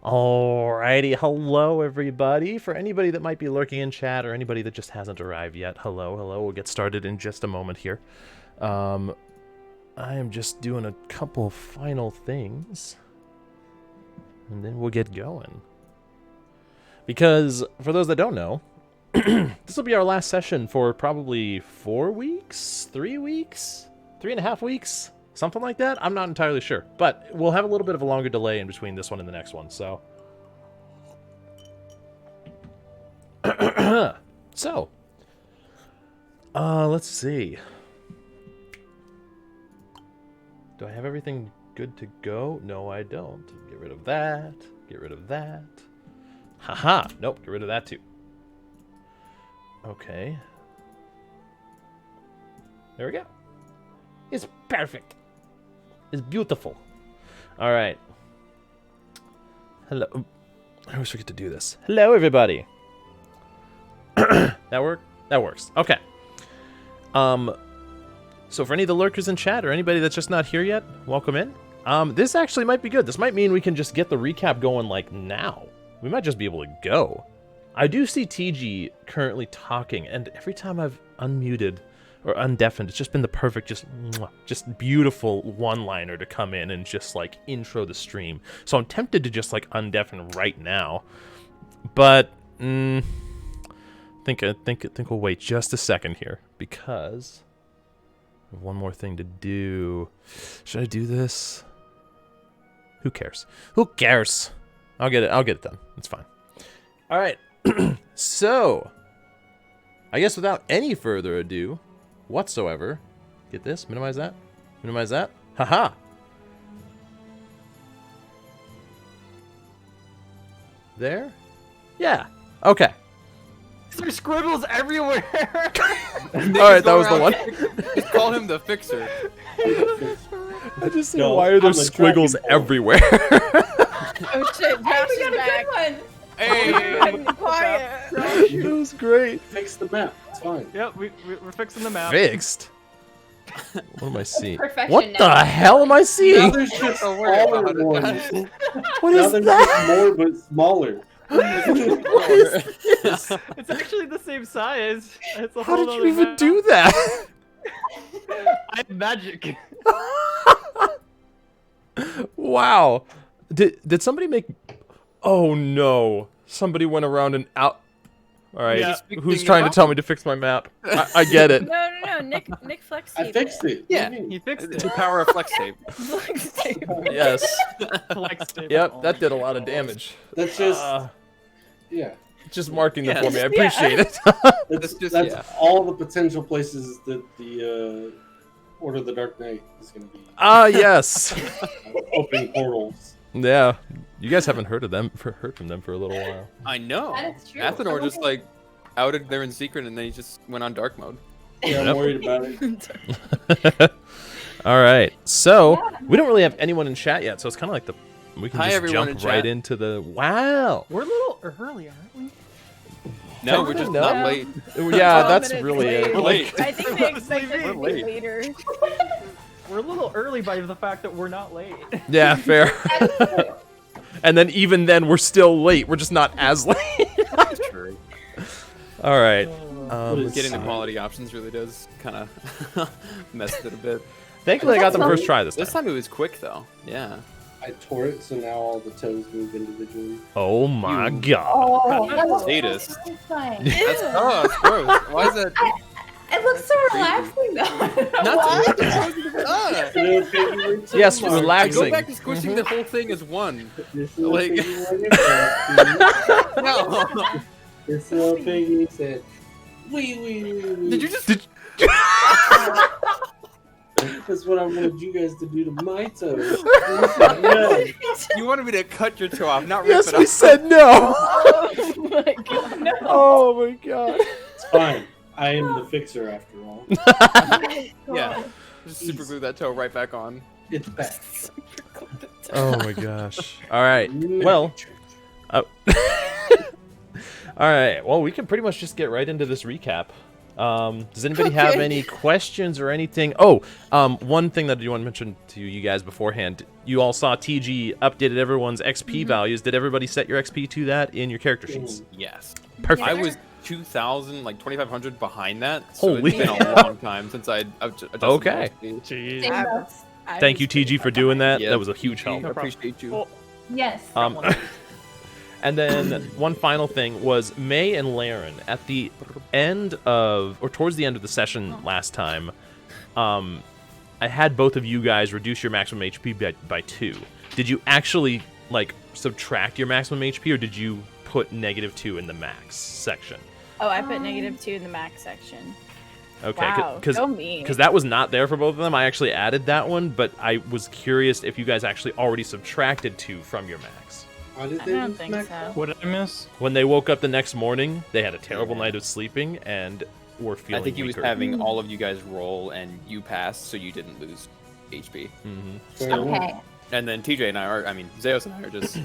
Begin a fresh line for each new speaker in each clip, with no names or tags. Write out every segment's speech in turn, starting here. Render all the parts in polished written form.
Alrighty, hello everybody. For anybody that might be lurking in chat or anybody that just hasn't arrived yet, hello. We'll get started in just a moment here. I am just doing a couple final things, and then we'll get going. Because, for those that don't know, this will be our last session for probably 4 weeks? 3 weeks? 3.5 weeks? Something like that? I'm not entirely sure. But we'll have a little bit of a longer delay in between this one and the next one, so... let's see. Do I have everything good to go? No, I don't. Get rid of that. Get rid of that. Haha! Nope, get rid of that too. Okay. There we go. It's perfect. It's beautiful. Alright. Hello. I always forget to do this. Hello, everybody. That work? That works. Okay. So for any of the lurkers in chat or anybody that's just not here yet, welcome in. This actually might be good. This might mean we can just get the recap going, like, now. We might just be able to go. I do see TG currently talking, and every time I've unmuted or undeafened, it's just been the perfect, just beautiful one-liner to come in and just, like, intro the stream. So I'm tempted to just, like, undeafen right now. But, I think we'll wait just a second here, because I have one more thing to do. Should I do this? Who cares? Who cares? I'll get it done. It's fine. All right. So, I guess without any further ado whatsoever, get this, minimize that, haha. There? Yeah. Okay.
There's squiggles everywhere.
Alright, that was the one.
Just call him the fixer.
I just said, why are there squiggles everywhere?
Oh shit, Josh is back.
Hey!
Quiet.
That was great.
Fix the map. It's fine.
Yep, we're fixing the map.
Fixed? What am I seeing?
Perfection
What
now.
the hell am I
Now
seeing?
there's just
Don't worry
smaller
about it,
ones.
guys.
What
Now
is
there's
that?
just more but smaller.
What is this?
It's actually the same size. It's a
How
whole
did you
other
even
map.
do that?
I have magic.
Wow. Did somebody make... Oh no. Somebody went around and out... Alright,
Yeah.
who's trying to tell me to fix my map? I get it.
No. Nick flex
I
taped
fixed it.
Yeah.
He fixed
The
it.
power of flex tape.
Flex tape.
Yes.
Flex tape.
Yep, that did a lot of damage.
That's just yeah.
Just marking them
Yeah.
for me. I appreciate it.
That's
just-
that's
yeah.
all the potential places that the Order of the Dark Knight is going to be
Yes.
opening portals.
Yeah. You guys haven't heard from them for a little while.
I know.
That is true.
Athenor just like outed there in secret, and then he just went on dark mode.
Yeah, I'm
Yep.
worried about it.
All right. So we don't really have anyone in chat yet, so it's kind of like we can
Hi,
just
everyone
jump
in
right
chat.
into the wow.
We're a little early, aren't we?
No, we're just
No.
not late.
Yeah,
12
that's
minutes
really
late.
it.
We're
Like,
late.
I think they expect us
We're
to be
late.
later.
We're a little early by the fact that we're not late.
yeah, fair. And then even then, we're still late. We're just not as late.
True.
All right.
Getting the quality options really does kind of mess it a bit.
Thankfully, I got them first try this
This
time.
time it was quick though. Yeah.
I tore it, so now all the toes move individually.
Oh my
You-
god.
Oh, that looks
Sadist.
satisfying.
That's that's gross. Why is that?
It looks so relaxing though.
Not
What?
to
Yes,
Go
relaxing.
back to squishing the whole thing as one.
This little
Like-
piggy went in there.
No.
This little piggy said, "Wee wee wee wee."
Did you just?
That's what I wanted you guys to do to my toes. You said no.
You wanted me to cut your toe off, not rip
Yes,
it
we
off.
said no.
Oh my god. No.
Oh my god.
It's fine. I am the fixer after all.
Yeah. Just super glue that toe right back on.
It's back.
Oh my gosh. All right. Well. All right. Well, we can pretty much just get right into this recap. Does anybody have any questions or anything? Oh, one thing that I do want to mention to you guys beforehand. You all saw TG updated everyone's XP values. Did everybody set your XP to that in your character sheets?
Yes.
Perfect.
I was 2,000, like 2,500 behind that. So
Holy.
it's been a long time since I adjusted my
Okay.
XP.
Jeez. Thank you, TG, for doing that.
Yeah,
That was a huge help.
I appreciate you.
Well,
Yes.
And then one final thing was May and Laren at the end of, or towards the end of the session last time, I had both of you guys reduce your maximum HP by 2. Did you actually, like, subtract your maximum HP, or did you put -2 in the max section?
Oh, I put -2 in the max section.
Okay,
Wow, so mean.
because that was not there for both of them. I actually added that one, but I was curious if you guys actually already subtracted 2 from your max.
Why did
I
they
don't
lose
think
Max?
so.
what did I miss?
When they woke up the next morning, they had a terrible night of sleeping and were feeling
I think he was
weaker.
having all of you guys roll, and you passed, so you didn't lose HP.
Okay.
And then TJ and I are, Zeus and I are just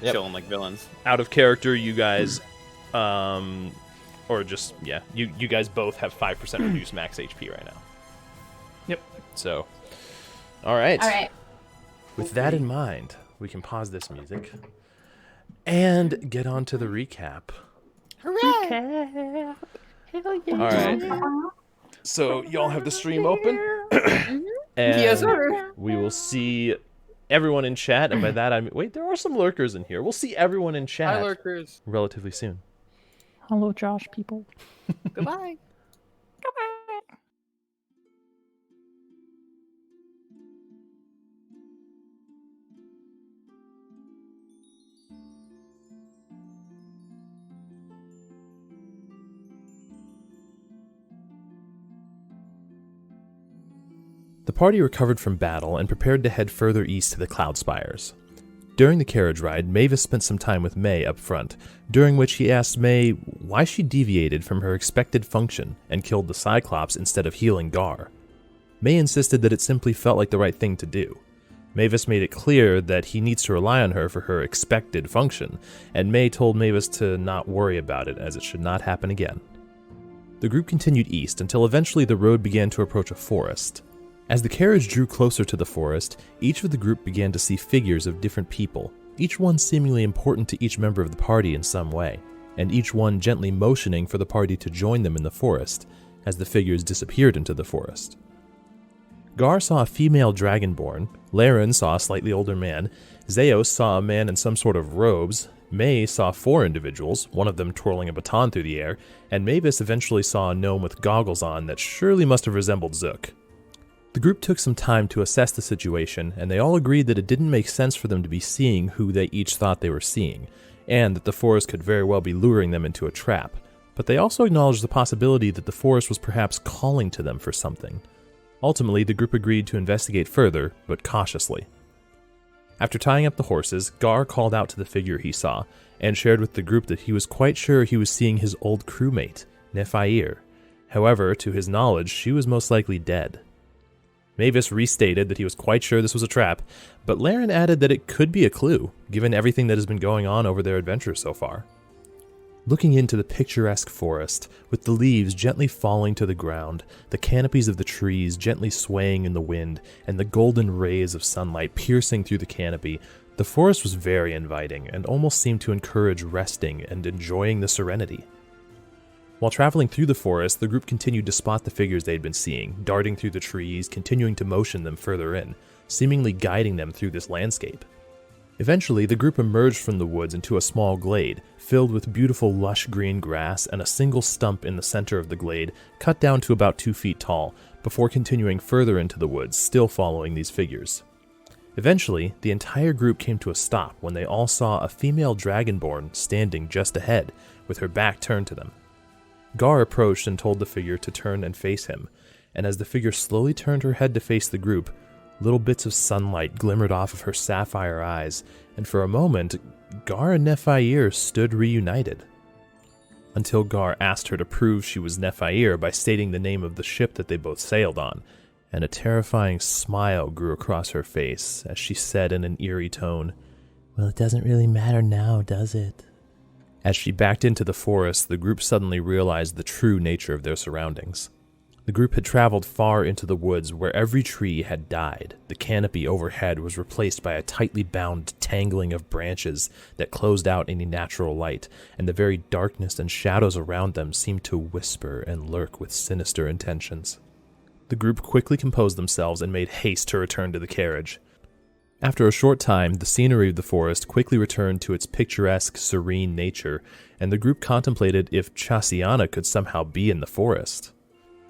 Yep.
chilling like villains.
Out of character, you guys, or just, yeah, you guys both have 5% reduced max HP right now.
Yep.
So, all right.
All right.
With that in mind, we can pause this music and get on to the recap.
Hooray! Hell yeah.
All right. So, y'all have the stream open? And
Yes, sir.
we will see everyone in chat, and by that I mean, wait, there are some lurkers in here. We'll see everyone in chat
Hi, lurkers.
relatively soon.
Hello, Josh, people.
Goodbye.
The party recovered from battle and prepared to head further east to the Cloud Spires. During the carriage ride, Mavis spent some time with May up front, during which he asked May why she deviated from her expected function and killed the Cyclops instead of healing Gar. May insisted that it simply felt like the right thing to do. Mavis made it clear that he needs to rely on her for her expected function, and May told Mavis to not worry about it, as it should not happen again. The group continued east until eventually the road began to approach a forest. As the carriage drew closer to the forest, each of the group began to see figures of different people, each one seemingly important to each member of the party in some way, and each one gently motioning for the party to join them in the forest, as the figures disappeared into the forest. Gar saw a female dragonborn, Laren saw a slightly older man, Zeus saw a man in some sort of robes, May saw 4 individuals, one of them twirling a baton through the air, and Mavis eventually saw a gnome with goggles on that surely must have resembled Zook. The group took some time to assess the situation, and they all agreed that it didn't make sense for them to be seeing who they each thought they were seeing, and that the forest could very well be luring them into a trap. But they also acknowledged the possibility that the forest was perhaps calling to them for something. Ultimately, the group agreed to investigate further, but cautiously. After tying up the horses, Gar called out to the figure he saw, and shared with the group that he was quite sure he was seeing his old crewmate, Nephair. However, to his knowledge, she was most likely dead. Mavis restated that he was quite sure this was a trap, but Laren added that it could be a clue, given everything that has been going on over their adventure so far. Looking into the picturesque forest, with the leaves gently falling to the ground, the canopies of the trees gently swaying in the wind, and the golden rays of sunlight piercing through the canopy, the forest was very inviting and almost seemed to encourage resting and enjoying the serenity. While traveling through the forest, the group continued to spot the figures they'd been seeing, darting through the trees, continuing to motion them further in, seemingly guiding them through this landscape. Eventually, the group emerged from the woods into a small glade, filled with beautiful lush green grass and a single stump in the center of the glade, cut down to about 2 feet tall, before continuing further into the woods, still following these figures. Eventually, the entire group came to a stop when they all saw a female dragonborn standing just ahead, with her back turned to them. Gar approached and told the figure to turn and face him, and as the figure slowly turned her head to face the group, little bits of sunlight glimmered off of her sapphire eyes, and for a moment, Gar and Nephair stood reunited. Until Gar asked her to prove she was Nephair by stating the name of the ship that they both sailed on, and a terrifying smile grew across her face as she said in an eerie tone, "Well, it doesn't really matter now, does it?" As she backed into the forest, the group suddenly realized the true nature of their surroundings. The group had traveled far into the woods where every tree had died. The canopy overhead was replaced by a tightly bound tangling of branches that closed out any natural light, and the very darkness and shadows around them seemed to whisper and lurk with sinister intentions. The group quickly composed themselves and made haste to return to the carriage. After a short time, the scenery of the forest quickly returned to its picturesque, serene nature, and the group contemplated if Chasianna could somehow be in the forest.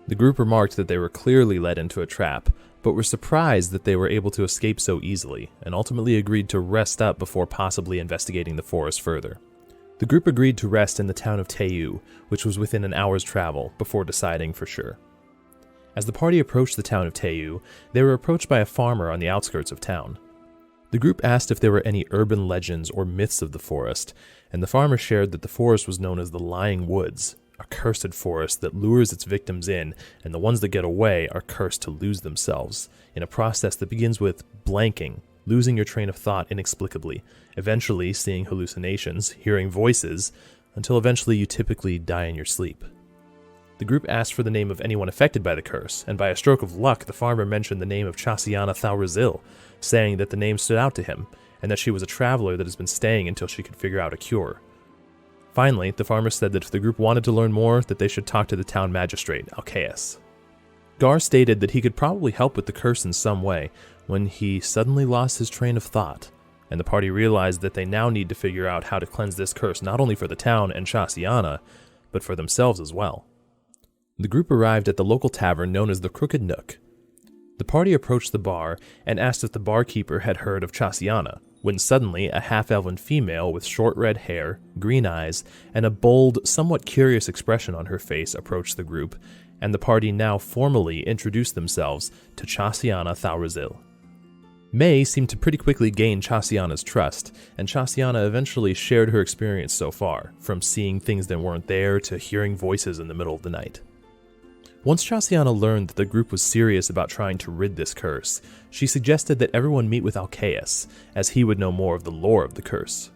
The group remarked that they were clearly led into a trap, but were surprised that they were able to escape so easily, and ultimately agreed to rest up before possibly investigating the forest further. The group agreed to rest in the town of Teu, which was within an hour's travel, before deciding for sure. As the party approached the town of Teu, they were approached by a farmer on the outskirts of town. The group asked if there were any urban legends or myths of the forest, and the farmer shared that the forest was known as the Lying Woods, a cursed forest that lures its victims in, and the ones that get away are cursed to lose themselves, in a process that begins with blanking, losing your train of thought inexplicably, eventually seeing hallucinations, hearing voices, until eventually you typically die in your sleep. The group asked for the name of anyone affected by the curse, and by a stroke of luck, the farmer mentioned the name of Chasianna Thalrizil, saying that the name stood out to him, and that she was a traveler that has been staying until she could figure out a cure. Finally, the farmer said that if the group wanted to learn more, that they should talk to the town magistrate, Alcaeus. Gar stated that he could probably help with the curse in some way, when he suddenly lost his train of thought, and the party realized that they now need to figure out how to cleanse this curse not only for the town and Chasianna, but for themselves as well. The group arrived at the local tavern known as the Crooked Nook. The party approached the bar and asked if the barkeeper had heard of Chasianna, when suddenly a half-elven female with short red hair, green eyes, and a bold, somewhat curious expression on her face approached the group, and the party now formally introduced themselves to Chasianna Thalrizil. May seemed to pretty quickly gain Chasianna's trust, and Chasianna eventually shared her experience so far, from seeing things that weren't there to hearing voices in the middle of the night. Once Chasianna learned that the group was serious about trying to rid this curse, she suggested that everyone meet with Alcaeus, as he would know more of the lore of the curse.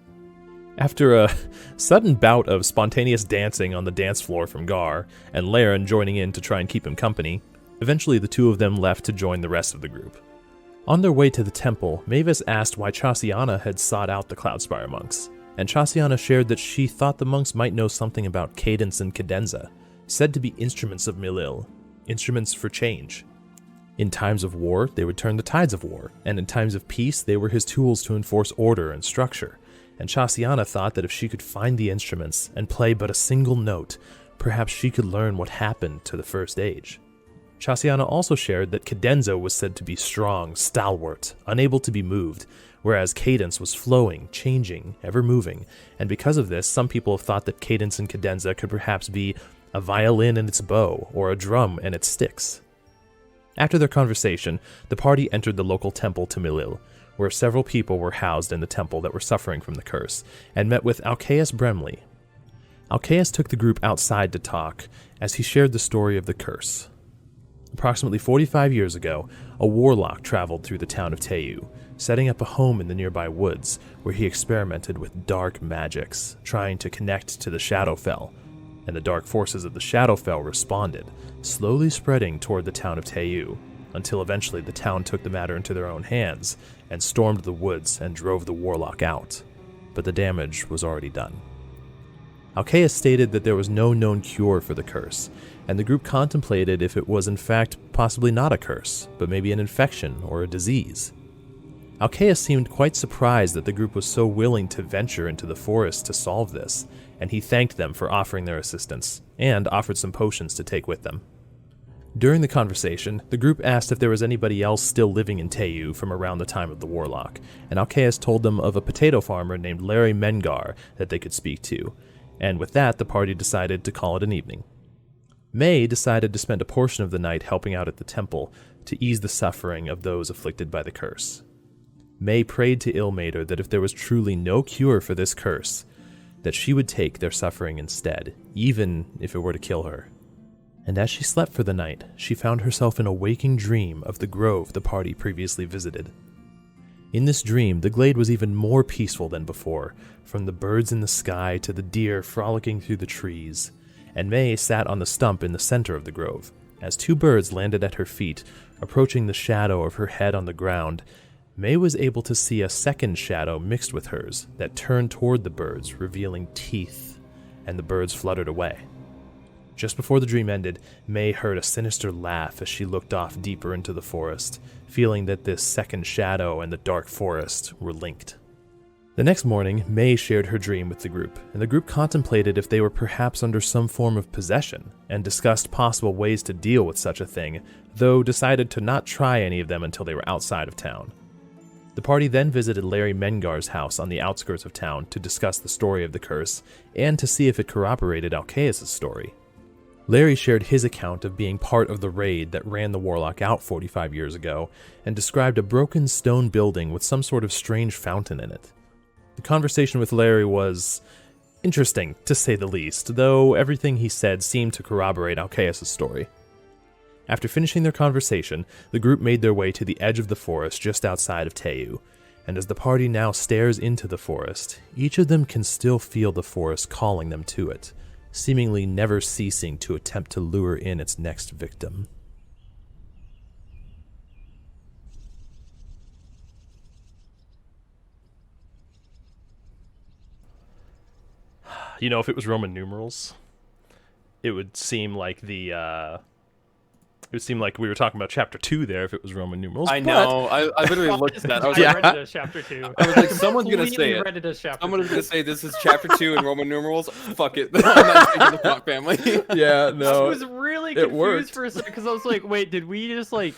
After a sudden bout of spontaneous dancing on the dance floor from Gar, and Laren joining in to try and keep him company, eventually the two of them left to join the rest of the group. On their way to the temple, Mavis asked why Chasianna had sought out the Cloudspire monks, and Chasianna shared that she thought the monks might know something about cadence and cadenza, said to be instruments of Milil, instruments for change. In times of war, they would turn the tides of war, and in times of peace, they were his tools to enforce order and structure, and Chasianna thought that if she could find the instruments and play but a single note, perhaps she could learn what happened to the First Age. Chasianna also shared that cadenza was said to be strong, stalwart, unable to be moved, whereas cadence was flowing, changing, ever moving, and because of this, some people have thought that cadence and cadenza could perhaps be a violin and its bow, or a drum and its sticks. After their conversation, the party entered the local temple to Milil, where several people were housed in the temple that were suffering from the curse, and met with Alcaeus Bremley. Alcaeus took the group outside to talk, as he shared the story of the curse. Approximately 45 years ago, a warlock traveled through the town of Teu, setting up a home in the nearby woods, where he experimented with dark magics, trying to connect to the Shadowfell, and the dark forces of the Shadowfell responded, slowly spreading toward the town of Teu, until eventually the town took the matter into their own hands and stormed the woods and drove the warlock out. But the damage was already done. Alcaeus stated that there was no known cure for the curse, and the group contemplated if it was in fact possibly not a curse, but maybe an infection or a disease. Alcaeus seemed quite surprised that the group was so willing to venture into the forest to solve this, and he thanked them for offering their assistance, and offered some potions to take with them. During the conversation, the group asked if there was anybody else still living in Teu from around the time of the warlock, and Alcaeus told them of a potato farmer named Larry Mengar that they could speak to, and with that the party decided to call it an evening. May decided to spend a portion of the night helping out at the temple to ease the suffering of those afflicted by the curse. May prayed to Ilmater that if there was truly no cure for this curse, that she would take their suffering instead, even if it were to kill her. And as she slept for the night, she found herself in a waking dream of the grove the party previously visited. In this dream, the glade was even more peaceful than before, from the birds in the sky to the deer frolicking through the trees, and May sat on the stump in the center of the grove. As two birds landed at her feet, approaching the shadow of her head on the ground, May was able to see a second shadow mixed with hers that turned toward the birds, revealing teeth, and the birds fluttered away. Just before the dream ended, May heard a sinister laugh as she looked off deeper into the forest, feeling that this second shadow and the dark forest were linked. The next morning, May shared her dream with the group, and the group contemplated if they were perhaps under some form of possession, and discussed possible ways to deal with such a thing, though decided to not try any of them until they were outside of town. The party then visited Larry Mengar's house on the outskirts of town to discuss the story of the curse, and to see if it corroborated Alcaeus' story. Larry shared his account of being part of the raid that ran the warlock out 45 years ago, and described a broken stone building with some sort of strange fountain in it. The conversation with Larry was interesting, to say the least, though everything he said seemed to corroborate Alcaeus' story. After finishing their conversation, the group made their way to the edge of the forest just outside of Teu, and as the party now stares into the forest, each of them can still feel the forest calling them to it, seemingly never ceasing to attempt to lure in its next victim. You know, if it was Roman numerals, it would seem like it would seem like we were talking about chapter 2 there if it was Roman numerals.
I know. I literally looked at that. I was
I
like,
read it as chapter 2.
I was like, someone's gonna say
Completely
it.
read it as chapter
Someone's
2.
gonna say this is chapter 2 in Roman numerals. Fuck it. I'm not taking the fuck family.
Yeah,
I
no.
was really
it
confused
worked.
for a second because I was like, wait, did we just like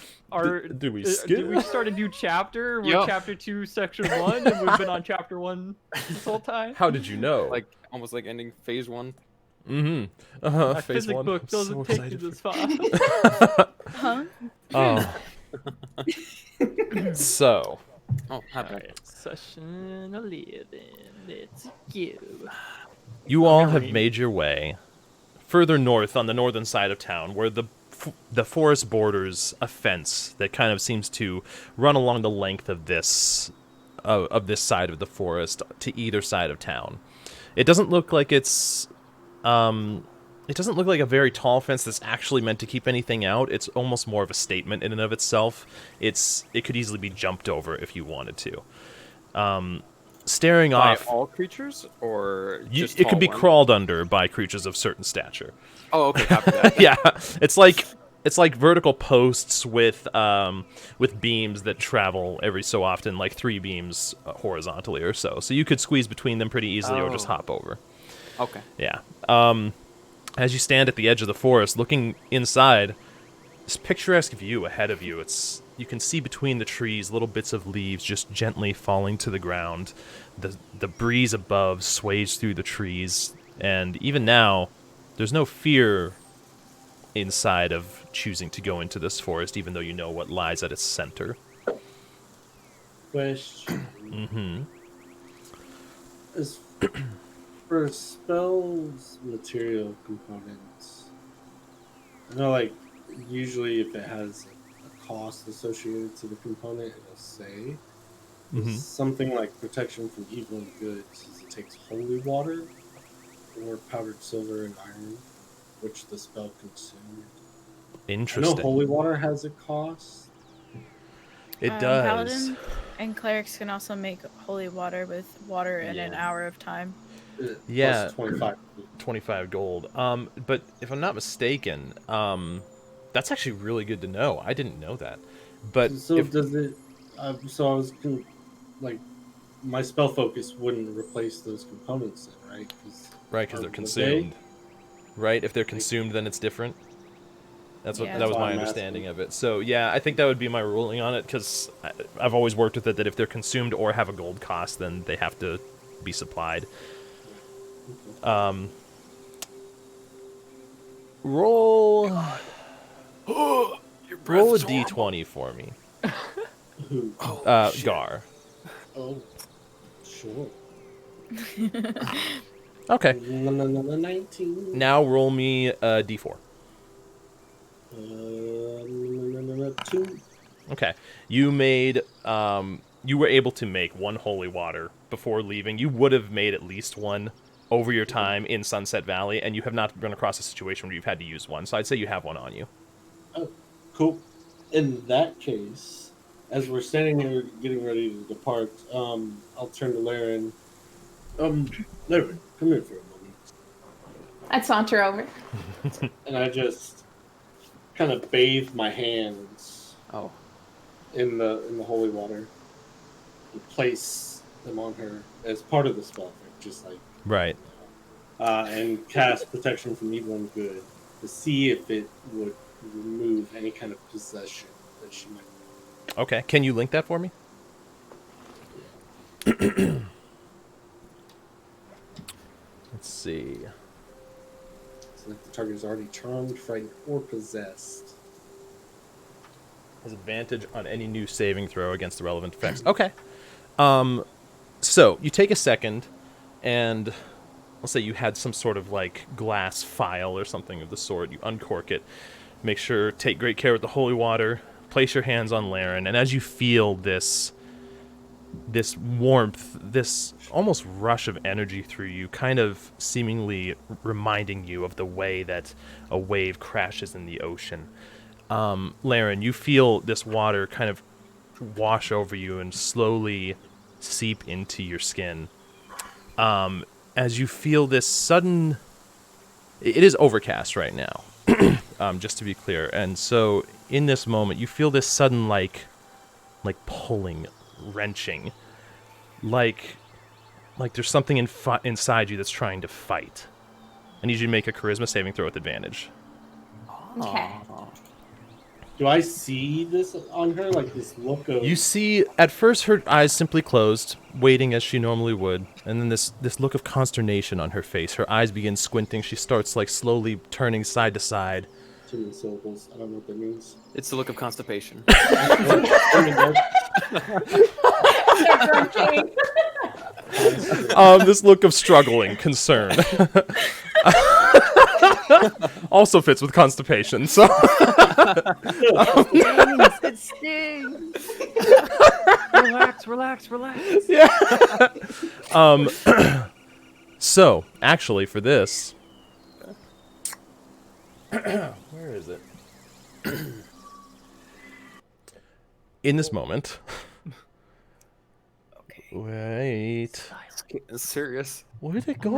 Did we skip?
did we start a new chapter? We're
Yup.
chapter 2, section 1, and we've been on chapter 1 this whole time?
How did you know?
Like almost like ending phase 1.
Mm-hmm.
My
Phase
physics
1.
book
I'm
doesn't
so
take you
excited
this
for-
far.
Huh?
Oh. So,
Oh, happened.
Alright, session 11. Let's go.
you all have
Read.
made your way further north on the northern side of town, where the forest borders a fence that kind of seems to run along the length of this side of the forest to either side of town. It doesn't look like it's it doesn't look like a very tall fence that's actually meant to keep anything out. It's almost more of a statement in and of itself. It could easily be jumped over if you wanted to. Staring
By
off,
all creatures or just
it could
tall
be
ones?
crawled under by creatures of certain stature.
Oh, okay. Copy that.
Yeah, it's like vertical posts with beams that travel every so often, like 3 beams horizontally or so. So you could squeeze between them pretty easily, or just
Oh.
hop over.
Okay.
Yeah. As you stand at the edge of the forest, looking inside, this picturesque view ahead of you, you can see between the trees little bits of leaves just gently falling to the ground. The breeze above sways through the trees, and even now, there's no fear inside of choosing to go into this forest, even though you know what lies at its center.
Question.
Mm-hmm.
As for spells material components, I know like usually if it has a cost associated to the component, it'll say
Mhm.
something like protection from evil and good. Since it takes holy water or powdered silver and iron, which the spell consumed. I know
Interesting.
holy water has a cost.
It does.
Paladin and clerics can also make holy water with water in an
Yeah.
hour of time.
Yeah.
Plus 25.
25 gold. But if I'm not mistaken, that's actually really good to know. I didn't know that. But
So
if,
does it? So I was like, my spell focus wouldn't replace those components then, right?
right, because
or
they're
would
consumed. Right, if they're consumed, then it's different. That's what
Yeah.
that was
That's why
my
I'm
understanding
asking.
of it. So yeah, I think that would be my ruling on it, because I've always worked with it that if they're consumed or have a gold cost, then they have to be supplied. Roll
Your breath
roll a
is horrible.
d20 for me.
Who?
Gar.
Oh, sure.
Okay.
19.
Now roll me a d4.
2.
Okay. You made you were able to make one holy water before leaving. You would have made at least one over your time in Sunset Valley, and you have not run across a situation where you've had to use one. So I'd say you have one on you.
Oh, cool. In that case, as we're standing here getting ready to depart, I'll turn to Laren. Laren, come here for a moment.
I'd saunter over.
And I just kind of bathe my hands
Oh.
in the holy water and place them on her as part of the spell, just like
Right.
and cast protection from evil and good to see if it would remove any kind of possession that she might.
Okay. Can you link that for me? Let's see.
So if the target is already charmed, frightened, or possessed.
Has advantage on any new saving throw against the relevant effects. Okay. So you take a second, and let's say you had some sort of like glass vial or something of the sort. You uncork it. Make sure, take great care with the holy water. Place your hands on Laren, and as you feel this warmth, this almost rush of energy through you, kind of seemingly reminding you of the way that a wave crashes in the ocean. Laren, you feel this water kind of wash over you and slowly seep into your skin. As you feel this sudden... It is overcast right now, just to be clear. And so, in this moment, you feel this sudden, like pulling, wrenching. Like there's something inside you that's trying to fight. I need you to make a charisma saving throw with advantage.
Okay.
Do I see this on her, like this look of?
You see, at first, her eyes simply closed, waiting as she normally would, and then this look of consternation on her face. Her eyes begin squinting. She starts like slowly turning side to side.
Too many syllables. I don't know what that means.
It's the look of constipation.
This look of struggling, concern. Also fits with constipation, so...
It stings. Relax.
Yeah. So, actually, for this... Where is it? In this moment... Wait...
It's getting serious.
Where did it go?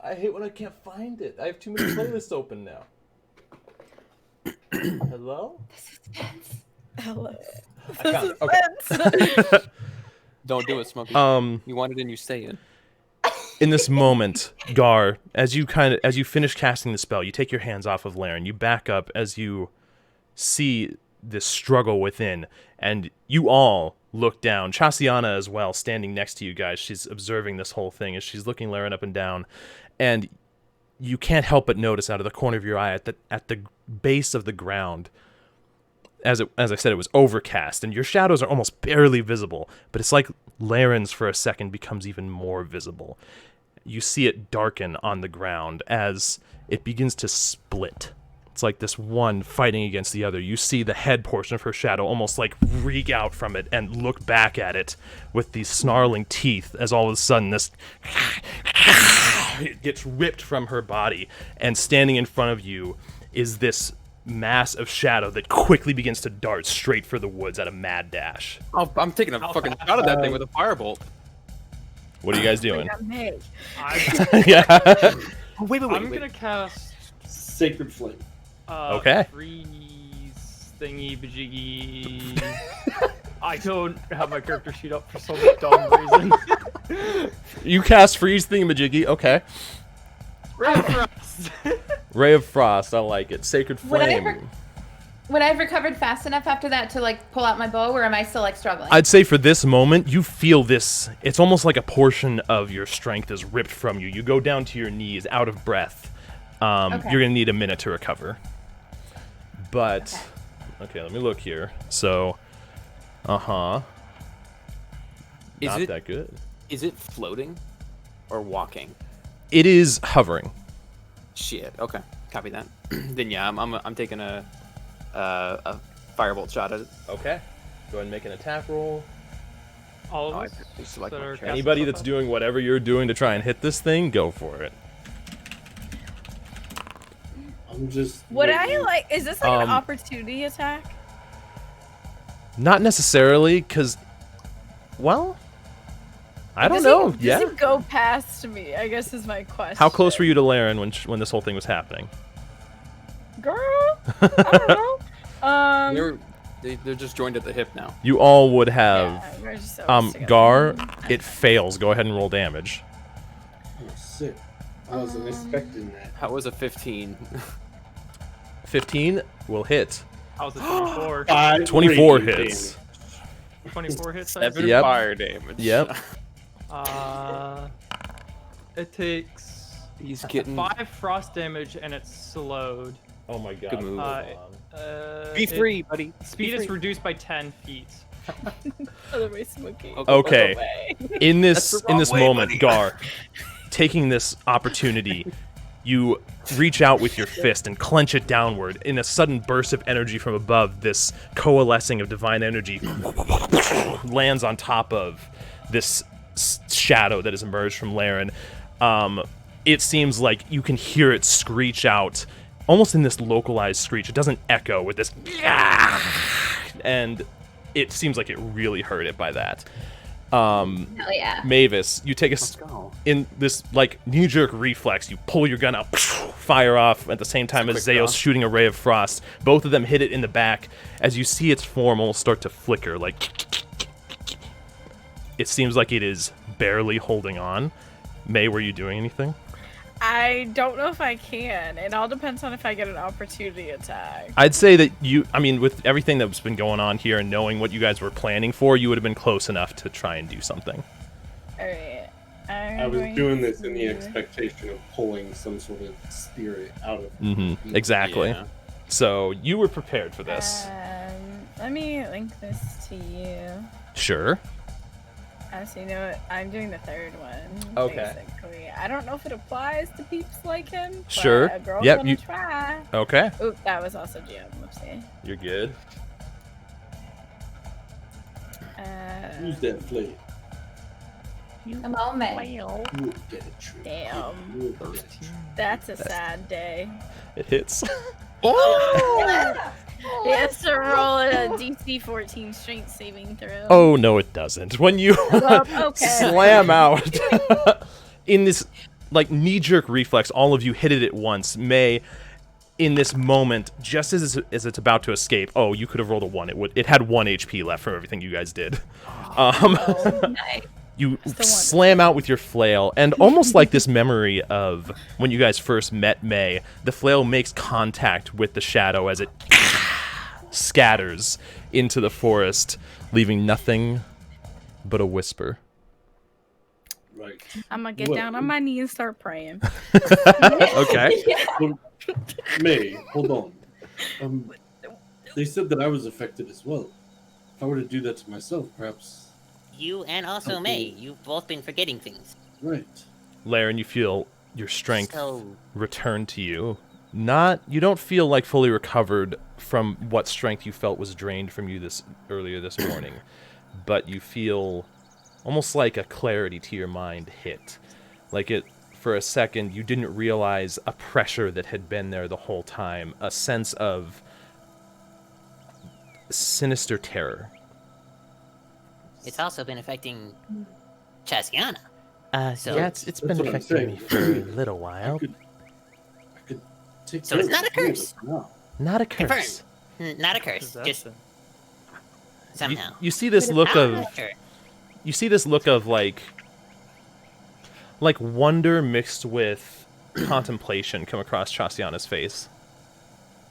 I hate when I can't find it. I have too many playlists open now. Hello?
Hello.
I found it. Okay.
Don't do it, Smokey. You want it in, you stay in.
In this moment, Gar, as you finish casting the spell, you take your hands off of Laren. You back up as you see this struggle within, and you all look down. Chasianna as well, standing next to you guys. She's observing this whole thing as she's looking Laren up and down, and you can't help but notice out of the corner of your eye at the base of the ground. As I said, it was overcast, and your shadows are almost barely visible, but it's like Laren's for a second becomes even more visible. You see it darken on the ground as it begins to split. It's like this one fighting against the other. You see the head portion of her shadow almost like reek out from it and look back at it with these snarling teeth as all of a sudden this it gets ripped from her body, and standing in front of you is this mass of shadow that quickly begins to dart straight for the woods at a mad dash.
Oh, I'm taking a fucking shot at that thing with a firebolt.
What are you guys doing?
I'm
Wait.
I'm gonna cast
Sacred Flame.
Okay.
freeze thingy bajiggy. I don't have my character sheet up for some dumb reason.
You cast freeze thingamajiggy. Okay. Ray of Frost. I like it. Sacred Flame.
Would I have recovered fast enough after that to like pull out my bow, or am I still like struggling?
I'd say for this moment, you feel this. It's almost like a portion of your strength is ripped from you. You go down to your knees, out of breath.
Okay.
You're going to need a minute to recover. But, okay, let me look here. So, not that good.
Is it floating or walking?
It is hovering.
Shit. Okay, copy that. Then yeah, I'm taking a firebolt shot at it.
Okay. Go ahead and make an attack roll.
All of
Oh,
us.
I select
that
my
are
chest.
casting
Anybody
stuff
that's
up?
doing whatever you're doing to try and hit this thing, go for it.
I'm just.
Would I
waiting.
like? Is this like an
Um,
opportunity attack?
Not necessarily, because, well, I don't know.
Does
Yeah.
it go past me? I guess is my question.
How close were you to Laren when this whole thing was happening?
girl? I don't know.
They're just joined at the hip now.
You all would have.
Yeah, we're just always together.
Gar, it fails. Go ahead and roll damage.
Oh, sick. I wasn't expecting that.
That was a 15.
15 will hit.
How's it 24?
24
radiant
hits.
damage.
24 hits. I
7
see.
Yep.
fire damage.
Yep.
It takes
He's getting
5 frost damage and it's slowed.
Oh my god.
Good move.
Be
free, buddy.
Speed is reduced by 10 feet.
Other way, Smokey.
Okay.
Way.
In
That's
this
the wrong way,
moment,
buddy.
Gar, taking this opportunity, you reach out with your fist and clench it downward. In a sudden burst of energy from above, this coalescing of divine energy lands on top of this shadow that has emerged from Laren. It seems like you can hear it screech out, almost in this localized screech. It doesn't echo with this, and it seems like it really hurt it by that.
Hell yeah.
Mavis, you take
Let's go.
in this like knee-jerk reflex, you pull your gun out, fire off at the same time as
Quick draw.
Zeos shooting a ray of frost. Both of them hit it in the back as you see its form almost start to flicker. Like it seems like it is barely holding on. May, were you doing anything?
I don't know if I can. It all depends on if I get an opportunity attack.
I'd say that with everything that's been going on here and knowing what you guys were planning for, you would have been close enough to try and do something.
Alright.
I was doing this in the expectation of pulling some sort of spirit out of
Mm-hmm. Exactly.
Yeah.
So you were prepared for this.
Let me link this to you.
Sure.
So you know what? I'm doing the third one.
Okay.
Basically. I don't know if it applies to peeps like him. But
Sure.
A girl's
Yep,
gonna
you-
try.
Okay.
Oop, that was also GM. Whoopsie.
You're good.
Use that flame.
Come on, man.
You will get a treat.
Damn.
You will get a treat.
That's a sad day.
It hits.
He has to roll a DC 14 strength saving throw.
Oh, no, it doesn't. When you
Well, okay.
slam out in this like knee-jerk reflex, all of you hit it at once. May, in this moment, just as it's about to escape, oh, you could have rolled a 1. It had 1 HP left from everything you guys did.
Nice.
You
Still want
slam out with your flail, and almost like this memory of when you guys first met May, the flail makes contact with the shadow as it scatters into the forest, leaving nothing but a whisper.
Right.
I'm gonna get
What?
down on my knee and start praying.
Okay.
Well, May, hold on. They said that I was affected as well. If I were to do that to myself, perhaps.
You and also
Okay.
May, you've both been forgetting things.
Right.
Laren, you feel your strength
So,
return to you. You don't feel like fully recovered from what strength you felt was drained from you earlier this morning, but you feel almost like a clarity to your mind hit. Like it, for a second, you didn't realize a pressure that had been there the whole time, a sense of sinister terror.
it's also been affecting Chasianna. So-
yeah, it's
That's
been
what I'm
affecting
saying.
me for a little
I
while.
could take
So
care
it's
of
not a
it.
curse.
No.
Not a
Confirmed.
curse.
Not a curse, just
Possession.
somehow.
You see this look of
Not sure.
you see this look of like wonder mixed with contemplation come across Chasianna's face.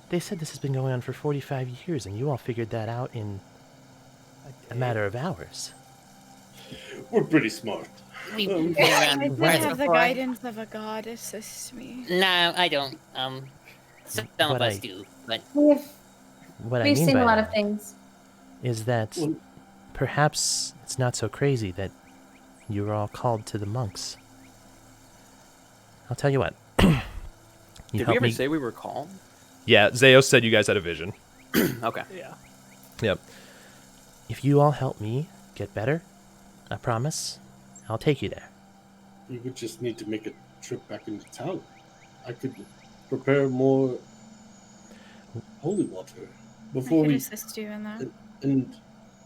They said this has been going on for 45 years, and you all figured that out in a matter of hours.
We're pretty smart.
We've been around
I did
Earth
have the
before.
guidance of a god assist me.
No, I don't. Some of
But
us
I-
do, but
We've
What
we've seen a lot of things.
is that
Well-
perhaps it's not so crazy that you were all called to the monks. I'll tell you what.
Did we ever say we were calm?
Yeah, Zeos said you guys had a vision.
Okay.
Yeah.
Yep. If you all help me get better, I promise. I'll take you there.
We would just need to make a trip back into town. I could prepare more holy water
I
before
could
we,
assist you in that.
and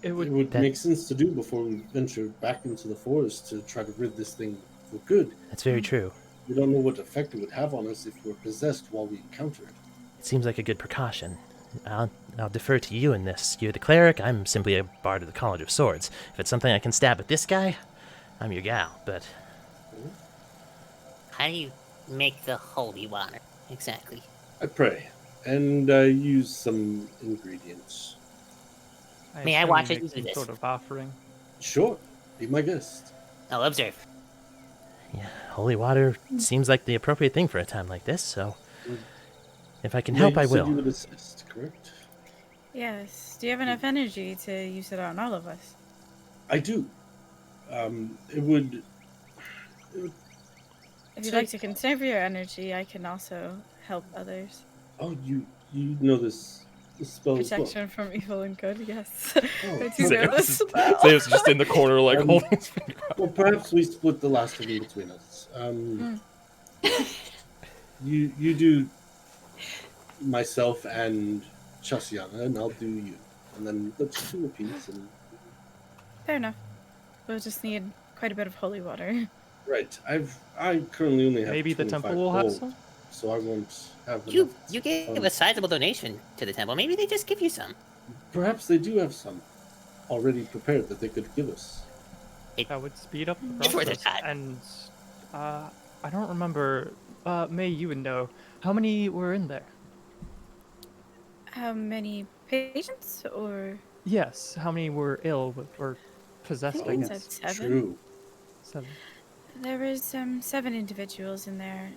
It
it
would.
would
That-
make sense to do before we venture back into the forest to try to rid this thing for good.
That's very true.
We don't know what effect it would have on us if we're possessed while we encounter it.
It seems like a good precaution. I'll defer to you in this. You're the cleric. I'm simply a bard of the College of Swords. If it's something I can stab at this guy, I'm your gal. But
How do you make the holy water exactly?
I pray, and I use some ingredients.
May I
assume
watch
you
it
make
do
some
this?
sort of offering.
Sure, be my guest.
I'll observe.
yeah, holy water seems like the appropriate thing for a time like this. So if I can help,
Yeah,
I
you said
will.
You would assist, correct?
Yes. Do you have enough energy to use it on all of us?
I do. It would.
If you'd like to conserve your energy, I can also help others.
Oh, you know this spell as well.
Protection from evil and good, yes.
Oh,
I do know this spell.
Zeus just in the corner, like
Um,
holding his finger up.
Well, perhaps we split the last of them between us. You do myself and Chasianna, and I'll do you, and then let's do a piece. And
Fair enough. We'll just need quite a bit of holy water.
right, I currently only have
Maybe the
25
temple will have
gold,
some.
so I won't have
You
enough.
gave a sizable donation to the temple. Maybe they just give you some.
Perhaps they do have some already prepared that they could give us.
That would speed up the
It's worth a
process.
shot.
And I don't remember. May, you would know. How many were in there?
How many patients or
Yes. How many were ill or possessed? I
think
guess.
that's 7?
True.
7.
There was 7 individuals in there.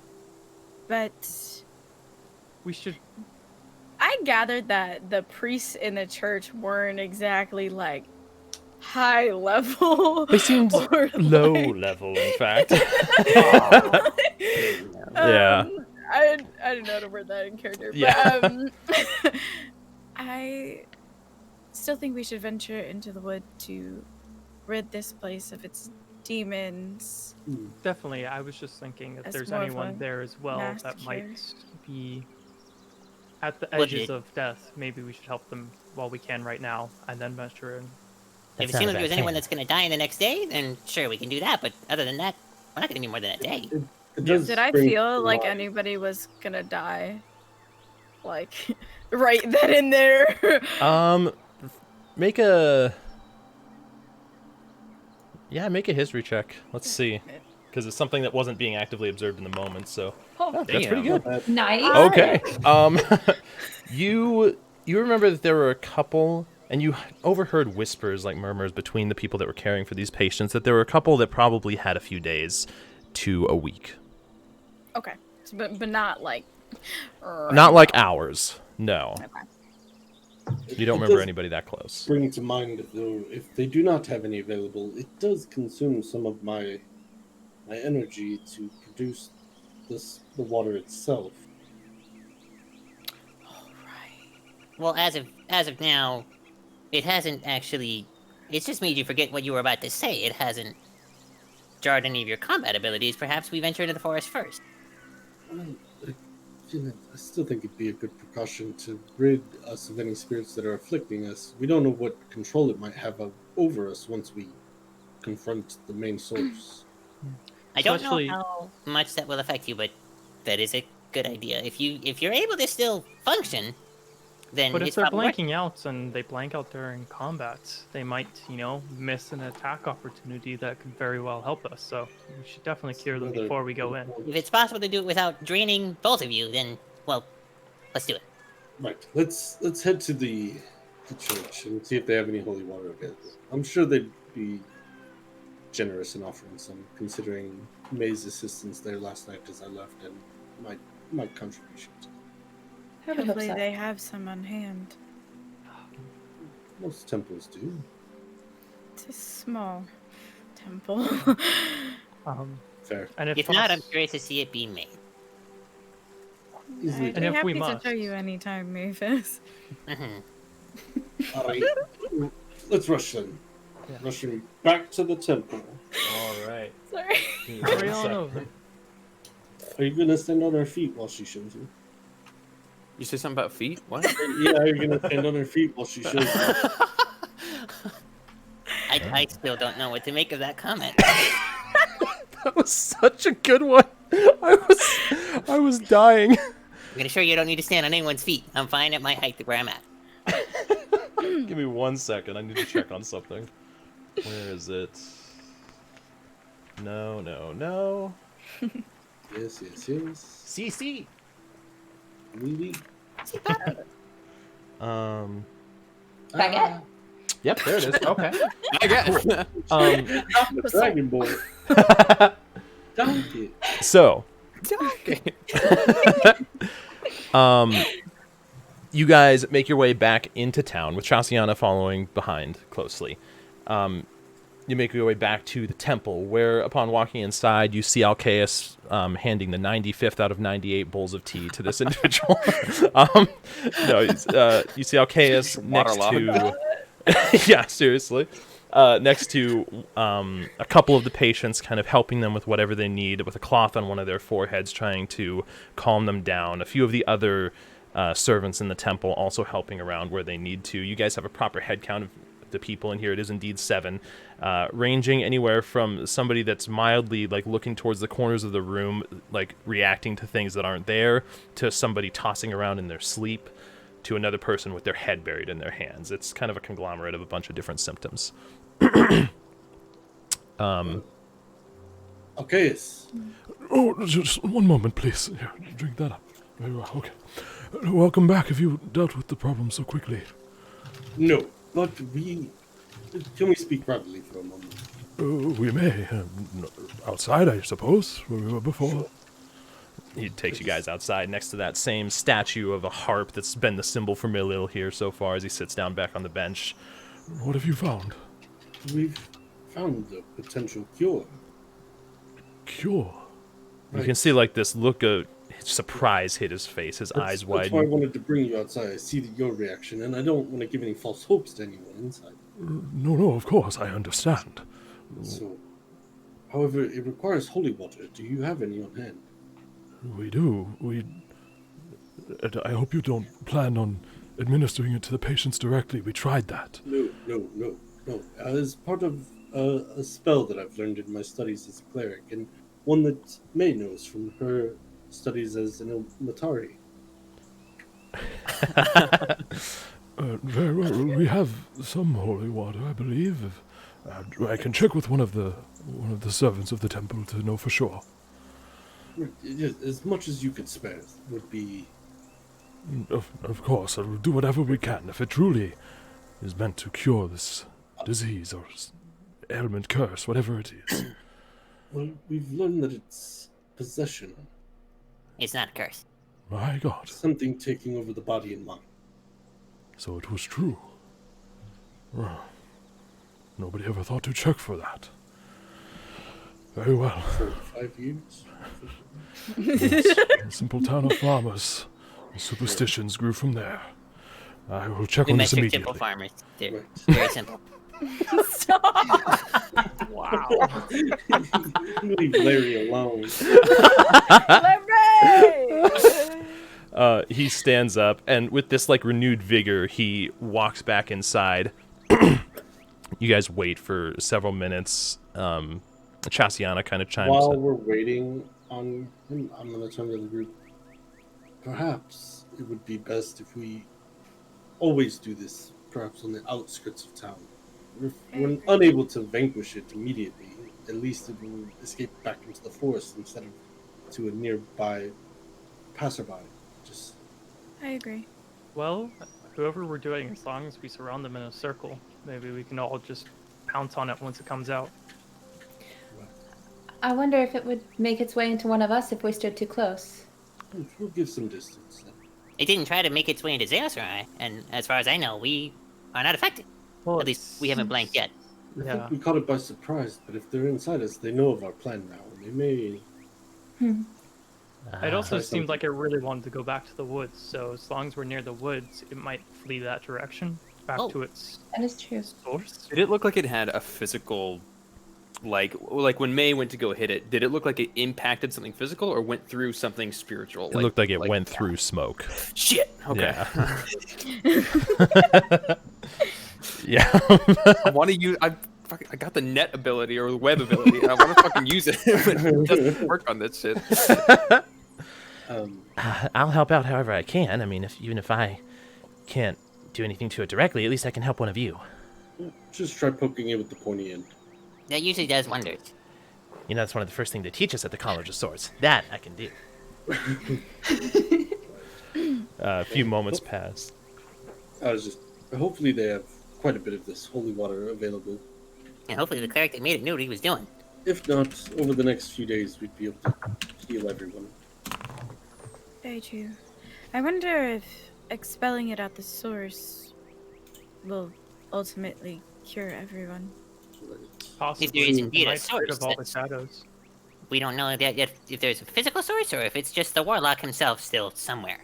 But
We should.
I gathered that the priests in the church weren't exactly like high level.
They seemed
or,
low
like-
level, in fact.
Um, I don't know how to word that in character,
Yeah.
but I still think we should venture into the wood to rid this place of its demons.
Definitely. I was just thinking if
As
there's
more of
anyone
a
there as well
mass
that
cure.
might be at the
Would
edges
it-
of death, maybe we should help them while we can right now, and then venture in.
If
That's
it
not
seems
a
like
bad
there's anyone
plan.
that's going to die in the next day, then sure, we can do that. But other than that, we're not going to be more than a day.
It does
Did I
bring
feel
to
like
mind-
anybody was gonna die? Like, right then and there?
Make a history check. Let's see, because it's something that wasn't being actively observed in the moment. So that's pretty good.
Nice.
Okay. You remember that there were a couple, and you overheard whispers, like murmurs, between the people that were caring for these patients, that there were a couple that probably had a few days to a week.
Okay, but not like.
Not like ours. No.
Okay.
You don't
It
remember
does
anybody that close.
Bring to mind, though, if they do not have any available, it does consume some of my energy to produce the water itself.
Well, as of now, it hasn't actually. It's just made you forget what you were about to say. It hasn't jarred any of your combat abilities. Perhaps we venture into the forest first.
Well, I still think it'd be a good precaution to rid us of any spirits that are afflicting us. We don't know what control it might have over us once we confront the main source.
I don't
Especially-
know how much that will affect you, but that is a good idea. If you're able to still function, then
But if
it's
they're
probably worth-
blanking out and they blank out during combat, they might, miss an attack opportunity that could very well help us. So we should definitely cure them
Another-
before we go in.
If it's possible to do it without draining both of you, then well, let's do it.
Right. Let's head to the church and see if they have any holy water available. I'm sure they'd be generous in offering some, considering May's assistance there last night as I left and my contribution to it.
Hopefully they have some on hand.
Most temples do.
It's a small temple.
Fair.
And
If not, I'm
poss-
curious to see it being made.
Easily
I'd
And
be
if
happy
we
to
must.
show you anytime, Mavis.
Mhm.
Alright. Let's rush then. rushing back to the temple.
All right.
Sorry.
Hurry on over.
Are you gonna stand on her feet while she shows you?
You say something about feet? What?
Yeah, are you gonna stand on her feet while she shows you?
I still don't know what to make of that comment.
That was such a good one. I was dying.
I'm gonna assure you don't need to stand on anyone's feet. I'm fine at my height where I'm at.
Give me 1 second. I need to check on something. Where is it? No.
Yes.
CC.
Really?
Baguette?
Yep, there it is. Okay.
I guess.
The Dragon Ball. Donkey.
So, you guys make your way back into town with Chasianna following behind closely. You make your way back to the temple, where upon walking inside, you see Alcaeus handing the 95th out of 98 bowls of tea to this individual. You see Alcaeus next to... yeah, seriously. Next to a couple of the patients, kind of helping them with whatever they need, with a cloth on one of their foreheads, trying to calm them down. A few of the other servants in the temple also helping around where they need to. You guys have a proper head count of the people in here. It is indeed 7, ranging anywhere from somebody that's mildly like looking towards the corners of the room, like reacting to things that aren't there, to somebody tossing around in their sleep, to another person with their head buried in their hands. It's kind of a conglomerate of a bunch of different symptoms.
Okay.
Oh, just one moment, please. Here, drink that up. Very well, okay. Welcome back. Have you dealt with the problem so quickly?
No, but can we speak privately for a moment?
We may. Outside, I suppose, where we were before.
He takes you guys outside next to that same statue of a harp that's been the symbol for Millil here so far, as he sits down back on the bench.
What have you found?
We've found a potential cure.
Cure?
You can see like this look of surprise hit his face, his eyes
That's why I
widen.
wanted to bring you outside. I see your reaction, and I don't want to give any false hopes to anyone inside.
No, of course, I understand.
So, however, it requires holy water. Do you have any on hand?
We do. I hope you don't plan on administering it to the patients directly. We tried that.
No. As part of a spell that I've learned in my studies as a cleric, and one that May knows from her studies as an Matari.
Very well. We have some holy water, I believe. I can check with one of the servants of the temple to know for sure.
As much as you could spare would be...
Of course, I'll do whatever we can. If it truly is meant to cure this disease or ailment, curse, whatever it is.
Well, we've learned that it's possession.
It's not a curse.
My God.
Something taking over the body and mind.
So it was true. Well, nobody ever thought to check for that. Very well.
For 5 years?
Yes, a simple town of farmers. The superstitions grew from there. I will check
We
on
met
this
your
immediately.
simple farmers. They're
Right.
very simple.
Stop.
Wow.
Leave Larry alone.
He stands up, and with this like renewed vigor, he walks back inside. You guys wait for several minutes. Chasianna kind of chimes
While
in.
we're waiting on him, I'm going to turn to the group. Perhaps it would be best if we always do this, perhaps on the outskirts of town. If we're unable to vanquish it immediately, at least it will escape back into the forest instead of to a nearby passerby. Just
I agree.
Well, whoever we're doing, as long as we surround them in a circle, maybe we can all just pounce on it once it comes out.
I wonder if it would make its way into one of us if we stood too close.
we'll give some distance then.
It didn't try to make its way into Zeusrai, and as far as I know, we are not affected.
Well,
At least we haven't blanked yet.
I
Yeah.
think we caught it by surprise, but if they're inside us, they know of our plan now, and they may...
It also
Try
seemed
something.
like it really wanted to go back to the woods, so as long as we're near the woods, it might flee that direction. back
Oh.
to its
That is true.
source.
Did it look like it had a physical, like when May went to go hit it? Did it look like it impacted something physical or went through something spiritual?
It looked like it went through smoke.
Shit. Okay.
Yeah.
I want to use. I got the net ability or the web ability, and I want to fucking use it. But it doesn't work on this shit.
I'll help out however I can. I mean, even if I can't do anything to it directly, at least I can help one of you.
Just try poking it with the pointy end.
That usually does wonders.
You know, that's one of the first things they teach us at the College of Swords. That I can do. A few moments pass.
Hopefully they have quite a bit of this holy water available.
And hopefully the cleric that made it knew what he was doing.
If not, over the next few days, we'd be able to heal everyone.
Very true. I wonder if expelling it at the source will ultimately cure everyone.
Possibly.
If there is indeed
It
a
might get rid
source,
of all the
that's-
shadows.
We don't know that yet if there's a physical source or if it's just the warlock himself still somewhere.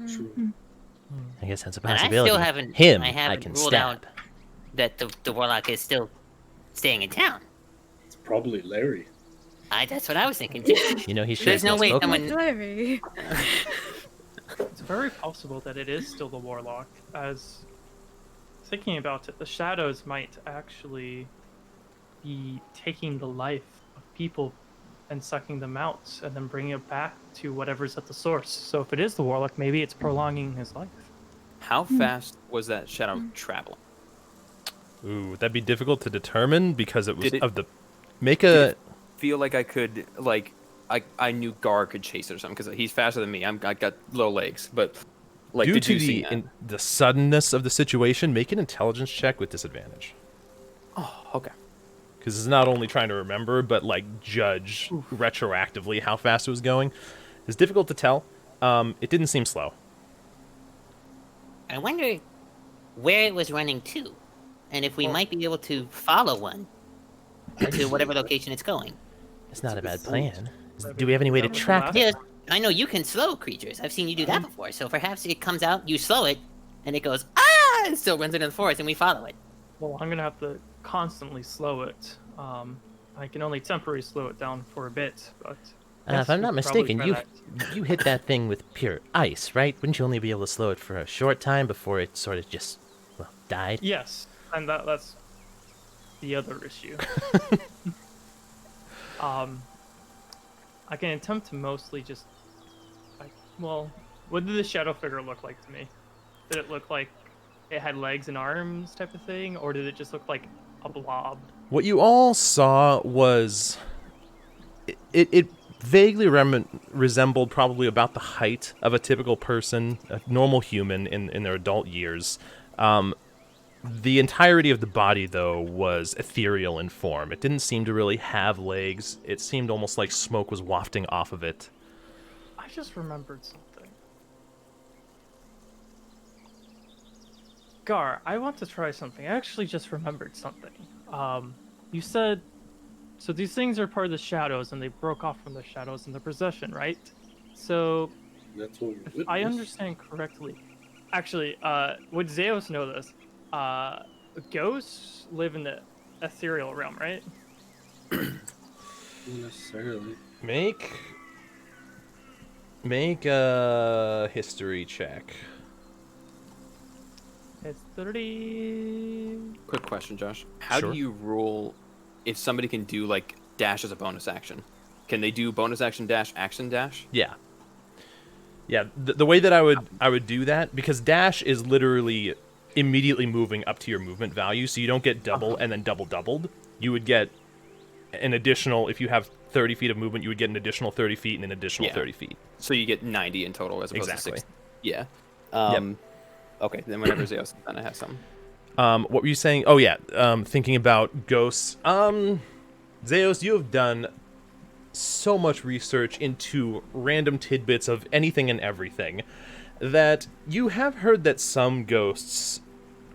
True.
I guess that's a
And I
possibility.
still haven't.
Him,
I
I
haven't
can
ruled
stab.
out that the warlock is still staying in town.
It's probably Larry.
That's what I was thinking too.
You know, he should.
There's no way someone.
Larry.
It's very possible that it is still the warlock. As thinking about it, the shadows might actually be taking the life of people and sucking them out and then bringing it back to whatever's at the source. So if it is the warlock, maybe it's prolonging his life.
How fast was that shadow traveling?
Ooh, that'd be difficult to determine because it was
Did it-
of the. Make a.
Feel like I could I knew Gar could chase it or something because he's faster than me. I got low legs, but like
Due
did
to
you see that?
the suddenness of the situation, make an intelligence check with disadvantage.
Oh, okay.
Because it's not only trying to remember, but like judge retroactively how fast it was going. It's difficult to tell. It didn't seem slow.
I wonder where it was running to, and if we might be able to follow one to whatever location it's going.
It's not a bad plan. Do we have any way to track
Yeah, I know you can slow creatures. I've seen you do that before. So perhaps it comes out, you slow it, and it goes and still runs into the forest, and we follow it.
Well, I'm gonna have to constantly slow it. I can only temporarily slow it down for a bit, but
if I'm not
we could probably
mistaken,
try
you hit that thing with pure ice, right? Wouldn't you only be able to slow it for a short time before it sort of just, died?
Yes, and that's the other issue. I can attempt to mostly just, what did the shadow figure look like to me? Did it look like it had legs and arms type of thing, or did it just look like a blob?
What you all saw was it vaguely resembled probably about the height of a typical person, a normal human in their adult years. The entirety of the body, though, was ethereal in form. It didn't seem to really have legs. It seemed almost like smoke was wafting off of it.
I just remembered something. Gar, I want to try something. I actually just remembered something. You said, so these things are part of the shadows, and they broke off from the shadows in the possession, right? So,
That's what we
if I
witnessed.
understand correctly, actually, would Zeus know this? Ghosts live in the ethereal realm, right?
Not necessarily.
Make a history check.
It's 30.
Quick question, Josh. How
Sure.
do you rule if somebody can do like dash as a bonus action? Can they do bonus action dash?
Yeah. Yeah, the way that I would do that, because dash is literally immediately moving up to your movement value, so you don't get double and then doubled. You would get an additional, if you have 30 feet of movement, you would get an additional 30 feet and an additional
Yeah.
30 feet.
So you get 90 in total as opposed
Exactly.
to 60. Yeah. Okay, then whenever Zeus then I have some.
What were you saying? Oh yeah, thinking about ghosts. Zeus, you have done so much research into random tidbits of anything and everything that you have heard that some ghosts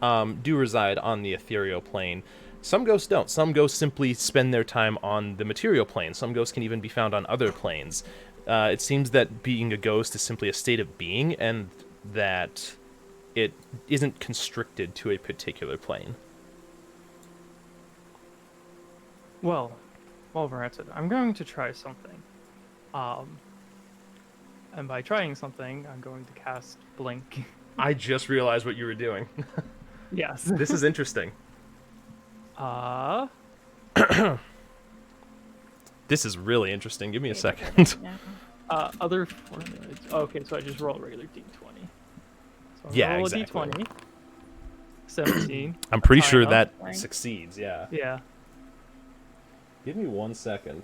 do reside on the ethereal plane. Some ghosts don't. Some ghosts simply spend their time on the material plane. Some ghosts can even be found on other planes. It seems that being a ghost is simply a state of being, and that it isn't constricted to a particular plane.
Well, while we're at it, I'm going to try something. And by trying something, I'm going to cast Blink.
I just realized what you were doing.
Yes.
This is interesting. This is really interesting. Give me a second.
Other formulas. Okay, so I just roll a regular d20. So I
Yeah,
roll
exactly.
a d20. 17.
I'm pretty
High
sure
enough.
that
Right.
succeeds, yeah.
Yeah.
Give me 1 second.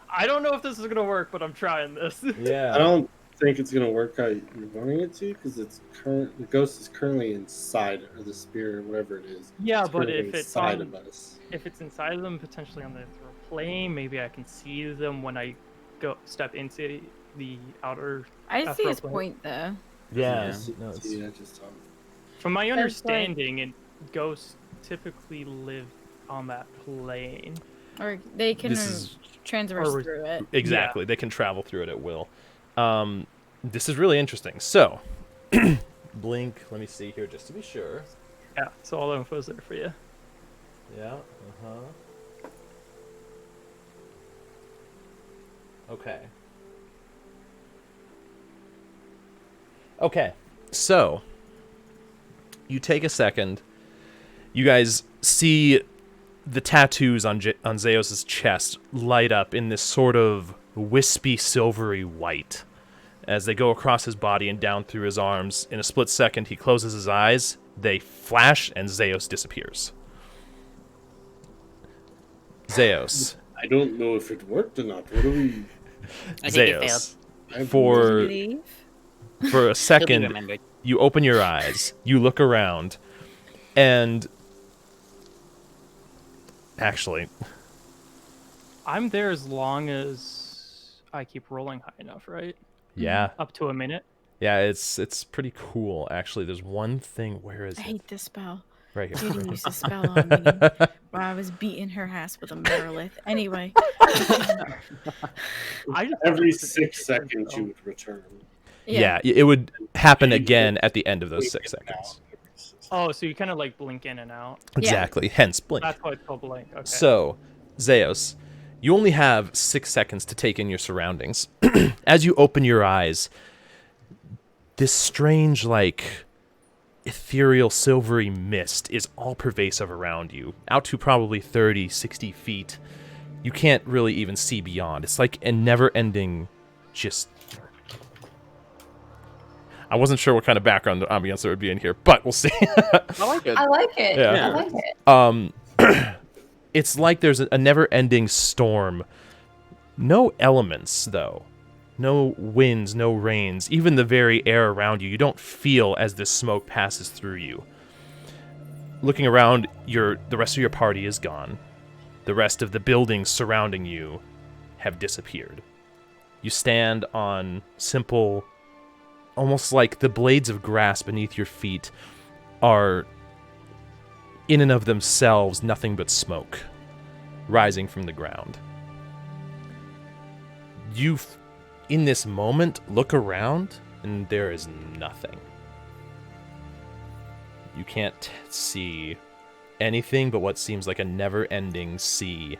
I don't know if this is gonna work, but I'm trying this.
Yeah.
I don't think it's gonna work how you're wanting it to, because the ghost is currently inside, or the spirit, or whatever it is.
Yeah,
It's
but
currently
if it's
inside
on,
of us.
if it's inside of them, potentially on the ethereal plane, maybe I can see them when I step into the outer.
I see his
Ethereal plane.
point though.
Yeah.
See,
No, it's-
see, I just
From my
like-
understanding, ghosts typically live on that plane.
Or they can
This is
transverse
or-
through it.
exactly. They can travel through it at will. This is really interesting. So, blink. Let me see here just to be sure.
Yeah, so all the info's there for you.
Yeah. Okay. Okay. So, you take a second. You guys see the tattoos on Zeus's chest light up in this sort of wispy, silvery white as they go across his body and down through his arms. In a split second, he closes his eyes. They flash, and Zeus disappears. Zeus.
I don't know if it worked or not. What do we?
I think it failed.
Zeus.
I-
For
Leave.
for a
He'll be
second,
remembered.
you open your eyes, you look around, and actually,
I'm there as long as I keep rolling high enough, right?
yeah,
Up to a minute.
yeah, it's pretty cool. Actually, there's one thing. Where is
I
it?
hate this spell.
Right here.
Judy used a spell on me while I was beating her ass with a megalith. Anyway,
I just
Every 6 seconds you would return.
Yeah, it would happen again at the end of those 6
Blink
seconds.
out every 6 seconds.
Oh, so you kind of like blink in and out.
Exactly. Hence blink.
That's why it's called blink. Okay.
So, Zeus, you only have 6 seconds to take in your surroundings. As you open your eyes, this strange, like, ethereal, silvery mist is all pervasive around you, out to probably 30, 60 feet. You can't really even see beyond. It's like a never-ending, just... I wasn't sure what kind of background ambience there would be in here, but we'll see.
I like it.
I like it.
Yeah.
I like it.
It's like there's a never-ending storm. No elements, though. No winds, no rains. Even the very air around you don't feel as this smoke passes through you. Looking around, the rest of your party is gone. The rest of the buildings surrounding you have disappeared. You stand on simple, almost like the blades of grass beneath your feet are, in and of themselves, nothing but smoke rising from the ground. You, in this moment, look around, and there is nothing. You can't see anything but what seems like a never-ending sea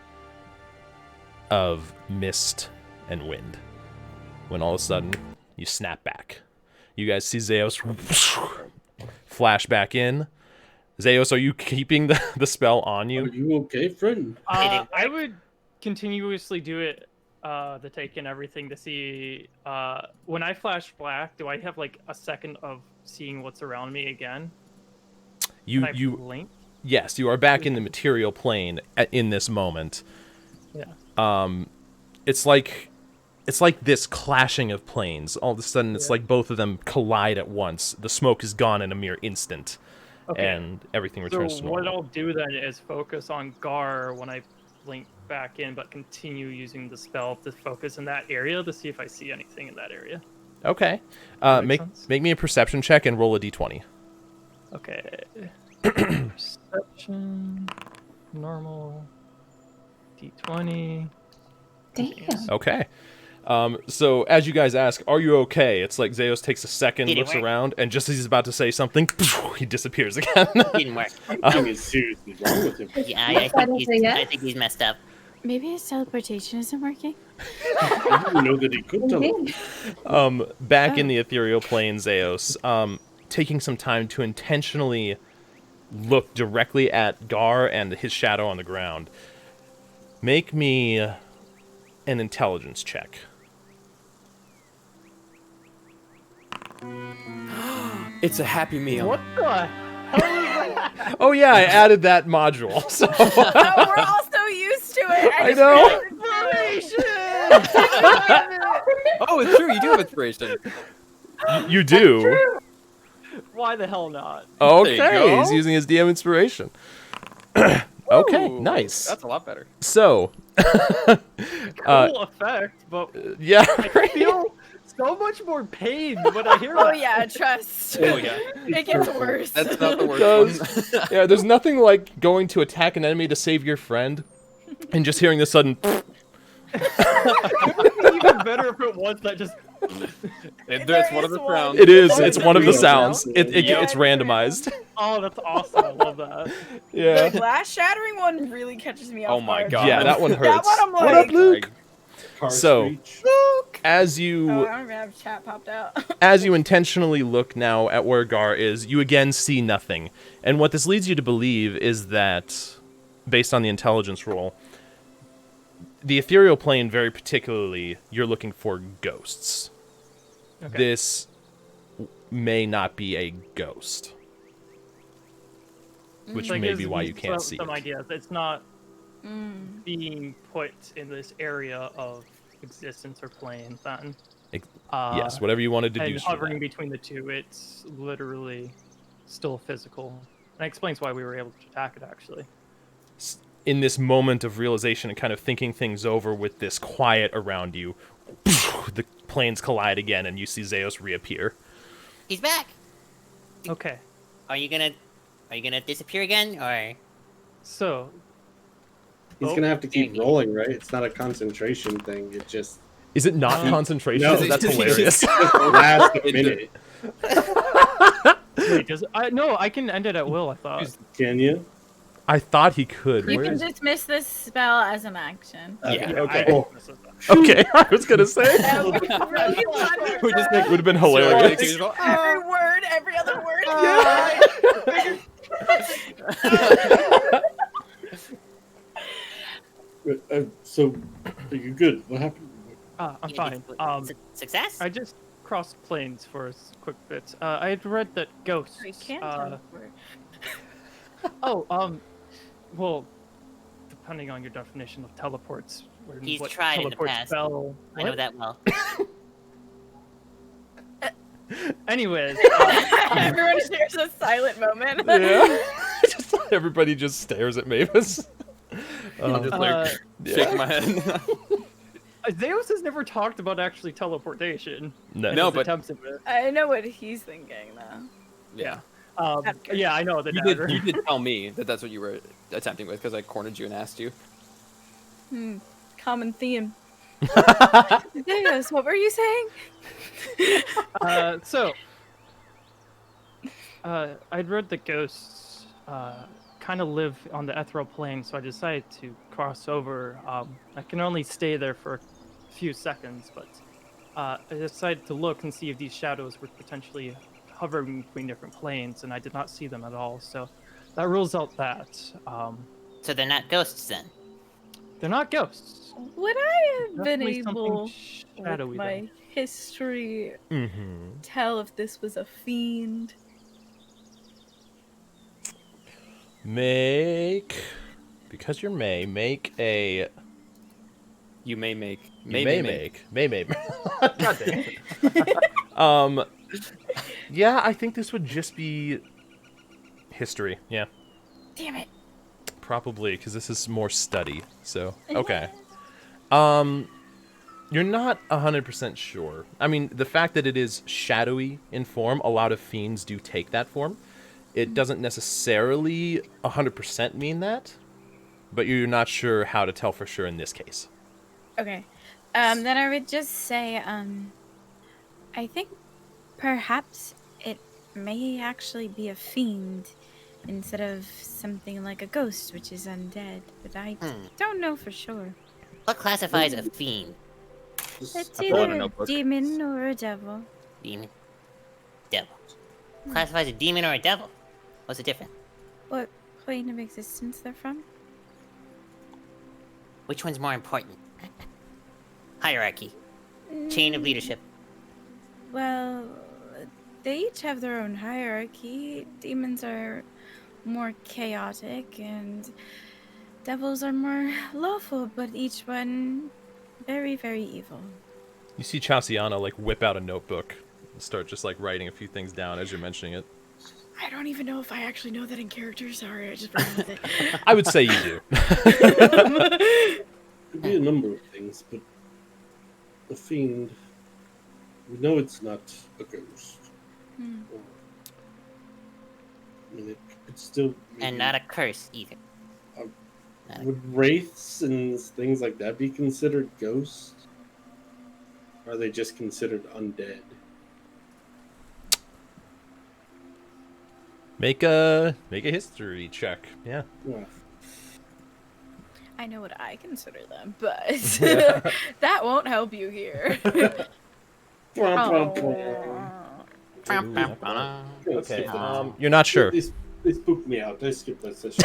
of mist and wind. When all of a sudden, you snap back. You guys see Zeus flash back in. Zeus, are you keeping the spell on
Are
you?
you okay, friend?
I would continuously do it, the take and everything to see. When I flash black, do I have like a second of seeing what's around me again? Can I
You
blink?
yes, you are back in the material plane in this moment.
Yeah.
It's like this clashing of planes. All of a sudden, it's like both of them collide at once. The smoke is gone in a mere instant,
Okay.
and everything returns
So
to
what
normal.
I'll do then is focus on Gar when I blink back in, but continue using the spell to focus in that area to see if I see anything in that area.
Okay,
That
make
makes sense?
make me a perception check and roll a d20.
Okay. Perception, normal, d20.
Damn.
Okay. So as you guys ask, are you okay? It's like Zeus takes a second,
Did it
looks
work?
around, and just as he's about to say something, he disappears again.
Didn't work.
Something is seriously wrong with him.
Yeah,
Yes, I don't say yes.
I think he's messed up.
Maybe his teleportation isn't working.
I didn't know that he could
Indeed.
Back in the ethereal plane, Zeus, taking some time to intentionally look directly at Gar and his shadow on the ground. Make me an intelligence check.
It's a happy meal.
What the hell is that?
Oh yeah, I added that module. So
Oh, we're all so used to it.
I know.
Oh, it's true. You do have inspiration.
You do.
Why the hell not?
Okay,
There you go.
he's using his DM inspiration. Okay,
Ooh,
nice.
That's a lot better.
So,
Cool effect, but
yeah,
I feel so much more pain when I hear
Oh
that.
yeah, trust.
Oh yeah.
It gets worse.
That's not the
does.
worst one.
Yeah, there's nothing like going to attack an enemy to save your friend, and just hearing the sudden.
Even better if it was that just.
That's one of the
There is one.
sounds.
It is.
Oh,
It's
it's
one of the
real
sounds.
now?
It's randomized.
Oh, that's awesome. I love that.
Yeah.
The glass shattering one really catches me off
Oh my
guard.
God.
Yeah, that one hurts.
That one I'm
What up,
like-
Luke?
Car
So-
screech.
As
Oh,
you
I don't even have chat popped out.
as you intentionally look now at where Gar is, you again see nothing. And what this leads you to believe is that, based on the intelligence roll, the ethereal plane, very particularly, you're looking for ghosts.
Okay.
This may not be a ghost, which
That
may
gives
be why
me
you can't
some,
see
some
it.
ideas. It's not being put in this area of existence or plane. Then.
Ex-
Uh,
yes, whatever you want to
And
deduce from
hovering
that.
between the two, it's literally still physical. And that explains why we were able to attack it, actually.
In this moment of realization and kind of thinking things over with this quiet around you, the planes collide again, and you see Zeus reappear.
He's back.
Okay,
Are you gonna disappear again, or
so
He's gonna have to keep rolling, right? It's not a concentration thing. It just
Is it not concentration?
No.
That's hilarious.
lasts a minute.
wait, no, I can end it at will. I thought.
Can you?
I thought he could.
You
Where
can
is-
dismiss this spell as an action.
Yeah.
okay.
Cool.
Okay, I was gonna say.
That would be really loud.
We just make
Would have been hilarious.
Every word, every other word.
So, are you good? What happened?
I'm fine.
Success?
I just crossed planes for a quick bit. I had read that ghosts.
We can teleport.
Well, depending on your definition of teleports,
He's
what
tried in the
teleport
past.
spell.
I know
What?
that well.
Anyways,
Everyone shares a silent moment.
Yeah. Everybody just stares at Mavis.
I'm just like shaking my head.
Zeus has never talked about actually teleportation.
No.
No,
His
but
attempts at it.
I know what he's thinking, though.
yeah.
Okay.
Yeah, I know the
You
dagger.
did tell me that that's what you were attempting with because I cornered you and asked you.
Common theme. Zeus, what were you saying?
I'd read that ghosts kind of live on the ethereal plane, so I decided to cross over. I can only stay there for a few seconds, but I decided to look and see if these shadows were potentially hovering between different planes, and I did not see them at all. So that rules out that.
So they're not ghosts then.
They're not ghosts.
Would I have been
Definitely something
able,
shadowy,
with
though.
my history,
Mm-hmm.
tell if this was a fiend?
Because you're make a.
You may make.
May. God damn it. Yeah, I think this would just be history. Yeah,
Damn it.
probably because this is more study. So okay. You're not 100% sure. I mean, the fact that it is shadowy in form, a lot of fiends do take that form. It doesn't necessarily 100% mean that, but you're not sure how to tell for sure in this case.
Okay. Then I would just say, I think perhaps it may actually be a fiend instead of something like a ghost, which is undead. But I don't know for sure.
What classifies a fiend?
It's
pull out a
either a
notebook.
demon or a devil.
Demon? Devil. Classifies a demon or a devil? What's the difference?
What plane of existence they're from?
Which one's more important? Hierarchy. Chain of leadership.
Well, they each have their own hierarchy. Demons are more chaotic, and devils are more lawful, but each one very, very evil.
You see Chasianna like whip out a notebook and start just like writing a few things down as you're mentioning it.
I don't even know if I actually know that in character. Sorry, I just ran with it.
I would say you do.
Could be a number of things, but the fiend, we know it's not a ghost. Or, I mean, it could still be.
And not a curse either.
Would wraiths and things like that be considered ghosts? Or are they just considered undead?
Make a history check. Yeah.
Yeah.
I know what I consider them, but that won't help you here.
Okay. You're not sure.
They spooked me out. I skipped that session.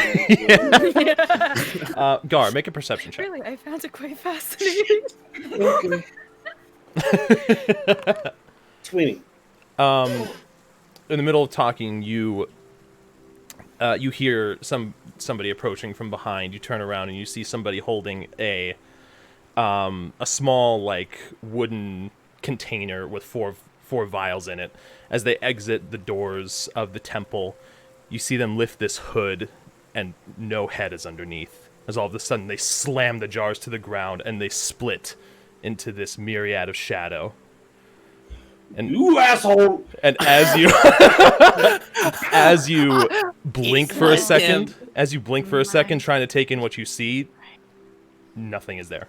Gar, make a perception check.
Really, I found it quite fascinating.
Okay. 20.
In the middle of talking, you hear somebody approaching from behind. You turn around and you see somebody holding a small like wooden container with four vials in it. As they exit the doors of the temple, you see them lift this hood, and no head is underneath. As all of a sudden they slam the jars to the ground and they split into this myriad of shadow. And
You asshole!
And as you blink for a second, trying to take in what you see, nothing is there.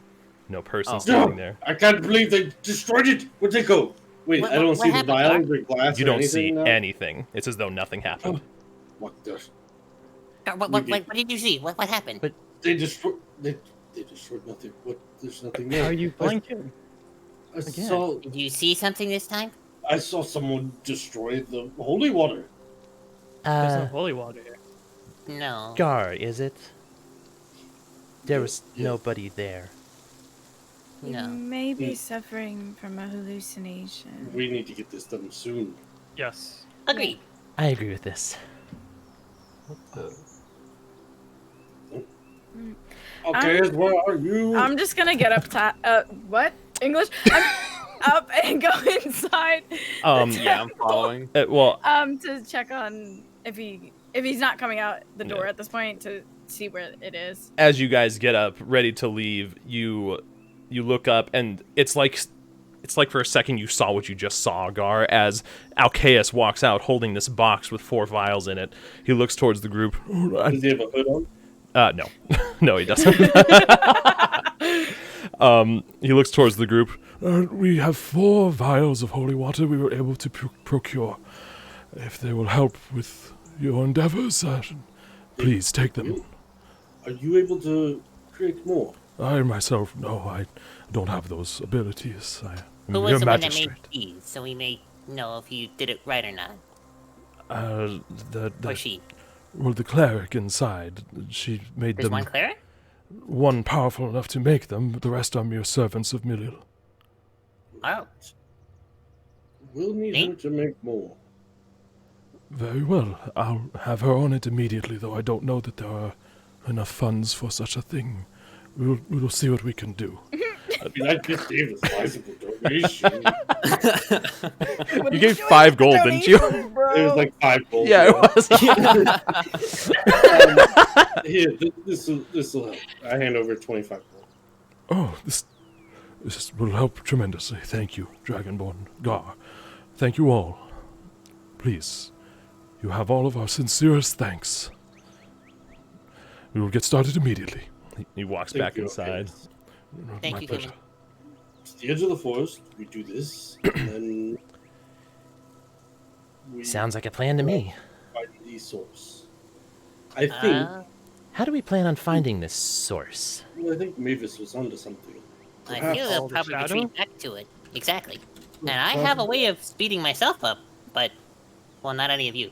No person standing there.
I can't believe they destroyed it. Where'd they go? Wait, I don't see the vials or glass.
You
or
don't see
now?
anything. It's as though nothing happened.
What the?
What did you see? What happened?
But they destroyed. They destroyed nothing. What? There's nothing there.
Are you blinking?
I saw.
Did you see something this time?
I saw someone destroy the holy water.
There's no holy water here.
No.
Gar, is it? There was nobody there.
You
No.
may be suffering from a hallucination.
We need to get this done soon.
Yes.
Agreed.
I agree with this.
Okay, where are you?
I'm just gonna get up top. What? English? I'm up and go inside.
Yeah, I'm following.
To check on if he's not coming out the door at this point to see where it is.
As you guys get up, ready to leave, you look up, and it's like for a second you saw what you just saw, Gar, as Alcaeus walks out holding this box with 4 vials in it. He looks towards the group.
Does he have a hood on?
No. No, he doesn't. He looks towards the group.
We have 4 vials of holy water we were able to procure. If they will help with your endeavors, please take them.
Are you able to create more?
I myself, no, I don't have those abilities.
Who was the one that made these, so we may know if you did it right or not? Or she?
Well, the cleric inside, she made
There's
them.
one cleric?
One powerful enough to make them, but the rest are mere servants of Milil.
Oh.
We'll need her to make more.
Very well. I'll have her on it immediately, though I don't know that there are enough funds for such a thing. We'll see what we can do.
I mean, I just gave a sizable donation.
You gave 5 gold, didn't you?
It was like 5 gold.
Yeah, it was.
Here, this will help. I hand over 25 gold.
Oh, this will help tremendously. Thank you, Dragonborn Gar. Thank you all. Please, you have all of our sincerest thanks. We will get started immediately.
He walks back inside.
Thank
My
you,
pleasure.
to the edge of the forest. We do this, and then we
Sounds like a plan to me.
find the source. I think.
How do we plan on finding this source?
Well, I think Mavis was onto something.
I
Perhaps-
feel they'll
All the
probably
shadow?
retreat back to it. Exactly. And I have a way of speeding myself up, but, well, not any of you.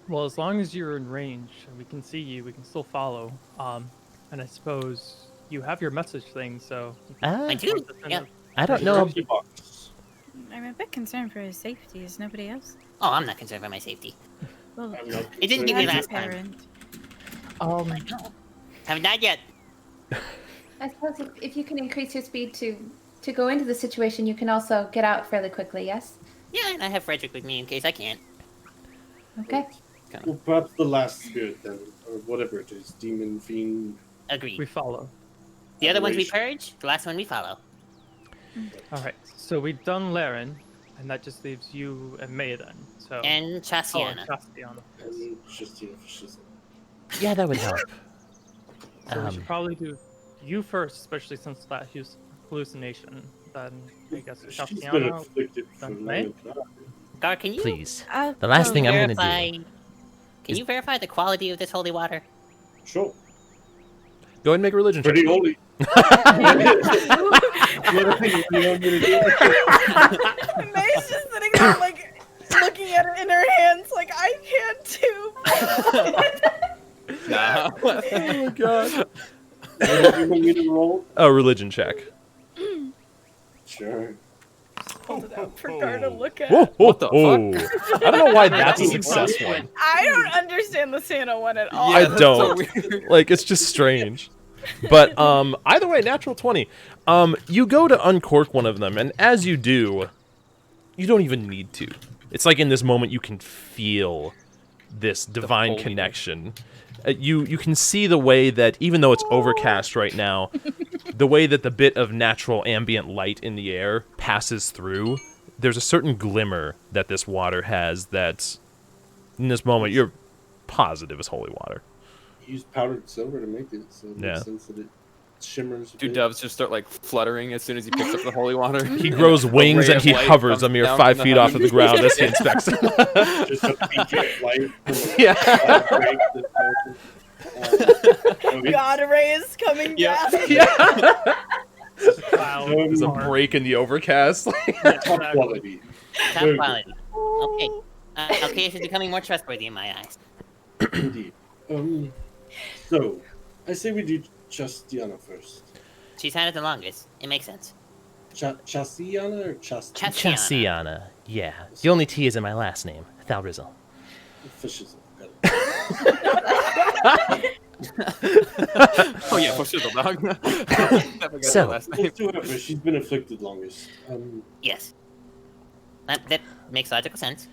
Well, as long as you're in range and we can see you, we can still follow. And I suppose you have your message thing, so
I do. Yeah.
I don't know.
Copy box.
I'm a bit concerned for his safety. Is nobody else?
Oh, I'm not concerned for my safety.
Well,
I'm not
It didn't
concerned
give me
as a
last time.
parent.
Haven't died yet.
I suppose if you can increase your speed to go into the situation, you can also get out fairly quickly. Yes.
Yeah, and I have Frederick with me in case I can't.
Okay.
Well, perhaps the last spirit then, or whatever it is, demon, fiend.
Agreed.
we follow.
The other ones we
Aberration.
purge, the last one we follow.
All right. So we've done Laren, and that just leaves you and May then. So
And
oh,
Chasianna.
Chasianna.
And just fascism.
Yeah, that would help.
So we should probably do you first, especially since that hallucination. Then I guess
She's been
Chasianna.
afflicted for
Then
long
May?
enough.
Gar, can you
Please.
I'll
The last
go
thing I'm gonna
verify?
do.
Can you verify the quality of this holy water?
Sure.
Go ahead and make a religion check.
Pretty holy. What do you want me to do?
May's just sitting there, like, looking at it in her hands, like, I can't do.
Nah.
Oh my god.
What do you want me to roll?
A religion check.
Sure.
Hold it out for Gar to look at.
Whoa,
What the
fuck? I don't know why that's a success one.
I don't understand the Santa one at all.
I
that's so
don't.
weird.
Like, it's just strange. But either way, natural 20. You go to uncork one of them, and as you do, you don't even need to. It's like in this moment you can feel this divine
holiness.
connection. You can see the way that, even though it's overcast right now, the way that the bit of natural ambient light in the air passes through, there's a certain glimmer that this water has that, in this moment, you're positive is holy water.
Use powdered silver to make it, so it makes
Yeah.
sense that it shimmers. a
Do
bit.
doves just start like fluttering as soon as he picks up the holy water?
He grows wings
ray
and
of
he
light
hovers a
comes
mere
down
5
from
feet
the
off of the ground as he inspects it.
Just a peak of light.
Yeah.
God rays coming
Yeah.
down.
Yeah.
Cloud.
There's a
Hard.
break in the overcast.
Yeah,
Top
exactly.
quality.
Top
Very
quality. Okay. Okay, this is becoming more trustworthy in my eyes.
Indeed. So, I say we do Chasianna first.
She's had it the longest. It makes sense.
Chasianna or Chas?
Chasianna.
Chasianna. Yeah. The only T is in my last name, Thalrizil.
Fishes. Got
Oh yeah, for sure, the dog. Never got
So-
the last
it.
name.
Let's do her first. She's been afflicted longest.
Yes. That makes logical sense.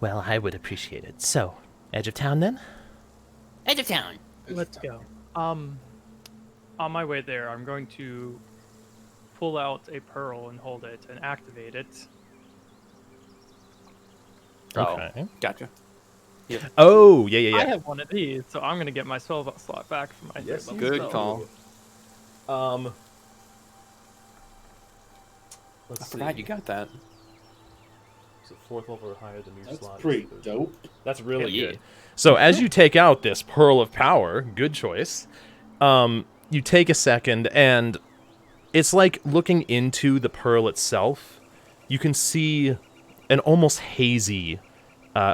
Well, I would appreciate it. So, edge of town then?
Edge of town.
Let's go. On my way there, I'm going to pull out a pearl and hold it and activate it.
Okay.
Gotcha.
Oh, yeah.
I have one of these, so I'm going to get my spell slot back for my
Yes,
third
you
level
Good
spell.
call.
Let's
I forgot you got that.
Is it 4th level or higher than your
That's
slot?
pretty dope.
That's really
Hell yeah.
good. So as you take out this pearl of power, good choice. You take a second, and it's like looking into the pearl itself. You can see an almost hazy,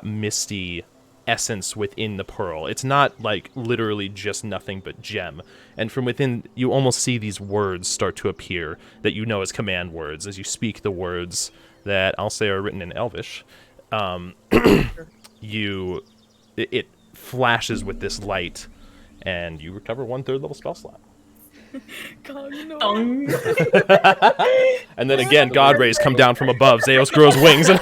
misty essence within the pearl. It's not like literally just nothing but gem. And from within, you almost see these words start to appear that you know as command words as you speak the words that I'll say are written in Elvish. It flashes with this light, and you recover 1/3 level spell slot. And then again, God rays come down from above. Zeus grows wings, and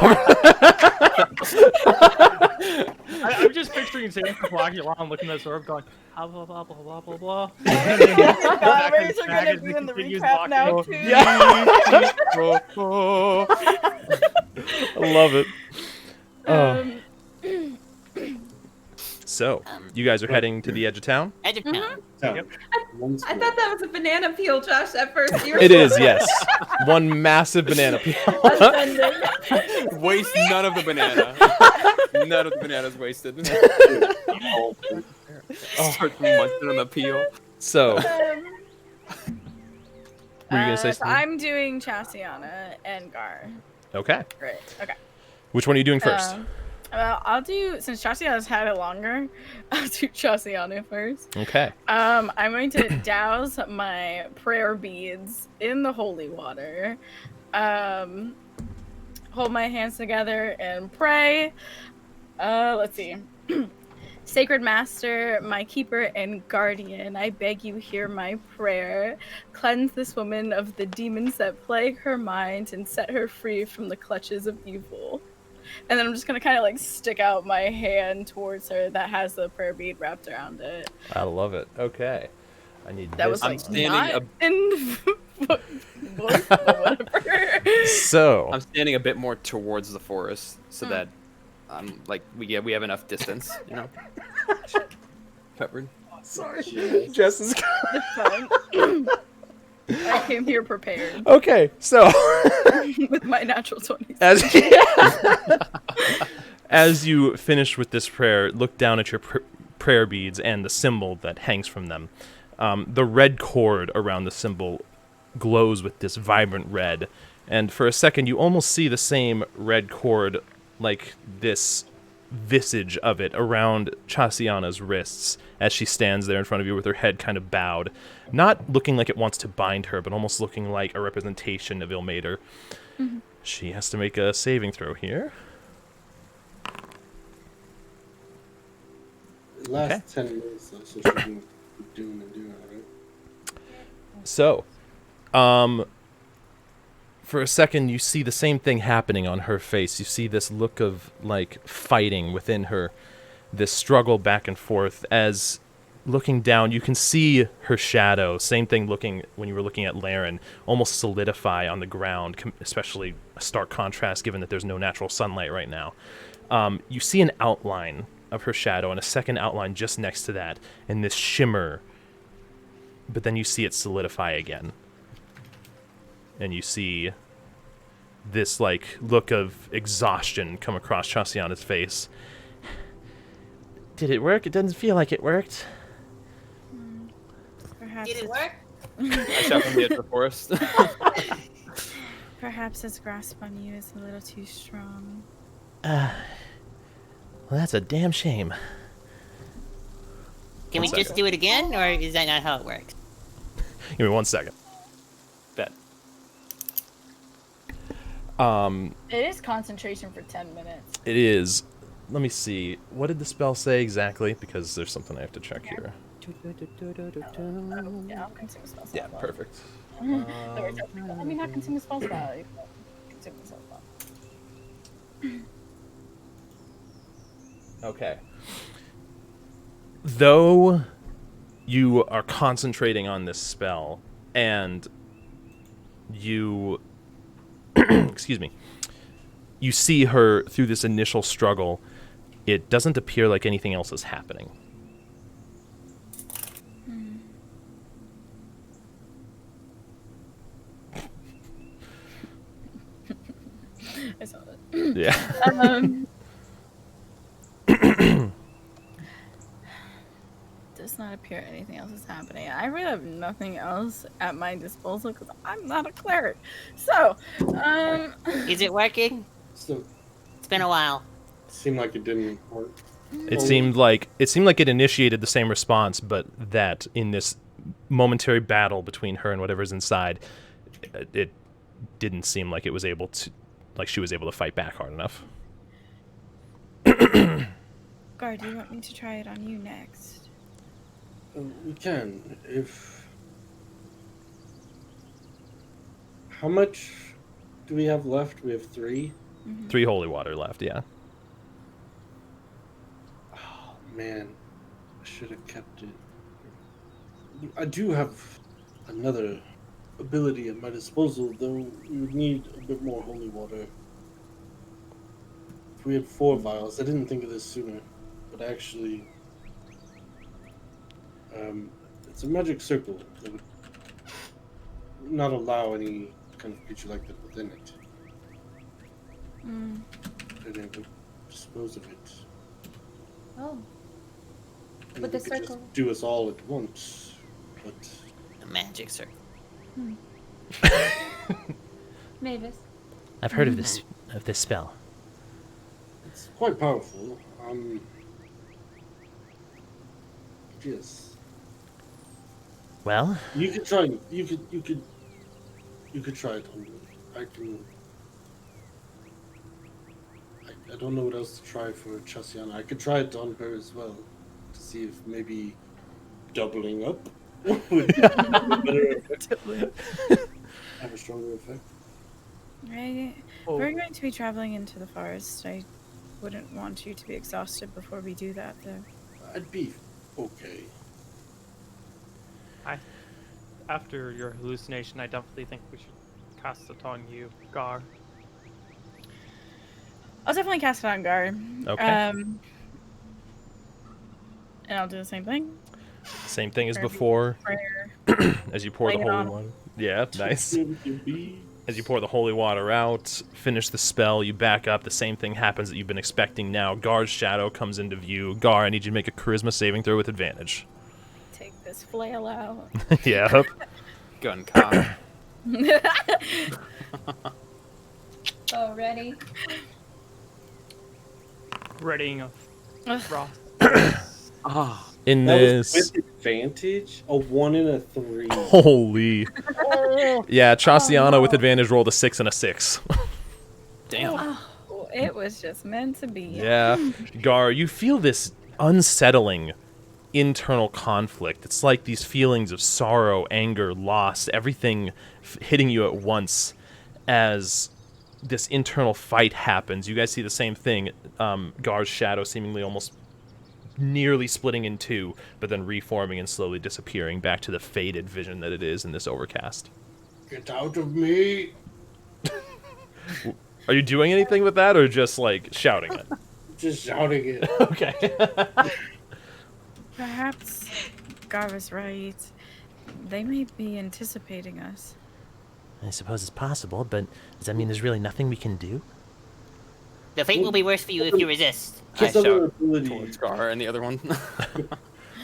I'm just picturing Sam walking along, looking at this orb, going, blah, blah, blah, blah, blah, blah, blah.
God rays are gonna be in the recap now too.
I love it.
Um,
So, you guys are heading to the edge of town?
Edge of town.
Town.
Yep.
Once
I
more.
thought that was a banana peel, Josh, at first. You were
It is, yes. One massive banana peel.
Offended.
Waste none of the banana. None of the bananas wasted.
Oh,
Start munching on the peel.
So, were you
Um,
gonna say
so
something?
I'm doing Chasianna and Gar.
Okay.
Great. Okay.
Which one are you doing first?
Well, I'll do, since Chasianna's had it longer, I'll do Chasianna first.
Okay.
I'm going to douse my prayer beads in the holy water. Hold my hands together and pray. Let's see. Sacred Master, my keeper and guardian, I beg you hear my prayer. Cleanse this woman of the demons that plague her mind and set her free from the clutches of evil. And then I'm just gonna kind of like stick out my hand towards her that has the prayer bead wrapped around it.
I love it. Okay. I need
That was
this.
I'm
like
standing
not in book, but whatever.
So,
I'm standing a bit more towards the forest so that like we have enough distance, you know. Peppered.
sorry.
Yes.
Jess is
It's fine. I came here prepared
Okay, so
with my natural 20s.
as you finish with this prayer, look down at your prayer beads and the symbol that hangs from them. The red cord around the symbol glows with this vibrant red, and for a second you almost see the same red cord, like this visage of it around Chasianna's wrists as she stands there in front of you with her head kind of bowed, not looking like it wants to bind her, but almost looking like a representation of Ilmater.
Mm-hmm.
She has to make a saving throw here.
It lasts 10 minutes, though, so she can keep doing it, right?
So, for a second, you see the same thing happening on her face. You see this look of, like, fighting within her, this struggle back and forth. As looking down, you can see her shadow. Same thing looking when you were looking at Laren, almost solidify on the ground, especially a stark contrast given that there's no natural sunlight right now. You see an outline of her shadow and a second outline just next to that, and this shimmer, but then you see it solidify again. And you see this, like, look of exhaustion come across Chasianna's face. Did it work? It doesn't feel like it worked.
Perhaps
Did it
it's-
work?
I shout from the edge of the forest.
Perhaps its grasp on you is a little too strong.
Well, that's a damn shame.
Can we
One
just
second.
do it again, or is that not how it works?
Give me 1 second.
Bet.
It is concentration for 10 minutes.
It is. Let me see. What did the spell say exactly? Because there's something I have to check here.
Yeah, I'll consume a spell slot.
Yeah, perfect.
Let me not consume a spell slot. Consume a spell slot.
Okay. Though you are concentrating on this spell, and you excuse me, you see her through this initial struggle, it doesn't appear like anything else is happening.
I saw that.
Yeah.
Does not appear anything else is happening. I really have nothing else at my disposal because I'm not a cleric. So,
Is it working?
So,
It's been a while.
it seemed like it didn't work.
It seemed like it initiated the same response, but that in this momentary battle between her and whatever's inside, it didn't seem like it was able to, like she was able to fight back hard enough.
Guard, do you want me to try it on you next?
We can. If. How much do we have left? We have 3.
3 holy water left, yeah.
Oh, man. I should have kept it. I do have another ability at my disposal, though we would need a bit more holy water. If we had 4 vials, I didn't think of this sooner, but actually, It's a magic circle that would not allow any kind of creature like that within it.
Mm.
And it would dispose of it.
Oh,
And
With
we
the
could just
circle.
do us all at once. But
A magic circle.
Mavis.
I've heard of this spell.
it's quite powerful. Yes.
Well,
You could try. You could try it on me. I can. I don't know what else to try for Chasianna. I could try it on her as well to see if maybe doubling up would have a better effect. Have a stronger effect.
Right.
Oh,
We're going to be traveling into the forest. I wouldn't want you to be exhausted before we do that, though.
I'd be okay.
after your hallucination, I definitely think we should cast it on you, Gar.
I'll definitely cast it on Gar.
Okay.
And I'll do the same thing.
Same thing as
Prayer.
before.
Prayer.
As you pour the
Lay it
holy
on.
water. Yeah, nice.
Be
As you pour the holy water out, finish the spell, you back up. The same thing happens that you've been expecting now. Gar's shadow comes into view. Gar, I need you to make a charisma saving throw with advantage.
Take this flail out.
Yeah.
Gun cock.
Oh, ready?
Readying a frost.
Ah.
In
that was
this.
with advantage. A 1 and a 3.
Holy. Yeah, Chasianna with advantage rolled a 6 and a 6.
Damn.
Oh, it was just meant to be.
Yeah. Gar, you feel this unsettling internal conflict. It's like these feelings of sorrow, anger, loss, everything hitting you at once as this internal fight happens. You guys see the same thing. Gar's shadow seemingly almost nearly splitting in two, but then reforming and slowly disappearing back to the faded vision that it is in this overcast.
Get out of me!
Are you doing anything with that or just like shouting it?
Just shouting it.
Okay.
Perhaps Gar was right. They may be anticipating us.
I suppose it's possible, but does that mean there's really nothing we can do?
The fate will be worse for you if you resist.
I
Just other
shout
ability.
towards Gar and the other one.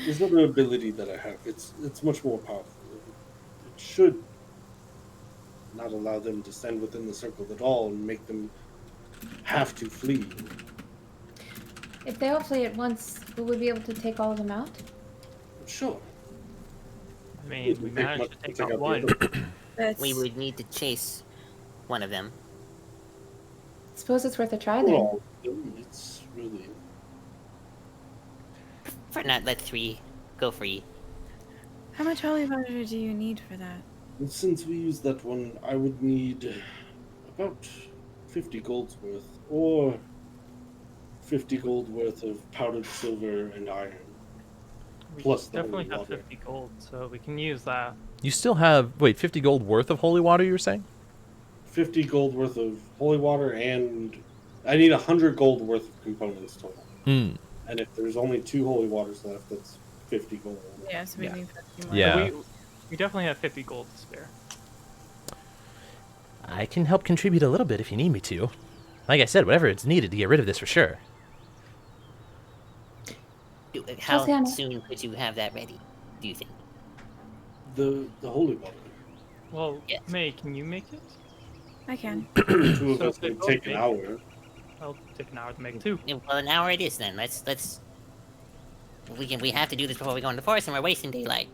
There's another ability that I have. It's much more powerful. It should not allow them to stand within the circle at all and make them have to flee.
If they all flee at once, will we be able to take all of them out?
Sure.
I mean, we managed to take out
the
one.
other.
That's...
We would need to chase one of them.
Suppose it's worth a try then.
Well, it's really.
For not let 3 go free.
How much holy water do you need for that?
And since we use that one, I would need about 50 gold's worth, or 50 gold worth of powdered silver and iron.
We
Plus the
definitely
holy
have
water.
50 gold, so we can use that.
You still have, 50 gold worth of holy water, you were saying?
50 gold worth of holy water, and I need 100 gold worth of components total.
Hmm.
And if there's only 2 holy waters left, that's 50 gold.
Yeah, so we
Yeah.
need 50 more.
Yeah.
We definitely have 50 gold to spare.
I can help contribute a little bit if you need me to. Like I said, whatever it's needed to get rid of this for sure.
How
Chasianna.
soon could you have that ready, do you think?
The holy water.
Well,
Yes.
May, can you make it?
I can.
2 of
So
us
if they
would
both
take an
make it-
hour.
I'll take an hour to make 2.
Yeah, well, an hour it is then. Let's. We have to do this before we go into the forest, and we're wasting daylight.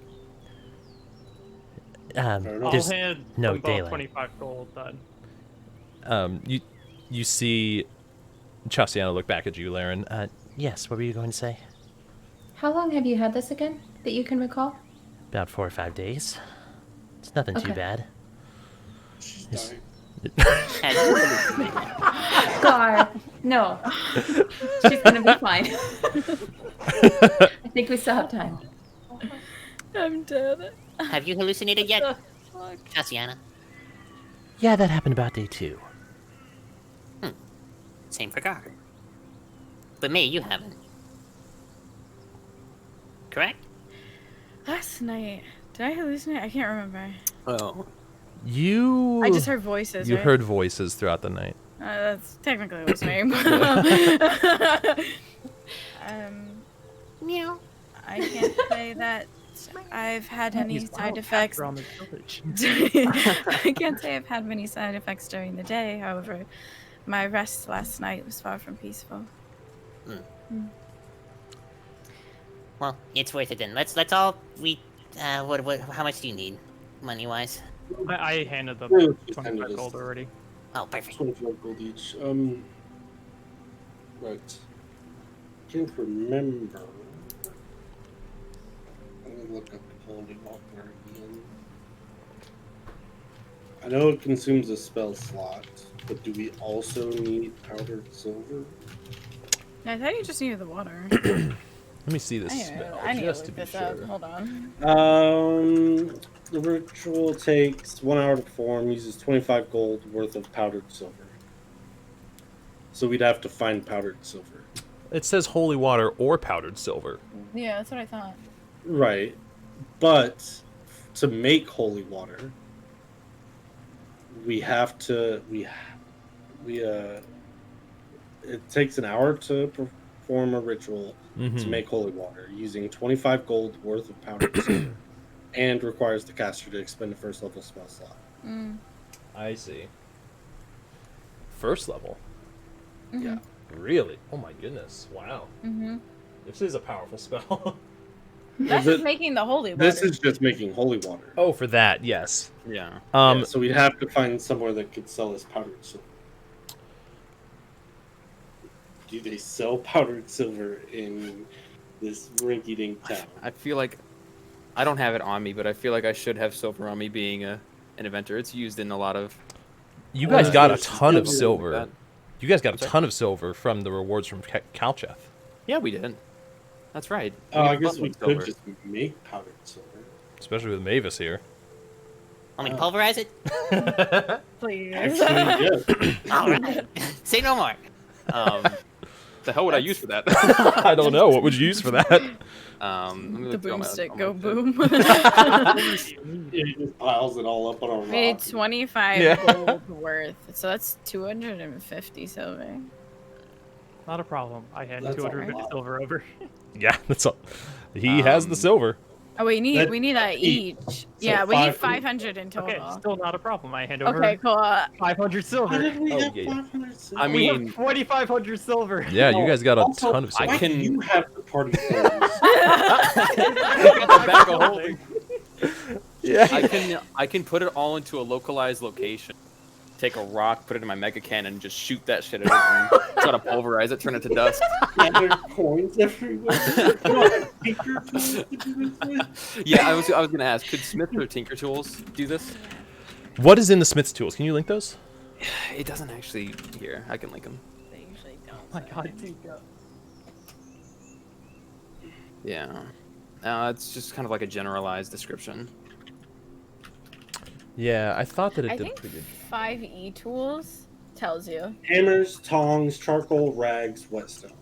Fair enough.
I'll
There's
hand
no
them both
daylight.
25 gold then.
You see Chasianna look back at you, Laren.
Yes, what were you going to say?
How long have you had this again, that you can recall?
About 4 or 5 days. It's nothing too
Okay.
bad.
She's
Yes.
dying.
Gar, no. She's gonna be fine. I think we still have time.
I'm dead.
Have you hallucinated yet,
Fuck.
Chasianna?
Yeah, that happened about day 2.
Same for Gar. But May, you haven't. Correct?
Last night, did I hallucinate? I can't remember.
Oh.
You.
I just heard voices.
You
right?
heard voices throughout the night.
That's technically hallucinating.
Meow.
I can't say that I've had any
He's
side
wild
effects.
around the village.
I can't say I've had many side effects during the day. However, my rest last night was far from peaceful.
Well, it's worth it then. Let's all we. What? How much do you need, money wise?
I handed them
Yeah,
25 gold already.
Oh, perfect.
25 gold each. Right. Can't remember. Let me look up Holy Water again. I know it consumes a spell slot, but do we also need powdered silver?
I thought you just needed the water.
Let me see this spell
I need to
just to
look
be
this up.
sure.
Hold on.
The ritual takes 1 hour to perform, uses 25 gold worth of powdered silver. So we'd have to find powdered silver.
It says holy water or powdered silver.
Yeah, that's what I thought.
Right. But to make holy water, we have to it takes an hour to perform a ritual to make holy water using 25 gold worth of powdered silver and requires the caster to expend a first level spell slot.
I see. First level?
Yeah.
Really? Oh my goodness. Wow. This is a powerful spell.
That's just making the holy water.
This is just making holy water.
Oh, for that, yes.
Yeah.
Yeah, so we'd have to find somewhere that could sell us powdered silver. Do they sell powdered silver in this rinky-dink town?
I feel like I don't have it on me, but I feel like I should have silver on me being an inventor. It's used in a lot of.
You guys got a ton of
Like
silver.
that.
You guys got a ton of silver from the rewards from Kalcheth.
Yeah, we did. That's right.
Oh, I
got
guess we
bundled
could
silver.
just make powdered silver.
Especially with Mavis here.
Want me to pulverize it?
Please.
Actually, yes.
All right. Say no more.
The hell would I use for that?
I don't know. What would you use for that?
Let me
The
look through all my-
boomstick
all
go
my-
boom.
He just piles it all up on a
Made
rock.
25 gold worth. So that's 250 silver.
Not a problem. I hand
That's a
250
lot.
silver over.
Yeah, that's all. He has the silver.
Oh, we need that
each.
each. Yeah, we need 500 in
Okay,
total.
still not a problem. I hand over
Okay, cool.
500
Why
silver.
did we
Oh,
have
yeah.
500 silver?
I
We have
mean,
2,500 silver.
Yeah, you guys got a
Also,
ton of
why
silver.
do you have the party clothes?
bag of holding.
Yeah.
I can put it all into a localized location. Take a rock, put it in my mega cannon, and just shoot that shit at it. And try to pulverize it, turn it to dust.
Are there coins everywhere? You don't have tinker tools to do this with?
Yeah, I was gonna ask, could Smith or Tinker Tools do this?
What is in the Smith's tools? Can you link those?
It doesn't actually. Here, I can link them.
They usually don't.
Oh my god, Tinka.
Yeah. It's just kind of like a generalized description.
Yeah, I thought that it
I
did
think
pretty good.
5e tools tells you.
Hammers, tongs, charcoal, rags, whetstone.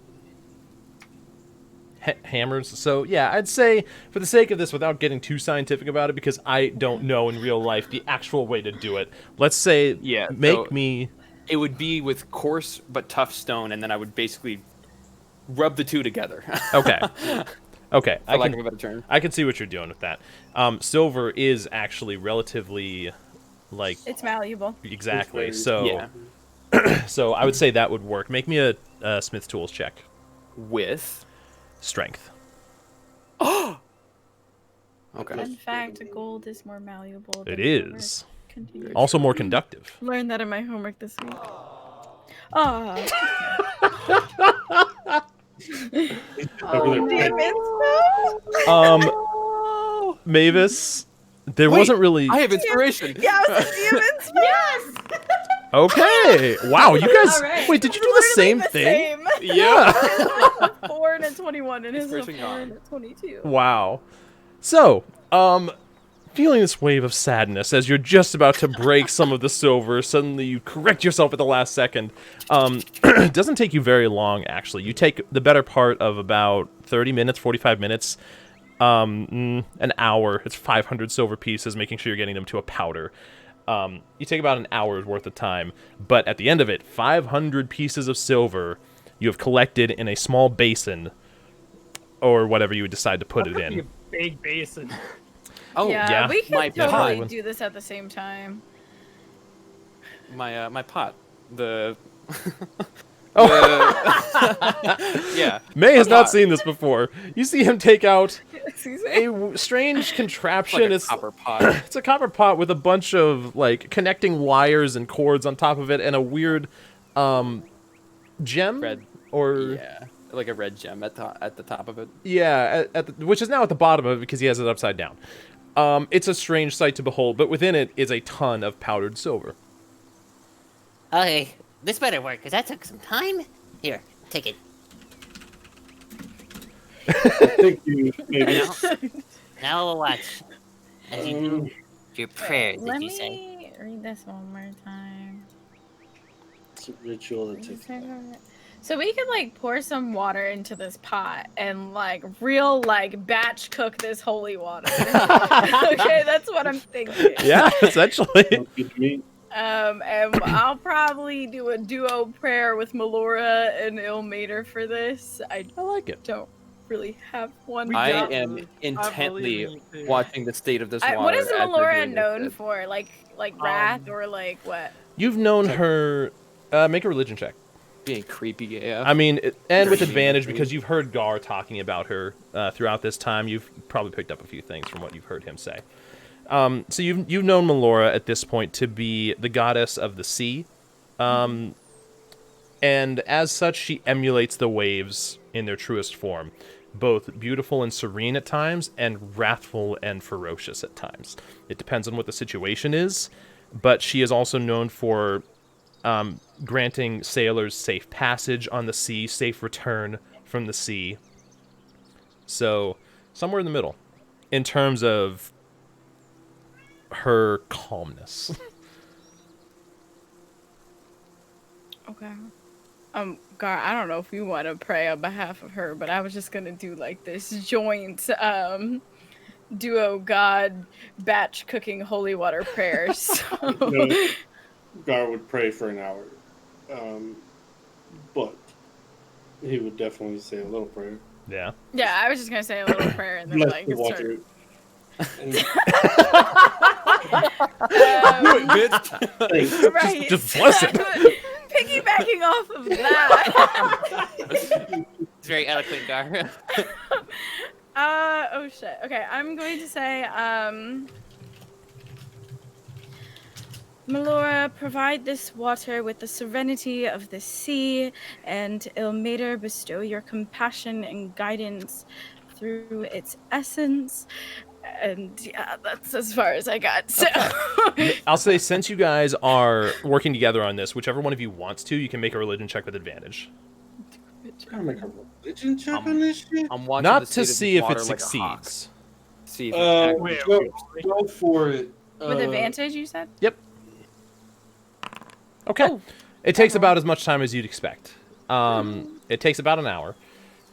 Hammers. So yeah, I'd say for the sake of this, without getting too scientific about it, because I don't know in real life the actual way to do it. Let's say,
Yeah,
make
so-
me.
It would be with coarse but tough stone, and then I would basically rub the two together.
Okay. Okay,
For lack of a better term.
I can see what you're doing with that. Silver is actually relatively, like,
It's malleable.
exactly.
It's
So,
Yeah.
so I would say that would work. Make me a Smith's tools check.
With.
Strength.
Okay.
In fact, gold is more malleable.
It
than
is.
silver. Continue.
Also more conductive.
Learned that in my homework this week. Oh,
Over there.
damn it!
Mavis, there
Wait,
wasn't really.
I have inspiration.
Yeah, I was a demon.
Yes!
Okay. Wow, you guys.
All right.
Wait, did you do the same thing?
Yeah.
4 and a 21, and his is a
Inspiration
4
gone.
and a 22.
Wow. So, feeling this wave of sadness as you're just about to break some of the silver, suddenly you correct yourself at the last second. It doesn't take you very long, actually. You take the better part of about 30 minutes, 45 minutes, An hour. It's 500 silver pieces, making sure you're getting them to a powder. You take about an hour's worth of time, but at the end of it, 500 pieces of silver you have collected in a small basin, or whatever you would decide to put it in.
A big basin.
Oh,
yeah.
We could
my
totally
pot.
do this at the same time.
my pot. The
Oh,
yeah.
May has
My
not
pot.
seen this before. You see him take out
Excuse me?
a strange contraption.
Like a
It's
copper pot.
it's a copper pot with a bunch of like connecting wires and cords on top of it, and a weird gem
Red.
or
Yeah, like a red gem at the top of it.
yeah, which is now at the bottom of it because he has it upside down. It's a strange sight to behold, but within it is a ton of powdered silver.
Okay, this better work, because that took some time. Here, take it.
I think you maybe.
Now, now we'll watch. As you do your prayers,
Let
did you say?
me read this one more time.
It's a ritual that takes.
So we could like pour some water into this pot and like real like batch cook this holy water. Okay, that's what I'm thinking.
Yeah, essentially.
Sounds good to me.
And I'll probably do a duo prayer with Melora and Ilmater for this. I
I like it.
don't really have one.
I
got
am
it.
intently
me too.
watching the state of this water.
What is
as they're
Melora
doing
known
this.
for? Like wrath or like what?
You've known her. Make a religion check.
Being creepy, yeah.
I mean, and with advantage because you've heard Gar talking about her throughout this time. You've probably picked up a few things from what you've heard him say. So you've known Melora at this point to be the goddess of the sea, and as such, she emulates the waves in their truest form, both beautiful and serene at times, and wrathful and ferocious at times. It depends on what the situation is, but she is also known for granting sailors safe passage on the sea, safe return from the sea. So, somewhere in the middle, in terms of her calmness.
Okay. Gar, I don't know if you want to pray on behalf of her, but I was just gonna do like this joint duo god batch cooking holy water prayer. So
Gar would pray for an hour, but he would definitely say a little prayer.
Yeah.
yeah, I was just gonna say a little prayer and then
Bless
like
the water.
start.
And
Bitch.
Right.
Just bless it.
Piggybacking off of that.
It's very eloquent, Gar.
Oh shit. Okay, I'm going to say, Melora, provide this water with the serenity of the sea, and Ilmater, bestow your compassion and guidance through its essence. And yeah, that's as far as I got. So
I'll say, since you guys are working together on this, whichever one of you wants to, you can make a religion check with advantage.
gotta make a religion check on this shit.
I'm watching
Not
the
to
state of
see
this
if it
water like a hawk.
succeeds.
See if it
Wait,
Go for it.
with advantage, you said?
Yep. Okay.
Oh.
It takes about as much time as you'd expect. It takes about an hour.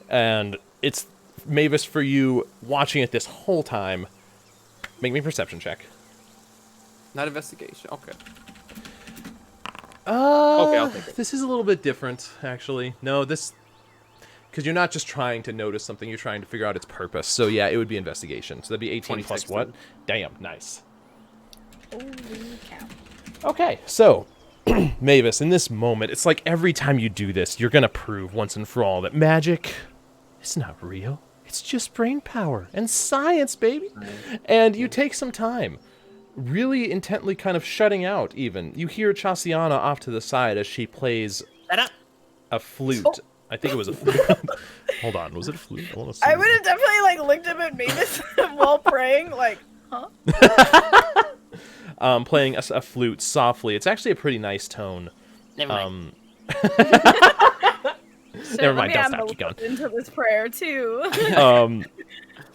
And it's, Mavis, for you watching it this whole time, make me a perception check.
not investigation. Okay.
I'll
take it.
This is a little bit different, actually. No, this... Because you're not just trying to notice something, you're trying to figure out its purpose. So yeah, it would be investigation. So that'd be 18 plus
26
what?
then.
Damn, nice.
Holy cow.
Okay, so, Mavis, in this moment, it's like every time you do this, you're gonna prove once and for all that magic is not real. It's just brain power and science, baby. And you take some time, really intently kind of shutting out, even. You hear Chasianna off to the side as she plays
Shut up.
a flute. I think it was a flute. Hold on, was it a flute? I want to see.
I would have definitely like looked up at Mavis while praying, like, huh?
Playing a flute softly. It's actually a pretty nice tone.
Never mind.
So
Never
let
mind,
me
don't
add
stop, keep going.
into this prayer too.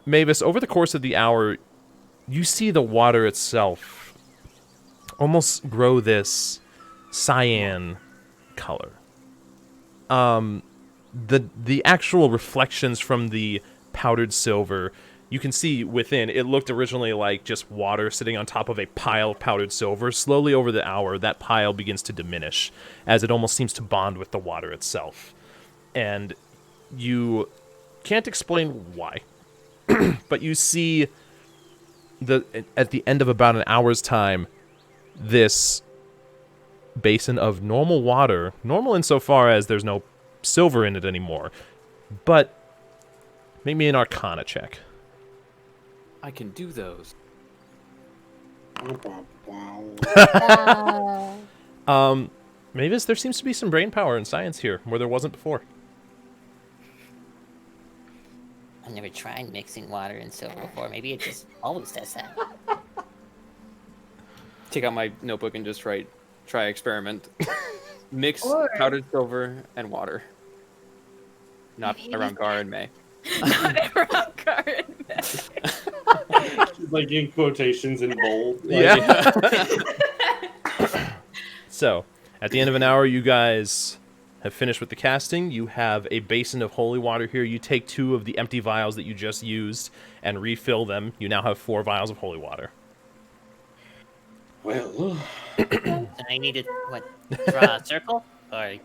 Mavis, over the course of the hour, you see the water itself almost grow this cyan color. The actual reflections from the powdered silver you can see within, it looked originally like just water sitting on top of a pile of powdered silver. Slowly over the hour, that pile begins to diminish as it almost seems to bond with the water itself. And you can't explain why, but you see at the end of about an hour's time, this basin of normal water, normal insofar as there's no silver in it anymore, but make me an Arcana check.
I can do those.
Mavis, there seems to be some brain power and science here where there wasn't before.
I've never tried mixing water and silver before. Maybe it just always does that.
Take out my notebook and just try experiment. Mix
Or-
powdered silver and water. Not
Maybe-
around Gar and May.
Not around Garden.
Like in quotations in bold. Like,
Yeah. So, at the end of an hour, you guys have finished with the casting. You have a basin of holy water here. You take 2 of the empty vials that you just used and refill them. You now have 4 vials of holy water.
Well,
So I need to, draw a circle? Or
I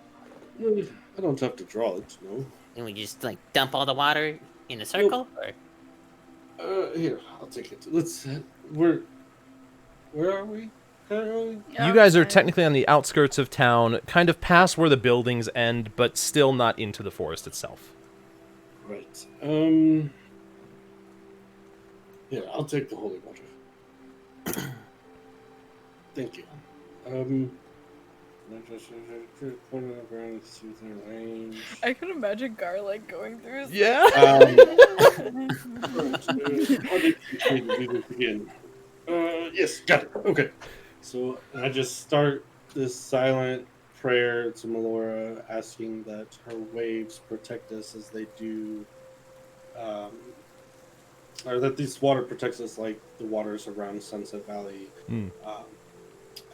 don't have to draw it, no.
can we just, dump all the water in a circle? Or
Here, I'll take it. Let's. Where are we currently?
You guys are technically on the outskirts of town, kind of past where the buildings end, but still not into the forest itself.
Right. Yeah, I'll take the holy water. Thank you.
I could imagine Gar going through his
Yeah.
How did you do this again? Yes, got it. Okay. So I just start this silent prayer to Melora, asking that her waves protect us as they do, or that this water protects us like the waters around Sunset Valley.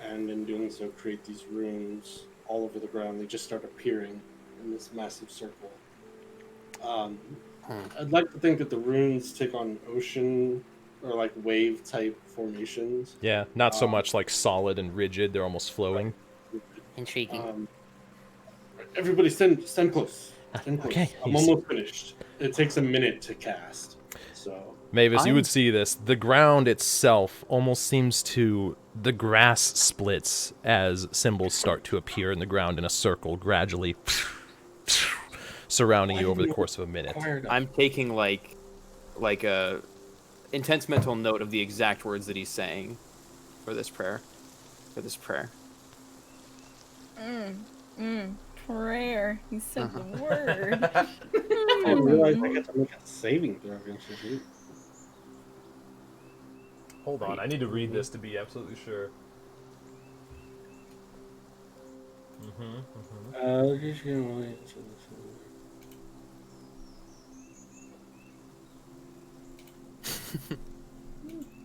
And in doing so, create these runes all over the ground. They just start appearing in this massive circle. I'd like to think that the runes take on ocean or like wave type formations.
Yeah, not so much like solid and rigid. They're almost flowing.
intriguing.
Everybody stand close. Stand close.
Okay,
I'm
he's-
almost finished. It takes a minute to cast. So
Mavis, you would see this. The ground itself almost seems to... The grass splits as symbols start to appear in the ground in a circle, gradually surrounding you over the course of a minute.
I'm taking like a intense mental note of the exact words that he's saying for this prayer.
prayer. He said the word.
I didn't realize I got to make a saving throw against you.
Hold on, I need to read this to be absolutely sure.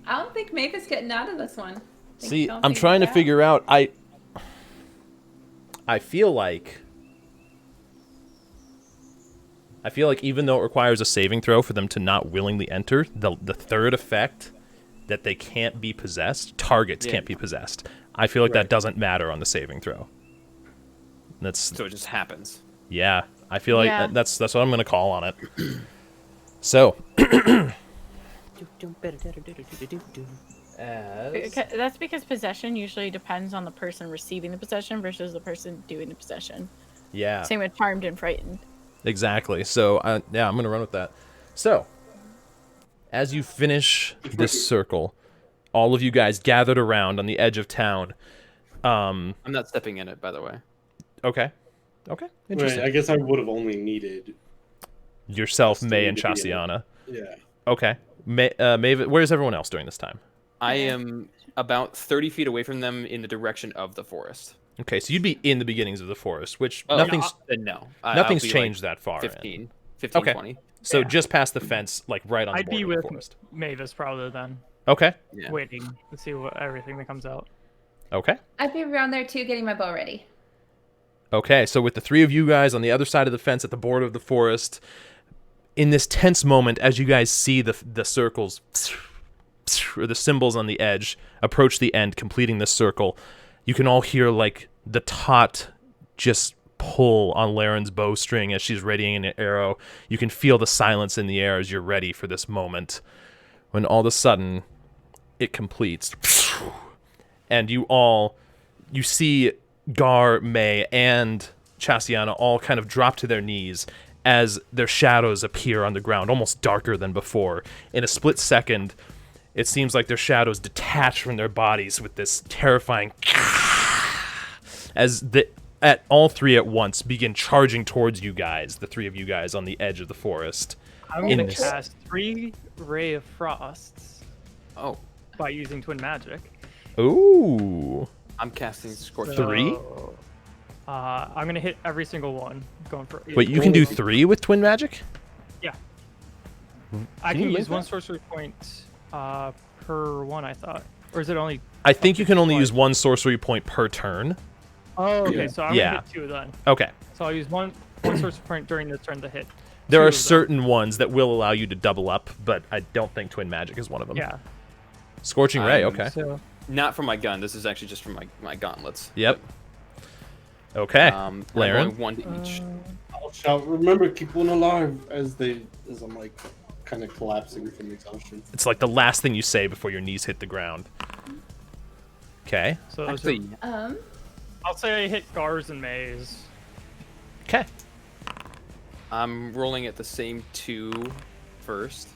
I don't think Mavis getting out of this one.
See, I'm trying to figure out. I feel like even though it requires a saving throw for them to not willingly enter, the third effect that they can't be possessed, targets can't be possessed. I feel like that doesn't matter on the saving throw. That's
So it just happens.
yeah. I feel like
Yeah.
that's what I'm gonna call on it. So.
That's because possession usually depends on the person receiving the possession versus the person doing the possession.
Yeah.
Same with charmed and frightened.
Exactly. So, yeah, I'm going to run with that. So, as you finish this circle, all of you guys gathered around on the edge of town.
I'm not stepping in it, by the way.
Okay. Interesting.
Right, I guess I would have only needed.
Yourself,
Still
May,
need
and
to be in it.
Chasianna.
Yeah.
Okay. Maeve, where's everyone else during this time?
I am about 30 feet away from them in the direction of the forest.
Okay, so you'd be in the beginnings of the forest, which
Oh,
nothing's
no.
nothing's
I'll be,
changed that far.
15, 15
Okay.
20.
So just past the fence, like right on the
I'd
border
be
of the
with
forest.
Mavis probably then,
Okay.
Yeah.
waiting to see what everything that comes out.
Okay.
I'd be around there too, getting my bow ready.
Okay, so with the 3 of you guys on the other side of the fence at the border of the forest, in this tense moment, as you guys see the circles or the symbols on the edge approach the end, completing this circle, you can all hear like the taut just pull on Laren's bowstring as she's readying an arrow. You can feel the silence in the air as you're ready for this moment, when all of a sudden it completes, and you see Gar, May, and Chasianna all kind of drop to their knees as their shadows appear on the ground, almost darker than before. In a split second, it seems like their shadows detach from their bodies with this terrifying as at all three at once begin charging towards you guys, the three of you guys on the edge of the forest.
I'm going to cast 3 Ray of Frosts.
Oh.
By using Twin Magic.
Ooh.
I'm casting Scorch.
3?
I'm going to hit every single one. Going for.
Wait, you can do 3 with Twin Magic?
Yeah. I can use 1 sorcery point per one, I thought. Or is it only...
I think you can only use 1 sorcery point per turn.
Oh, okay. So I'm going to hit 2 then.
Okay.
So I'll use one sorcery point during this turn to hit.
There are certain ones that will allow you to double up, but I don't think Twin Magic is one of them.
Yeah.
Scorching Ray, okay.
So,
not from my gun. This is actually just from my gauntlets.
Yep. Okay.
Laren. 1 to each.
I'll shout, remember, keep one alive, as I'm like kind of collapsing from exhaustion.
It's like the last thing you say before your knees hit the ground. Okay.
So
actually,
I'll say I hit Gars and Mays.
Okay.
I'm rolling at the same 2 first.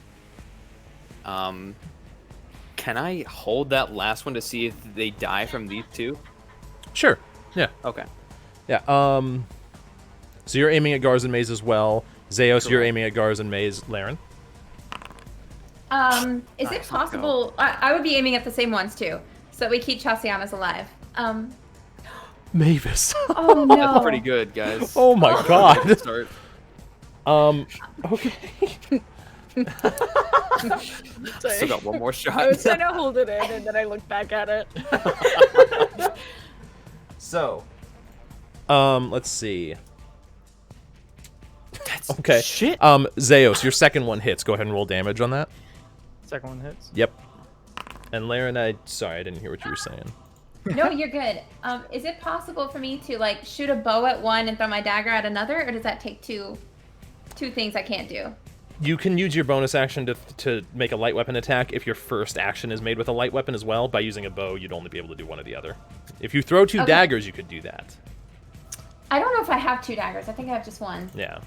Can I hold that last one to see if they die from these 2?
Sure. Yeah.
Okay.
Yeah. So you're aiming at Gars and Maze as well. Zeos, you're aiming at Gars and Maze. Laren?
Is it possible... I would be aiming at the same ones, too, so that we keep Chasianna's alive.
Mavis.
Oh, no.
That's pretty good, guys.
Oh, my God.
Start.
Okay.
Still got 1 more shot.
I was trying to hold it in, and then I looked back at it.
So, let's see. Okay.
Shit.
Zeos, your second one hits. Go ahead and roll damage on that.
Second one hits.
Yep. And Laren, sorry, I didn't hear what you were saying.
No, you're good. Is it possible for me to, like, shoot a bow at one and throw my dagger at another, or does that take two things I can't do?
You can use your bonus action to make a light weapon attack if your first action is made with a light weapon as well. By using a bow, you'd only be able to do one or the other. If you throw 2 daggers, you could do that.
I don't know if I have 2 daggers. I think I have just 1.
Yeah.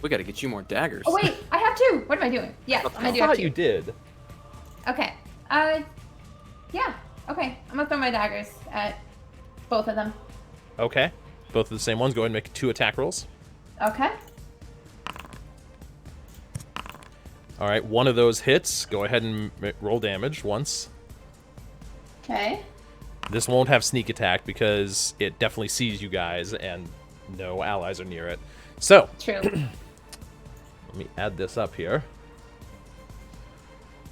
We gotta get you more daggers.
Oh, wait. I have 2. What am I doing? Yes, I do have 2.
I thought you did.
Okay. Yeah. Okay. I'm gonna throw my daggers at both of them.
Okay. Both of the same ones. Go ahead and make 2 attack rolls.
Okay.
All right. One of those hits. Go ahead and roll damage once.
Okay.
This won't have sneak attack because it definitely sees you guys and no allies are near it. So.
True.
Let me add this up here.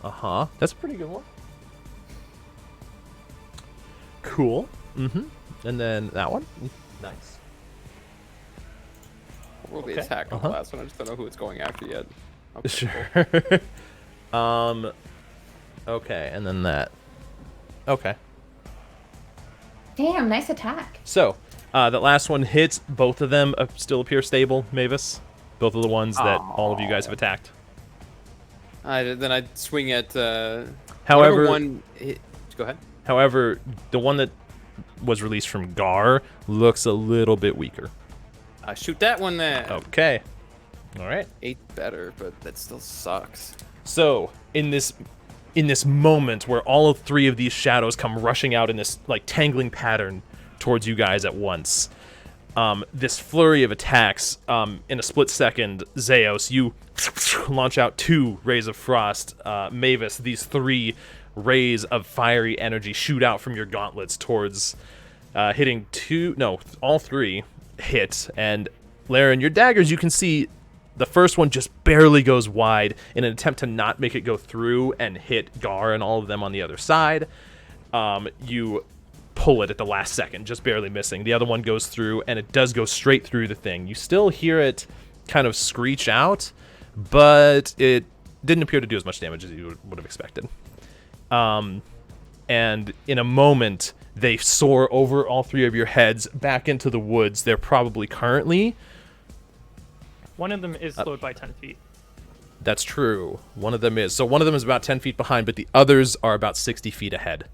Uh-huh. That's a pretty good one. Cool. Mm-hmm. And then that one. Nice.
Roll the attack on the last one. I just don't know who it's going after yet. Okay,
sure. Cool. Okay, and then that. Okay.
Damn, nice attack.
So, that last one hits. Both of them still appear stable, Mavis. Both of the ones that all of you guys have attacked.
Then I'd swing at.
However,
one hit. Go ahead.
However, the one that was released from Gar looks a little bit weaker.
Shoot that one then.
Okay. All right.
8 better, but that still sucks.
So, in this moment where all 3 of these shadows come rushing out in this like tangling pattern towards you guys at once, this flurry of attacks, in a split second, Zeos, you launch out 2 rays of frost. Mavis, these 3 rays of fiery energy shoot out from your gauntlets towards hitting all 3 hit. And Laren, your daggers, you can see the first one just barely goes wide in an attempt to not make it go through and hit Gar and all of them on the other side. You pull it at the last second, just barely missing. The other one goes through, and it does go straight through the thing. You still hear it kind of screech out, but it didn't appear to do as much damage as you would have expected. And in a moment, they soar over all three of your heads back into the woods. They're probably currently...
One of them is slowed by 10 feet.
That's true. One of them is. So one of them is about 10 feet behind, but the others are about 60 feet ahead.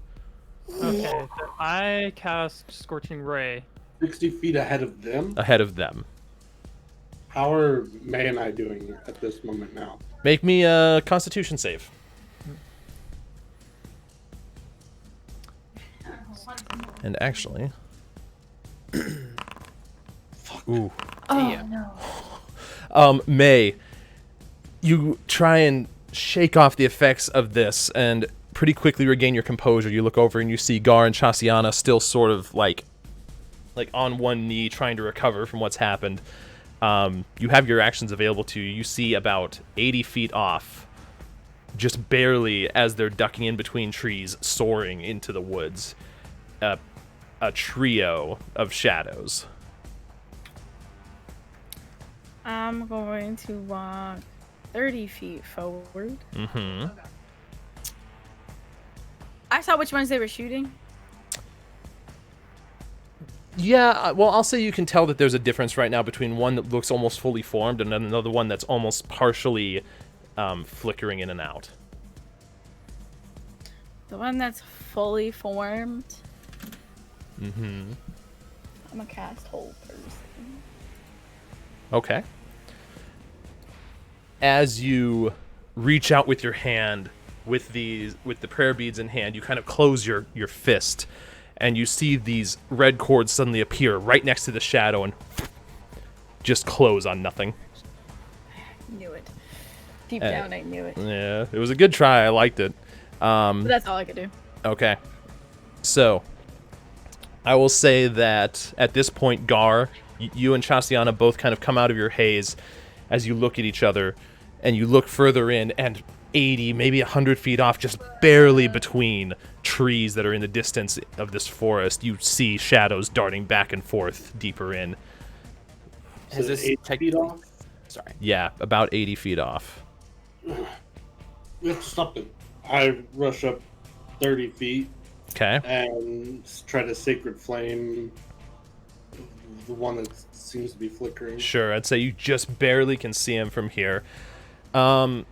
Okay, so I cast Scorching Ray.
60 feet ahead of them?
Ahead of them.
How are May and I doing at this moment now?
Make me a Constitution save. And actually... Ooh.
Oh, no.
May, you try and shake off the effects of this and pretty quickly regain your composure. You look over and you see Gar and Chasianna still sort of like on one knee trying to recover from what's happened. You have your actions available to you. You see about 80 feet off, just barely as they're ducking in between trees, soaring into the woods, a trio of shadows.
I'm going to walk 30 feet forward.
Mm-hmm.
I saw which ones they were shooting.
Yeah, well, I'll say you can tell that there's a difference right now between one that looks almost fully formed and another one that's almost partially flickering in and out.
The one that's fully formed.
Mm-hmm.
I'm a cast hole person.
Okay. As you reach out with your hand, with the prayer beads in hand, you kind of close your fist, and you see these red cords suddenly appear right next to the shadow and just close on nothing.
Knew it. Deep down, I knew it.
Yeah, it was a good try. I liked it.
But that's all I could do.
Okay. So, I will say that at this point, Gar, you and Chasianna both kind of come out of your haze as you look at each other, and you look further in, and 80, maybe 100 feet off, just barely between trees that are in the distance of this forest, you see shadows darting back and forth deeper in.
Has this
8 feet off?
Sorry.
Yeah, about 80 feet off.
We have to stop them. I rush up 30 feet
Okay.
and try to sacred flame the one that seems to be flickering.
Sure, I'd say you just barely can see him from here. How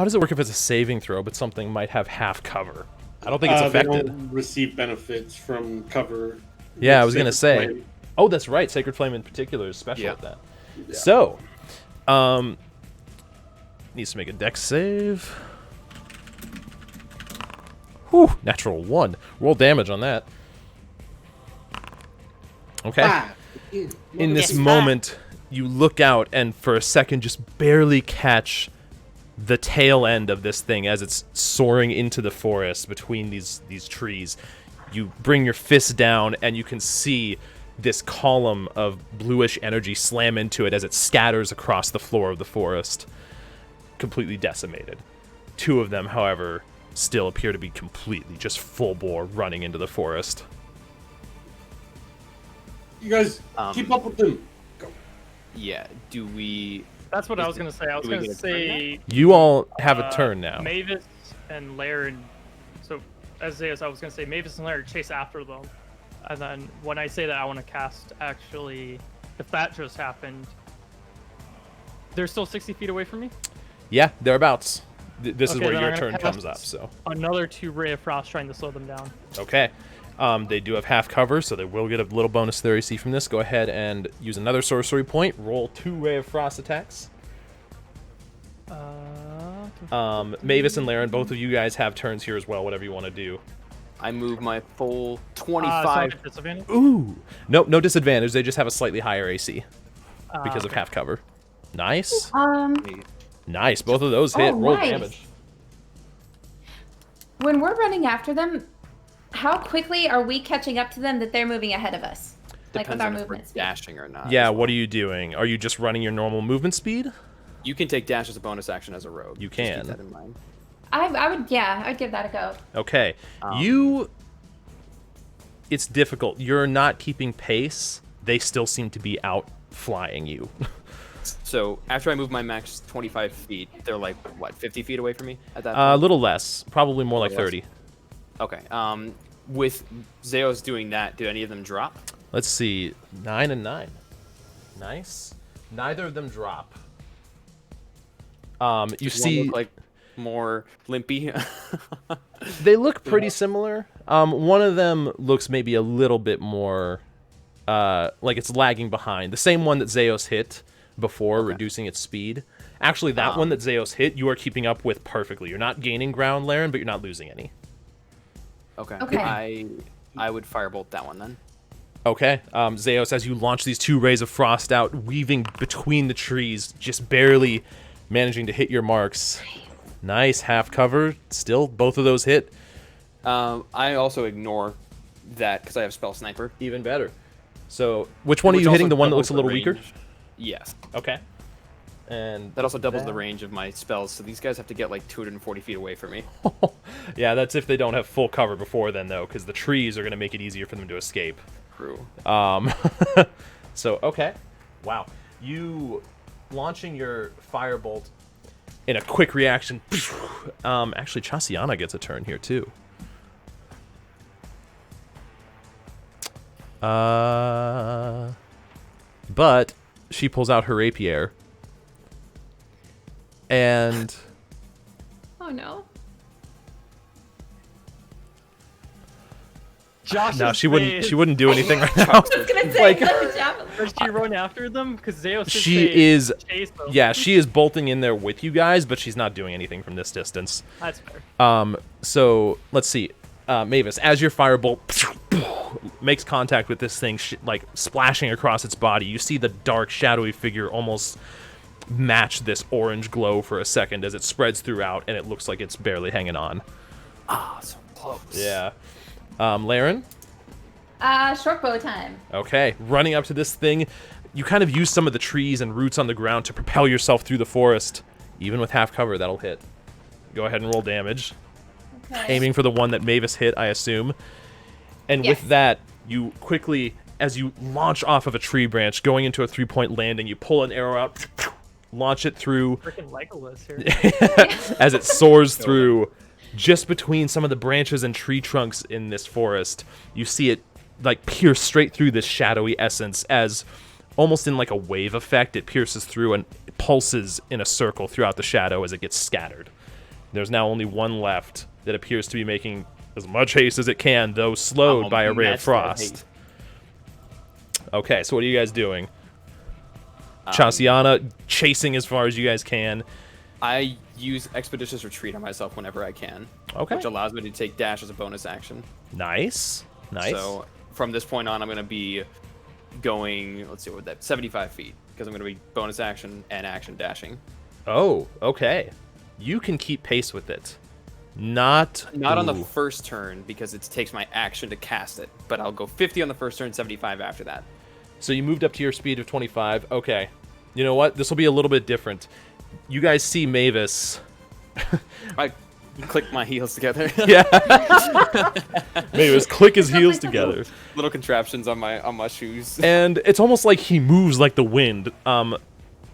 does it work if it's a saving throw, but something might have half cover? I don't think it's affected.
They don't receive benefits from cover.
Yeah, I was gonna
Sacred
say.
Flame.
Oh, that's right. Sacred Flame in particular is special
Yeah.
at that.
Yeah.
So, needs to make a dex save. Whew, natural 1. Roll damage on that. Okay.
Ah,
In this moment, you look out and for a second just barely catch the tail end of this thing as it's soaring into the forest between these trees. You bring your fist down and you can see this column of bluish energy slam into it as it scatters across the floor of the forest, completely decimated. 2 of them, however, still appear to be completely just full bore running into the forest.
you guys keep up with them.
Yeah. Do we?
That's what I was gonna say. I was
Do we
gonna
get a turn
say
You all have a turn now.
Mavis and Laren. So, Isaiah, I was gonna say Mavis and Laren chase after them, and then when I say that, I want to cast. Actually, if that just happened, they're still 60 feet away from me.
Yeah, thereabouts. This is
Okay,
where
then
your
I'm
turn
gonna
comes
cast
up, so.
Another 2 Ray of Frost trying to slow them down.
Okay. They do have half cover, so they will get a little bonus to their AC from this. Go ahead and use another sorcery point. Roll 2 Ray of Frost attacks. Mavis and Laren, both of you guys have turns here as well, whatever you want to do.
I move my full
So
25.
at disadvantage?
Ooh. Nope, no disadvantage. They just have a slightly higher AC because of
Okay.
half cover. Nice.
Hey,
Nice. Both of those hit.
Oh,
Roll
nice.
damage.
When we're running after them, how quickly are we catching up to them that they're moving ahead of us? Like with
Depends
our
on if we're
movement speed.
dashing or not.
Yeah,
as well.
what are you doing? Are you just running your normal movement speed?
You can take dash as a bonus action as a rogue.
You
Just keep
can.
that in mind.
I'd give that a go.
Okay. It's difficult. You're not keeping pace. They still seem to be out flying you.
So after I move my max 25 feet, they're like what, 50 feet away from me at that
A
point?
little less, probably more like
Little less.
30.
Okay. With Zeos doing that, do any of them drop?
Let's see, 9 and 9. Nice. Neither of them drop. You
Does one
see,
look like more limpy?
they look pretty similar. One of them looks maybe a little bit more, like it's lagging behind. The same one that Zeos hit before, reducing its speed. Actually, that one that Zeos hit, you are keeping up with perfectly. You're not gaining ground, Laren, but you're not losing any.
Okay.
Okay.
I would firebolt that one then.
Okay, Zeos, as you launch these 2 rays of frost out, weaving between the trees, just barely managing to hit your marks. Nice, half cover. Still, both of those hit.
I also ignore that because I have spell sniper.
Even better. So, which one are
Which
you hitting?
also
The one that
doubles
looks a little
the
weaker?
range. Yes.
Okay. And
That also doubles the range of my spells, so these guys have to get like 240 feet away from me.
yeah, that's if they don't have full cover before then, though, because the trees are going to make it easier for them to escape.
True.
So, okay. Wow. You launching your firebolt in a quick reaction. Actually, Chasianna gets a turn here, too. But she pulls out her rapier. And
Oh no.
Josh.
no, she wouldn't do anything right now.
I was gonna say,
Like-
let the javelin.
Does she run after them? Because Zeus just
She
say,
is,
chase them.
yeah, she is bolting in there with you guys, but she's not doing anything from this distance.
That's fair.
So let's see, Mavis, as your firebolt makes contact with this thing, like splashing across its body, you see the dark, shadowy figure almost match this orange glow for a second as it spreads throughout, and it looks like it's barely hanging on.
Ah, so close.
Yeah. Laren?
Short bow time.
Okay, running up to this thing, you kind of use some of the trees and roots on the ground to propel yourself through the forest. Even with half cover, that'll hit. Go ahead and roll damage.
Okay.
Aiming for the one that Mavis hit, I assume. And
Yes.
with that, you quickly, as you launch off of a tree branch, going into a 3-point landing, you pull an arrow out, launch it through
Freaking Legolas here.
as it soars through just between some of the branches and tree trunks in this forest. You see it like pierce straight through this shadowy essence as almost in like a wave effect, it pierces through and pulses in a circle throughout the shadow as it gets scattered. There's now only one left that appears to be making as much haste as it can, though slowed by a ray of
match that
frost.
haste.
Okay, so what are you guys doing? Chasianna chasing as far as you guys can.
I use Expeditious Retreat on myself whenever I can.
Okay.
Which allows me to take dash as a bonus action.
Nice. Nice.
So from this point on, I'm going to be going, let's see, what would that, 75 feet. Because I'm going to be bonus action and action dashing.
Oh, okay. You can keep pace with it. Not
On the
ooh.
first turn, because it takes my action to cast it. But I'll go 50 on the first turn, 75 after that.
So you moved up to your speed of 25. Okay. You know what? This will be a little bit different. You guys see Mavis.
I click my heels together.
Yeah. Mavis click his heels together.
Little contraptions on my shoes.
And it's almost like he moves like the wind.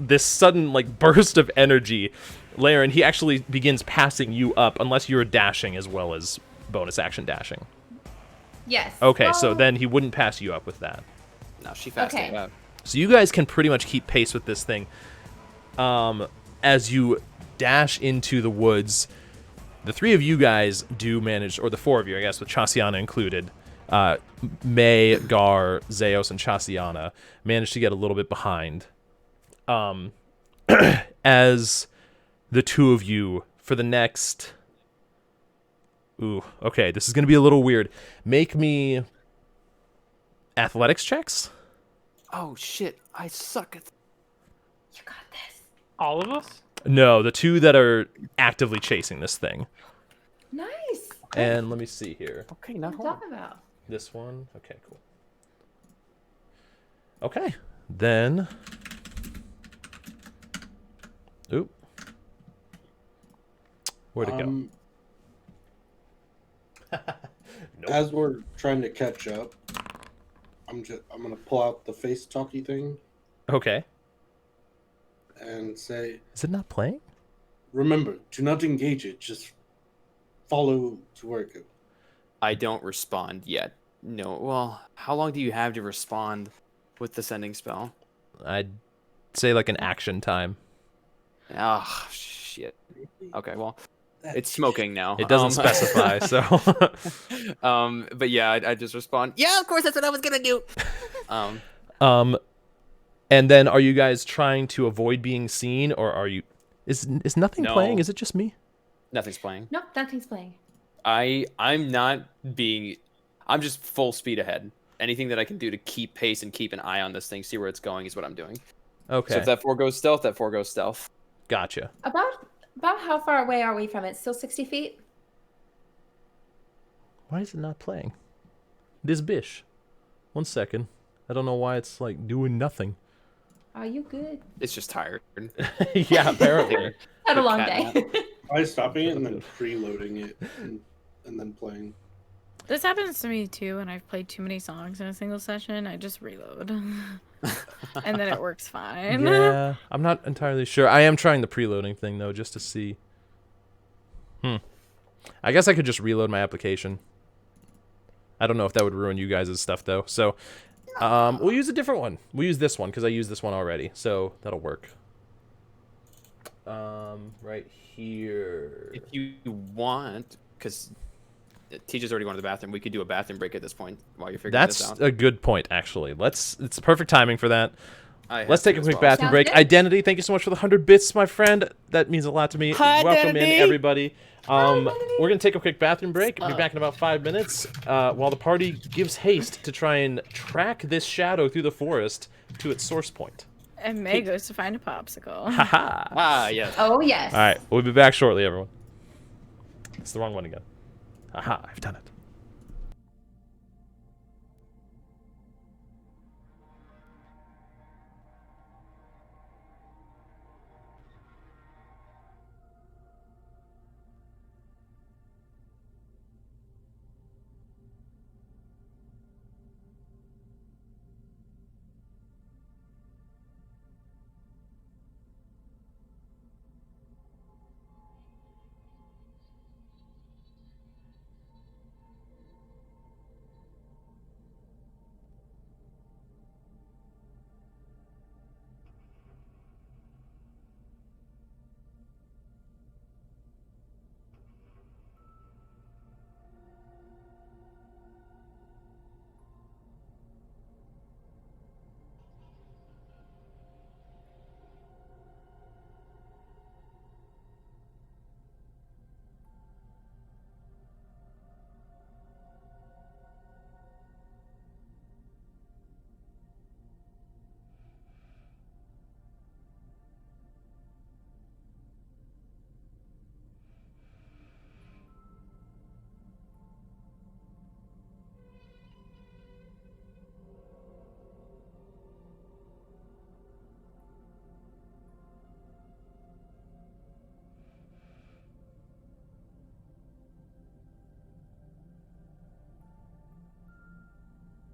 This sudden like burst of energy. Laren, he actually begins passing you up unless you're dashing as well as bonus action dashing.
Yes.
Okay, so
Well,
then he wouldn't pass you up with that.
No, she fast
Okay.
it out.
So you guys can pretty much keep pace with this thing. As you dash into the woods, the three of you guys do manage, or the four of you, I guess, with Chasianna included, May, Gar, Zeos, and Chasianna, managed to get a little bit behind. As the two of you, for the next... Ooh, okay, this is going to be a little weird. Make me athletics checks?
Oh, shit. I suck at...
You got this.
All of us?
No, the two that are actively chasing this thing.
Nice.
And let me see here.
Okay,
What
not
are you
hard.
talking about?
This one. Okay, cool. Okay, then... Oop. Where'd it go?
As we're trying to catch up, I'm gonna pull out the face talkie thing.
Okay.
and say,
Is it not playing?
remember, do not engage it. Just follow to work.
I don't respond yet. No. Well, how long do you have to respond with the sending spell?
I'd say like an action time.
Oh, shit. Okay, well, it's smoking now.
It doesn't specify, so.
But yeah, I just respond, yeah, of course, that's what I was gonna do.
And then are you guys trying to avoid being seen, or are you... Is nothing
No.
playing? Is it just me?
Nothing's playing.
Nope, nothing's playing.
I'm not being... I'm just full speed ahead. Anything that I can do to keep pace and keep an eye on this thing, see where it's going, is what I'm doing.
Okay.
So if that foregoes stealth, that foregoes stealth.
Gotcha.
About how far away are we from it? Still 60 feet?
Why is it not playing? This bish. 1 second. I don't know why it's like doing nothing.
Are you good?
It's just tired.
Yeah, apparently.
Had a long
cat
day.
Try stopping it and then preloading it and then playing.
This happens to me too when I've played too many songs in a single session. I just reload. And then it works fine.
Yeah, I'm not entirely sure. I am trying the preloading thing, though, just to see. I guess I could just reload my application. I don't know if that would ruin you guys' stuff, though. So, we'll use a different one. We'll use this one, because I used this one already. So, that'll work. Right here.
If you want, because Teacher's already going to the bathroom, we could do a bathroom break at this point while you're figuring this out.
That's a good point, actually. It's perfect timing for that. Let's take a
as
quick
well.
bathroom
Sounds
break.
good.
Identity, thank you so much for the 100 bits, my friend. That means a lot to me. Welcome in, everybody. We're going to take a quick bathroom break. We'll be back in about 5 minutes while the party gives haste to try and track this shadow through the forest to its source point.
And May goes to find a popsicle.
Haha.
Ah, yes.
Oh, yes.
All right, we'll be back shortly, everyone. It's the wrong one again. Aha, I've done it.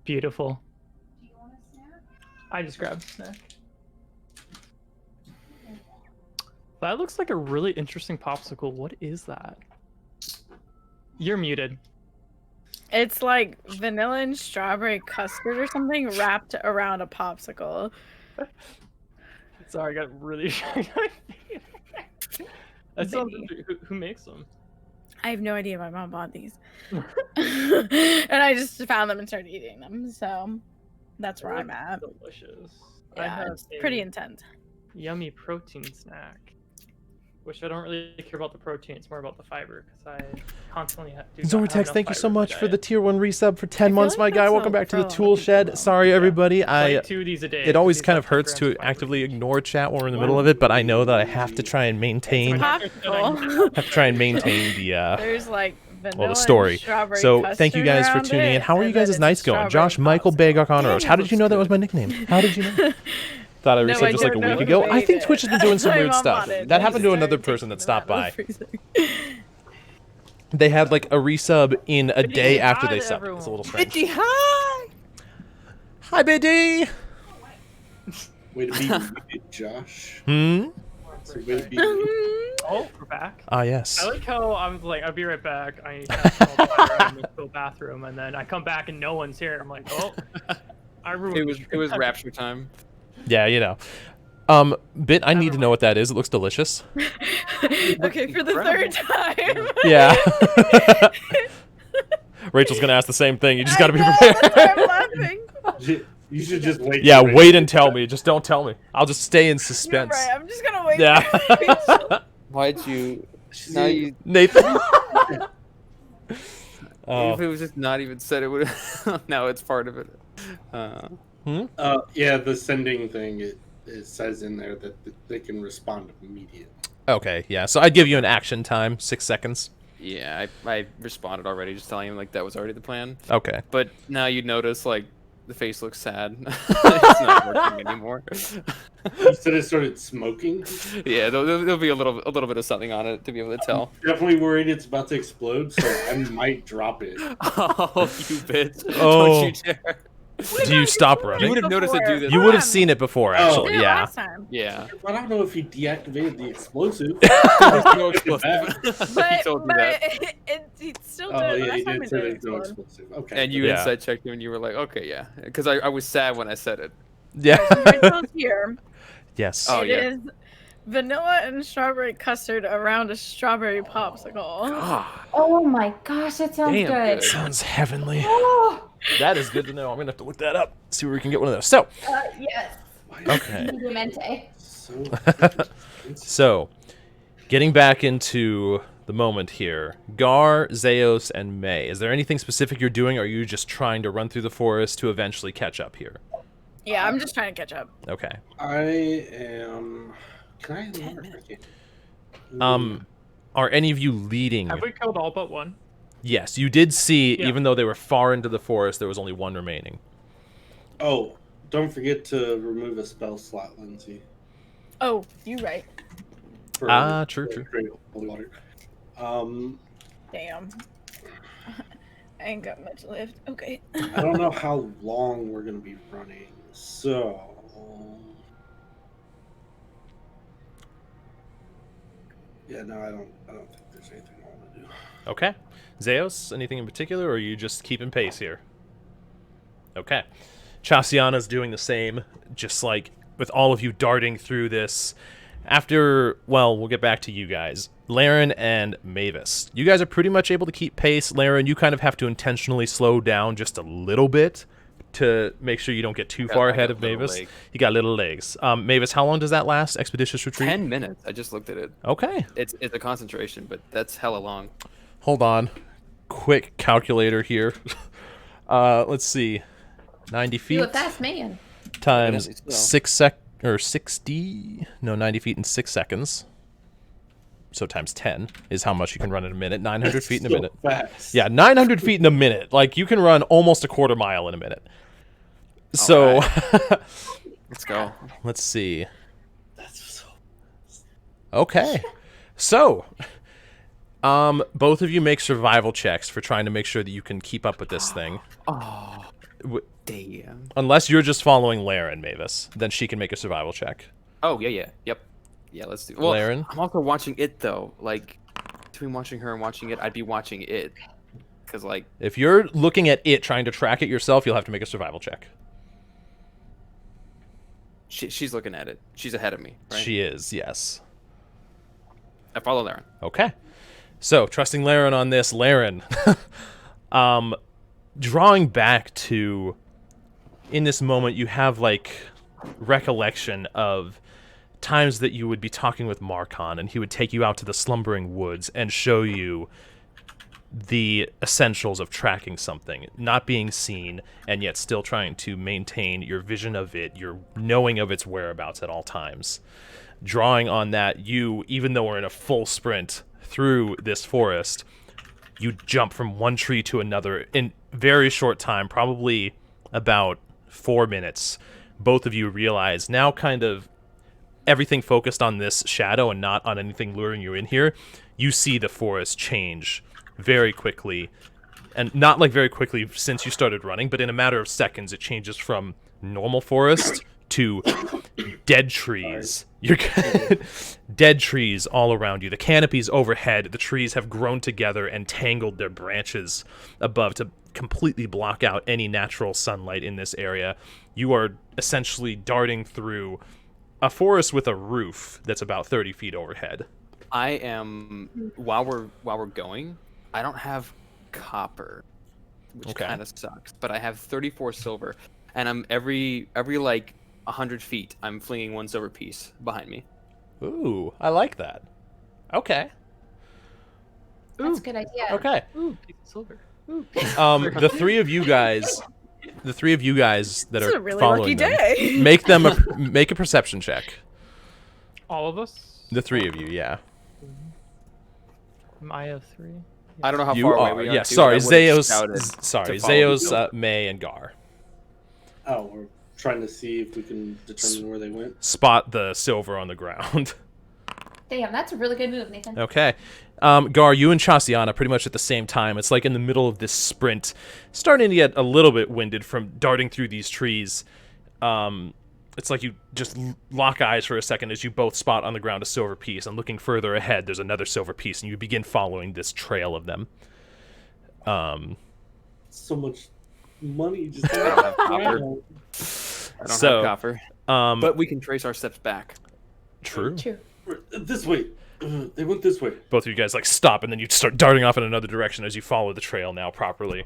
Beautiful. I just grabbed a snack. That looks like a really interesting popsicle. What is that? You're muted.
It's like vanilla and strawberry custard or something wrapped around a popsicle.
Sorry, I got really shy. That's something. Who makes them?
I have no idea. My mom bought these. And I just found them and started eating them. So that's where I'm at.
Delicious. I
Yeah,
have
it's pretty intense.
yummy protein snack. Which I don't really care about the protein. It's more about the fiber because I constantly do not have
Zortex,
enough
thank you so
fiber in my
much for the
diet.
tier 1 resub for 10
feel
months,
like
my guy.
that's
Welcome
a
back to the
pro
tool
people,
shed.
though.
Sorry, everybody.
Like 2 of these a day.
It always
'cause
kind
these
of
have 10
hurts
grams
to
of fiber
actively
each.
ignore chat when we're in the middle of it, but I know that I have to try and maintain
Popsicle.
the
There's like vanilla
story.
and strawberry
So thank you
custard
guys for
around
tuning in.
it,
How are you
and then
guys'
it's
nights
a
going?
strawberry
Josh Michael
popsicle.
Bagok on
Dang,
Roach.
it
How did you know
looks
that was
good.
my nickname? How did you know? Thought I
No,
reset
I
just like a
don't know
week
who
ago. I
made
think
it.
Twitch has been doing some
My
weird
mom
stuff.
bought it.
That
I
happened to
started
another person
taking
that
them out
stopped
of
by.
the freezer.
They had like a resub in a day after they
hi,
subbed.
everyone.
It's a little strange.
Hi!
Hi, Biddy!
Way to be muted, Josh.
Hmm?
So way to be muted.
Oh, we're back.
Ah, yes.
I like how I'm like, I'll be right back. I have to go to the bathroom, and then I come back and no one's here. I'm like, oh, I ruined
It was rapture time.
Yeah, you know. Bit, I need to know what that is. It looks delicious.
Okay, for the third time.
Yeah. Rachel's gonna ask the same thing. You just gotta be
I know,
prepared.
that's why I'm laughing.
You should just wait.
Yeah,
for
wait and tell me. Just don't tell me. I'll just stay in suspense.
You're right. I'm just gonna wait.
Yeah.
Why'd you? Now you.
Nathan.
If
Oh.
it was just not even said, it would. Now it's part of it.
Yeah, the sending thing. It says in there that they can respond immediately.
Okay, yeah. So I'd give you an action time, 6 seconds.
Yeah, I responded already, just telling him like that was already the plan.
Okay.
But now you notice like the face looks sad. It's not working anymore.
You said it started smoking.
Yeah, there'll be a little bit of something on it to be able to tell.
Definitely worried it's about to explode, so I might drop it.
Oh, you bitch!
Oh.
Don't you dare!
Do you stop
You
running?
would have noticed it do this.
You would have seen it before, actually.
Yeah,
Yeah.
last time.
Yeah.
I don't know if he deactivated the explosive.
There's no explosive.
But,
He told you that.
it still
Oh
did.
yeah, he
Last time
did
it
say
did
there's no
explode.
explosive. Okay.
And you
Yeah.
inside checked him, and you were like, okay, yeah, because I was sad when I said it.
Yeah.
Rachel's here.
Yes.
Oh,
It
yeah.
is vanilla and strawberry custard around a strawberry popsicle.
Ah,
Oh my gosh, that sounds
Damn
good.
good.
Sounds heavenly.
Oh,
That is good to know. I'm gonna have to look that up. See where we can get one of those. So,
yes.
okay.
Mediamente.
So
So, getting back into the moment here, Gar, Zeos, and May. Is there anything specific you're doing, or are you just trying to run through the forest to eventually catch up here?
Yeah, I'm just trying to catch up.
Okay.
I am. Can I?
10 minutes.
Are any of you leading?
Have we killed all but one?
Yes, you did see,
Yeah.
even though they were far into the forest, there was only one remaining.
Oh, don't forget to remove a spell slot, Lindsay.
Oh, you right.
for-
True.
for create holy water.
Damn. I ain't got much left. Okay.
I don't know how long we're gonna be running, so. Yeah, no, I don't think there's anything I want to do.
Okay. Zeos, anything in particular, or are you just keeping pace here? Okay. Chasianna's doing the same, just like with all of you darting through this. After, well, we'll get back to you guys. Laren and Mavis. You guys are pretty much able to keep pace. Laren, you kind of have to intentionally slow down just a little bit to make sure you don't get too far
I
ahead
got
of
little
Mavis.
legs.
You got little legs. Mavis, how long does that last, Expeditious Retreat?
10 minutes. I just looked at it.
Okay.
It's a concentration, but that's hella long.
Hold on. Quick calculator here. Let's see. 90 feet
You a fast man.
times
Evidently so.
60. No, 90 feet in 6 seconds. So times 10 is how much you can run in a minute. 900 feet in a
So
minute.
fast.
Yeah, 900 feet in a minute. Like, you can run almost a quarter mile in a minute. So,
Let's go.
let's see.
That's so.
Okay. So, both of you make survival checks for trying to make sure that you can keep up with this thing.
Oh,
W-
damn.
Unless you're just following Laren, Mavis. Then she can make a survival check.
Oh, yeah. Yep. Yeah, let's do. Well,
Laren?
I'm also watching it though. Like, between watching her and watching it, I'd be watching it. Because, like,
If you're looking at it, trying to track it yourself, you'll have to make a survival check.
she's looking at it. She's ahead of me, right?
She is, yes.
I follow Laren.
Okay. So, trusting Laren on this, Laren, drawing back to, in this moment, you have, like, recollection of times that you would be talking with Marcon, and he would take you out to the slumbering woods and show you the essentials of tracking something, not being seen, and yet still trying to maintain your vision of it, your knowing of its whereabouts at all times. Drawing on that, you, even though we're in a full sprint through this forest, you jump from one tree to another in very short time, probably about 4 minutes. Both of you realize now, kind of everything focused on this shadow and not on anything luring you in here, you see the forest change very quickly and not like very quickly since you started running, but in a matter of seconds, it changes from normal forest to dead trees. You're dead trees all around you. The canopies overhead, the trees have grown together and tangled their branches above to completely block out any natural sunlight in this area. You are essentially darting through a forest with a roof that's about 30 feet overhead.
I am while we're going, I don't have copper, which kind of sucks, but I have 34 silver, and I'm every like 100 feet, I'm flinging 1 silver piece behind me.
Ooh, I like that. Okay.
That's a good idea.
Okay.
Ooh, piece of silver. Ooh.
The three of you guys that
It's
are
a really
following
lucky
them,
day.
make a perception check.
All of us?
The three of you, yeah.
I have 3.
I don't know how
You
far away
are,
we are.
yeah.
too,
Sorry,
but I would've
Zeos.
shouted
Sorry,
to follow you.
Zeos, May, and Gar.
Oh, we're trying to see if we can determine where they went.
Spot the silver on the ground.
Damn, that's a really good move, Nathan.
Okay. Gar, you and Chasianna pretty much at the same time. It's like in the middle of this sprint, starting to get a little bit winded from darting through these trees. It's like you just lock eyes for a second as you both spot on the ground a silver piece, and looking further ahead, there's another silver piece, and you begin following this trail of them.
So much money just.
I don't have copper. I don't have copper. But we can trace our steps back.
True.
This way. They went this way.
Both of you guys like stop, and then you start darting off in another direction as you follow the trail now properly.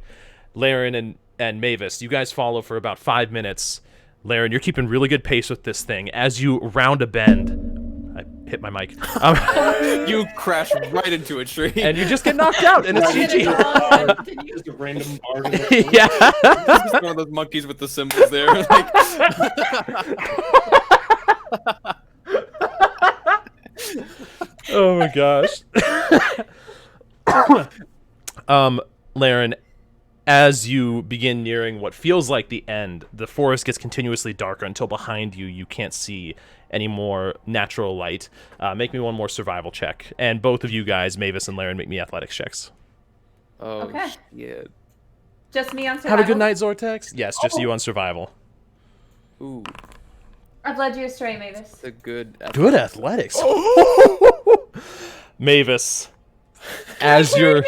Laren and Mavis, you guys follow for about 5 minutes. Laren, you're keeping really good pace with this thing. As you round a bend, I hit my mic.
You crash right into a tree.
And you just get knocked out, and it's GG.
Just a random bar.
Yeah.
Just one of those monkeys with the symbols there. Like...
Oh my gosh. Laren, as you begin nearing what feels like the end, the forest gets continuously darker until behind you you can't see any more natural light. Make me one more survival check. And both of you guys, Mavis and Laren, make me athletics checks.
Oh,
Okay.
shit.
Just me on survival.
Have a good night, Zortex. Yes, just you on survival.
Ooh,
I've led you astray, Mavis.
it's a good...
Good athletics. Mavis, as you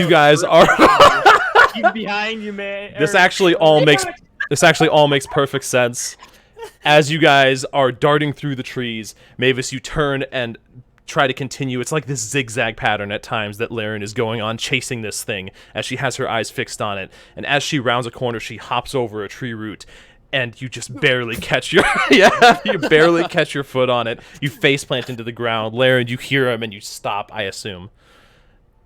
guys are...
Keep behind you, man.
This actually all makes perfect sense. As you guys are darting through the trees, Mavis, you turn and try to continue. It's like this zigzag pattern at times that Laren is going on, chasing this thing as she has her eyes fixed on it. And as she rounds a corner, she hops over a tree root, and you just barely catch your you barely catch your foot on it. You face plant into the ground. Laren, you hear him and you stop, I assume,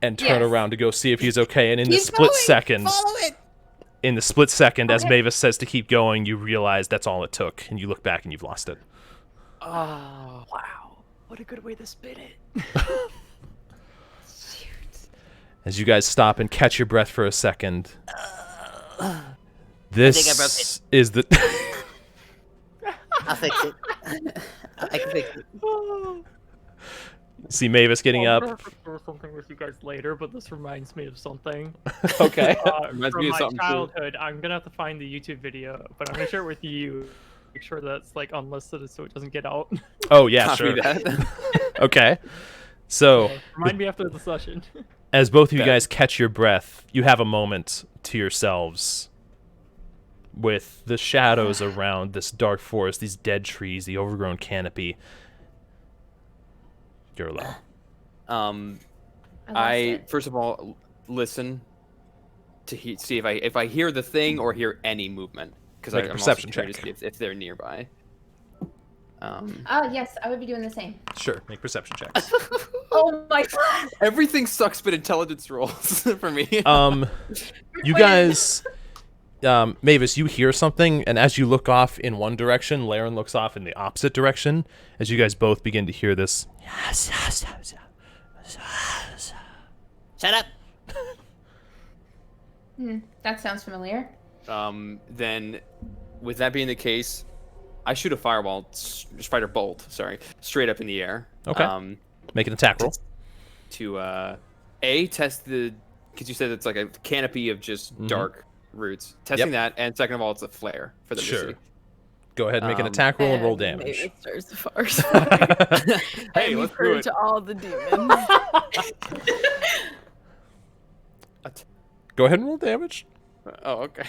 and turn around to go see if he's okay. And in the split second, as Mavis says to keep going, you realize that's all it took, and you look back and you've lost it.
Oh, wow. What a good way to spin it.
As you guys stop and catch your breath for a second, this is the...
I'll fix it. I can fix it.
See Mavis getting
I'll
up.
have to share something with you guys later, but this reminds me of something.
Okay.
Reminds
From
me of
my
something, too.
childhood, I'm gonna have to find the YouTube video, but I'm gonna share it with you. Make sure that's like unlisted so it doesn't get out.
Oh yeah,
Copy
sure.
that.
Okay. So,
Remind me after the session.
as both of you
Bet.
guys catch your breath, you have a moment to yourselves with the shadows around this dark forest, these dead trees, the overgrown canopy. You're alone.
I first of all listen to see if I hear the thing or hear any movement, because
Make a
I'm
perception
also curious
check.
if they're nearby.
Yes, I would be doing the same.
Sure, make perception checks.
Oh my god.
Everything sucks but intelligence rolls for me.
You guys, Mavis, you hear something, and as you look off in one direction, Laren looks off in the opposite direction. As you guys both begin to hear this,
Shut up.
That sounds familiar.
Then, with that being the case, I shoot a spider bolt, straight up in the air.
Okay. Make an attack roll.
To test the because you said it's like a canopy of just dark roots. Testing that, and second of all, it's a flare for the
Sure. Go ahead and make an attack roll and roll damage.
Maybe starts the forest.
Hey,
and
let's
you
do
purge
it.
all the demons.
Go ahead and roll damage.
Oh, okay.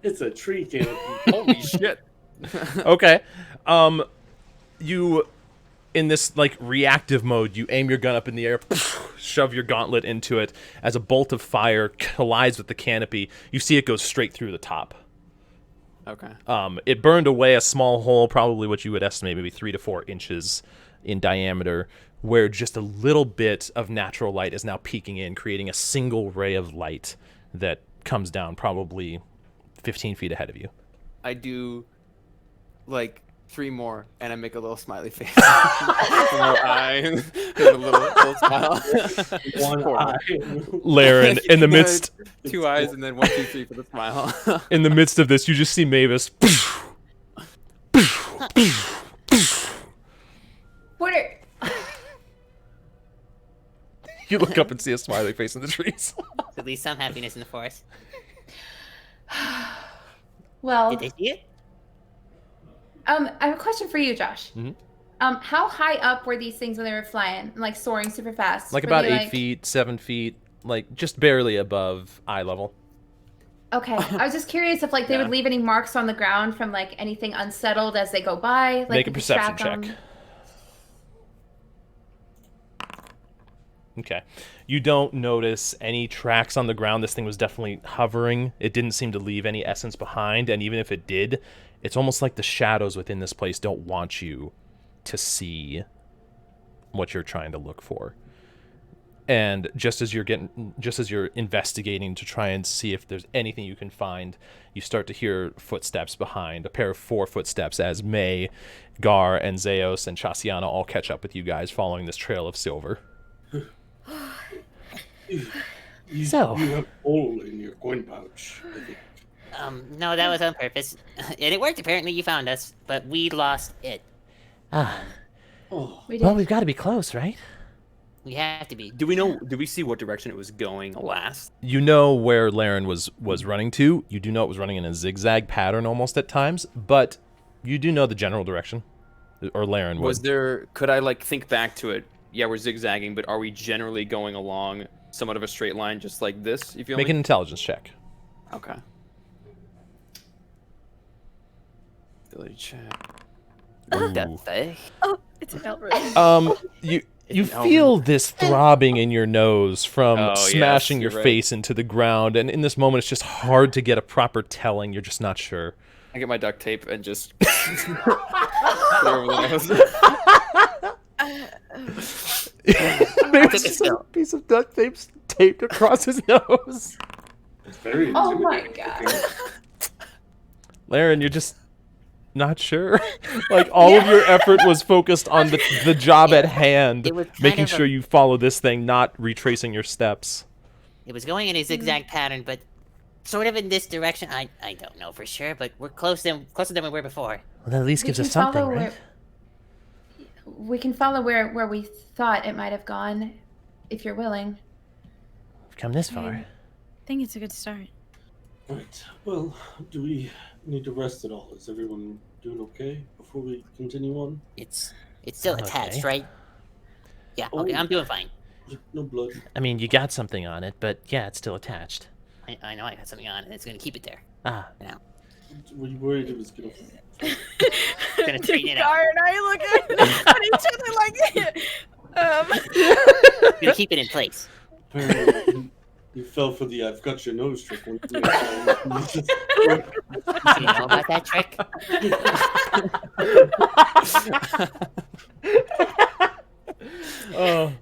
It's a tree canopy.
Holy shit.
Okay. You, in this like reactive mode, you aim your gun up in the air, shove your gauntlet into it. As a bolt of fire collides with the canopy, you see it goes straight through the top.
Okay.
It burned away a small hole, probably what you would estimate maybe 3 to 4 inches in diameter, where just a little bit of natural light is now peeking in, creating a single ray of light that comes down probably 15 feet ahead of you.
I do like 3 more, and I make a little smiley face. One eye, and a little smile.
One eye.
Laren, in the midst...
2 eyes, and then 1, 2, 3 for the smile.
In the midst of this, you just see Mavis.
What are...
You look up and see a smiley face in the trees.
At least some happiness in the forest.
Well,
Did they see it?
I have a question for you, Josh.
Mhm.
How high up were these things when they were flying, like soaring super fast?
Like
Were
about
they,
8 feet, 7 feet, like just barely above eye level.
Okay, I was just curious if like they would leave any marks on the ground from like anything unsettled as they go by. Like
Make a
you could
perception
track
check.
'em.
Okay. You don't notice any tracks on the ground. This thing was definitely hovering. It didn't seem to leave any essence behind, and even if it did, it's almost like the shadows within this place don't want you to see what you're trying to look for. And just as you're investigating to try and see if there's anything you can find, you start to hear footsteps behind, a pair of 4 footsteps, as May, Gar, and Zeos and Chasianna all catch up with you guys following this trail of silver.
You
So-
have a hole in your coin pouch, I think.
No, that was on purpose. And it worked, apparently. You found us, but we lost it.
Ah,
Oh,
We did.
well, we've got to be close, right?
We have to be.
Do we see what direction it was going last?
You know where Laren was running to. You do know it was running in a zigzag pattern almost at times, but you do know the general direction. Or Laren
Was
would.
there, could I like think back to it? Yeah, we're zigzagging, but are we generally going along somewhat of a straight line just like this, you feel
Make
me?
an intelligence check.
Okay. Ability check. What the fuck?
Oh, it's an Elrond.
You
an
feel this throbbing in your nose from
Oh,
smashing
yes,
your
you're right.
face into the ground, and in this moment, it's just hard to get a proper telling. You're just not sure.
I get my duct tape and just put it over the nose.
Maybe
took a
just a
spill.
piece of duct tape taped across his nose.
it's very
Oh my
intimidating.
God.
Laren, you're just not sure. Like all of your effort was focused on the job at hand,
It was kind
making
of a-
sure you follow this thing, not retracing your steps.
It was going in a zigzag pattern, but sort of in this direction. I don't know for sure, but we're closer than we were before.
Well, that at least
We
gives
can
us something,
follow
right?
We can follow where we thought it might have gone, if you're willing.
We've come this far.
I think it's a good start.
Right. Well, do we need to rest at all? Is everyone doing okay before we continue on?
It's still
Okay.
attached, right? Yeah. Okay,
Oh.
I'm doing fine.
No blood.
I mean, you got something on it, but yeah, it's still attached.
I know I got something on, and it's gonna keep it there.
Ah,
For now.
Were you worried it was gonna?
Gonna straighten it out.
Gar and I look at each other like,
Gonna keep it in place.
Apparently, you fell for the "I've got your nose" trick. One
Do you know about that trick?
Oh.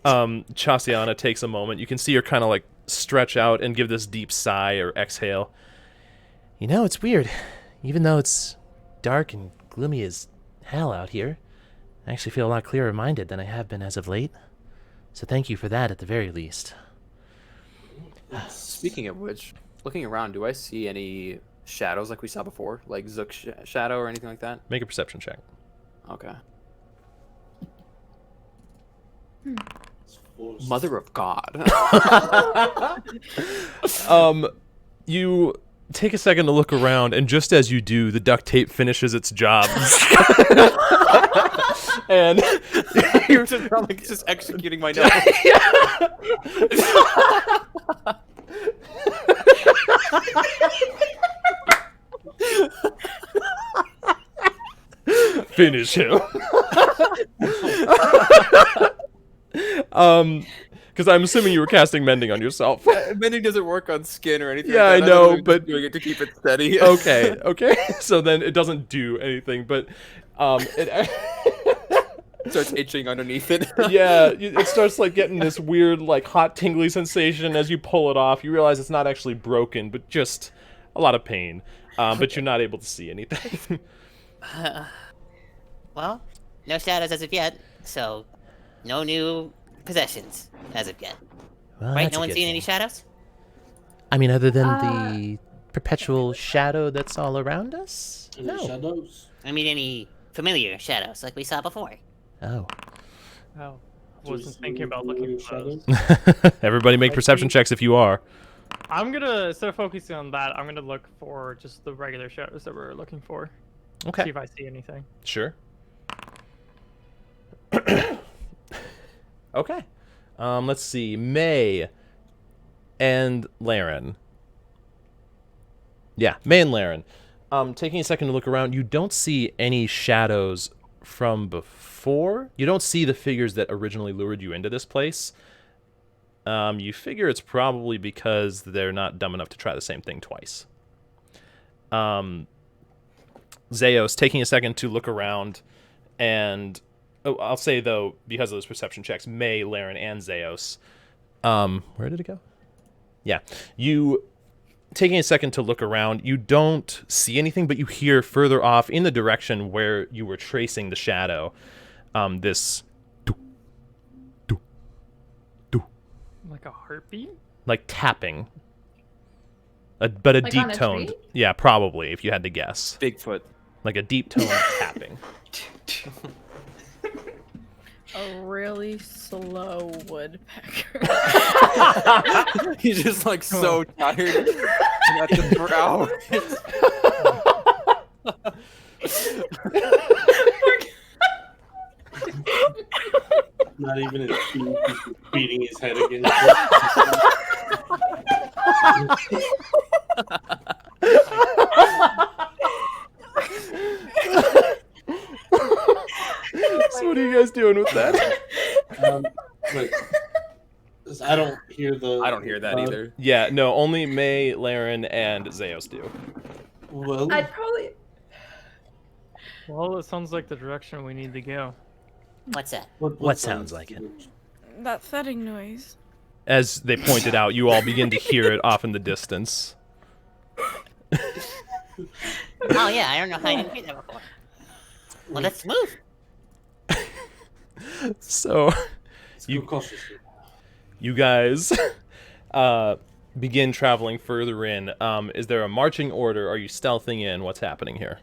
Chasianna takes a moment. You can see her kind of like stretch out and give this deep sigh or exhale.
you know, it's weird. Even though it's dark and gloomy as hell out here, I actually feel a lot clearer minded than I have been as of late. So thank you for that at the very least.
Speaking of which, looking around, do I see any shadows like we saw before? Like Zook's shadow or anything like that?
Make a perception check.
Okay.
force.
Mother of God.
You take a second to look around, and just as you do, the duct tape finishes its job. And
You're just, like, just executing my note.
finish him. Because I'm assuming you were casting mending on yourself.
Mending doesn't work on skin or anything.
Yeah,
like
I
that.
know,
was just
but-
doing it to keep it steady.
Okay. So then it doesn't do anything, but it
Starts itching underneath it.
yeah, it starts like getting this weird like hot tingly sensation as you pull it off. You realize it's not actually broken, but just a lot of pain. But you're not able to see anything.
Well, no shadows as of yet, so no new possessions as of yet.
Well,
Right?
that's
No
a
one's
good
seen
thing.
any shadows?
I mean, other than the perpetual shadow that's all around us?
Any
No.
shadows?
I mean, any familiar shadows like we saw before?
Oh.
Oh,
Do we
wasn't
see
thinking about
any
looking for those.
shadows?
Everybody make
I
perception
see-
checks if you are.
I'm gonna, instead of focusing on that, I'm gonna look for just the regular shadows that we're looking for. See
Okay,
if I see anything.
sure. Okay. Let's see. May and Laren. Yeah, May and Laren. Taking a second to look around, you don't see any shadows from before. You don't see the figures that originally lured you into this place. You figure it's probably because they're not dumb enough to try the same thing twice. Zeos, taking a second to look around, and I'll say though, because of those perception checks, May, Laren, and Zeos. Where did it go? Yeah, you taking a second to look around. You don't see anything, but you hear further off in the direction where you were tracing the shadow. This
Like a heartbeat?
like tapping, but a
Like
deep
on a
toned.
tree?
Yeah, probably if you had to guess,
Bigfoot.
like a deep toned tapping.
A really slow woodpecker.
He's just like so tired. At the brow.
Not even his feet. He's just beating his head against it.
So what are you guys doing with that?
Wait. I don't hear the.
I don't hear that either.
Yeah, no, only May, Laren, and Zeos do.
Well,
I'd probably.
Well, it sounds like the direction we need to go.
What's that?
What sounds like it?
That thudding noise.
As they pointed out, you all begin to hear it off in the distance.
Oh yeah, I don't know how I didn't hear that before. Well, let's move.
So,
Let's
You-
go cautiously.
you guys begin traveling further in. Is there a marching order? Are you stealthing in? What's happening here?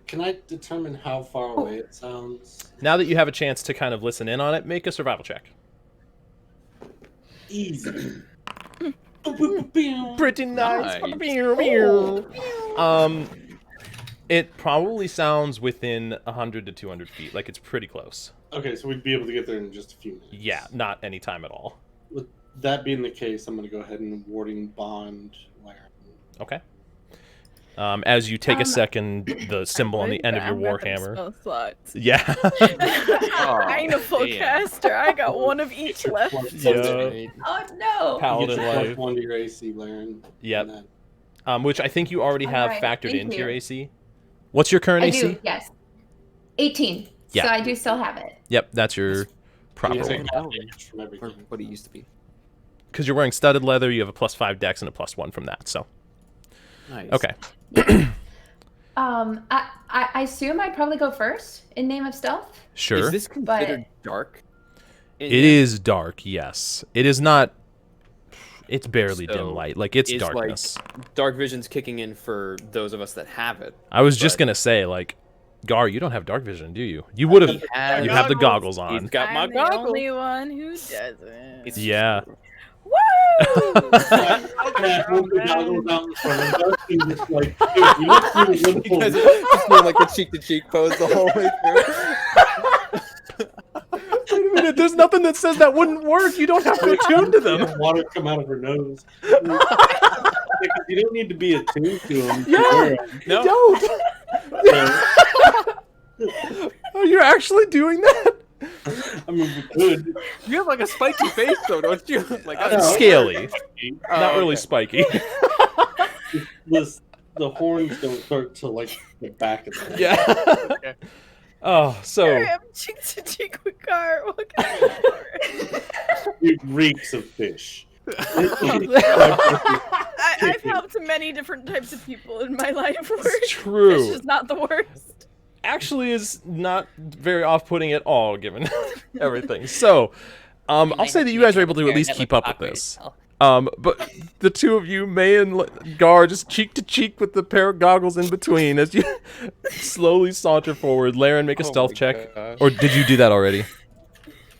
Can I determine how far away it sounds?
Now that you have a chance to kind of listen in on it, make a survival check.
Easy.
Pretty nice. It probably sounds within 100 to 200 feet. Like it's pretty close.
Okay, so we'd be able to get there in just a few minutes.
Yeah, not any time at all.
With that being the case, I'm going to go ahead and warding bond Laren.
Okay. As you take a second, the symbol on the end of your
I'm not gonna
warhammer.
spell slots.
Yeah.
I ain't a full
damn.
caster. I got one of each left.
Yeah.
Oh no!
You
Paladin
get your
life.
plus 1 to your AC, Laren.
Yep.
And then-
Which I think you already have
Alright,
factored
thank
into
you.
your AC. What's your current
I
AC?
do, yes. 18.
Yeah.
So I do still have it.
Yep, that's your proper
you
Yeah.
take
one.
half damage from
Or
everything.
what it used to be.
Because you're wearing studded leather, you have a +5 dex and a +1 from that. So
Nice.
okay,
I assume I'd probably go first in name of stealth.
sure.
Is this considered dark?
It is dark. Yes, it is not. It's barely
So,
dim light. Like it's
it's like-
darkness.
Dark vision's kicking in for those of us that have it.
I was just
but-
gonna say, like, Gar, you don't have dark vision, do you? You would have.
He has-
You have the goggles on.
He's got my
I'm the
goggles.
only one who doesn't.
It's
Yeah.
Woo!
Yeah, hold the goggles out in front of us and just like, dude, you look through the
You guys
window.
are just doing like the cheek-to-cheek pose the whole way through.
Wait a minute, there's nothing that says that wouldn't work. You don't have to attune to them.
Water come out of her nose. Because you don't need to be attuned to them.
Yeah.
No.
Don't.
Yeah.
Oh, you're actually doing that?
I mean, we could.
You have like a spiky face though, don't you? Like I don't know.
Scaly,
Oh,
not really
okay.
spiky.
The horns don't start to like the back of the head.
Yeah.
Okay.
Oh,
Here
so
I am cheek to cheek with Gar. What can I do for her?
It reeks of fish.
I've helped many different types of people in my life. Where
it's true.
Fish is not the worst.
Actually, is not very off-putting at all, given everything. So, I'll say that you guys are able to at least keep up with this. But the two of you, May and Gar, just cheek to cheek with the pair of goggles in between as you slowly saunter forward. Laren, make a
Oh
stealth
my
check.
gosh.
Or did you do that already?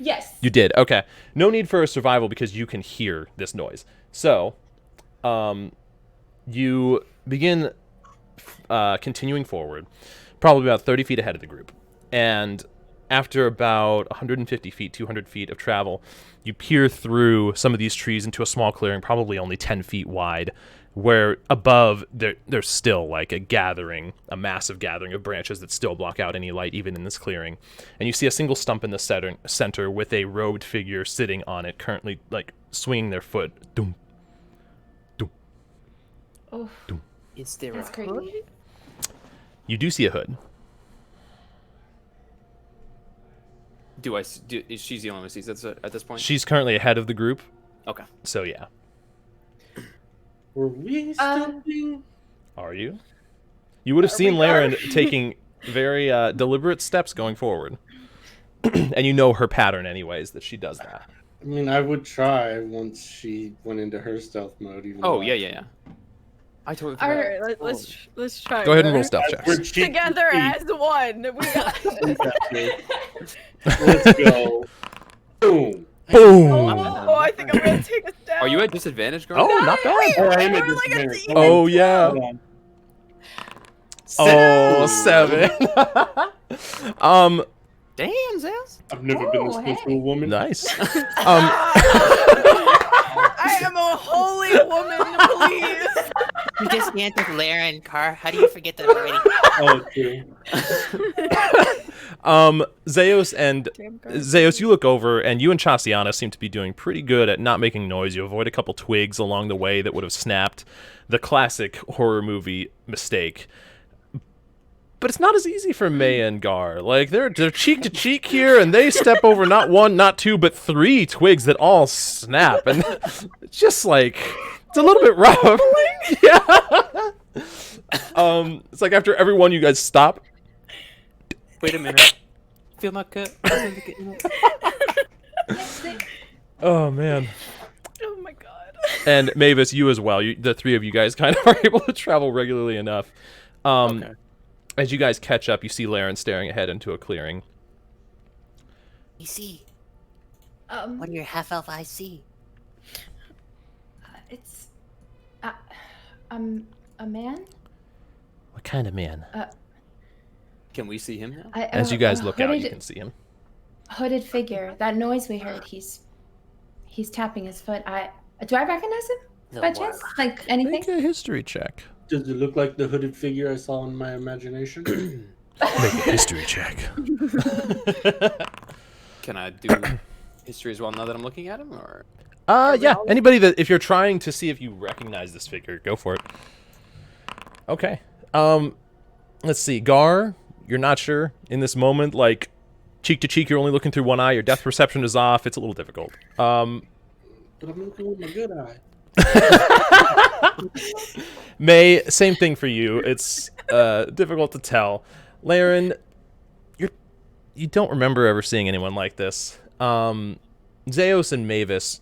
Yes.
You did. Okay. No need for a survival because you can hear this noise. So, you begin continuing forward, probably about 30 feet ahead of the group. And after about 150 feet, 200 feet of travel, you peer through some of these trees into a small clearing, probably only 10 feet wide, where above there's still like a massive gathering of branches that still block out any light even in this clearing. And you see a single stump in the center with a robed figure sitting on it, currently like swinging their foot. Doom, doom,
Oh,
doom.
Is there
that's
a
creepy.
hood?
You do see a hood.
Is she's the only one who sees this at this point?
She's currently ahead of the group,
Okay.
so yeah.
Were we stepping?
Are you? You would have seen Laren taking very deliberate steps going forward. And you know her pattern anyways, that she does that.
I mean, I would try once she went into her stealth mode. Even
Oh
though
yeah. I totally
All
forgot.
right, let's try.
Go ahead and roll
Gar.
stealth
We're
checks.
cheek
Together
to
as one. We got
cheek. Let's go. Boom.
Boom!
Oh, I think I'm gonna take us down.
Are you at disadvantage, Gar?
Oh, not bad.
Oh, I am
We're
at
like a
disadvantage.
team.
Oh, yeah.
Hold on.
Oh, 7.
Damn, Zaz.
I've never been this
Oh,
close to
hey.
a woman.
Nice.
I am a holy woman, please.
You just answered Laren, Car. How do you forget that already?
Oh, true.
Zeus, you look over, and you and Chasianna seem to be doing pretty good at not making noise. You avoid a couple twigs along the way that would have snapped. The classic horror movie mistake. But it's not as easy for May and Gar. Like, they're cheek to cheek here, and they step over not one, not two, but 3 twigs that all snap. And it's just like, it's a little bit rough. Yeah. It's like after every one you guys stop.
Wait a minute. Feel my cut.
Oh, man.
Oh my god.
And Mavis, you as well. The 3 of you guys kind of are able to travel regularly enough.
Okay.
As you guys catch up, you see Laren staring ahead into a clearing.
You see,
Um,
what do your half-elf eyes see?
it's a man.
What kind of man?
Can we see him now?
As you guys
a
look out, you
hooded-
can see him.
Hooded figure. That noise we heard. He's tapping his foot. Do I recognize him
The
by chance?
warlock.
Like anything?
Make a history check.
Does it look like the hooded figure I saw in my imagination?
Make a history check.
Can I do history as well now that I'm looking at him, or?
Yeah. Anybody that, if you're trying to see if you recognize this figure, go for it. Okay. Let's see. Gar, you're not sure in this moment. Like, cheek to cheek, you're only looking through one eye. Your depth perception is off. It's a little difficult.
But I'm looking with my good eye.
May, same thing for you. It's difficult to tell. Laren, you don't remember ever seeing anyone like this. Zeus and Mavis,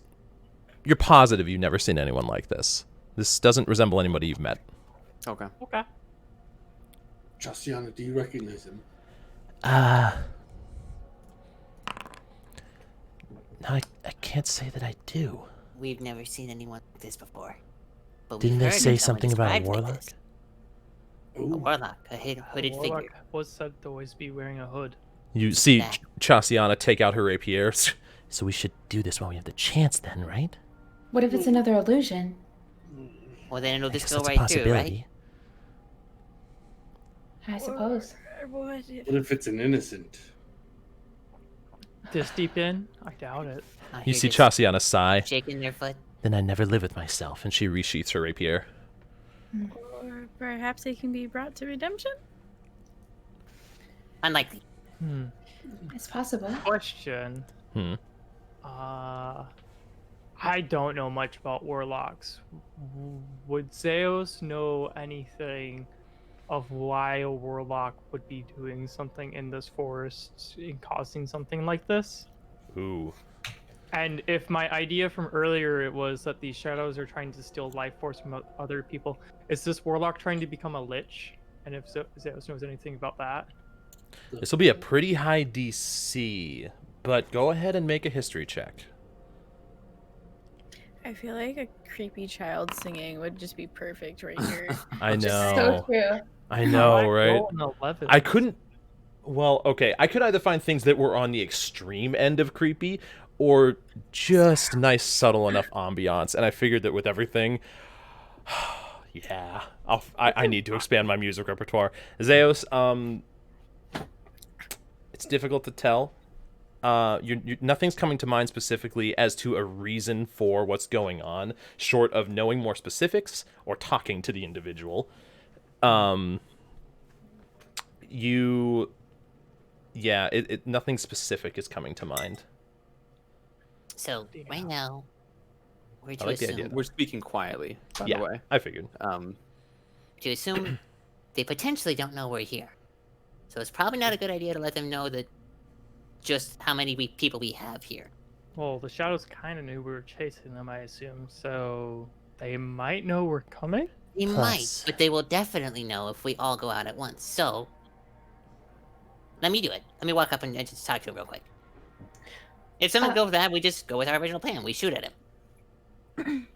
you're positive you've never seen anyone like this. This doesn't resemble anybody you've met.
Okay.
Okay.
Chasianna, do you recognize him?
No, I can't say that I do.
We've never seen anyone like this before. But
Didn't
we've
they
heard
say
of someone
something about a
described like
warlock?
this. A
Ooh.
warlock, a hooded
Warlock
figure.
was said to always be wearing a hood.
You see
That.
Chasianna take out her rapier.
So we should do this while we have the chance then, right?
What if it's another illusion?
Well, then it'll
I
just
guess
go
that's a
right through, right?
possibility.
I suppose.
Or what if
What if it's an innocent?
This deep in? I doubt it.
Out
You
here
see
just
Chasianna sigh.
shaking their foot.
Then I never live with myself.
And she resheaths her rapier.
or perhaps they can be brought to redemption?
Unlikely.
It's possible.
Question.
Hmm.
I don't know much about warlocks. Would Zeus know anything of why a warlock would be doing something in this forest and causing something like this?
Ooh.
And if my idea from earlier it was that these shadows are trying to steal life force from other people, is this warlock trying to become a lich? And if Zeus knows anything about that?
This will be a pretty high DC, but go ahead and make a history check.
I feel like a creepy child singing would just be perfect right here.
I
So
know.
true.
I know, right?
Roll an 11.
I couldn't. Well, okay. I could either find things that were on the extreme end of creepy or just nice, subtle enough ambiance. And I figured that with everything, yeah, I need to expand my music repertoire. Zeus, it's difficult to tell. Nothing's coming to mind specifically as to a reason for what's going on, short of knowing more specifics or talking to the individual. Nothing specific is coming to mind.
So, right now, we're
I
to
like the
assume,
idea, though.
We're speaking quietly, by
Yeah,
the way.
I figured.
to assume they potentially don't know we're here. So it's probably not a good idea to let them know that just how many people we have here.
Well, the shadows kind of knew we were chasing them, I assume, so they might know we're coming?
They
Plus-
might, but they will definitely know if we all go out at once. So, let me do it. Let me walk up and just talk to him real quick. If someone goes with that, we just go with our original plan. We shoot at him.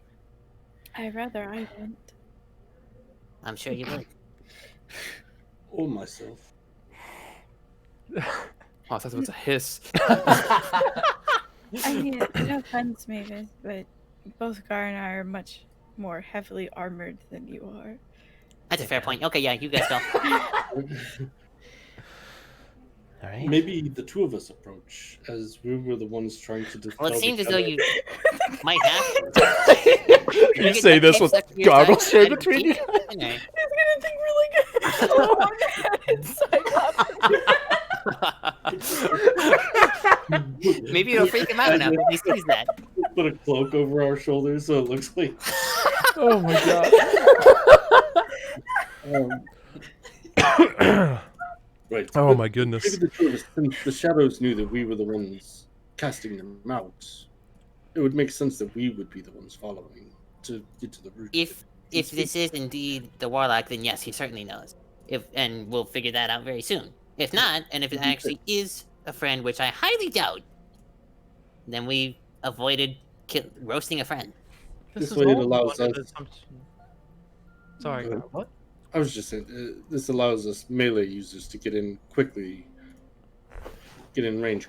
I'd rather I went.
I'm sure you would.
Oh, myself.
Oh, I thought it was a hiss.
I mean, no offense, Mavis, but both Gar and I are much more heavily armored than you are.
That's a fair point. Okay, yeah, you guys go.
All right.
Maybe the two of us approach, as we were the ones trying to dispel
Well, it seems
the
as though
shadow.
you might have to.
You say this with goggles straight between you.
He's gonna think we're like psychotic.
Maybe it'll freak him out enough if he sees that.
Put a cloak over our shoulders so it looks like.
Oh my god.
Right.
Oh
but
my goodness.
Maybe the two of us, since the shadows knew that we were the ones casting them out, it would make sense that we would be the ones following to get to the root.
If this is indeed the warlock, then yes, he certainly knows. And we'll figure that out very soon. If not, and if it actually is a friend, which I highly doubt, then we avoided roasting a friend.
This
is
way it
all
allows
under the
us-
assumption- Sorry,
Go
what?
I was just saying, this allows us melee users to get in quickly, get in ranged.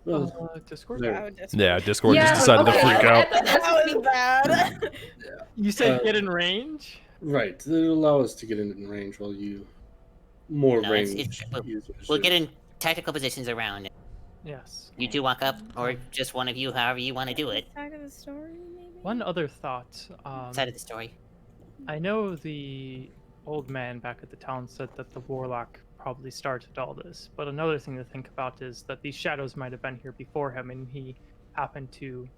Well,
Discord?
there.
Wow, that's
Yeah, Discord just decided to freak out.
that was bad.
You said
Uh,
get in range?
Right, it'll allow us to get in range while you more
No, it's-
ranged
it's-
users.
We'll get in tactical positions around it.
Yes.
You two walk up, or just one of you, however you want to do it.
Back of the story, maybe.
One other thought.
Side of the story.
I know the old man back at the town said that the warlock probably started all this, but another thing to think about is that these shadows might have been here before him and he happened to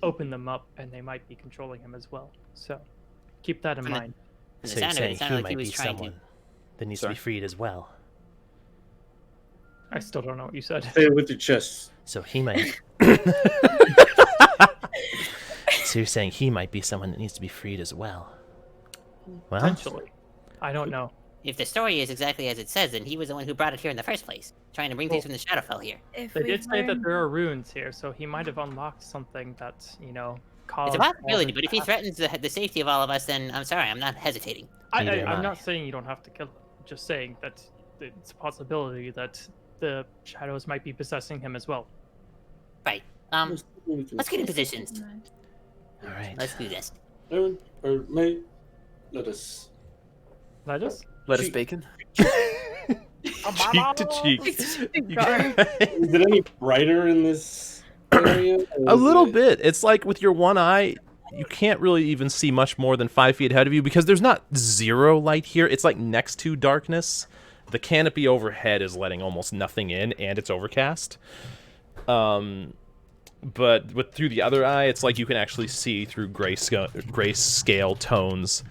open them up and they might be controlling him as well. So keep that in
And it-
mind.
From the
So you're
sound of it,
saying
it
he
sounded like
might
he
be
was trying
someone
to.
that needs
Sorry.
to be freed as well.
I still don't know what you said.
Say it with your chest.
So he might. So you're saying he might be someone that needs to be freed as well. Well,
Potentially. I don't know.
if the story is exactly as it says, then he was the one who brought it here in the first place, trying to bring things from the Shadowfell here.
If
They
we
did say that
learn-
there are runes here, so he might have unlocked something that, caused.
It's a
all
possibility,
this
but if
to
he
happen.
threatens the safety of all of us, then I'm sorry, I'm not hesitating.
Neither am
I'm
I.
not saying you don't have to kill him. Just saying that it's a possibility that the shadows might be possessing him as well.
Right. Let's get in positions.
All right.
Let's do this.
Aaron, or May, let us.
Let us.
Lettuce
Cheek.
bacon.
Cheek to cheek.
Gar.
Is it any brighter in this area?
A little bit. It's like with your one eye, you can't really even see much more than 5 feet ahead of you because there's not zero light here. It's like next to darkness. The canopy overhead is letting almost nothing in, and it's overcast. But through the other eye, it's like you can actually see through grayscale tones,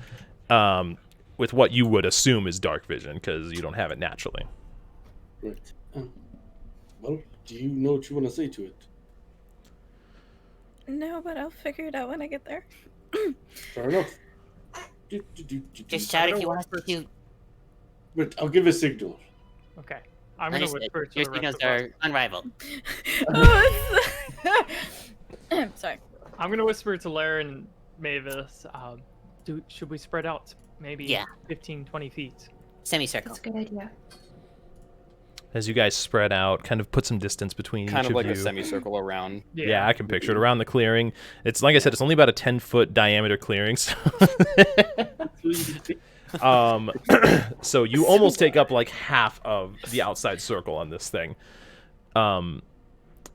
with what you would assume is dark vision because you don't have it naturally.
Right. Well, do you know what you want to say to it?
No, but I'll figure it out when I get there.
Fair enough.
Just shout if you want us to.
But I'll give a signal.
Okay. I'm gonna
Understood.
whisper to
Your
the rest
signals
of us.
are unrivaled.
Sorry.
I'm gonna whisper to Laren and Mavis. Should we spread out? Maybe
Yeah.
15, 20 feet.
Semicircle.
That's a good idea.
As you guys spread out, kind of put some distance between
Kind
each
of like
you.
a semicircle around.
Yeah, I can picture it around the clearing. It's like I said, it's only about a 10-foot diameter clearing. So, so you almost take up like half of the outside circle on this thing.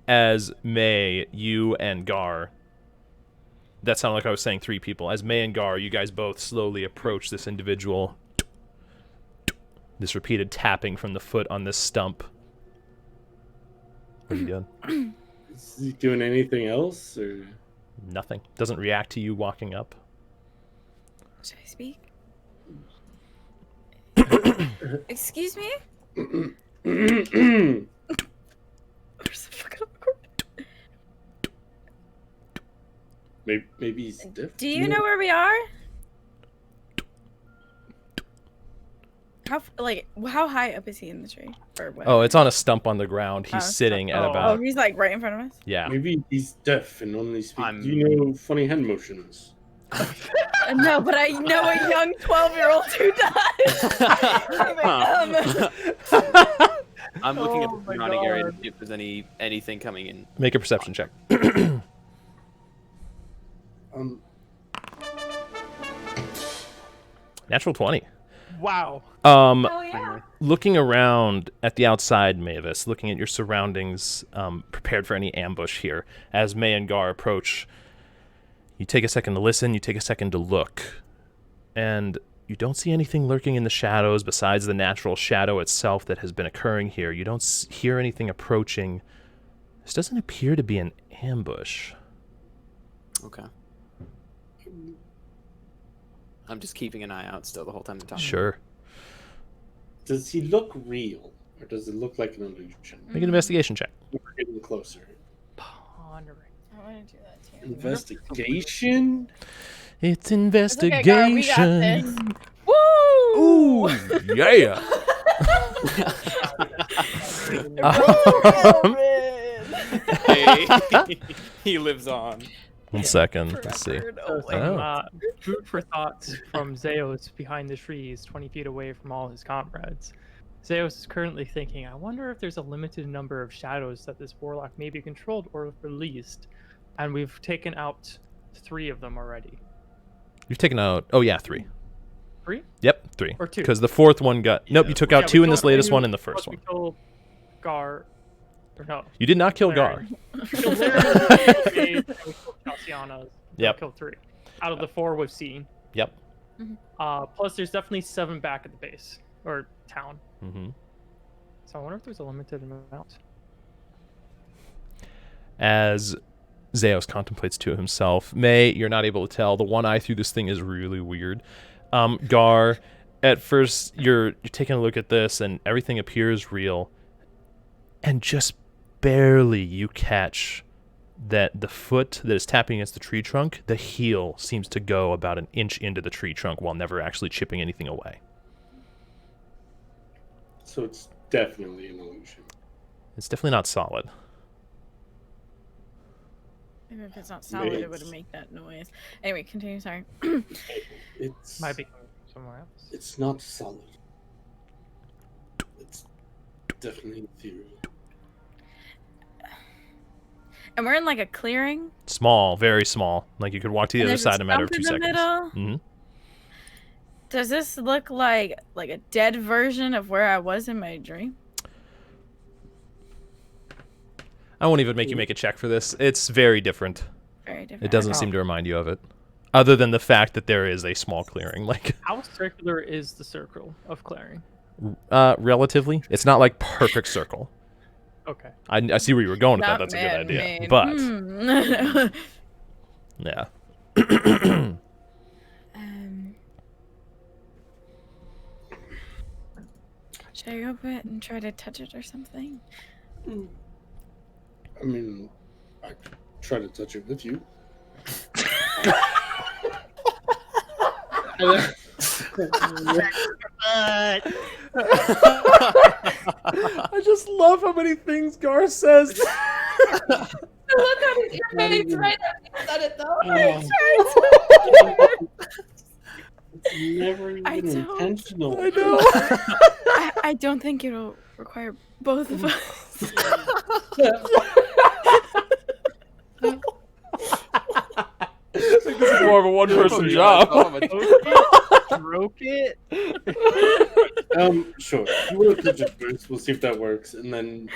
As May, you and Gar. That sounded like I was saying 3 people. As May and Gar, you guys both slowly approach this individual. This repeated tapping from the foot on this stump. What are you doing?
Is he doing anything else, or?
Nothing. Doesn't react to you walking up.
Should I speak? Excuse me? Where's the fuck up?
Maybe he's different.
Do you know where we are? How high up is he in the tree? Or what?
Oh, it's on a stump on the ground. He's
Oh,
sitting at
oh.
Oh,
about...
he's like right in front of us.
Yeah.
Maybe he's deaf and only speaks.
I'm-
Do you know funny hand motions?
No, but I know a young 12-year-old who does.
I'm looking
Oh
at the
my
surrounding area to
God.
see if there's anything coming in.
Make a perception check. Natural 20.
Wow.
Oh yeah.
Looking around at the outside, Mavis, looking at your surroundings, prepared for any ambush here. As May and Gar approach, you take a second to listen, you take a second to look, and you don't see anything lurking in the shadows besides the natural shadow itself that has been occurring here. You don't hear anything approaching. This doesn't appear to be an ambush.
Okay. I'm just keeping an eye out still the whole time they're talking.
Sure.
Does he look real, or does it look like an illusion?
Make an investigation check.
We're getting closer.
Pondering.
I want to do that too.
Investigation.
It's
okay, Gar, we got
investigation.
this. Woo!
Ooh, yeah.
Hey, he lives on.
1 second. Let's see.
So
Oh,
some
Oh.
food for thoughts from Zeos behind the trees, 20 feet away from all his comrades. Zeos is currently thinking, I wonder if there's a limited number of shadows that this warlock may be controlled or released. And we've taken out 3 of them already.
You've taken out... Oh, yeah, 3.
3?
Yep, 3.
Or 2?
Because the 4th one got... Nope, you took out
Yeah,
2
we
in this
killed
latest
two,
one and the first
plus we
one.
killed Gar. Or no.
You did not kill Gar.
Laren. We killed Laren, we killed Maeve, and we killed Chasianna.
Yep.
We killed 3. Out of the 4 we've seen.
Yep.
Plus, there's definitely 7 back at the base. Or town.
Mm-hmm.
So I wonder if there's a limited amount.
As Zeos contemplates to himself, May, you're not able to tell. The one eye through this thing is really weird. Gar, at first, you're taking a look at this, and everything appears real. And just barely you catch that the foot that is tapping against the tree trunk, the heel seems to go about an inch into the tree trunk while never actually chipping anything away.
So it's definitely an illusion.
It's definitely not solid.
Even if it's not solid, it would
It's-
make that noise. Anyway, continue. Sorry.
It's
Might be coming from somewhere else.
It's not solid. It's definitely ethereal.
And we're in like a clearing.
Small, very small. Like you could walk to the
And
other
there's a
side in a matter of
stump
2
in the
seconds.
middle?
hmm
Does this look like a dead version of where I was in my dream?
I won't even make you make a check for this. It's very different.
Very different.
It doesn't
Okay.
seem to remind you of it. Other than the fact that there is a small clearing. Like,
How circular is the circle of clearing?
relatively. It's not like perfect circle.
Okay.
I see where you were going with that.
Not
That's a good idea.
man-made.
But, yeah.
Should I open it and try to touch it or something?
I mean, I could try to touch it with you.
I just love how many things Gar says.
Look at your face right after you said it, though.
It's never even
I don't-
intentional.
I know.
I don't think it'll require both of us.
I think this is more of a one-person job.
Stroke it.
Sure. You want to touch it first? We'll see if that works, and then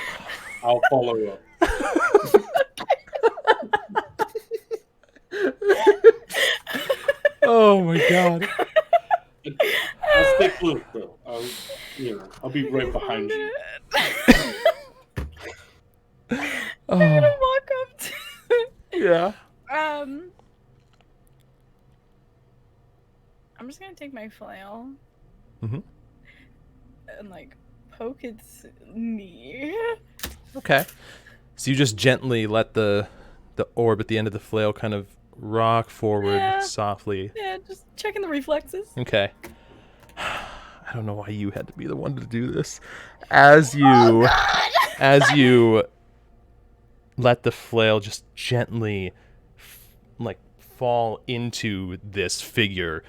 I'll follow up.
Oh my god.
I'll stay close, though. I'll be right behind you.
I'm gonna walk up to
Yeah.
I'm just gonna take my flail
Mhm.
and like poke its knee.
Okay. So you just gently let the orb at the end of the flail kind of rock forward
Yeah.
softly.
Yeah, just checking the reflexes.
Okay. I don't know why you had to be the one to do this. As you let the flail just gently fall into this figure.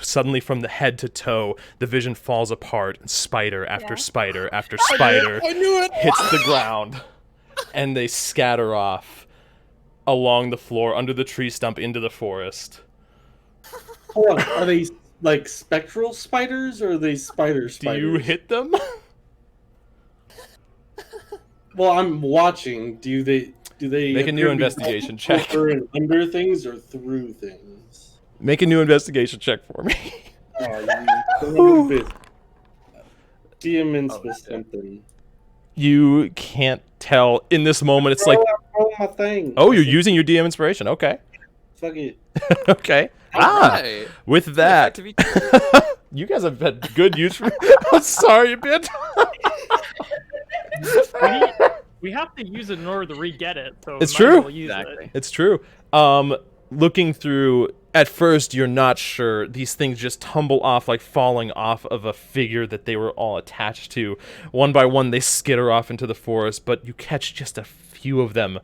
Suddenly from the head to toe, the vision falls apart and spider after
Yeah.
spider after spider hits the ground. And they scatter off along the floor, under the tree stump, into the forest.
Hold on. Are they like spectral spiders, or are they spiders?
Do you hit them?
Well, I'm watching. Do they
Make a new
appear to be
investigation check.
over and under things or through things?
Make a new investigation check for me.
Oh, you son of a bitch. Demons with something.
You can't tell in this moment. It's like,
Oh, my thing.
oh, you're using your DM inspiration. Okay.
Fuck it.
Okay.
Alright.
With that, you guys have had good use for. I'm sorry, a bit.
We have to use it in order to re-get it. So
It's
might as
true.
well use it.
It's true. Looking through, at first you're not sure. These things just tumble off like falling off of a figure that they were all attached to. One by one they skitter off into the forest, but you catch just a few of them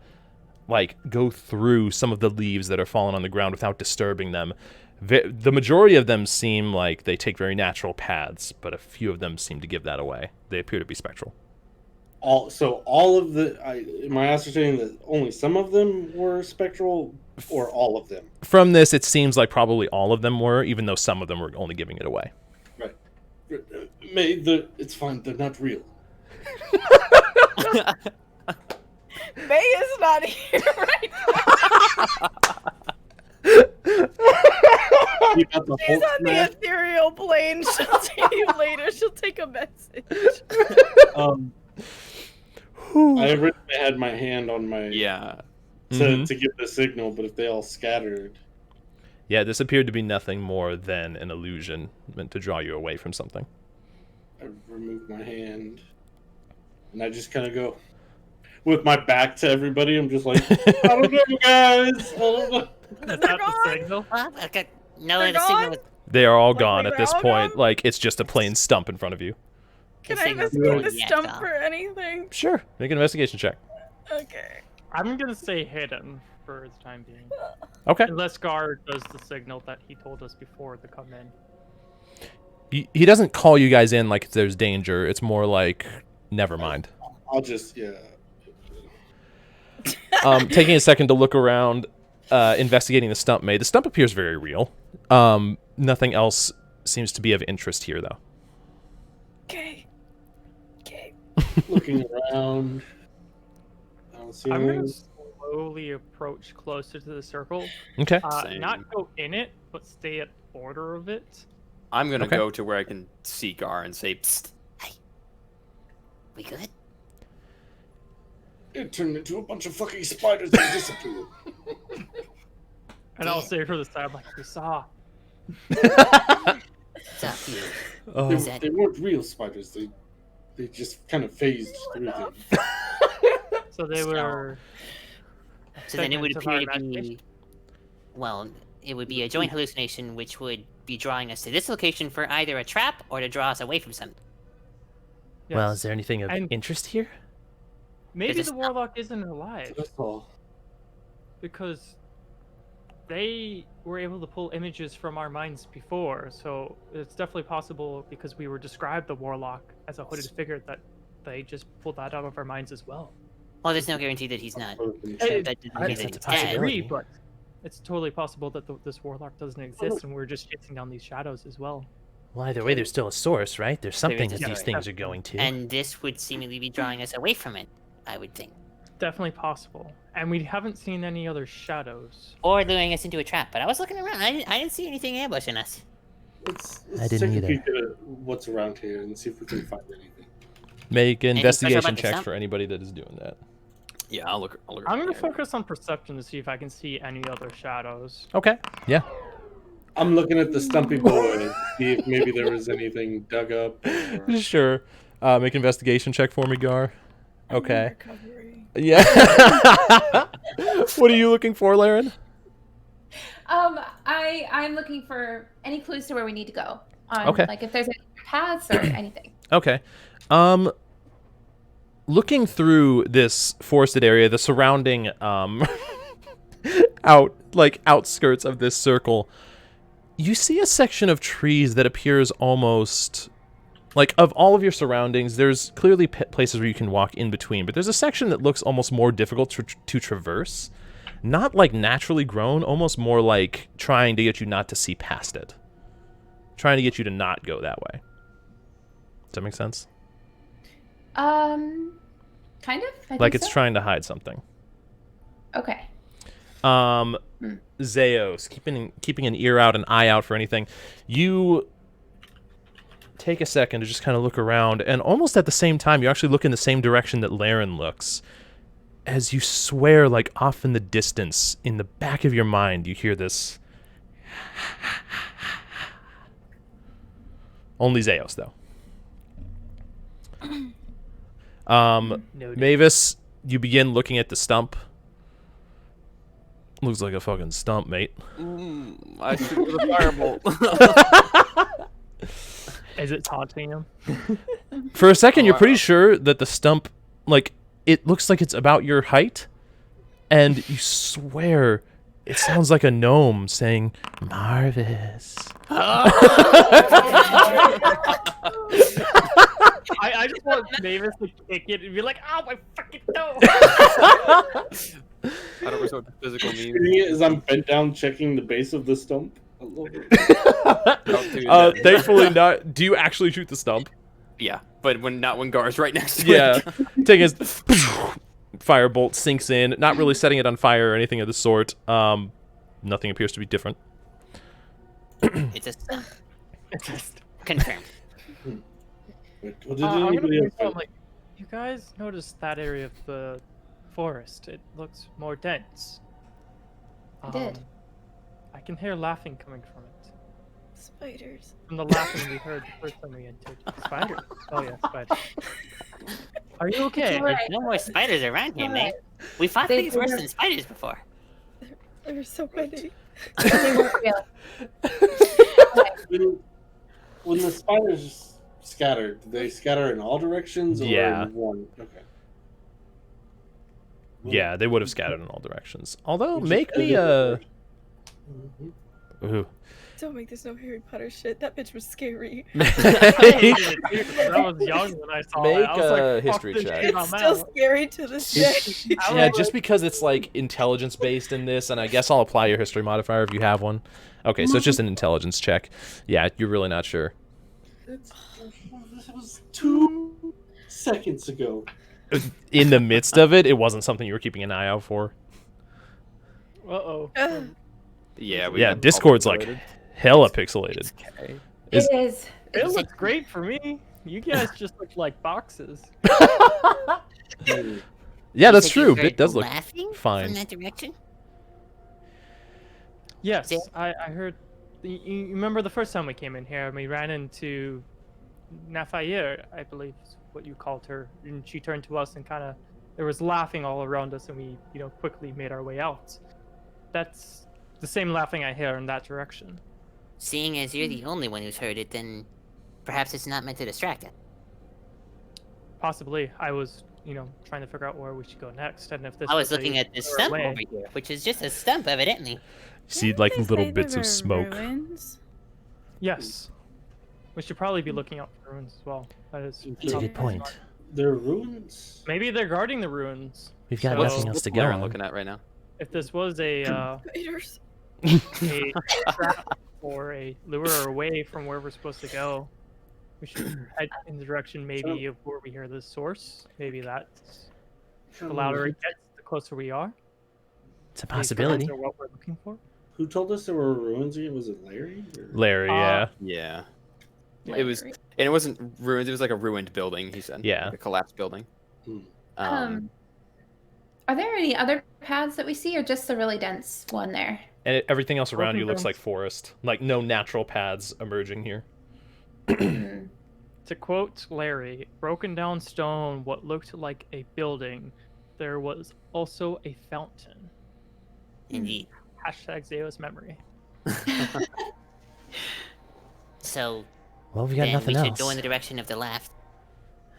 like go through some of the leaves that are fallen on the ground without disturbing them. The majority of them seem like they take very natural paths, but a few of them seem to give that away. They appear to be spectral.
All of the. Am I ascertaining that only some of them were spectral, or all of them?
From this, it seems like probably all of them were, even though some of them were only giving it away.
Right. It's fine. They're not real.
May is not here right
You got the
now. She's
Hulk
on the
smash?
ethereal plane. She'll see you later. She'll take a message.
I originally had my hand on my
Yeah.
Mhm.
to give the signal, but if they all scattered,
Yeah, this appeared to be nothing more than an illusion meant to draw you away from something.
I remove my hand, and I just kind of go with my back to everybody. I'm just like, I don't know, guys. I don't know.
Is that the signal?
Well, okay, No,
They're
the signal.
gone?
They are all
Like,
gone
they're
at this
all
point.
gone?
Like, it's just a plain stump in front of you.
Can
The
I
signal's
investigate
going
the
yet,
stump
though.
for anything?
Sure. Make an investigation check.
Okay.
I'm gonna say hidden for the time being.
Okay.
Unless Gar does the signal that he told us before to come in.
He doesn't call you guys in like there's danger. It's more like, never mind.
I'll just, yeah.
Taking a second to look around, investigating the stump made. The stump appears very real. Nothing else seems to be of interest here, though.
Okay. Okay.
Looking around. I don't see
I'm gonna
anything.
slowly approach closer to the circle.
Okay.
Same.
Not go in it, but stay at the border of it.
I'm gonna
Okay.
go to where I can see Gar and say, "Psst."
We good?
It turned into a bunch of fucking spiders and disappeared.
And I'll say for the side like we saw.
What's up, you?
Oh.
Is that-
They weren't real spiders. They just kind of phased through them.
So they
So-
were.
So then it would
segments of our
appear to be.
imagination.
Well, it would be a joint hallucination, which would be drawing us to this location for either a trap or to draw us away from something.
Well,
Yes.
is there anything of
And-
interest here?
Maybe
Is
the
this-
warlock isn't alive
That's all.
because they were able to pull images from our minds before, so it's definitely possible because we were described the warlock as a hooded figure that they just pulled that out of our minds as well.
Well, there's no guarantee that he's not.
Hey,
That doesn't
I
mean
guess
that
that's
he's
a
I
dead.
possibility.
agree, but it's totally possible that this warlock doesn't exist, and we're just chasing down these shadows as well.
Well, either way, there's still a source, right? There's something
is
that
a
these
source.
things are going to.
And this would seemingly be drawing us away from it, I would think.
Definitely possible, and we haven't seen any other shadows.
Or luring us into a trap. But I was looking around. I didn't see anything ambushing us.
Let's
I didn't
take
either.
a peek at what's around here and see if we can find anything.
Make
Anything special
investigation
about the
checks
stump?
for anybody that is doing that.
Yeah, I'll look.
I'm gonna
around here.
focus on perception to see if I can see any other shadows.
Okay. Yeah.
I'm looking at the stumpy boy to see if maybe there was anything dug up. Or...
Sure. Make an investigation check for me, Gar. Okay.
Recovery.
Yeah. What are you looking for, Laren?
I'm looking for any clues to where we need to go.
Okay.
Like if there's any paths or anything.
Okay. Looking through this forested area, the surrounding outskirts of this circle, you see a section of trees that appears almost like, of all of your surroundings, there's clearly places where you can walk in between, but there's a section that looks almost more difficult to traverse. Not like naturally grown, almost more like trying to get you not to see past it. Trying to get you to not go that way. Does that make sense?
Kind of. I
Like
think
it's
so.
trying to hide something.
Okay.
Zeos, keeping an ear out, an eye out for anything. You take a second to just kind of look around, and almost at the same time, you actually look in the same direction that Laren looks. As you swear, like off in the distance, in the back of your mind, you hear this. Only Zeos, though.
Noted.
Mavis, you begin looking at the stump. Looks like a fucking stump, mate.
I shoot with a firebolt.
Is it taunting him?
For a second, you're pretty
wow.
sure that the stump, like, it looks like it's about your height, and you swear it sounds like a gnome saying, Marvis.
I just want Mavis to kick it and be like, "Oh my fucking toe!"
I don't know what the physical means.
Shooting it as I'm bent down checking the base of the stump. I love it.
Don't do that.
Thankfully not. Do you actually shoot the stump?
Yeah, but not when Gar's right next to
Yeah.
it.
Taking his firebolt sinks in, not really setting it on fire or anything of the sort. Nothing appears to be different.
It's a stump. Confirmed.
What did
I'm gonna
anybody else
point out,
think?
like, you guys noticed that area of the forest? It looks more dense.
I did.
I can hear laughing coming from it.
Spiders.
From the laughing we heard the first time we entered. Spiders. Oh yeah, spiders. Are you okay?
Alright.
There's no more spiders around here, man.
Alright.
We fought
They
things worse
were-
than spiders before.
There's so many.
They weren't real.
When the spiders scattered, did they scatter in all directions or
Yeah.
in one? Okay.
Yeah, they would have scattered in all directions. Although,
We just
make me
edited
a.
Mhm.
Ooh.
Don't make this no Harry Potter shit. That bitch was scary.
I hated it, too, 'cause I was young when I saw
Make
it. I was
a
like,
history
fuck this
check.
shit, I'm
Still
out.
scary to this day.
Yeah, just because it's like intelligence based in this, and I guess I'll apply your history modifier if you have one. Okay, so it's just an intelligence check. Yeah, you're really not sure.
This was 2 seconds ago.
In the midst of it, it wasn't something you were keeping an eye out for.
Uh-oh.
Yeah,
Yeah, Discord's like hella pixelated.
Okay.
Is-
It is.
It looks great for me. You guys just look like boxes.
Yeah, that's
said you
true.
heard
It does look
laughing
fine.
from that direction.
Yes,
Yeah.
I heard. You remember the first time we came in here and we ran into Nafayir, I believe is what you called her, and she turned to us and kind of there was laughing all around us, and we quickly made our way out. That's the same laughing I hear in that direction.
Seeing as you're the only one who's heard it, then perhaps it's not meant to distract us.
Possibly, I was trying to figure out where we should go next, and if this
I was
a
looking at this
further
stump
away-
over here, which is just a stump, evidently.
See,
Didn't
like
they
little
say
bits
there
of
were
smoke.
ruins?
Yes, we should probably be looking out for ruins as well. That is
That's a
probably
good point.
There are ruins.
Maybe they're guarding the ruins.
We've got
So-
nothing else to
What's
go
Lauren
on.
looking at right now?
If this was a
Spiders.
a trap or a lure away from where we're supposed to go, we should head in the direction maybe of where we hear the source. Maybe that's the louder it gets, the closer we are.
It's a
These ruins
possibility.
are what we're looking for.
Who told us there were ruins again? Was it Larry? Or...
Larry, yeah.
Yeah. It was, and it wasn't ruins. It was like a ruined building. He said.
Yeah.
Like a collapsed building.
Are there any other paths that we see, or just the really dense one there?
And everything else around you
Broken
looks
bones.
like forest. Like no natural paths emerging here.
Hmm.
To quote Larry, broken down stone, what looked like a building, there was also a fountain.
Indeed.
Hashtag Zeo's memory.
So
Well, we got
then
nothing
we should
else.
go in the direction of the left.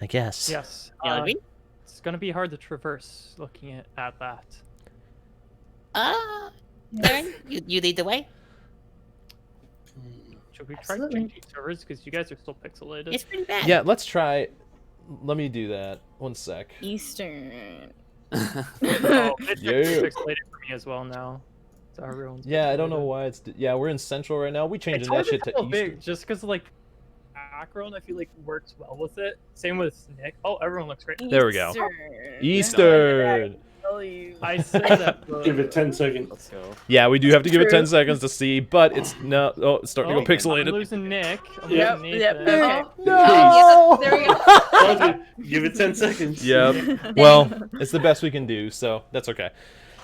I guess.
Yes.
You agree?
It's going to be hard to traverse looking at that.
Darren, you lead the way.
Should we try
Absolutely.
changing servers? Because you guys are still pixelated.
It's pretty bad.
Yeah, let's try. Let me do that. 1 sec.
Eastern.
Oh, it's
Yeah.
pixelated for me as well now. So everyone's
Yeah, I don't know
pixelated.
why it's. Yeah, we're in central right now. We
It's
changing
hard
that shit to
tell
eastern.
big, just because like background, I feel like works well with it. Same with Nick. Oh, everyone looks great.
There we go.
Eastern.
Eastern.
Tell you.
I say that.
Give it 10 seconds.
Let's go.
Yeah, we do have to give it
True.
10 seconds to see, but it's no. Oh, it's starting to go
I'm
pixelated.
losing Nick. I'm
Yep,
losing
yep,
Nathan.
okay.
No.
There we go.
Give it 10 seconds.
Yep. Well, it's the best we can do, so that's okay.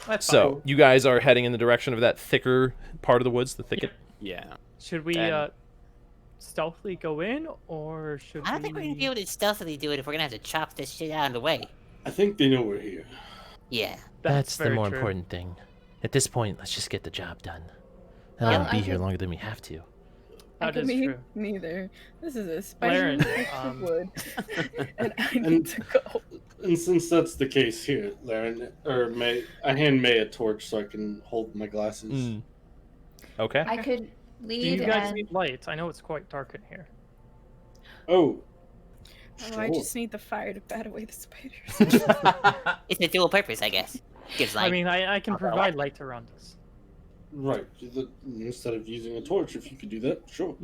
That's
So
fine.
you guys are heading in the direction of that thicker part of the woods, the thicket.
Yeah.
Should we
And-
stealthily go in, or should
I don't think we're gonna be able to stealthily do it if we're gonna have to chop this shit out of the way.
I think they know we're here.
Yeah.
That's the
very
more
true.
important thing. At this point, let's just get the job done. I
Well,
don't want to
I
be here
think-
longer than we have to.
That is
Me
true.
neither. This is a spider
Laren,
of wood, and I need
And-
to go.
And since that's the case here, Laren, or May, I hand May a torch so I can hold my glasses.
Mm. Okay.
I could
Do
lead
you guys
and
need light? I know it's quite dark in here.
Oh.
Oh, I
sure.
just need the fire to bat away the spiders.
It's a dual purpose, I guess. Gives light.
I mean, I can provide light around us.
Right. Instead of using a torch, if you could do that, sure.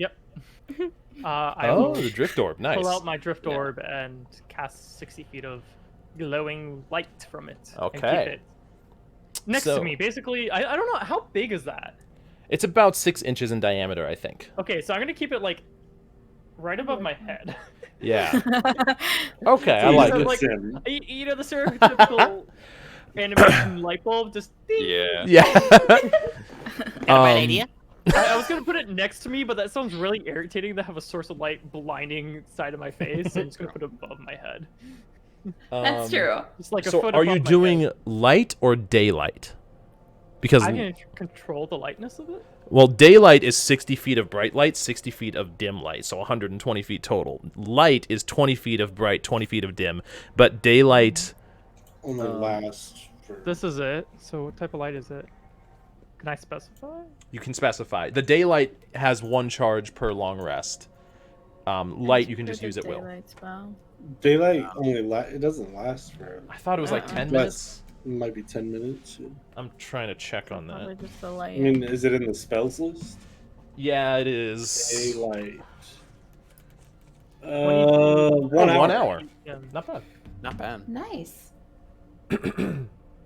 I
Oh,
will
the drift orb. Nice.
pull out my drift
Yeah.
orb and cast 60 feet of glowing light from it. And
Okay.
keep it next
So-
to me. Basically, I don't know, how big is that?
It's about 6 inches in diameter, I think.
Okay, so I'm going to keep it like right above my head.
Yeah. Okay, I
Please,
like
So,
it.
like-
Sam.
You know, the stereotypical animation light bulb, just ding.
Yeah.
Yeah.
Got a bright idea?
I was gonna put it next to me, but that sounds really irritating to have a source of light blinding side of my face. So I'm just gonna put it above my head.
that's true.
Just like a
So
foot
are
above
you
my
doing
head.
light or daylight? because
I can control the lightness of it.
well, daylight is 60 feet of bright light, 60 feet of dim light, so 120 feet total. Light is 20 feet of bright, 20 feet of dim, but daylight
only lasts for.
This is it. So what type of light is it? Can I specify?
you can specify. The daylight has 1 charge per long rest. Light you can just use at will.
Daylight spell.
Daylight only it doesn't last for.
I thought it was like 10
Less.
minutes.
It might be 10 minutes. Yeah.
I'm trying to check on
Probably
that.
just the light.
I mean, is it in the spells list?
Yeah, it is.
Daylight.
22.
1 hour.
1 hour.
Yeah.
Not bad.
Not bad.
Nice.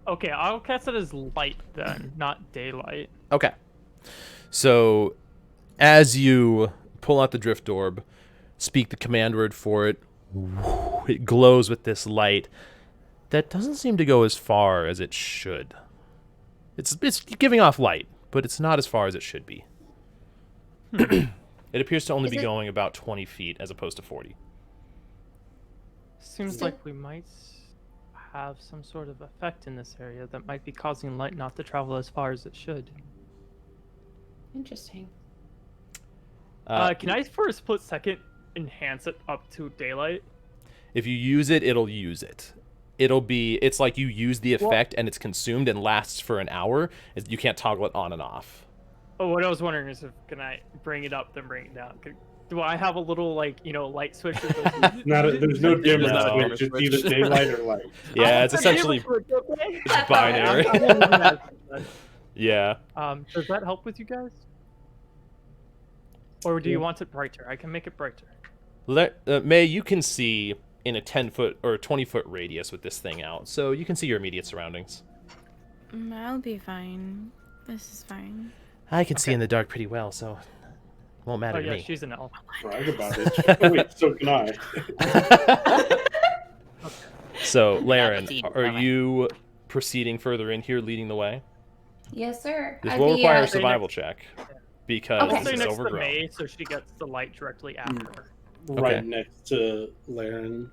Okay, I'll cast it as light then, not daylight.
Okay. So, as you pull out the drift orb, speak the command word for it, it glows with this light that doesn't seem to go as far as it should. It's giving off light, but it's not as far as it should be. It appears to only
Is
be
it-
going about 20 feet as opposed to 40.
Seems
So-
like we might have some sort of effect in this area that might be causing light not to travel as far as it should.
Interesting.
Can I, for a split second, enhance it up to daylight?
If you use it, it'll use it. It's like you use the effect and it's consumed and lasts for an hour. You can't toggle it on and off.
Oh, what I was wondering is if can I bring it up then bring it down? Do I have a little light switch? That goes,
There's no dimmer
No.
switch. It's either daylight or light.
Yeah, it's
Oh,
essentially it's binary. Yeah.
Does that help with you guys? Or do you want it brighter? I can make it brighter.
May, you can see in a 10-foot or 20-foot radius with this thing out, so you can see your immediate surroundings.
I'll be fine. This is fine.
I can see in the dark pretty well, so it won't matter
Oh
to
yeah,
me.
she's an elf.
Brag about it. Oh, wait, so can I.
So, Laren,
proceed.
are you proceeding further in here, leading the way?
Yes, sir.
This
I'd
will
be,
require a
Stay
survival check because
Okay.
I'll stay
this is
next to
overgrown.
May so she gets the light directly after.
Right
Okay.
next to Laren.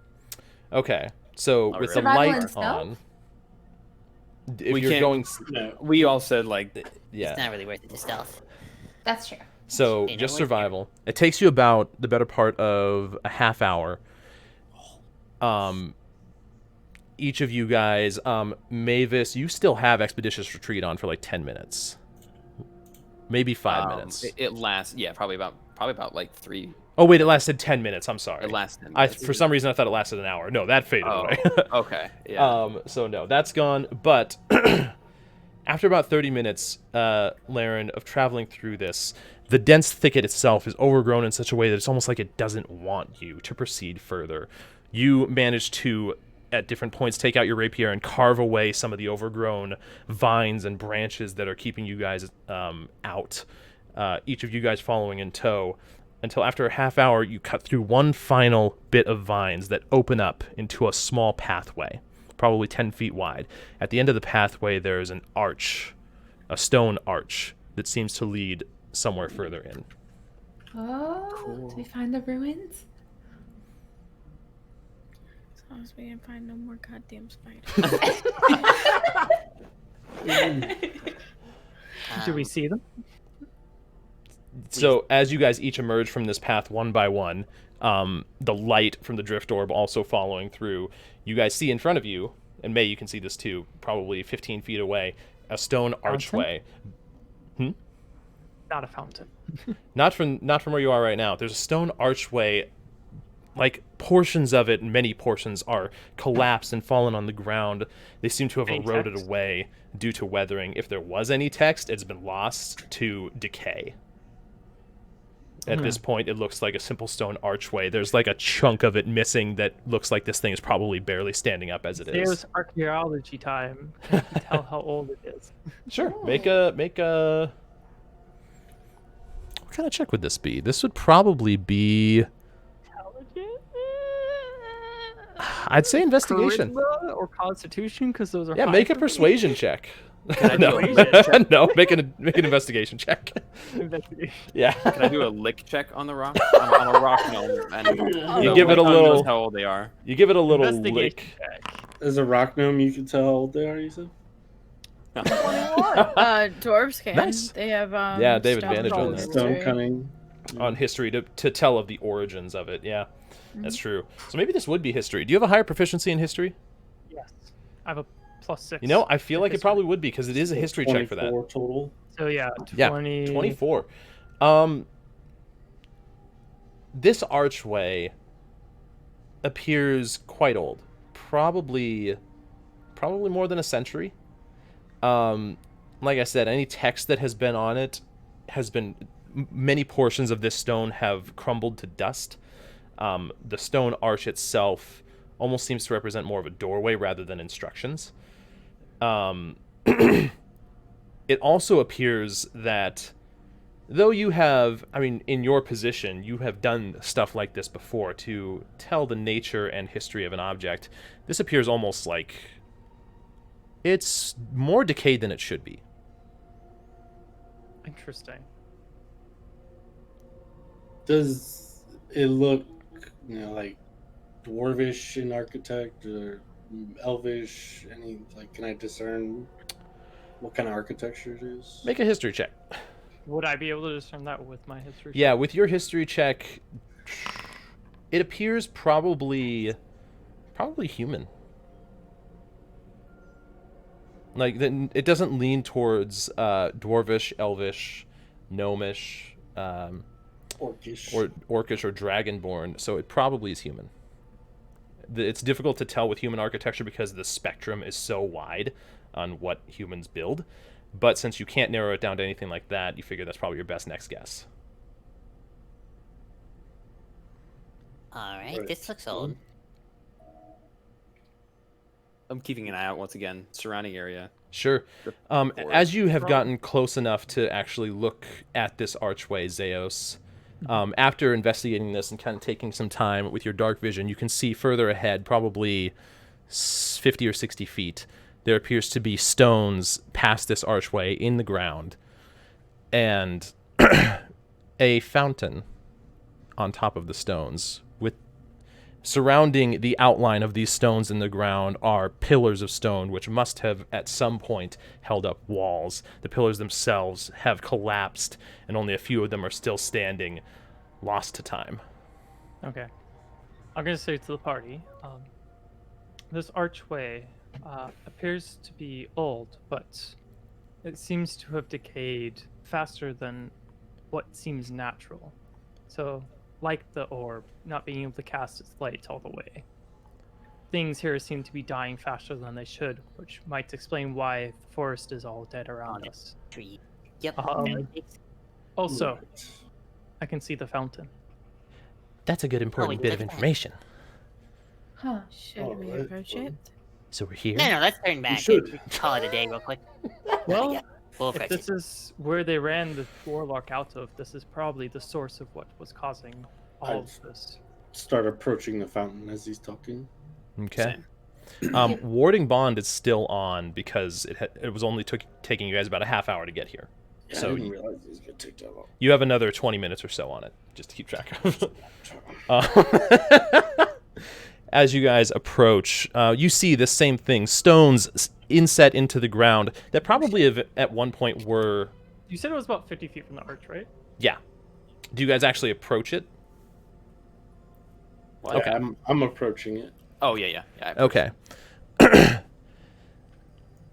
Okay, so
Oh,
with the
Survival
light
and stealth?
on, if
We
you're
can't-
going,
No.
We all said like
yeah.
It's not really worth it to stealth.
That's true.
So
You know
just
what?
survival. It takes you about the better part of a half hour. Each of you guys, Mavis, you still have Expeditious Retreat on for like 10 minutes, maybe 5 minutes.
It lasts. Yeah, probably about like 3.
Oh wait, it lasted 10 minutes. I'm sorry.
It lasts 10
I
minutes.
for some reason I thought it lasted an hour. No, that faded
Oh,
away.
okay. Yeah.
So no, that's gone. But after about 30 minutes, Laren, of traveling through this, the dense thicket itself is overgrown in such a way that it's almost like it doesn't want you to proceed further. You manage to, at different points, take out your rapier and carve away some of the overgrown vines and branches that are keeping you guys out. Each of you guys following in tow. Until after a half hour, you cut through one final bit of vines that open up into a small pathway, probably 10 feet wide. At the end of the pathway, there's an arch, a stone arch, that seems to lead somewhere further in.
Oh, did we find the ruins?
As long as we didn't find no more goddamn spiders.
Do we see them?
So as you guys each emerge from this path one by one, the light from the drift orb also following through, you guys see in front of you, and May, you can see this too, probably 15 feet away, a stone archway.
Not a fountain.
Not from where you are right now. There's a stone archway, like portions of it, many portions are collapsed and fallen on the ground. They seem to have
Any
eroded
text?
away due to weathering. If there was any text, it's been lost to decay. At this point, it looks like a simple stone archway. There's like a chunk of it missing that looks like this thing is probably barely standing up as it is.
There's archaeology time. Can you tell how old it is?
Sure. Make a. What kind of check would this be? This would probably be.
Intelligence?
I'd say investigation.
Charisma or Constitution, because those are
Yeah,
high
make a
for me.
persuasion check.
Can I do
No,
a lick check?
no, make an investigation check.
Investigation.
Yeah.
Can I do a lick check on the rock? on a rock gnome, and
You
the
give it a
lick gnome
little-
knows how old they are.
You give it a little
Investigation
lick.
check.
As a rock gnome, you can tell how old they are, you said?
Dwarves can.
Nice.
They have
Yeah, they have
stone
advantage on
tools,
that.
Stone
right?
cunning.
On history to tell of the origins of it. Yeah,
Mm-hmm.
that's true. So maybe this would be history. Do you have a higher proficiency in history?
Yes. I have a +6.
You know, I feel
to
like it
history.
probably would be because it is a
So
history check for that.
24 total.
So yeah,
Yeah, 24. This archway appears quite old. Probably more than a century. Like I said, any text that has been on it has been... Many portions of this stone have crumbled to dust. The stone arch itself almost seems to represent more of a doorway rather than instructions. It also appears that though you have, I mean, in your position, you have done stuff like this before to tell the nature and history of an object. This appears almost like it's more decayed than it should be.
Interesting.
Does it look, like dwarvish in architect or elvish? Any can I discern what kind of architecture it is?
Make a history check.
Would I be able to discern that with my history?
Yeah, with your history check, it appears probably human. Like, it doesn't lean towards dwarvish, elvish, gnomish,
Orcish.
or orcish or dragonborn, so it probably is human. It's difficult to tell with human architecture because the spectrum is so wide on what humans build, but since you can't narrow it down to anything like that, you figure that's probably your best next guess.
All right,
Right.
this looks old.
I'm keeping an eye out once again, surrounding area.
Sure.
Or-
As you have gotten close enough to actually look at this archway, Zeos, after investigating this and kind of taking some time with your dark vision, you can see further ahead, probably 50 or 60 feet, there appears to be stones past this archway in the ground, and a fountain on top of the stones. Surrounding the outline of these stones in the ground are pillars of stone, which must have at some point held up walls. The pillars themselves have collapsed, and only a few of them are still standing, lost to time.
Okay. I'm gonna say to the party, this archway appears to be old, but it seems to have decayed faster than what seems natural. So, like the orb, not being able to cast its light all the way. Things here seem to be dying faster than they should, which might explain why the forest is all dead around us.
Tree. Yep.
Also, I can see the fountain.
That's a good important bit of information.
Huh.
Should we
Alright,
approach
well.
it?
So we're here.
No, let's turn back.
should.
and call it a day real quick.
Well,
Yeah, we'll
if
fix
this
it.
is where they ran the warlock out of, this is probably the source of what was causing all of this.
Start approaching the fountain as he's talking.
Okay.
Same.
Warding Bond is still on because it was only taking you guys about a half hour to get here.
Yeah,
So
I didn't realize it was gonna take that long.
You have another 20 minutes or so on it, just to keep track of. As you guys approach, you see the same thing, stones inset into the ground that probably have, at one point were...
You said it was about 50 feet from the arch, right?
Yeah. Do you guys actually approach it?
What?
Okay.
I'm approaching it.
Oh yeah.
Okay.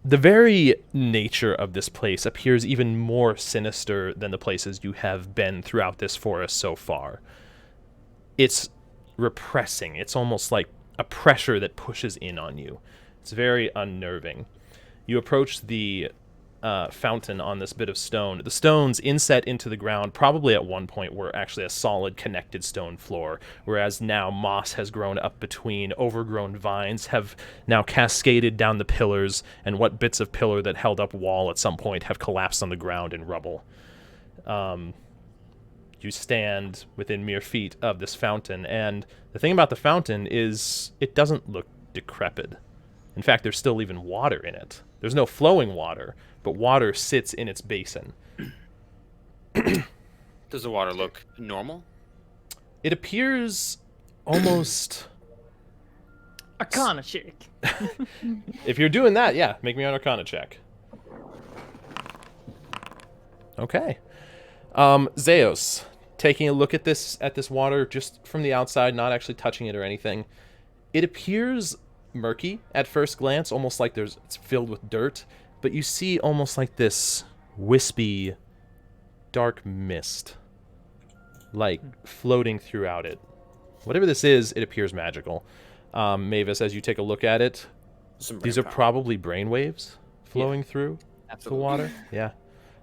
The very nature of this place appears even more sinister than the places you have been throughout this forest so far. It's repressing. It's almost like a pressure that pushes in on you. It's very unnerving. You approach the fountain on this bit of stone. The stones inset into the ground probably at one point were actually a solid connected stone floor, whereas now moss has grown up between. Overgrown vines have now cascaded down the pillars, and what bits of pillar that held up wall at some point have collapsed on the ground in rubble. You stand within mere feet of this fountain, and the thing about the fountain is it doesn't look decrepit. In fact, there's still even water in it. There's no flowing water, but water sits in its basin.
Does the water look normal?
It appears almost...
Arcana check.
If you're doing that, yeah, make me an Arcana check. Okay. Zeos, taking a look at this water just from the outside, not actually touching it or anything. It appears murky at first glance, almost like it's filled with dirt, but you see almost like this wispy, dark mist, like floating throughout it. Whatever this is, it appears magical. Mavis, as you take a look at it, these are probably brainwaves flowing through the water. Yeah.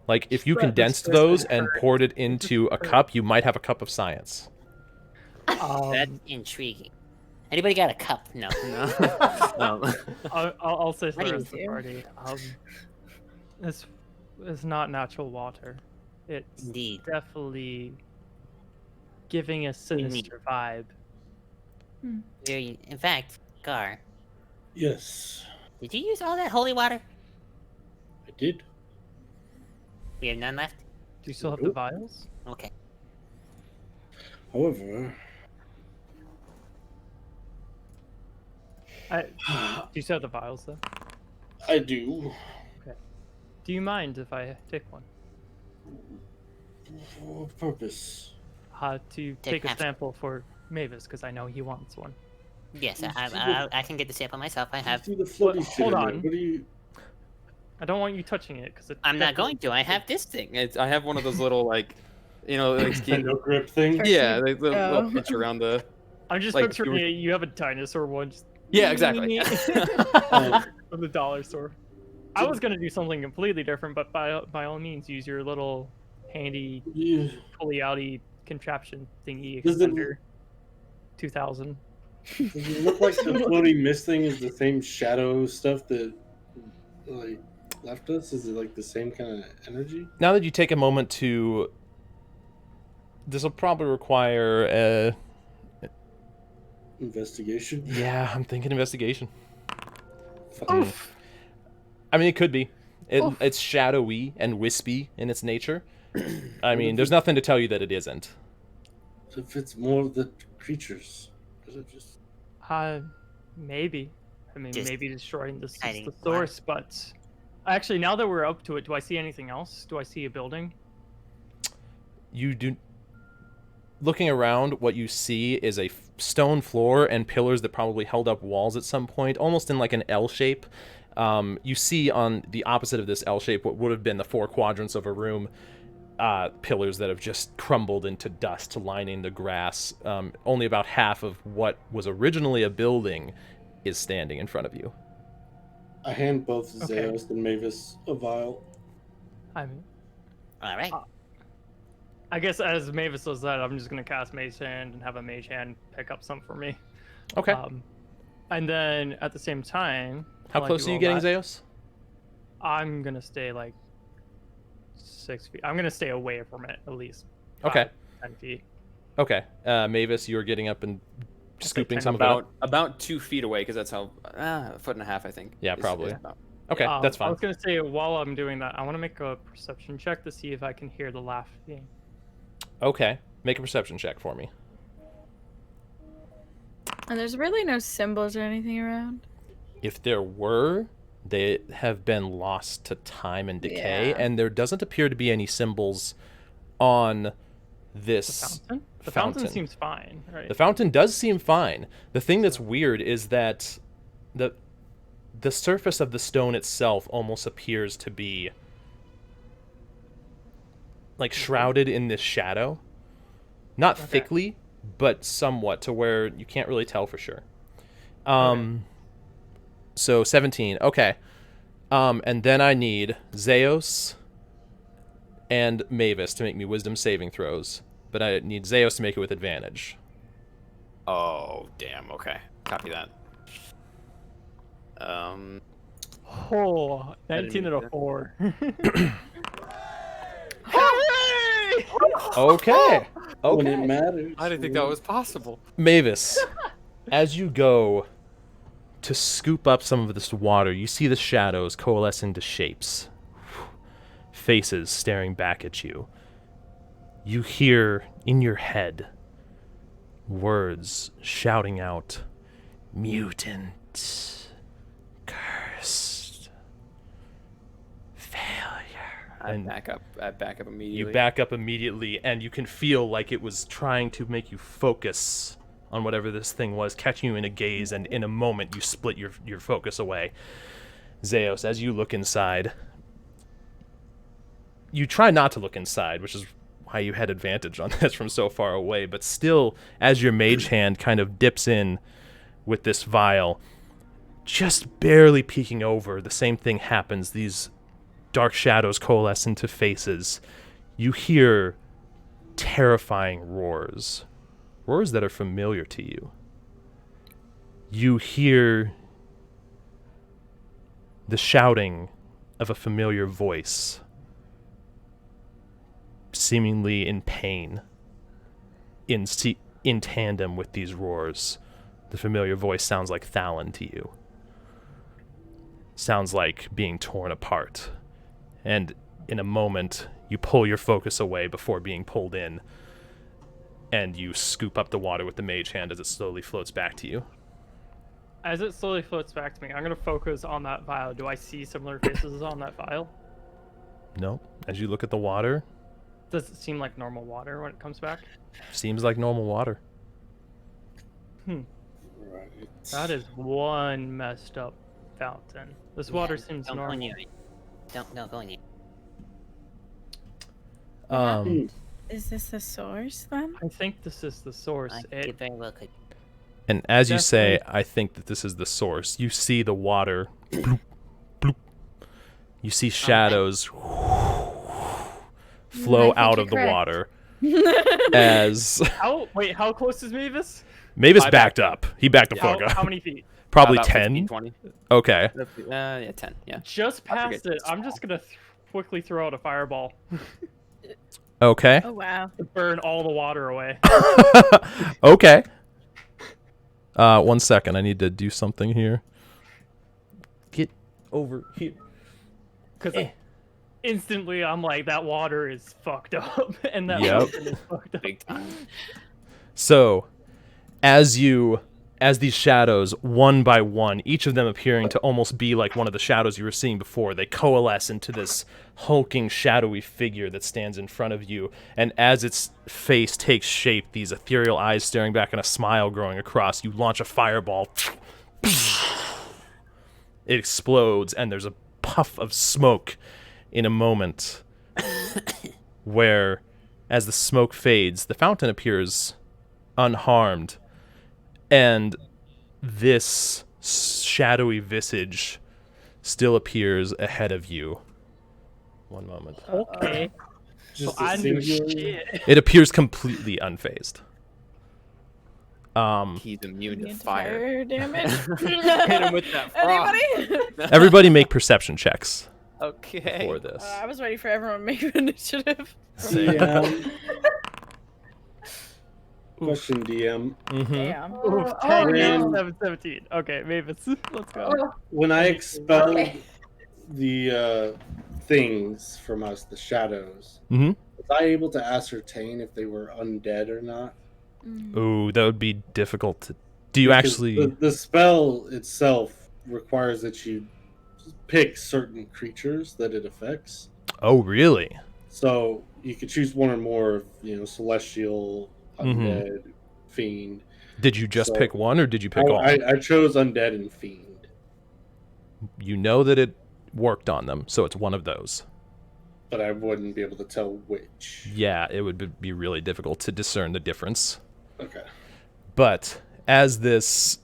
Like, if you condensed those and poured it into a cup, you might have a cup of science.
That's intriguing. Anybody got a cup? No.
I'll say for
What
the
do
rest of the
you do?
party. This is not natural water. It's
Indeed.
definitely giving a sinister vibe.
In fact, Gar,
Yes,
did you use all that holy water?
I did.
We have none left?
Do you still have the vials?
Okay.
However,
Do you still have the vials though?
I do.
Do you mind if I take one?
For what purpose?
To take a sample for Mavis, because I know he wants one.
Yes, I can get the sample myself. I have.
See the floaty shit
hold
in there.
on.
What do you?
I don't want you touching it, because
I'm not going to. I have this thing.
I have one of those little like,
No grip thing.
yeah, like little pinch around the.
I'm just
like,
picturing you have a dinosaur one. Just
Yeah, exactly.
from the dollar store. I was gonna do something completely different, but by all means, use your little handy
Yeah.
pulley outy contraption thingy
Does it-
extender. 2000.
Does it look like the floating mist thing is the same shadow stuff that like left us? Is it like the same kind of energy?
Now that you take a moment to... This will probably require a...
Investigation.
Yeah, I'm thinking investigation.
Fuck.
I mean, it could be. It's shadowy and wispy in its nature. I mean, there's nothing to tell you that it isn't.
If it's more of the creatures, is it just?
Maybe. I mean,
Just
maybe destroying the
hiding
source, but actually, now that we're up to it, do I see anything else? Do I see a building?
You do... Looking around, what you see is a stone floor and pillars that probably held up walls at some point, almost in like an L shape. You see on the opposite of this L shape what would have been the four quadrants of a room, pillars that have just crumbled into dust lining the grass. Only about half of what was originally a building is standing in front of you.
I hand both
Okay.
Zeus and Mavis a vial.
I mean,
All right.
I guess as Mavis does that, I'm just gonna cast Mage Hand and have a Mage Hand pick up some for me.
Okay.
And then at the same time,
How
while I
close
do
are you
all
getting,
that,
Zeus?
I'm gonna stay like 6 feet. I'm gonna stay away from it at least.
Okay.
10 feet.
Okay. Mavis, you're getting up and scooping
10
some of it up?
About 2 feet away, because that's how a foot and a half, I think.
Yeah,
is
probably.
about.
Okay, that's
I
fine.
was gonna say while I'm doing that, I want to make a perception check to see if I can hear the laughing.
Okay. Make a perception check for me.
And there's really no symbols or anything around.
If there were, they have been lost to time and decay,
Yeah.
and there doesn't appear to be any symbols on this
Fountain? The fountain seems fine, right?
The fountain does seem fine. The thing that's weird is that the surface of the stone itself almost appears to be like shrouded in this shadow. Not thickly, but somewhat to where you can't really tell for sure. So 17. Okay. And then I need Zeus and Mavis to make me wisdom saving throws. But I need Zeus to make it with advantage.
Oh, damn. Okay. Copy that.
Oh, 19 and a 4.
Okay.
When it
Okay.
matters.
I didn't think that was possible.
Mavis, as you go to scoop up some of this water, you see the shadows coalescing to shapes. Faces staring back at you. You hear in your head words shouting out, mutant, cursed, failure.
I back up immediately.
You back up immediately, and you can feel like it was trying to make you focus on whatever this thing was, catching you in a gaze, and in a moment you split your focus away. Zeos, as you look inside, you try not to look inside, which is why you had advantage on this from so far away, but still, as your mage hand kind of dips in with this vial, just barely peeking over, the same thing happens. These dark shadows coalesce into faces. You hear terrifying roars that are familiar to you. You hear the shouting of a familiar voice, seemingly in pain, in tandem with these roars. The familiar voice sounds like Thalon to you. Sounds like being torn apart. And in a moment, you pull your focus away before being pulled in, and you scoop up the water with the mage hand as it slowly floats back to you.
As it slowly floats back to me, I'm going to focus on that vial. Do I see similar faces on that vial?
No. As you look at the water,
Does it seem like normal water when it comes back?
seems like normal water.
Right.
That is one messed up fountain. This water seems
don't
normal.
Go near it. Don't go near it.
Is this the source then?
I think this is the source.
I think it very well could.
And as you say,
Definitely.
I think that this is the source. You see the water. Bloop, bloop. You see shadows flow
think
out
you're
of the
correct.
water as
How close is Mavis?
Mavis
I
backed
backed
up. He backed the
How,
fuck
how
up.
many feet?
Probably
About
10.
15, 20.
Okay.
Yeah, 10. Yeah.
Just
I
past
forget.
it. I'm just gonna quickly throw out a fireball
Okay.
Oh wow.
to burn all the water away.
Okay. 1 second. I need to do something here. Get over here.
Because instantly I'm like, that water is fucked up, and that
Yep.
mountain is fucked up.
Big time.
So, as these shadows, one by one, each of them appearing to almost be like one of the shadows you were seeing before, they coalesce into this hulking, shadowy figure that stands in front of you. And as its face takes shape, these ethereal eyes staring back and a smile growing across, you launch a fireball. It explodes, and there's a puff of smoke in a moment where, as the smoke fades, the fountain appears unharmed, and this shadowy visage still appears ahead of you. 1 moment.
Okay.
Just
I
a
knew
singular.
shit.
It appears completely unfazed.
He's immune to
Immune to
fire.
fire damage.
Hit him with that frost.
Anybody?
Everybody make perception checks
Okay.
for this.
I was ready for everyone to make an initiative.
DM. Question, DM.
Mm-hmm.
Damn.
Ooh,
Oh,
10,
no.
7, 17. Okay, Mavis, let's go.
Oh,
When I expelled
Okay.
the things from us, the shadows,
Mm-hmm.
was I able to ascertain if they were undead or not?
Ooh, that would be difficult to... Do you
Because
actually...
the spell itself requires that you pick certain creatures that it affects.
Oh, really?
So you could choose one or more, celestial, undead, fiend.
Did you just
So,
pick one, or did you pick all?
I chose undead and fiend.
You know that it worked on them, so it's one of those.
But I wouldn't be able to tell which.
Yeah, it would be really difficult to discern the difference.
Okay.
But as this...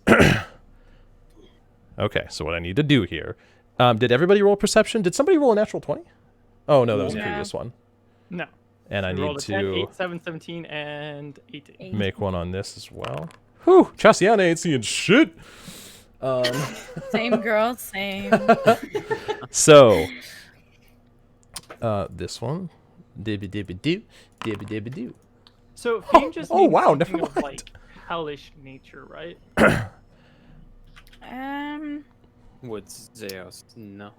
Okay, so what I need to do here... did everybody roll perception? Did somebody roll a natural 20? Oh, no, that was the
No.
previous one.
No.
And I
We
need
rolled a 10,
to
8, 7, 17, and 18.
make one on this as well. Whew, Chasianna ain't seeing shit!
Same girl, same.
So... this one. Dibby-dibby-doo. Dibby-dibby-doo.
So fiend just
Oh,
means
wow,
something
never
of,
mind.
like hellish nature, right?
Would Zeus? No.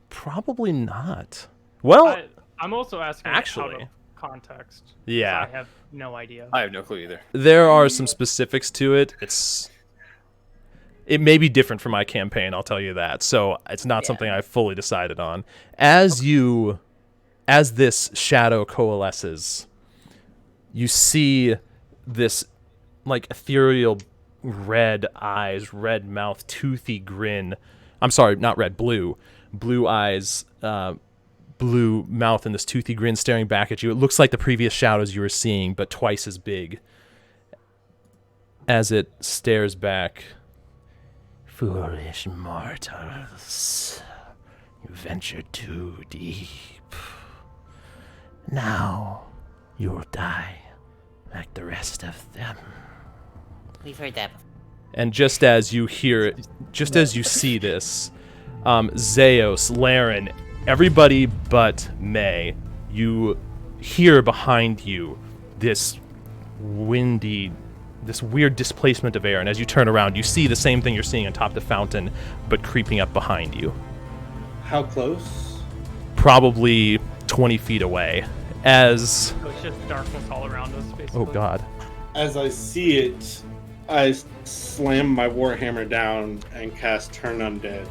Probably not. Well,
I'm also asking
actually-
out of context. 'cause
yeah.
I have no idea.
I have no clue either.
There are some specifics to it. It may be different from my campaign, I'll tell you that. So it's not something I've fully decided on. As you as this shadow coalesces, you see this like ethereal red eyes, red mouth, toothy grin. I'm sorry, not red, blue. Blue eyes, blue mouth, and this toothy grin staring back at you. It looks like the previous shadows you were seeing, but twice as big. As it stares back.
Foolish mortals, you ventured too deep. Now you'll die like the rest of them.
We've heard that before.
And just as you hear it, just as you see this, Zeos, Laren, everybody but May, you hear behind you this weird displacement of air, and as you turn around, you see the same thing you're seeing on top of the fountain, but creeping up behind you.
How close?
Probably 20 feet away. As...
So it's just darkness all around us, basically.
Oh, God.
As I see it, I slam my Warhammer down and cast Turn Undead.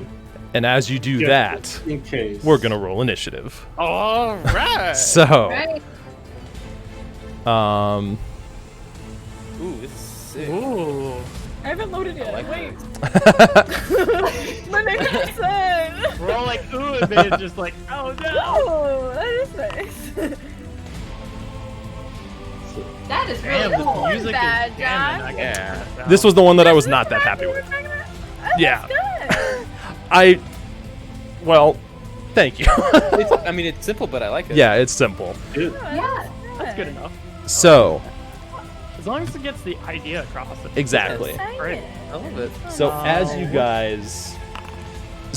And as you do that,
in case.
we're going to roll initiative.
All right.
So...
Right.
Ooh, this is sick.
Ooh.
I haven't loaded yet.
like
Wait. My name is Sen.
We're all like, ooh, and then it's just like, oh no.
Oh, that is nice.
That is really
Damn,
cool.
the music
Bad,
is jamming. I can
Yeah.
turn this
This
down.
was the one that I was not that happy with. Yeah. Well, thank you.
It's simple, but I like it.
Yeah, it's simple.
Dude,
Yeah.
That's good enough.
So,
As long as it gets the idea across. It's
exactly.
great.
I love it.
So as you guys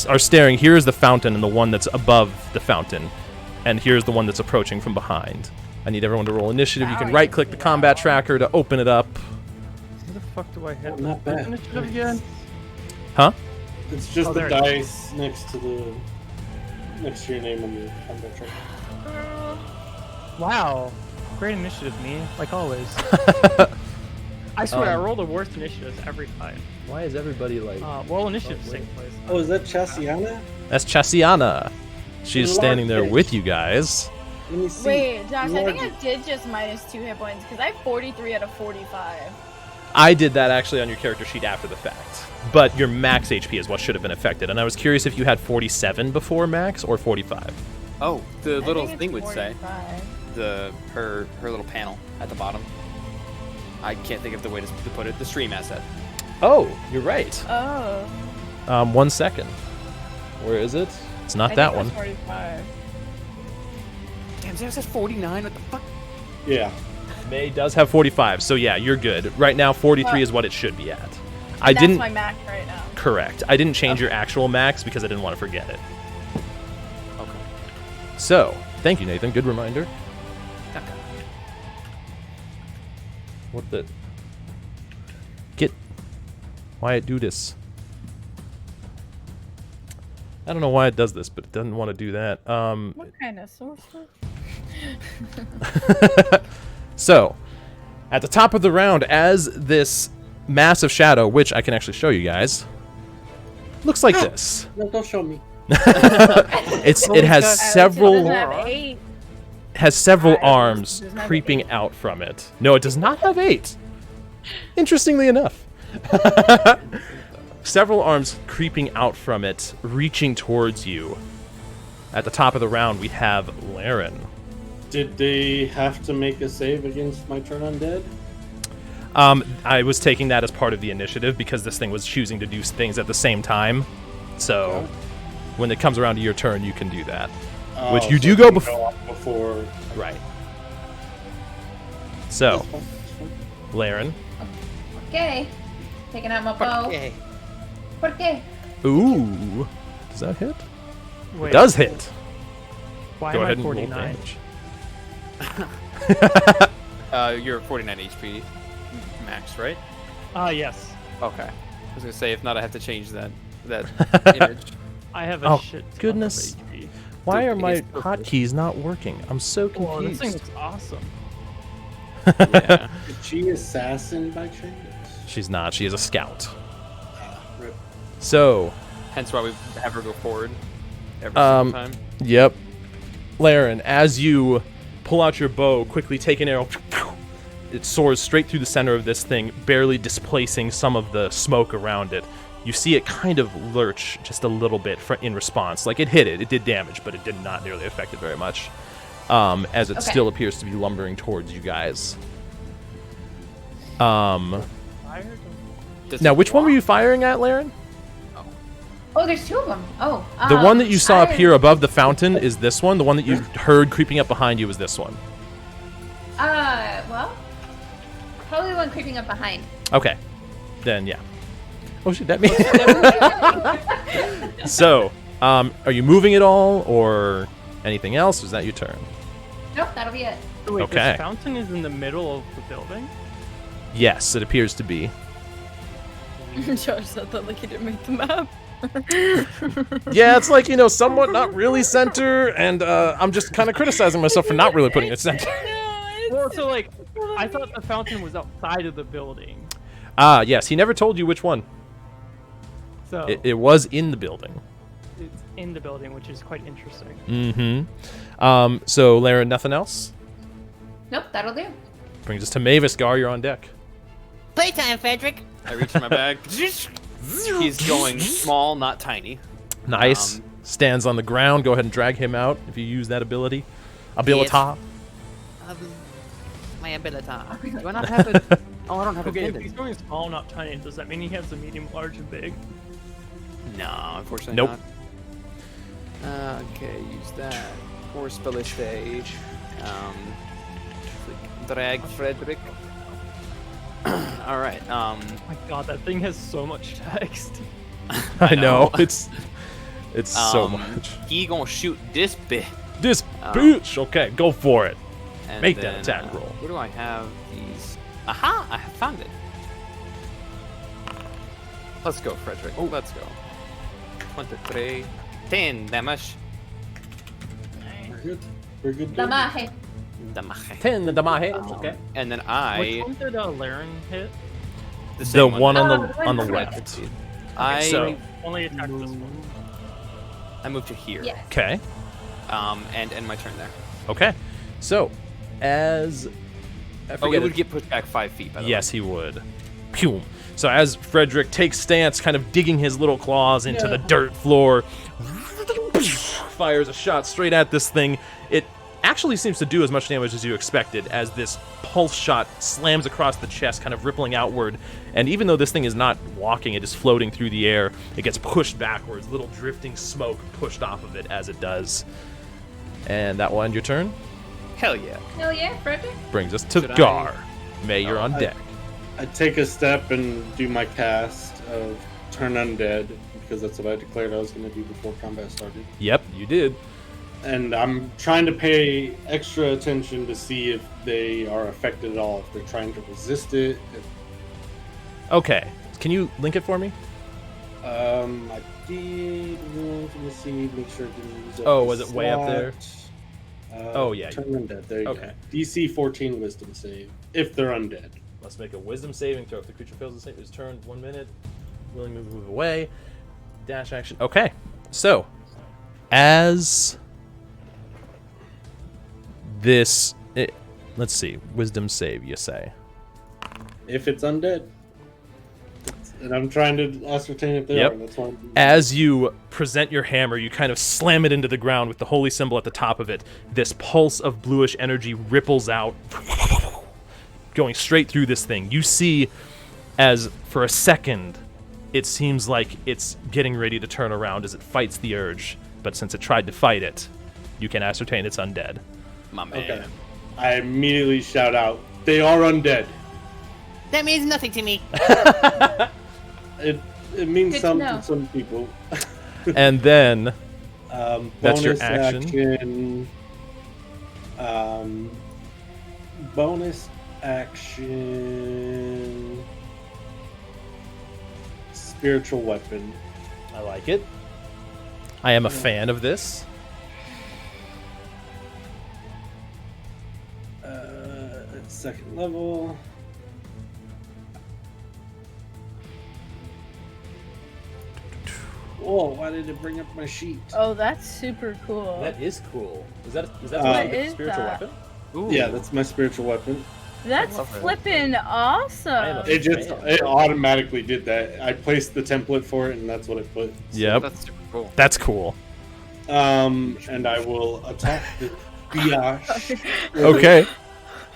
are staring, here's the fountain and the one that's above the fountain. And here's the one that's approaching from behind. I need everyone to roll initiative. You can right-click the combat tracker to open it up.
Where the fuck do I hit?
Not bad.
Initiative again?
Huh?
it's just
Oh,
the
there it is.
dice next to your name on your combat tracker.
Wow. Great initiative, me. Like always. I swear, I roll the worst initiatives every time.
Why is everybody like...
Well, initiative's second place.
Oh, is that Chasianna?
That's Chasianna. She's
Large
standing there
bitch.
with you guys.
Let me see.
Wait, Josh, I think
Large-
I did just minus 2 hit points because I have 43 out of 45.
I did that actually on your character sheet after the fact. But your max HP is what should have been affected. And I was curious if you had 47 before max or 45.
Oh, the
I
little
think it's
thing would say
45.
her little panel at the bottom. I can't think of the way to put it. The stream asset.
Oh, you're right.
Oh.
1 second. Where is it? It's not
I
that
think it
one.
was 45.
Damn, Zeus has 49. What the fuck?
Yeah.
May does have 45, so yeah, you're good. Right now, 43
Well,
is what it should be at. I
That's
didn't...
my max right now.
Correct. I didn't change your actual max because I didn't want to forget it.
Okay.
So, thank you, Nathan. Good reminder.
Okay.
What the... Get... Why do this? I don't know why it does this, but it doesn't want to do that.
What kind of sorcerer?
So, at the top of the round, as this massive shadow, which I can actually show you guys, looks like this.
No, don't show me.
It has several
Alright,
arms
does not have
creeping
8.
out from it. No, it does not have 8. Interestingly enough. Several arms creeping out from it, reaching towards you. At the top of the round, we have Laren.
Did they have to make a save against my Turn Undead?
I was taking that as part of the initiative because this thing was choosing to do things at the same time. So,
Okay.
when it comes around to your turn, you can do that.
Oh,
Which you
so
do
it
go
can
bef-
before.
Right. So,
That's fine, that's fine.
Laren.
Okay. Taking out my bow.
Okay.
¿Por qué?
Ooh. Does that hit?
Wait,
It does hit.
Why
Go
am
ahead
I
and roll
49?
damage.
You're 49 HP max, right?
Yes.
Okay. I was gonna say if not, I have to change that image.
I have a
Oh,
shit ton of
goodness.
HP.
Why
Dude,
are my
it's purple.
hotkeys not working? I'm so
Whoa, this thing
confused.
looks awesome.
Yeah.
Is she assassin by chance?
She's not. She is a scout.
Rip.
So,
Hence why we have her go forward every
Um,
single time.
yep. Laren, as you pull out your bow, quickly take an arrow, it soars straight through the center of this thing, barely displacing some of the smoke around it. You see it kind of lurch just a little bit in response. Like, it hit it did damage, but it did not nearly affect it very much, as it still appears to be lumbering towards you guys. Now, which one were you firing at, Laren?
Oh, there's two of them. Oh.
The one that you saw up here above the fountain is this one. The one that you heard creeping up behind you is this one.
Well, probably the one creeping up behind.
Okay. Then, yeah. Oh, shit, that means... So, are you moving at all, or anything else? Is that your turn?
Nope, that'll be it.
Wait,
Okay.
this fountain is in the middle of the building?
Yes, it appears to be.
Josh said that like he didn't make the map.
Yeah, it's like, somewhat not really center, and I'm just kind of criticizing myself for not really putting it center.
Well, so like, I thought the fountain was outside of the building.
Yes, he never told you which one.
So
It was in the building.
it's in the building, which is quite interesting.
Mm-hmm. So, Laren, nothing else?
Nope, that'll do.
Brings us to Mavis. Gar, you're on deck.
Playtime, Frederick.
I reach in my bag. He's going small, not tiny.
Nice. Stands on the ground. Go ahead and drag him out if you use that ability.
Yes. My ability.
Do I not have it? Oh, I don't have
Okay,
a
if he's
pendant.
going small, not tiny, does that mean he has the medium, large, and big?
No, unfortunately
Nope.
not. Okay, use that. Or spell a stage. Drag Frederick. Alright,
Oh my god, that thing has so much text.
I know.
know.
It's so much.
He gonna shoot this bit.
This bitch. Okay, go for it.
And
Make
then,
that attack roll.
Where do I have these? Aha! I have found it. Let's go, Frederick. Oh, let's go. 23. 10 damage.
We're good. We're good. dude.
Damaje.
Damage.
10 damaje. Okay.
And then
Which
I.
one did Laren hit?
The
same
one on
Oh,
the
the
on the
one
left.
I
so-
Only attacked this one.
I moved to here.
Yes.
Okay.
And end my turn there.
Okay. So, as I
Oh,
forget
it would
it-
get pushed back 5 feet. By the
Yes, he would. Pew. So as Frederick takes stance, kind of digging his little claws into the dirt floor, fires a shot straight at this thing. It actually seems to do as much damage as you expected, as this pulse shot slams across the chest, kind of rippling outward. And even though this thing is not walking, it is floating through the air, it gets pushed backwards, little drifting smoke pushed off of it as it does. And that will end your turn.
Hell yeah.
Hell yeah, Frederick.
Brings us to
Should I-
Gar. May, you're on
I-
deck.
I take a step and do my cast of Turn Undead, because that's what I declared I was going to do before combat started.
Yep, you did.
And I'm trying to pay extra attention to see if they are affected at all, if they're trying to resist it.
Okay. Can you link it for me?
I did. Let me see. Make sure it didn't use up
Oh,
the
was it way up there?
slot.
Oh, yeah.
Turn Undead. There you
Okay.
go. DC 14 Wisdom save, if they're undead.
Must make a wisdom saving throw. If the creature fails to save its turn, 1 minute. Willing move away. Dash action. Okay. So, as this... let's see. Wisdom save, you say.
If it's undead. And I'm trying to ascertain if they
Yep.
are. That's why I'm
As you present your hammer, you kind of slam it into the ground with the holy symbol at the top of it. This pulse of bluish energy ripples out, going straight through this thing. You see, as for a second, it seems like it's getting ready to turn around as it fights the urge. But since it tried to fight it, you can ascertain it's undead.
My man.
Okay. I immediately shout out, they are undead.
That means nothing to me.
It means
Good to
something
know.
to some people.
And then, That's your
Bonus
action.
Bonus action. Spiritual weapon.
I like it. I am a fan of this.
At second level. Whoa, why did it bring up my sheet?
Oh, that's super cool.
That is cool. Is that
What
a
is
spiritual
that?
weapon?
Ooh.
Yeah, that's my spiritual weapon.
That's
Okay.
flipping awesome.
It automatically did that. I placed the template for it, and that's what I put.
Yep.
That's super cool.
That's cool.
And I will attack the biatch.
Okay.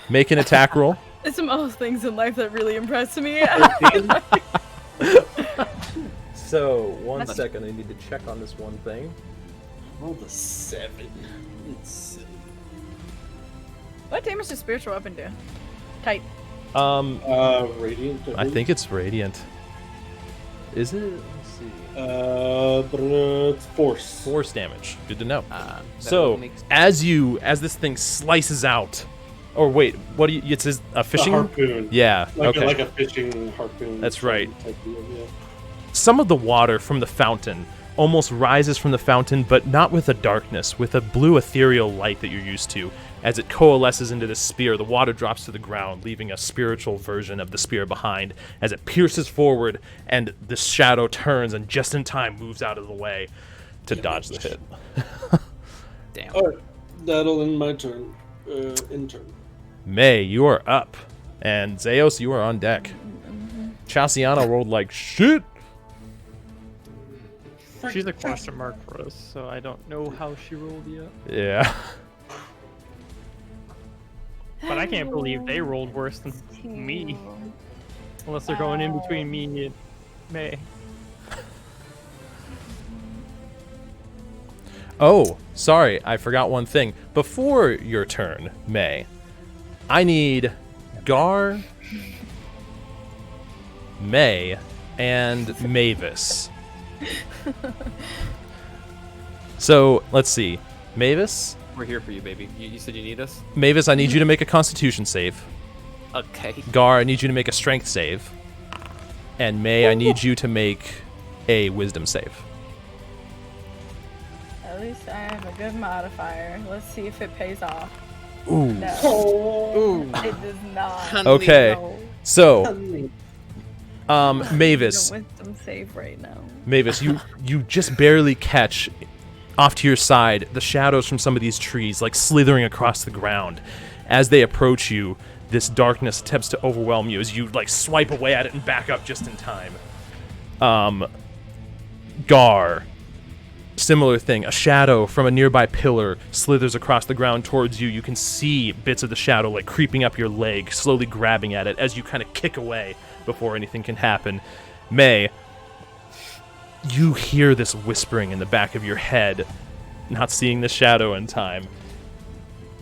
Make an attack roll.
It's some of those things in life that really impress me.
So, one
That's-
second. I need to check on this one thing.
Rolled a 7. It's silly.
What damage does spiritual weapon do? Type.
Radiant.
I think it's radiant. Is it? Let's see.
But it's force.
Force damage. Good to know.
That
So,
makes-
as this thing slices out, or wait, what do you? It says a
A
fishing.
harpoon.
Yeah.
Like
Okay.
like a fishing harpoon.
That's right.
type deal, yeah.
Some of the water from the fountain almost rises from the fountain, but not with a darkness, with a blue ethereal light that you're used to. As it coalesces into this spear, the water drops to the ground, leaving a spiritual version of the spear behind as it pierces forward, and the shadow turns and just in time moves out of the way to dodge the hit.
Damn.
Alright, that'll end my turn. Intern.
May, you are up, and Zeos, you are on deck. Chasianna rolled like shit.
She's a question mark for us, so I don't know how she rolled yet.
Yeah.
But I can't believe they rolled worse than me. Unless they're going in between me and May.
Oh, sorry, I forgot one thing. Before your turn, May, I need Gar, May, and Mavis. So, let's see. Mavis?
We're here for you, baby. You said you need us?
Mavis, I need you to make a Constitution save.
Okay.
Gar, I need you to make a Strength save. And May, I need you to make a Wisdom save.
At least I have a good modifier. Let's see if it pays off.
Ooh.
No,
Ooh.
it does not.
Okay.
No.
So,
Mavis.
Mavis,
Wisdom save right now.
Mavis, you just barely catch off to your side the shadows from some of these trees like slithering across the ground. As they approach you, this darkness attempts to overwhelm you as you like swipe away at it and back up just in time. Gar, similar thing. A shadow from a nearby pillar slithers across the ground towards you. You can see bits of the shadow like creeping up your leg, slowly grabbing at it as you kind of kick away before anything can happen. May, you hear this whispering in the back of your head, not seeing the shadow in time.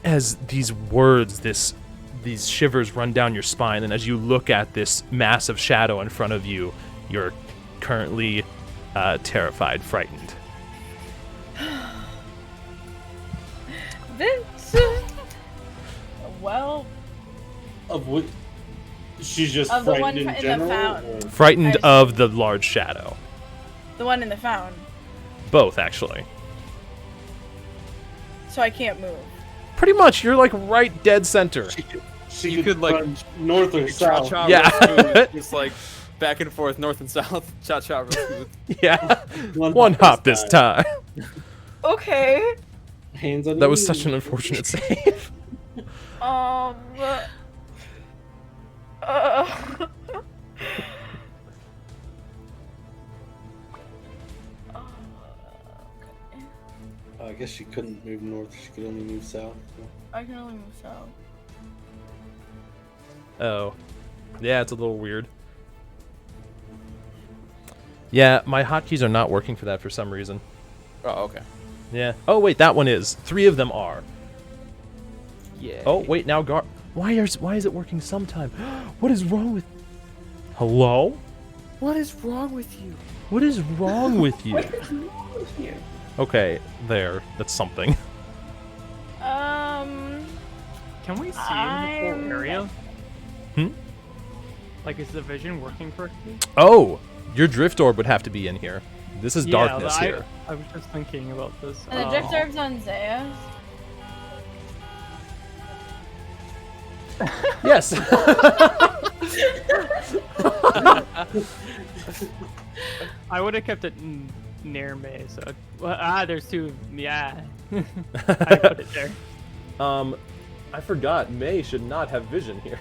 As these words, these shivers run down your spine, and as you look at this massive shadow in front of you, you're currently terrified, frightened.
Vince. Well,
Of what? She's just
Of the
frightened
one
in
in the
general?
fountain.
or-
Frightened
I-
of the large shadow.
the one in the fountain.
Both, actually.
So I can't move.
Pretty much, you're like right dead center.
She
You could, like,
run north or south.
Cha-cha
Yeah.
real smooth, just like back and forth, north and south. Cha-cha real smooth.
Yeah. One hop this time.
Okay.
Hands on
That
your
was such
knees.
an unfortunate save.
Uh,
I guess she couldn't move north. She could only move south.
I can only move south.
Oh. Yeah, it's a little weird. Yeah, my hotkeys are not working for that for some reason.
Oh, okay.
Yeah. Oh, wait, that one is. 3 of them are.
Yeah.
Oh, wait, now why is it working sometime? What is wrong with... Hello?
What is wrong with you?
What is wrong with you? Okay, there. That's something.
Can we see in the
I'm-
full area?
Hmm?
Like, is the vision working correctly?
Oh, your drift orb would have to be in here. This is darkness
I,
here.
I was just thinking about this.
And the drift orb's on Zeus.
Yes.
I would have kept it near me, so there's two. Yeah, I put it there.
I forgot. May should not have vision here.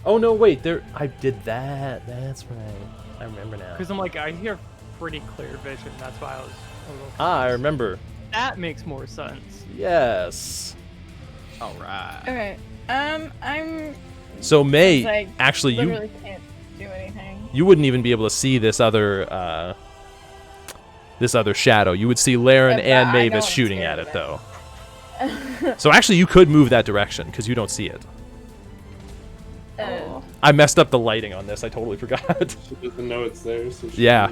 Oh no, wait. There, I did that. That's right. I remember now.
Because I'm like, I hear pretty clear vision. That's why I was a little.
I remember.
That makes more sense.
Yes.
All right.
Okay. I'm
So May,
like
actually,
literally can't do anything.
you wouldn't even be able to see this other shadow. You would see Laren
Yeah,
and
I know
Mavis
I'm
shooting
scared
at
of
it, though. So actually, you could move that direction because you don't see it. I messed up the lighting on this. I totally forgot.
She doesn't know it's there, so she
Yeah.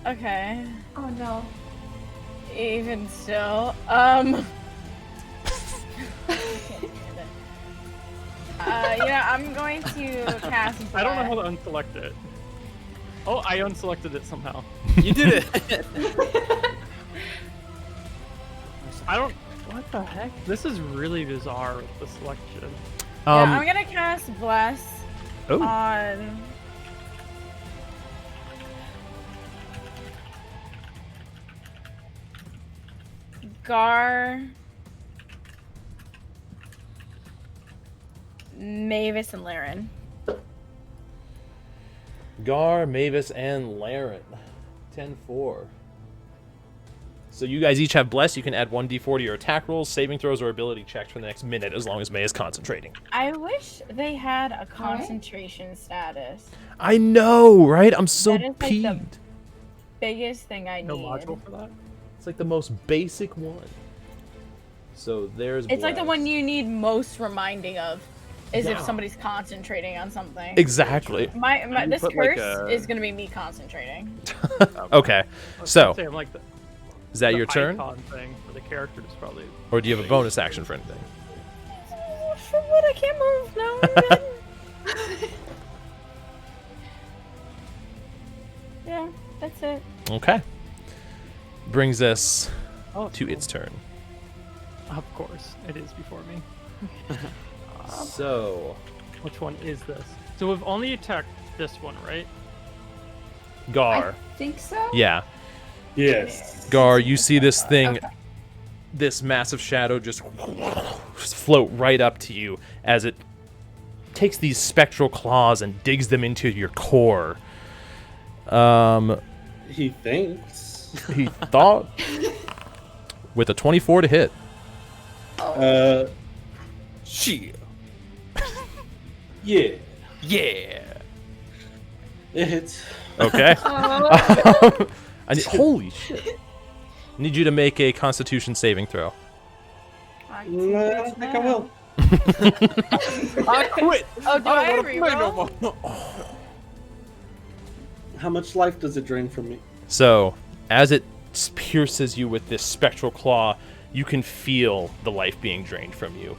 Okay.
Oh no.
Even still, I'm going to cast.
I don't know how to unselect it. Oh, I unselected it somehow.
You did it.
I don't. What the heck? This is really bizarre with the selection.
I'm gonna cast Bless
Oh.
on. Gar, Mavis, and Laren.
Gar, Mavis, and Laren. 10-4. So you guys each have Bless. You can add 1d4 to your attack rolls, saving throws, or ability checks for the next minute as long as May is concentrating.
I wish they had a concentration status.
I know, right? I'm so
That is, like, the
peeved.
Biggest thing I
No
need.
module for that.
It's like the most basic one. So there's
It's like the
Bless.
one you need most reminding of, is if
Yeah.
somebody's concentrating on something.
Exactly.
My
You
this
put, like,
curse
a-
is gonna be me concentrating.
Okay.
I was
So,
gonna say, I'm like
is that
the
your turn?
icon thing for the characters probably.
Or do you have a bonus action for anything?
For what? I can't move. No. I'm good. Yeah, that's it.
Okay. Brings us
Oh,
to
cool.
its turn.
Of course, it is before me.
So,
Which one is this? So we've only attacked this one, right?
Gar.
I think so.
Yeah.
Yes.
Gar, you see this thing,
Okay.
this massive shadow just float right up to you as it takes these spectral claws and digs them into your core.
He thinks.
He thought with a 24 to hit.
Shit.
Yeah.
Yeah.
It hits.
Okay.
Oh.
Holy shit. I need you to make a Constitution saving throw.
I
No, I don't think I will.
I quit.
Oh, do
I
I
don't want to play no
reroll?
more.
How much life does it drain from me?
So, as it pierces you with this spectral claw, you can feel the life being drained from you.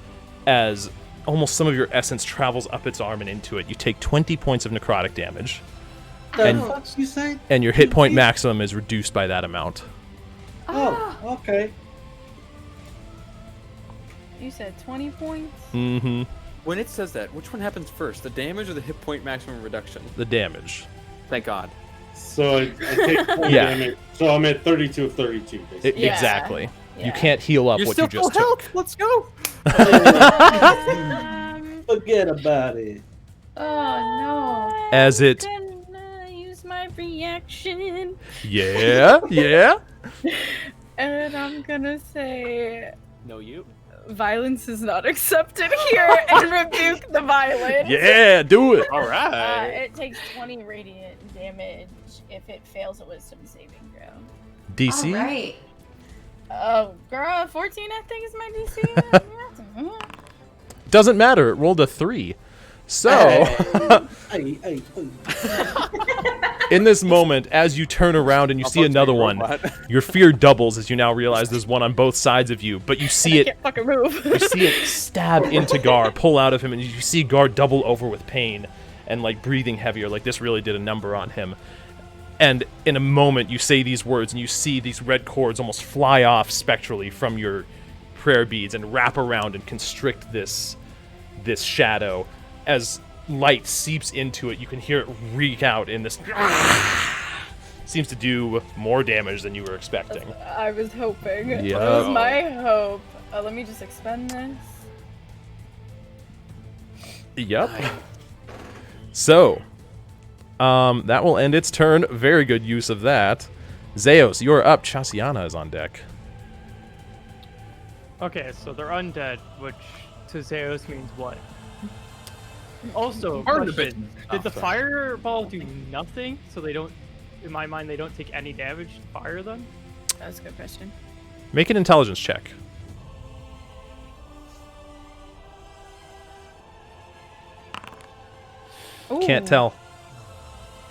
As almost some of your essence travels up its arm and into it, you take 20 points of necrotic damage,
The fuck you say?
and your hit point maximum is reduced by that amount.
Oh, okay.
You said 20 points?
Mm-hmm.
When it says that, which one happens first? The damage or the hit point maximum reduction?
The damage.
Thank God.
So I take 20
Yeah.
damage. So I'm at 32 of 32, basically.
Yeah.
Exactly. You
Yeah.
can't heal up
You're
what
still
you just
full
took.
health. Let's go.
Forget about it.
Oh
As it...
Gonna use my reaction,
Yeah, yeah.
and I'm gonna say
No, you.
violence is not accepted here, and rebuke the violence.
Yeah, do it.
All right.
It takes 20 radiant damage if it fails a wisdom saving throw.
no.
DC?
All right.
Oh, girl, 14 I think is my DC.
Doesn't matter. It rolled a 3. So,
Hey.
in this moment, as you turn around and you see another one, your fear doubles as you now realize there's one on both sides of you, but you see
I
it
can't fucking move.
you see it stab into Gar, pull out of him, and you see Gar double over with pain and like breathing heavier, like this really did a number on him. And in a moment, you say these words, and you see these red cords almost fly off spectrally from your prayer beads and wrap around and constrict this shadow. As light seeps into it, you can hear it reek out in this seems to do more damage than you were expecting.
I was hoping. That
Yep.
was my hope. Let me just expend this.
Yep. So, that will end its turn. Very good use of that. Zeos, you're up. Chasianna is on deck.
Okay, so they're undead, which to Zeus means what? Also,
Hard to
question, did the
sorry.
fireball do nothing? So they don't, in my mind, they don't take any damage to fire them?
That was a good question.
Make an intelligence check. Can't
Ooh.
tell.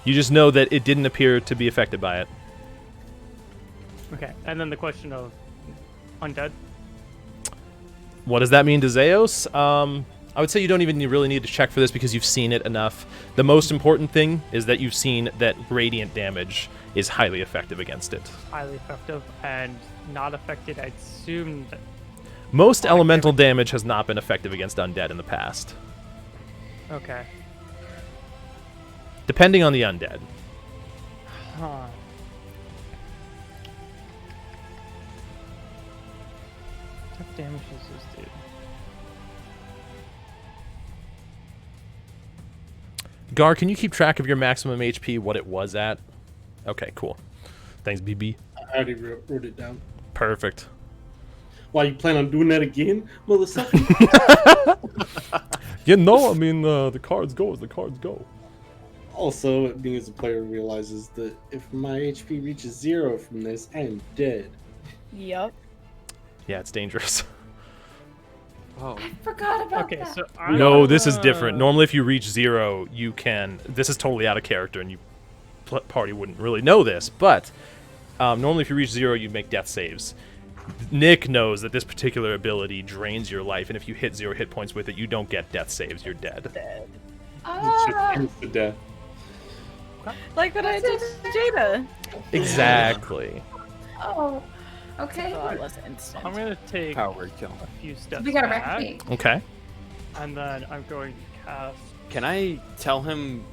You just know that it didn't appear to be affected by it.
Okay, and then the question of undead?
What does that mean to Zeos? I would say you don't even really need to check for this because you've seen it enough. The most important thing is that you've seen that radiant damage is highly effective against it.
Highly effective and not affected, I assume that...
Most elemental damage has not been effective against undead in the past,
Okay.
depending on the undead.
Huh. What damage does this do?
Gar, can you keep track of your maximum HP, what it was at? Okay, cool. Thanks, BB.
I already wrote it down.
Perfect.
Why, you plan on doing that again, motherfucker?
You know, I mean, the cards go as the cards go.
Also, being as a player realizes that if my HP reaches 0 from this, I am dead.
Yup.
Yeah, it's dangerous.
Oh,
Forgot about
Okay,
that.
so I'm
No, this is different.
gonna-
Normally, if you reach 0, you can... This is totally out of character, and you party wouldn't really know this, but normally if you reach 0, you make death saves. Nick knows that this particular ability drains your life, and if you hit 0 hit points with it, you don't get death saves. You're dead.
Dead.
It's just instant death.
Like what I did to Jada.
Exactly.
Oh, okay.
Oh, it was instant.
I'm gonna take
power word kill.
a few steps
We got a
back,
recipe.
Okay.
and then I'm going to cast...
Can I tell him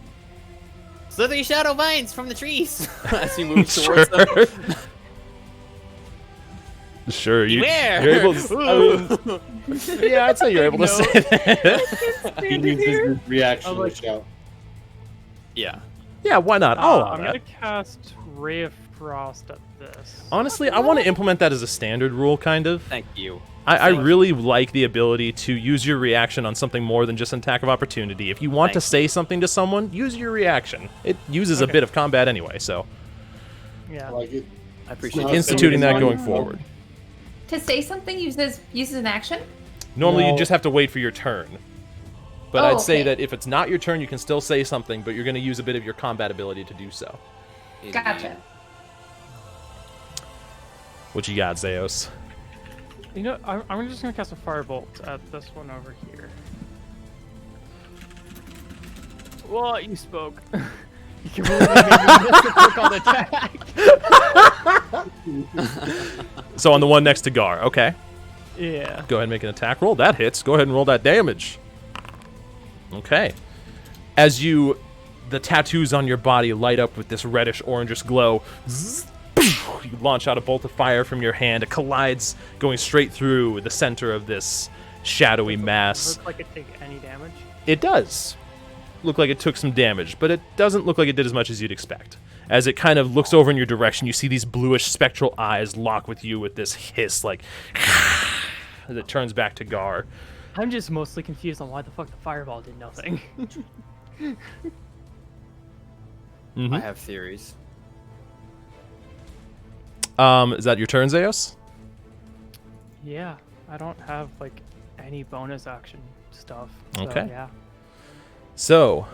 slither your shadow vines from the trees as he moves towards them?
Sure. You're
Beware!
able to... yeah, I'd say you're able to say that.
He needs his reaction
I like-
to shout.
Yeah.
Yeah, why not? I'll allow
I'm
that.
gonna cast Ray of Frost at this.
Honestly, I want to implement that as a standard rule, kind of.
Thank you.
I
Thank you.
really like the ability to use your reaction on something more than just an attack of opportunity. If you want to
Thank
say something to someone, use your reaction. It uses a
Okay.
bit of combat anyway, so
Yeah.
I like it.
I appreciate
No,
it.
instituting that
fine.
going forward.
To say something uses an action?
Normally, you
No.
just have to wait for your turn. But
Oh,
I'd say
okay.
that if it's not your turn, you can still say something, but you're going to use a bit of your combat ability to do so.
Gotcha.
What you got, Zeos?
You know, I'm just gonna cast a firebolt at this one over here. Well, you spoke. You completely made me miss a quick on attack.
So on the one next to Gar, okay.
Yeah.
Go ahead and make an attack roll. That hits. Go ahead and roll that damage. Okay. As the tattoos on your body light up with this reddish orangish glow, zzz, you launch out a bolt of fire from your hand. It collides, going straight through the center of this shadowy mass.
Looks like it take any damage.
It does look like it took some damage, but it doesn't look like it did as much as you'd expect. As it kind of looks over in your direction, you see these bluish spectral eyes lock with you with this hiss, like, as it turns back to Gar.
I'm just mostly confused on why the fuck the fireball did nothing.
Mhm.
I have theories.
Is that your turn, Zeus?
Yeah, I don't have like any bonus action stuff. So,
Okay.
Yeah.
So,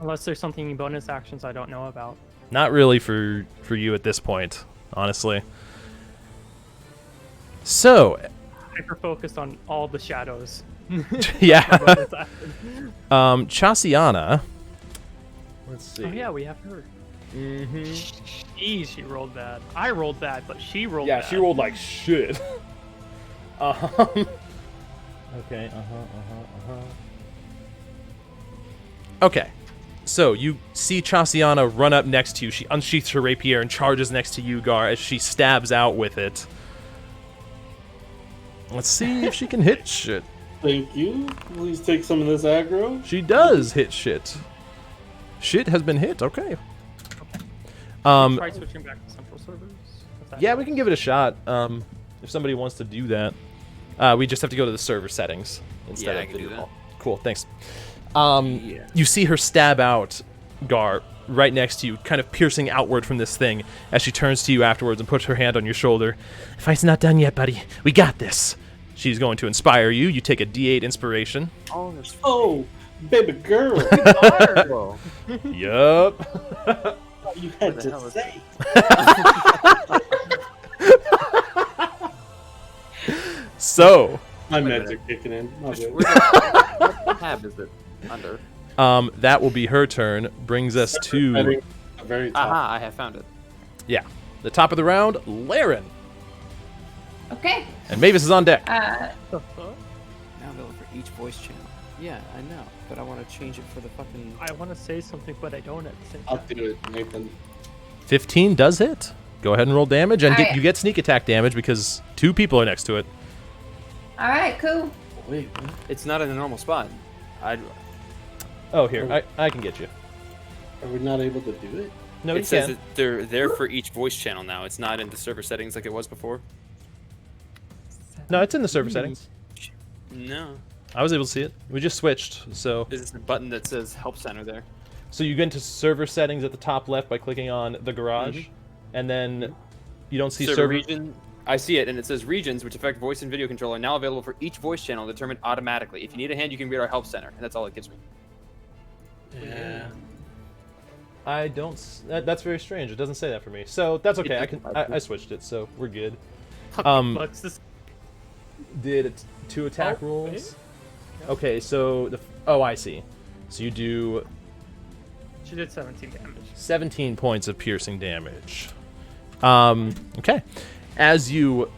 Unless there's something in bonus actions I don't know about.
not really for you at this point, honestly. So,
Hyper focused on all the shadows.
yeah.
Bonus action.
Chasianna. Let's see.
Oh yeah, we have her.
Mm-hmm.
She rolled bad. I rolled bad, but she rolled
Yeah,
bad.
she rolled like shit. Okay, Okay. So you see Chasianna run up next to you. She unsheaths her rapier and charges next to you, Gar, as she stabs out with it. Let's see if she can hit shit.
Thank you. Please take some of this aggro.
She does hit shit. Shit has been hit. Okay.
Try switching back to central servers.
Yeah, we can give it a shot. If somebody wants to do that, we just have to go to the server settings instead
Yeah, I
of
can do
video
that.
call. Cool. Thanks. You see her stab out Gar right next to you, kind of piercing outward from this thing as she turns to you afterwards and puts her hand on your shoulder. Fight's not done yet, buddy. We got this. She's going to inspire you. You take a D8 inspiration.
Oh, baby girl.
Yup.
You had to say.
So,
My meds are kicking in. My bad.
What tab is it under?
that will be her turn. Brings us to,
Setting a very top.
Aha, I have found it.
yeah, the top of the round, Laren.
Okay.
And Mavis is on deck.
Now available for each voice channel. Yeah, I know, but I want to change it for the fucking.
I want to say something, but I don't at the same
I'll
time.
do it, Nathan.
15 does hit. Go ahead and roll damage, and
Alright.
you get sneak attack damage because 2 people are next to it.
All right, cool.
Wait, what?
It's not in a normal spot.
Oh, here, I can get you.
Are we not able to do it?
No, you
It says
can.
that they're there for each voice channel now. It's not in the server settings like it was before.
No, it's in the server settings.
No.
I was able to see it. We just switched, so
There's a button that says Help Center there.
you get into server settings at the top left by clicking on the garage, and then you don't see server.
region. I see it, and it says regions, which affect voice and video control, are now available for each voice channel determined automatically. If you need a hand, you can read our Help Center, and that's all it gives me.
Yeah.
I don't. That's very strange. It doesn't say that for me, so that's okay. I switched it, so we're good.
Bucks this.
Did 2 attack
Oh,
rolls?
wait.
Okay, so oh, I see. So you do
She did 17 damage.
17 points of piercing damage. Okay. As you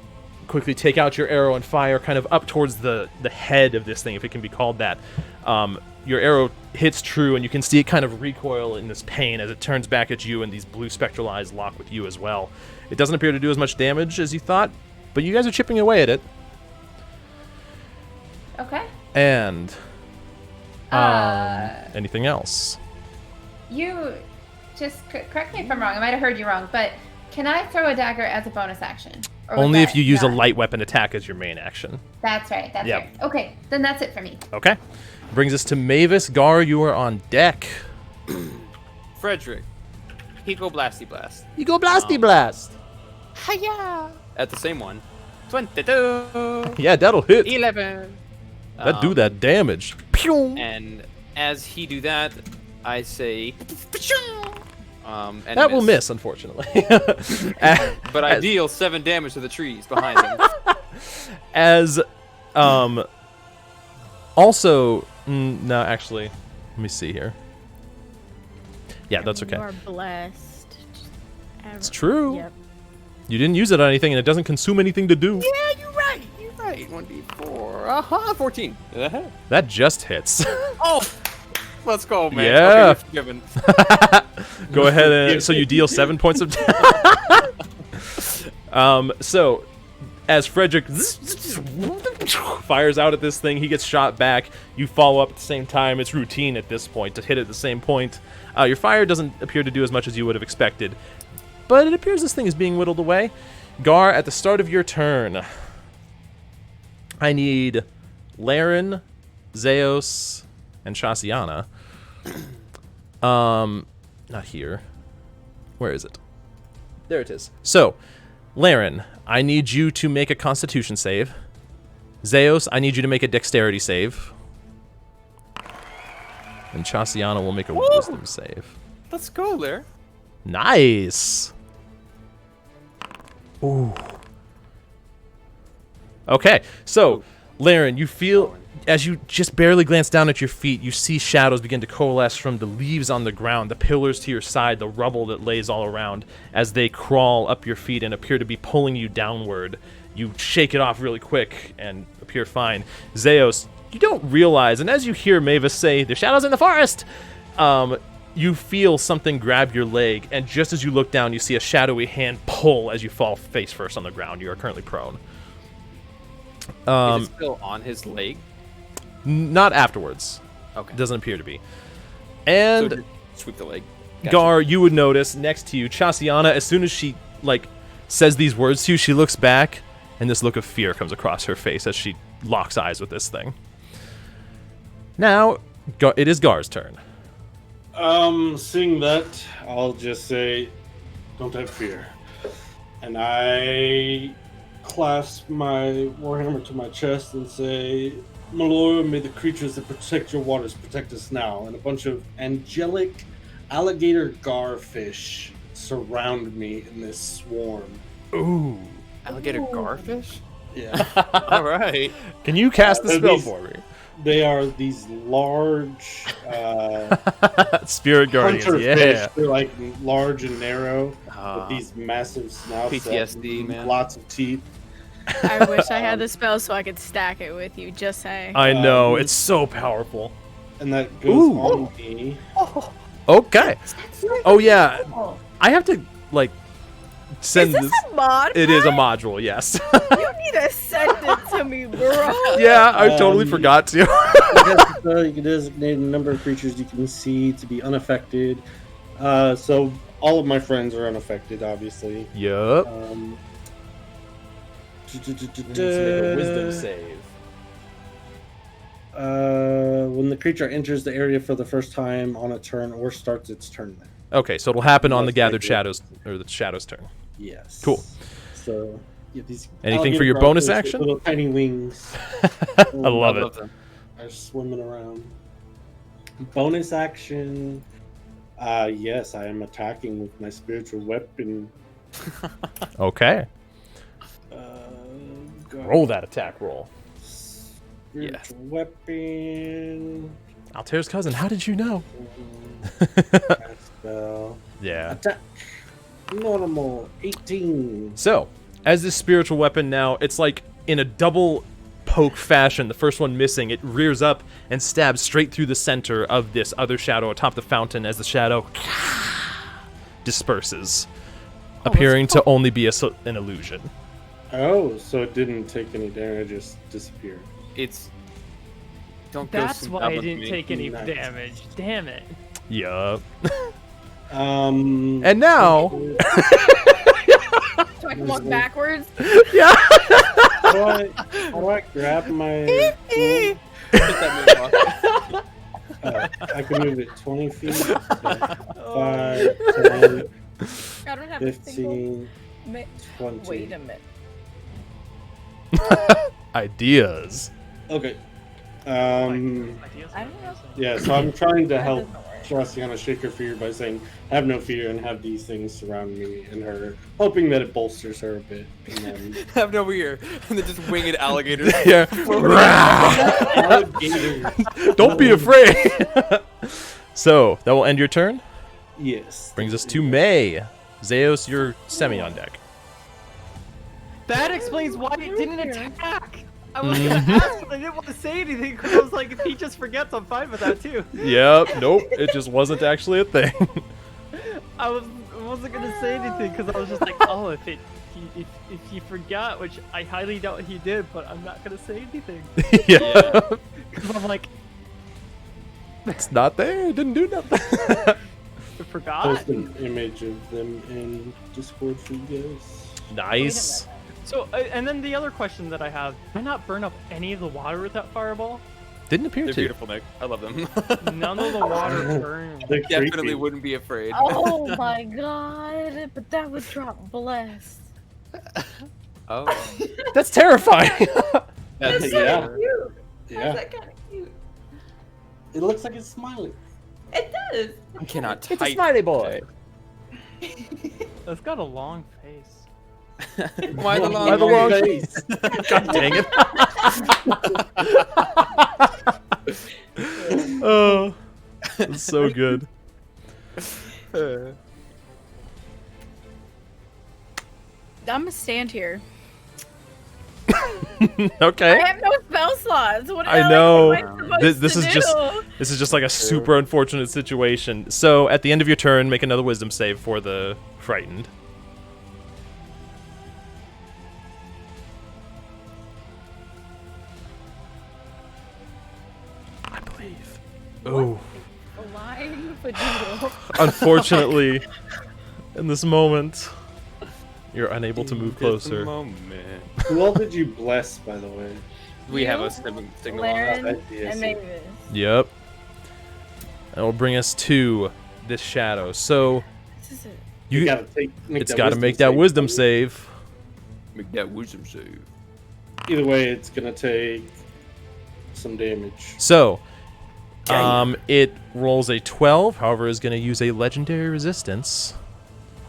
quickly take out your arrow and fire kind of up towards the head of this thing, if it can be called that, your arrow hits true, and you can see it kind of recoil in this pain as it turns back at you, and these blue spectral eyes lock with you as well. It doesn't appear to do as much damage as you thought, but you guys are chipping away at it.
Okay.
And anything else?
You just correct me if I'm wrong. I might have heard you wrong, but can I throw a dagger as a bonus action? Or was
Only if
that
you use a
not?
light weapon attack as your main action.
That's right. That's
Yep.
right. Okay, then that's it for me.
Okay. Brings us to Mavis. Gar, you are on deck.
Frederick, Pico Blasty Blast.
You go Blasty Blast.
Hiya! At the same one. 22!
Yeah, that'll hit.
11!
That do that damage. Pew!
And as he do that, I say... and
That will miss, unfortunately.
But I deal 7 damage to the trees behind him.
As, also, no, actually, let me see here. Yeah, that's
You
okay.
are blessed.
It's true.
Yep.
You didn't use it on anything, and it doesn't consume anything to do.
Yeah, you're right. You're right. 1d4. 14.
That just hits.
Oh! Let's go, man.
Yeah.
Okay, you're forgiven.
Go ahead and so you deal 7 points of so as Frederick fires out at this thing, he gets shot back. You follow up at the same time. It's routine at this point to hit at the same point. Your fire doesn't appear to do as much as you would have expected, but it appears this thing is being whittled away. Gar, at the start of your turn, I need Laren, Zeos, and Chasianna. Not here. Where is it? There it is. So, Laren, I need you to make a Constitution save. Zeos, I need you to make a Dexterity save. And Chasianna will make a Wisdom save.
Let's go there.
Nice. Ooh. Okay, so Laren, you feel as you just barely glance down at your feet, you see shadows begin to coalesce from the leaves on the ground, the pillars to your side, the rubble that lays all around as they crawl up your feet and appear to be pulling you downward. You shake it off really quick and appear fine. Zeos, you don't realize, and as you hear Mavis say, "The shadows in the forest," you feel something grab your leg, and just as you look down, you see a shadowy hand pull as you fall face first on the ground. You are currently prone.
Is it still on his leg?
Not afterwards.
Okay.
It doesn't appear to be. And
So sweep the leg. Gotcha.
Gar, you would notice next to you, Chasianna, as soon as she says these words to you, she looks back, and this look of fear comes across her face as she locks eyes with this thing. Now, it is Gar's turn.
Seeing that, I'll just say, don't have fear. And I clasp my warhammer to my chest and say, Malora, may the creatures that protect your waters protect us now. And a bunch of angelic alligator garfish surround me in this swarm.
Ooh.
Alligator garfish?
Yeah.
All right.
Can you cast the spell
these-
for me?
They are these large
Spirit Guardians,
hunter
yeah.
fish. They're like large and narrow
Ah.
with these massive snouts.
PTSD,
and
man.
Lots of teeth.
I wish I had the spell so I could stack it with you. Just saying.
I know, it's so powerful.
And that goes
Ooh.
on me.
Okay. Oh, yeah.
Cool.
I have to, send
Is this a mod?
It is a
pack?
module, yes.
You need to send it to me, bro.
Yeah, I totally forgot to.
You can designate a number of creatures you can see to be unaffected. So all of my friends are unaffected, obviously.
Yup. Wisdom save.
When the creature enters the area for the first time on a turn or starts its turn there.
Okay, so it'll happen on the
Most
Gathered
likely.
Shadows, or the Shadows turn.
Yes.
Cool.
So yeah, these
Anything for
alligator
your bonus
garfish with
action?
Little tiny wings.
I love it.
them.
Are swimming around. Bonus action. Yes, I am attacking with my spiritual weapon.
Okay.
God.
Roll that attack roll.
Spiritual weapon.
Altair's cousin, how did you know?
Cast spell.
Yeah.
Attack. Normal. 18.
So, as this spiritual weapon now, it's like in a double poke fashion, the first one missing, it rears up and stabs straight through the center of this other shadow atop the fountain as the shadow disperses, appearing to only be an illusion.
Oh, so it didn't take any damage, it just disappeared.
It's. Don't go
That's
some
why I
dumb with
didn't
me.
take any
Nice.
damage. Damn it.
Yup.
And
And now,
So I can walk backwards.
yeah.
how do I grab my?
Put that move off.
I can move it 20 feet. 5, 10,
I don't have a single.
15,
Mi-
20.
Wait a minute.
Ideas.
Okay.
Ideas
I
are
don't know.
amazing.
Yeah, so I'm trying to
That
help
doesn't work.
Chasianna shake her fear by saying, have no fear and have these things surround me, and her hoping that it bolsters her a bit. And then
Have no ear. And then just winged alligators.
Yeah.
alligators.
Don't be afraid. So, that will end your turn.
Yes.
Brings us to May. Zeus, you're semi on deck.
That explains why it didn't attack. I was gonna ask, but I didn't want to say anything because I was like, if he just forgets, I'm fine with that too.
Yep, nope, it just wasn't actually a thing.
I wasn't gonna say anything because I was just like, oh, if he forgot, which I highly doubt he did, but I'm not gonna say anything
Yeah.
because I'm like,
It's not there, it didn't do nothing.
I forgot.
Post an image of them in Discord for you guys.
Nice.
So, and then the other question that I have: did I not burn up any of the water with that fireball?
Didn't appear
They're
to.
beautiful, Nick. I love them.
None of the water burned.
They're
Definitely
creepy.
wouldn't be afraid.
Oh my god! But that would drop blessed.
Oh.
That's terrifying.
That's
That's so
Yeah.
cute.
Yeah.
That's that kind of cute.
It looks like it's smiling.
It does.
I cannot
It's a
type.
smiley boy.
It's got a long face.
Why the long
Why the long
face?
God dang it. Oh, it's so good.
I'm gonna stand here.
Okay.
I have no spell slots. What
I know.
What am I supposed
This
to
is
do?
this is just like a super unfortunate situation. So at the end of your turn, make another wisdom save for the frightened. I believe. Oh.
Flying fadoodle.
Unfortunately, in this moment, you're unable to move
Just a
closer.
moment.
Who all did you bless, by the way?
We have a
You,
signal on
Laren,
us.
and Mavis.
Yep. That will bring us to this shadow. So
This is it.
You
you,
gotta
it's got to make that wisdom save.
Make that wisdom save.
Either way, it's gonna take some damage.
So, it rolls a 12. However, is going to use a legendary resistance.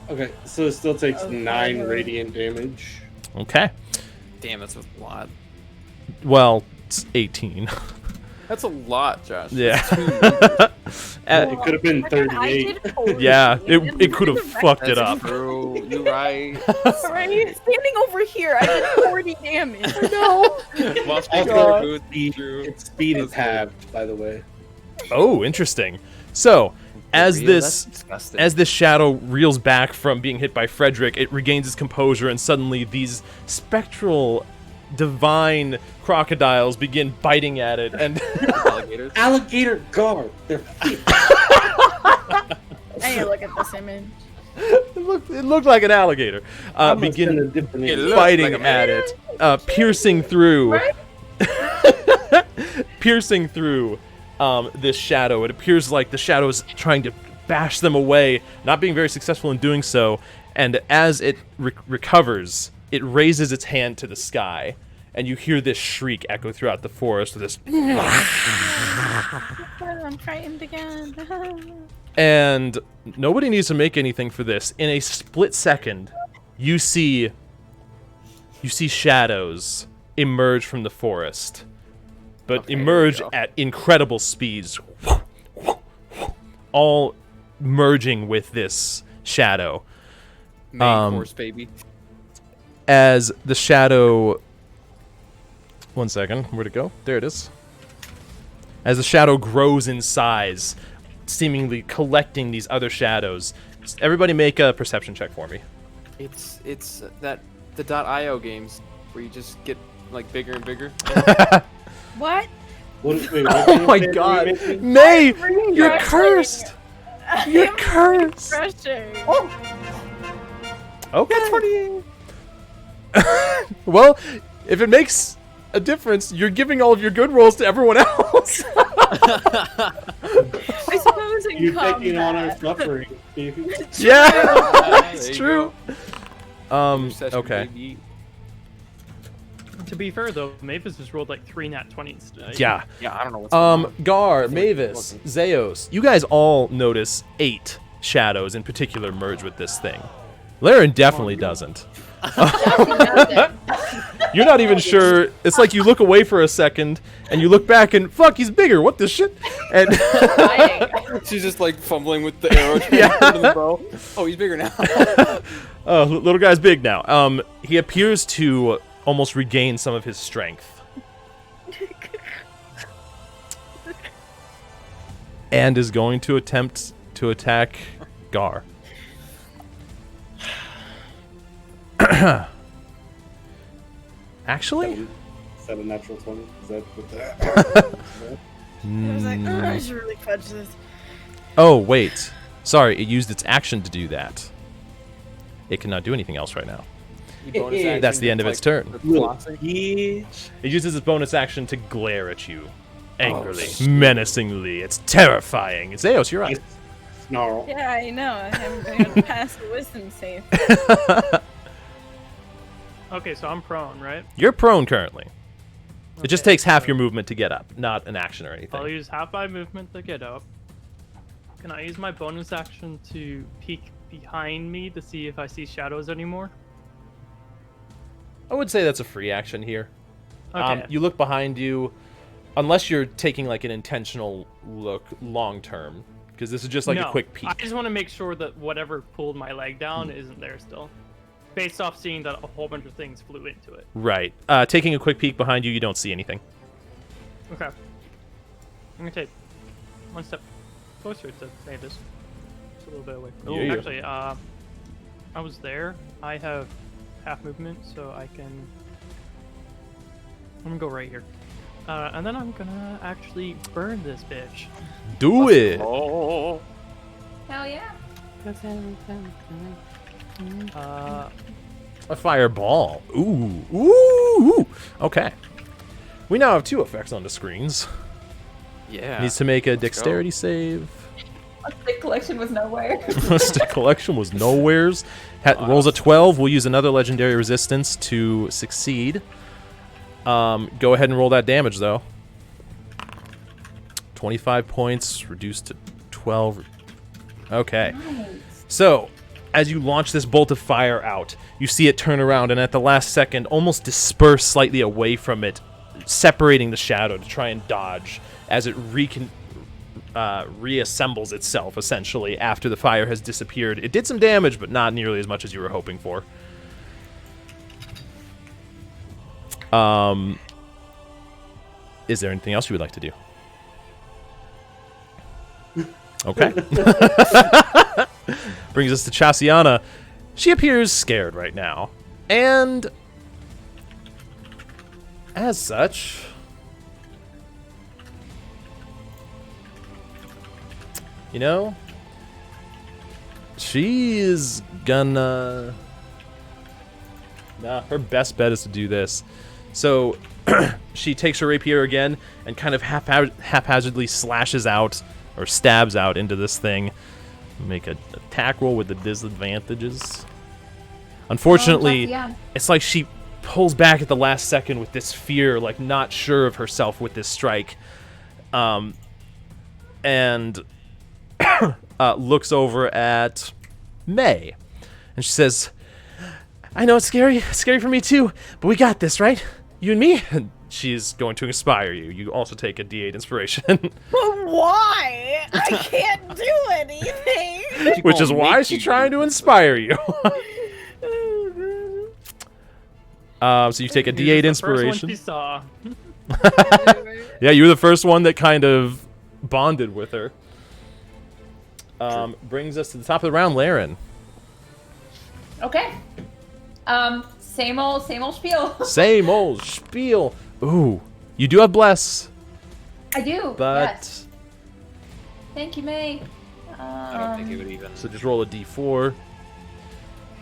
Okay, so it still takes
Okay.
9 radiant damage.
Okay.
Damn, that's a lot.
Well, it's 18.
That's a lot, Josh.
Yeah.
It could have been
I
38.
did 40,
Yeah,
and
it could have
the rest-
fucked it
That's
up.
true. You're right.
Right? Standing over here, I did 40 damage.
No.
Well,
Also,
true.
its speed is
That's
halved, by the way.
Oh, interesting. So, as
Real? That's
this
disgusting.
as this shadow reels back from being hit by Frederick, it regains its composure, and suddenly these spectral, divine crocodiles begin biting at it, and
alligators.
Alligator guard. They're feet.
I need to look at this image.
it looked like an alligator.
I'm gonna
Begin
send a different
It
image.
looks
biting
like a
at it, piercing through, piercing through this shadow. It appears like the shadow is trying to bash them away, not being very successful in doing so. And as it recovers, it raises its hand to the sky, and you hear this shriek echo throughout the forest with this.
I'm frightened again.
And nobody needs to make anything for this. In a split second, you see shadows emerge from the forest, but
Okay, here we
emerge
go.
at incredible speeds, all merging with this shadow.
Main course, baby.
As the shadow... One second, where'd it go? There it is. As the shadow grows in size, seemingly collecting these other shadows. Everybody make a perception check for me.
It's that the .io games where you just get like bigger and bigger.
What?
Wait,
Oh my god. May! You're
refreshing.
cursed! You're cursed!
Refreshing.
Okay. Well, if it makes a difference, you're giving all of your good rolls to everyone else.
I suppose in
You're taking on our
combat.
suffering, baby.
Yeah,
There
it's
you
true.
Session,
Okay.
baby.
To be fair though, Mavis has rolled like 3 nat 20s today.
Yeah.
Yeah, I don't know what's going on.
Gar,
like
Mavis,
looking.
Zeos, you guys all notice 8 shadows in particular merge with this thing. Laren definitely doesn't. You're not even sure. It's like you look away for a second, and you look back, and fuck, he's bigger. What the shit? And
She's just like fumbling with the arrow
Yeah.
and the bow. Oh, he's bigger now.
little guy's big now. He appears to almost regain some of his strength, and is going to attempt to attack Gar. Actually,
Is that a natural 20? Is that what that?
I was like, oh, I should really fudge this.
oh wait, sorry, it used its action to do that. It cannot do anything else right now.
Bonus action,
That's the end of its turn.
like
Little
flossing.
bitch.
It uses its bonus action to glare at you, angrily,
shit.
menacingly. It's terrifying. Zeos, you're up.
Snarl.
Yeah, I know. I haven't been able to pass the wisdom save.
Okay, so I'm prone, right?
You're prone currently. It just
Okay,
takes half
so
your movement to get up, not an action or
I'll
anything.
use half my movement to get up. Can I use my bonus action to peek behind me to see if I see shadows anymore?
I would say that's a free action here.
Okay.
You look behind you, unless you're taking like an intentional look long term, because this is just like
no,
a quick peek.
I just want to make sure that whatever pulled my leg down isn't there still. based off seeing that a whole bunch of things flew into it.
Right. Taking a quick peek behind you, you don't see anything.
Okay. I'm gonna take one step closer to Mavis. Just a little bit away. Oh,
Yeah.
actually, I was there. I have half movement, so I can. I'm gonna go right here. And then I'm gonna actually burn this bitch.
Do it.
Oh.
Hell yeah.
A fireball. Ooh. Ooh. Okay. We now have 2 effects on the screens.
Yeah.
Needs to make a
Let's go.
dexterity save.
A stick collection was nowhere.
Stick collection was nowheres. Rolls a 12. We'll use another legendary resistance to succeed. Go ahead and roll that damage, though. 25 points, reduced to 12. Okay.
Nice.
So, as you launch this bolt of fire out, you see it turn around and at the last second almost disperse slightly away from it, separating the shadow to try and dodge as it reassembles itself, essentially, after the fire has disappeared. It did some damage, but not nearly as much as you were hoping for. Is there anything else you would like to do? Okay. Brings us to Chasianna. She appears scared right now. And as such, you know, she's gonna... Nah, her best bet is to do this. So she takes her rapier again and kind of haphazardly slashes out or stabs out into this thing. Make an attack roll with the disadvantages. Unfortunately,
yeah.
it's like she pulls back at the last second with this fear, like not sure of herself with this strike. And looks over at May. And she says, I know it's scary for me too, but we got this, right? You and me? And she's going to inspire you. You also take a D8 inspiration.
But why? I can't do anything.
Which is why she's trying to inspire you. So you take a D8 inspiration.
First one she saw.
Yeah, you were the first one that kind of bonded with her. Brings us to the top of the round, Laren.
Okay. Same old spiel.
Same old spiel. Ooh, you do have bless,
I do.
but
Yes. Thank you, May.
I don't think it would even.
so just roll a D4.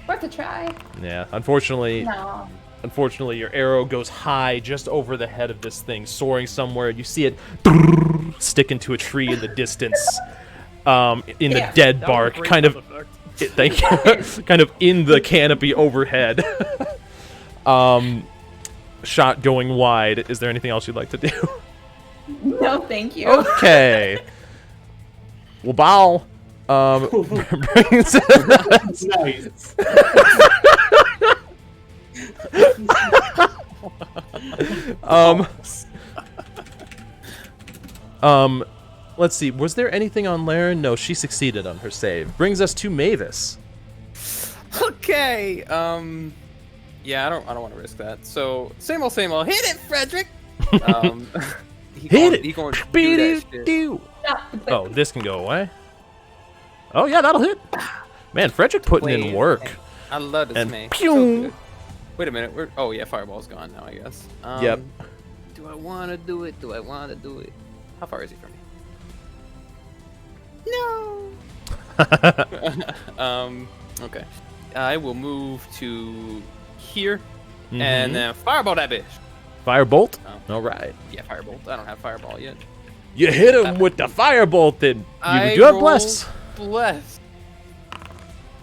Worth a try.
Yeah, unfortunately,
No.
your arrow goes high just over the head of this thing, soaring somewhere. You see it stick into a tree in the distance, in the
Yeah,
dead
That was a
bark,
great
kind of.
sound effect.
Thank you. Kind of in the canopy overhead. Shot going wide. Is there anything else you'd like to do?
No, thank you.
Okay. Well, Baal brings
Nice.
Let's see. Was there anything on Laren? No, she succeeded on her save. Brings us to Mavis.
Okay. Yeah, I don't want to risk that. So same old. Hit it, Frederick.
Hit it.
He going to do that shit.
Beep-de-doo.
No,
Oh, this can go away. Oh yeah, that'll hit. Man, Frederick putting in work.
I love this
And
man.
pew!
So good. Wait a minute. Oh yeah, fireball's gone now, I guess.
Yep.
Do I want to do it? How far is he from me? No. Okay. I will move to here, and then fireball that bitch.
Firebolt.
Oh.
All right.
Yeah, firebolt. I don't have fireball yet.
You hit him with the firebolt, then you
I
do have
rolled
bless.
Bless.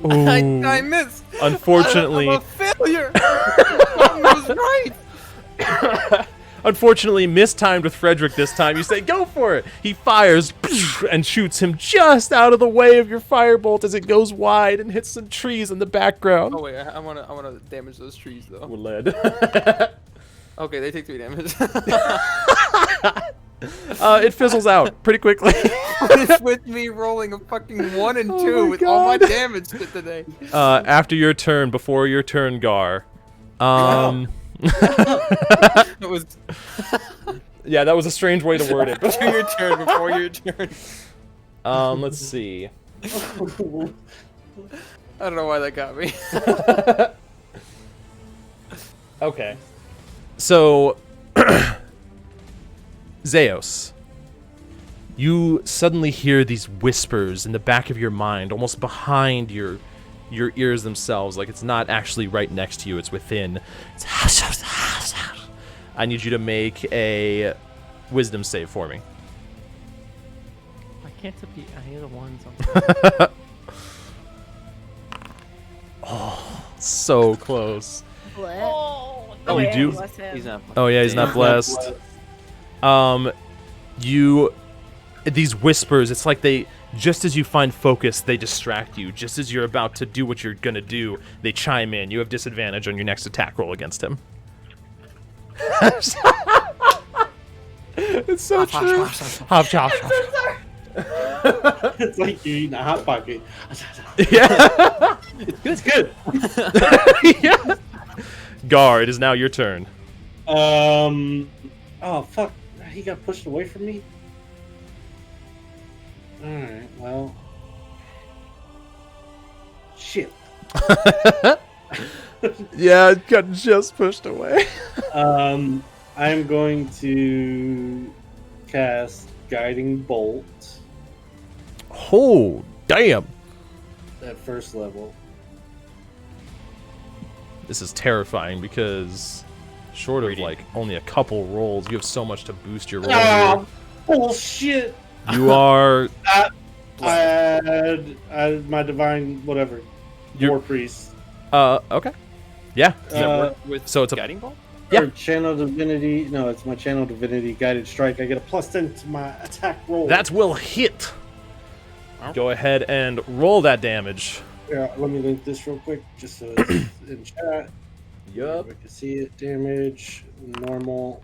Ooh.
I missed.
Unfortunately,
I'm a failure. I was right.
unfortunately, mistimed with Frederick this time. You say, "Go for it." He fires and shoots him just out of the way of your firebolt as it goes wide and hits some trees in the background.
Oh wait, I wanna damage those trees though.
We're lead.
Okay, they take 3 damage.
It fizzles out pretty quickly.
With me rolling a fucking 1 and 2
Oh my
with all my
God.
damage today.
After your turn, before your turn, Gar.
It was
Yeah, that was a strange way to word it.
after your turn, before your turn.
Let's see.
I don't know why that got me.
Okay. So, Zeos, you suddenly hear these whispers in the back of your mind, almost behind your ears themselves, like it's not actually right next to you, it's within. I need you to make a wisdom save for me.
I can't beat any of the ones on.
So close.
Oh,
You
yeah,
do?
bless him.
He's not.
Oh yeah, he's not blessed. These whispers, it's like they, just as you find focus, they distract you. Just as you're about to do what you're gonna do, they chime in. You have disadvantage on your next attack roll against him. It's so true. Hop, chop, chop.
It's like you're eating a hot pocket.
Yeah.
It's good.
Yeah. Gar, it is now your turn.
Oh fuck! He got pushed away from me. All right. Well. Shit.
Yeah, it got just pushed away.
I'm going to cast Guiding Bolt
Oh, damn.
at first level.
This is terrifying because short of like only a couple rolls, you have so much to boost your roll.
Ah, bullshit!
You are
I had my divine whatever. War priest.
okay. Yeah.
Does that work with
so it's a
guiding bolt?
Yeah.
Or channel divinity. No, it's my channel divinity guided strike. I get a +10 to my attack roll.
that will hit. Go ahead and roll that damage.
Yeah, let me link this real quick just so it's in chat.
Yup.
We can see it. Damage, normal.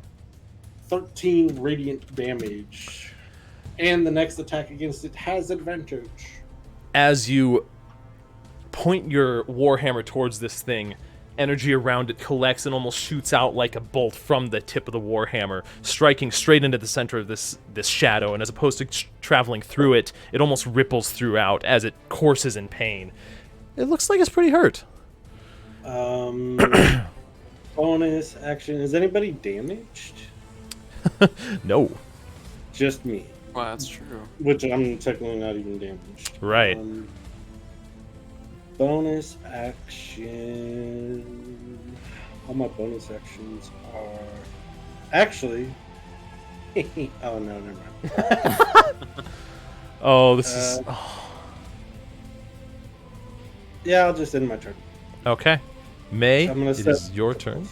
13 radiant damage. And the next attack against it has advantage.
As you point your warhammer towards this thing, energy around it collects and almost shoots out like a bolt from the tip of the warhammer, striking straight into the center of this shadow. And as opposed to traveling through it, it almost ripples throughout as it courses in pain. It looks like it's pretty hurt.
Bonus action. Is anybody damaged?
No.
Just me.
Well, that's true.
Which I'm technically not even damaged.
Right.
Bonus action. All my bonus actions are actually. Oh no, never mind.
Oh, this is
Yeah, I'll just end my turn.
okay. May,
I'm gonna
it
set-
is your turn.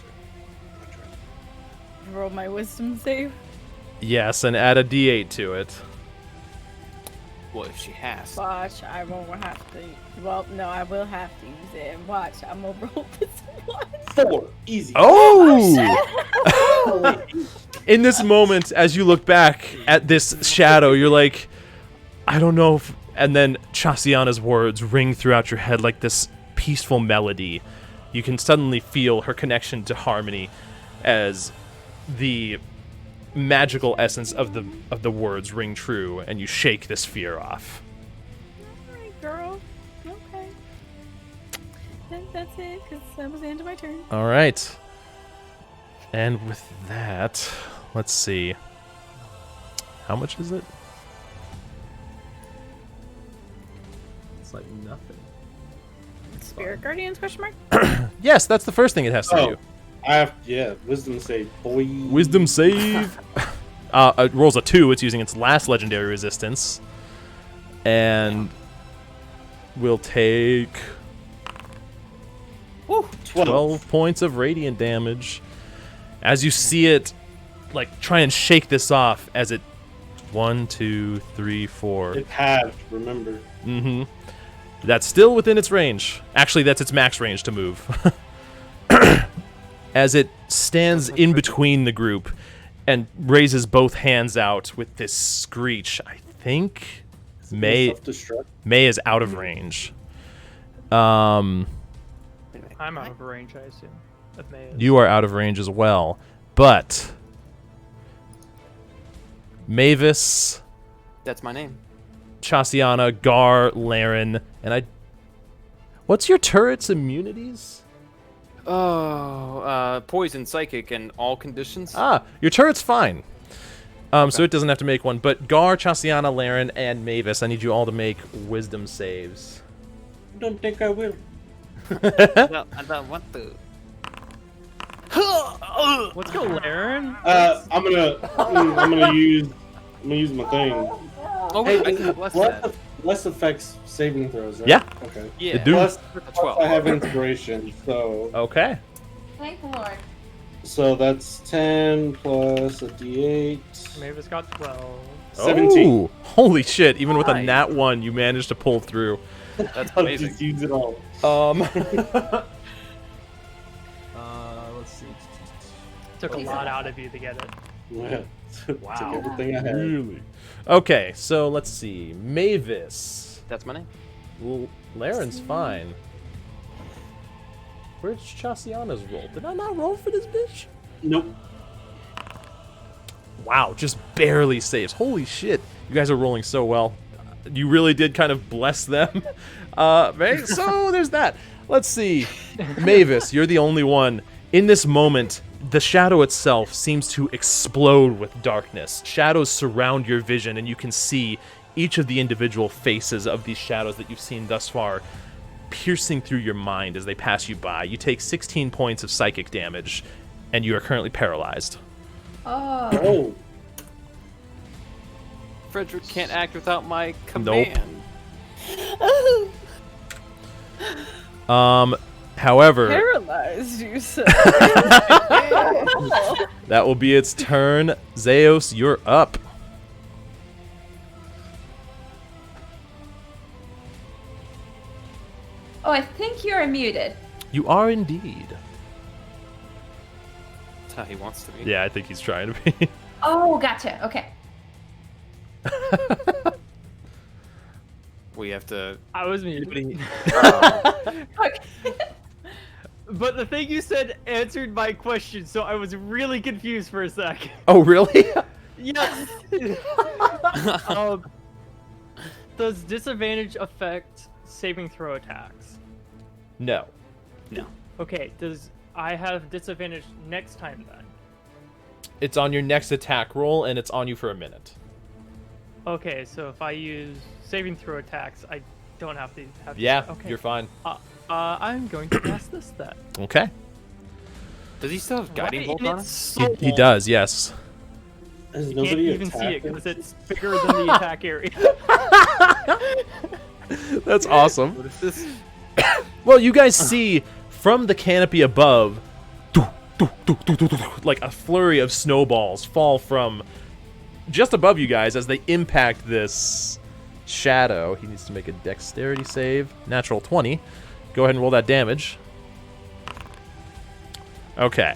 Roll my wisdom save.
Yes, and add a d8 to it.
Well, if she has.
Watch, I won't have to. Well, no, I will have to use it. And watch, I'm gonna roll this one.
4 easy.
Oh! In this moment, as you look back at this shadow, you're like, I don't know if... And then Chasianna's words ring throughout your head like this peaceful melody. You can suddenly feel her connection to harmony as the magical essence of the words ring true, and you shake this fear off.
Alright, girl. Okay. That's it, because that was the end of my turn.
All right. And with that, let's see. How much is it? It's like nothing.
Spirit Guardians, question mark?
Yes, that's the first thing it has to do.
I have wisdom save, boy.
Wisdom save. It rolls a 2. It's using its last legendary resistance. And we'll take 12 points of radiant damage. As you see it, like, try and shake this off as it... 1, 2, 3, 4.
It halved, remember.
Mm-hmm. That's still within its range. Actually, that's its max range to move. As it stands in between the group, and raises both hands out with this screech. I think May is out of range.
I'm out of range, I assume. If May is.
You are out of range as well, but Mavis,
That's my name.
Chasianna, Gar, Laren, and I. What's your turret's immunities?
Oh, poison, psychic, and all conditions.
Ah, your turret's fine. So it doesn't have to make one. But Gar, Chasianna, Laren, and Mavis, I need you all to make wisdom saves.
I don't think I will.
I don't want to.
Let's go, Laren.
I'm gonna use my thing.
Oh,
Hey,
I can bless that.
less affects saving throws, right?
Yeah.
Okay.
Yeah.
It do.
Plus,
12.
I have inspiration, so
Okay.
Thank the Lord.
that's 10 plus a d8.
Mavis got 12.
17.
Oh, holy shit! Even with a
Nice.
nat 1, you managed to pull through.
That's
I'll
amazing.
just use it all.
Let's see.
Took a lot out of you to get it.
Yeah.
Wow.
Took everything I had.
Really? Okay, so let's see. Mavis.
That's my name.
Laren's fine. Where's Chasianna's roll? Did I not roll for this bitch?
Nope.
Wow, just barely saves. Holy shit. You guys are rolling so well. You really did kind of bless them. So there's that. Let's see. Mavis, you're the only one. In this moment, the shadow itself seems to explode with darkness. Shadows surround your vision, and you can see each of the individual faces of these shadows that you've seen thus far piercing through your mind as they pass you by. You take 16 points of psychic damage, and you are currently paralyzed.
Oh.
Frederick can't act without my command.
However,
Paralyzed, you said.
that will be its turn. Zeus, you're up.
Oh, I think you're muted.
You are indeed.
That's how he wants to be.
Yeah, I think he's trying to be.
Oh, gotcha. Okay.
We have to.
I was muted.
Okay.
But the thing you said answered my question, so I was really confused for a sec.
Oh, really?
Yes. Does disadvantage affect saving throw attacks?
No.
Okay, does I have disadvantage next time then?
It's on your next attack roll, and it's on you for a minute.
Okay, so if I use saving throw attacks, I don't have to have.
Yeah,
Okay.
you're fine.
I'm going to pass this then.
Okay.
Does he still have guiding
Right
bolt
in
on
its
him?
soul.
He does, yes.
Has
You can't
nobody
even see it
attacked him?
because it's bigger than the attack area.
That's awesome.
What is this?
Well, you guys see from the canopy above, like a flurry of snowballs fall from just above you guys as they impact this shadow. He needs to make a dexterity save. Natural 20. Go ahead and roll that damage. Okay.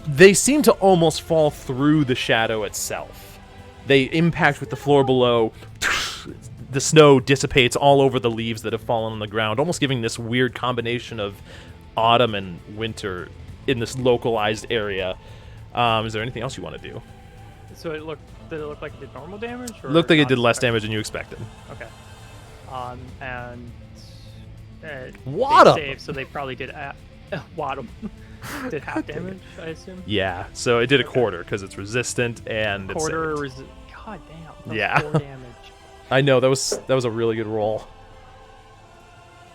They seem to almost fall through the shadow itself. They impact with the floor below. The snow dissipates all over the leaves that have fallen on the ground, almost giving this weird combination of autumn and winter in this localized area. Is there anything else you want to do?
So did it look like it did normal damage? Or
It looked like it
not
did less
expected?
damage than you expected.
Okay. And
Wadum.
they saved, so they probably did Wadum. Did half damage, I assume.
Yeah, so it did a quarter because it's resistant and
Quarter.
it's saved.
God damn. That was
Yeah.
4 damage.
I know that was a really good roll.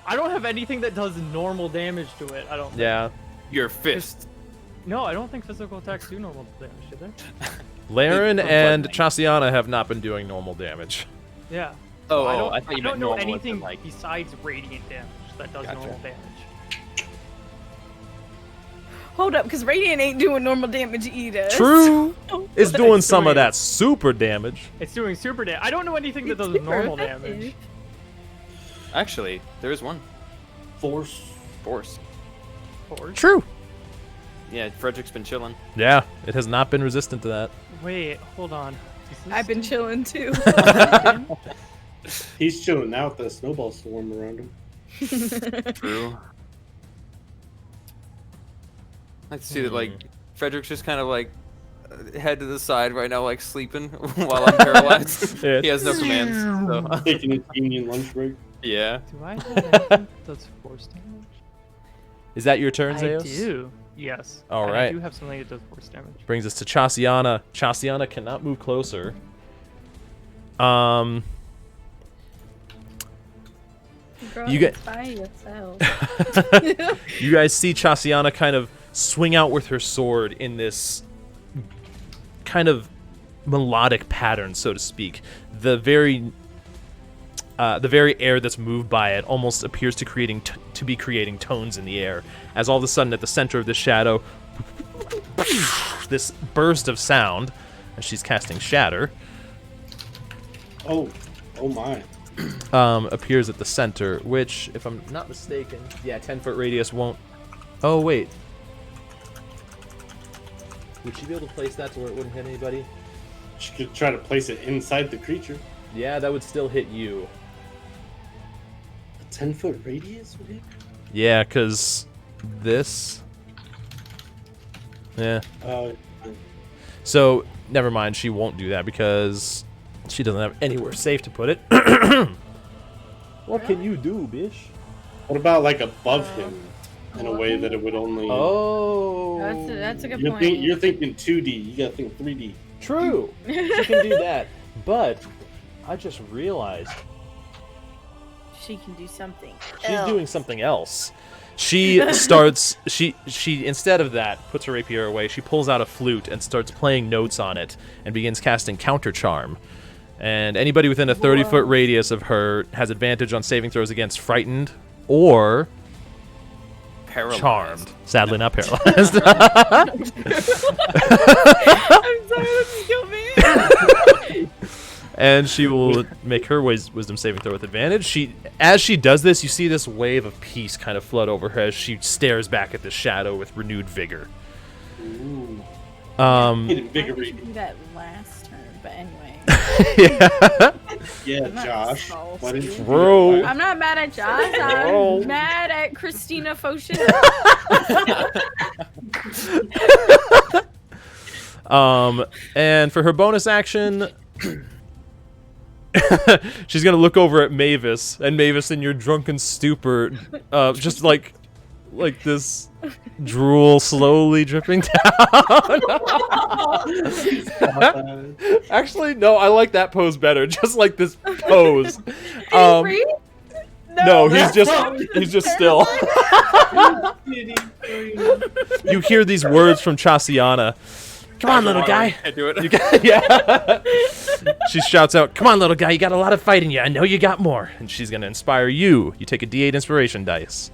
I don't have anything that does normal damage to it. I don't.
Yeah,
Your fist.
No, I don't think physical attacks do normal damage, do they?
Laren
It-
and Chasianna have not been doing normal damage.
Yeah.
Oh,
I don't,
I thought you
I
meant
don't know
normal.
anything
Like,
besides radiant damage that does
Gotcha.
normal damage.
Hold up, because Radiant ain't doing normal damage either.
True, it's
But
doing
it's
some of
doing-
that super damage.
It's doing super damage. I don't know anything that
It's
does
super
normal
effective.
damage.
actually, there is one.
Force.
Force.
Force.
True.
Yeah, Frederick's been chilling.
Yeah, it has not been resistant to that.
Wait, hold on.
I've been chilling too.
He's chilling now with the snowball storm around him.
True. I see that, like, Frederick's just kind of, like, head to the side right now, like, sleeping while I'm paralyzed.
Yeah.
He has no commands, so...
Taking his union lunch break.
Yeah.
Do I have anything that does force damage?
Is that your turn,
I
Zeus?
do. Yes.
All
and
right.
I do have something that does force damage.
Brings us to Chasianna. Chasianna cannot move closer.
Girl,
You get-
by yourself.
You guys see Chasianna kind of swing out with her sword in this kind of melodic pattern, so to speak. The very air that's moved by it almost appears to be creating tones in the air. As all of a sudden, at the center of the shadow, this burst of sound, as she's casting Shatter,
Oh my.
appears at the center, which, if I'm not mistaken, 10-foot radius won't... Oh, wait. Would she be able to place that to where it wouldn't hit anybody?
She could try to place it inside the creature.
Yeah, that would still hit you.
A 10-foot radius would hit?
Yeah, because this... Yeah. So, never mind, she won't do that because she doesn't have anywhere safe to put it. What can you do, bish?
What about, like, above him? In a way that it would only...
Oh!
That's a good
You're,
point.
you're thinking 2D. You gotta think 3D.
True! She can do that. But, I just realized
She can do something.
she's doing something else. She starts... She instead of that, puts her rapier away, she pulls out a flute and starts playing notes on it and begins casting Counter Charm. And anybody within a 30-foot radius of her has advantage on saving throws against Frightened or
Paralyzed.
Charmed. Sadly, not paralyzed.
I'm sorry, this killed me.
And she will make her wisdom saving throw with advantage. As she does this, you see this wave of peace kind of flood over her as she stares back at the shadow with renewed vigor.
Ooh.
I should
Invigorating.
do that last turn, but anyway.
Yeah.
Yeah,
I'm not
Josh.
salty.
Why didn't you
Bro.
I'm not mad at Josh.
Bro.
I'm mad at Christina Foshin.
And for her bonus action, she's gonna look over at Mavis, and Mavis, in your drunken stupor, just like this drool slowly dripping down. Actually, no, I like that pose better. Just like this pose. No, he's just still. You hear these words from Chasianna. Come on, little guy.
I do it.
Yeah. She shouts out, "Come on, little guy. You got a lot of fight in you. I know you got more." And she's gonna inspire you. You take a D8 inspiration dice.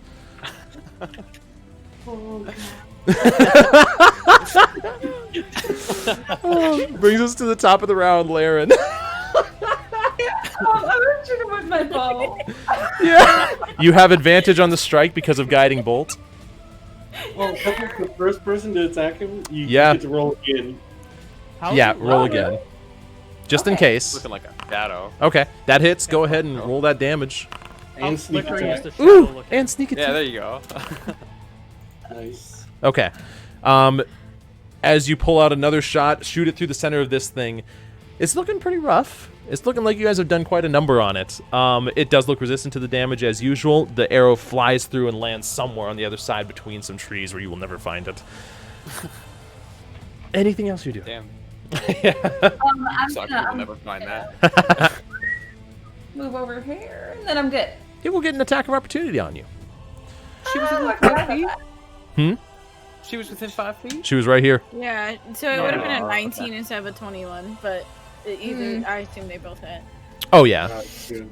Brings us to the top of the round, Laren.
I'm gonna shoot him with my bow.
Yeah. You have advantage on the strike because of guiding bolt.
Well, if the first person to attack him, you
Yeah.
get to roll again.
Yeah, roll again. Just in case.
Looking like a shadow.
Okay, that hits. Go ahead and roll that damage.
And sneak
Flickering is
attack.
the shadow
Ooh,
looking.
and sneak attack.
Yeah, there you go.
Nice.
Okay. As you pull out another shot, shoot it through the center of this thing. It's looking pretty rough. It's looking like you guys have done quite a number on it. It does look resistant to the damage as usual. The arrow flies through and lands somewhere on the other side between some trees where you will never find it. Anything else you do?
Damn.
I'm
Suck.
gonna
We'll never find that.
move over here, and then I'm good.
It will get an attack of opportunity on you.
She was within
I
5
forgot
feet?
about that.
She was within 5 feet?
She was right here.
Yeah, so it would have been a
No.
19 instead of a 21, but either I assume they both hit.
Oh, yeah.
Shoot.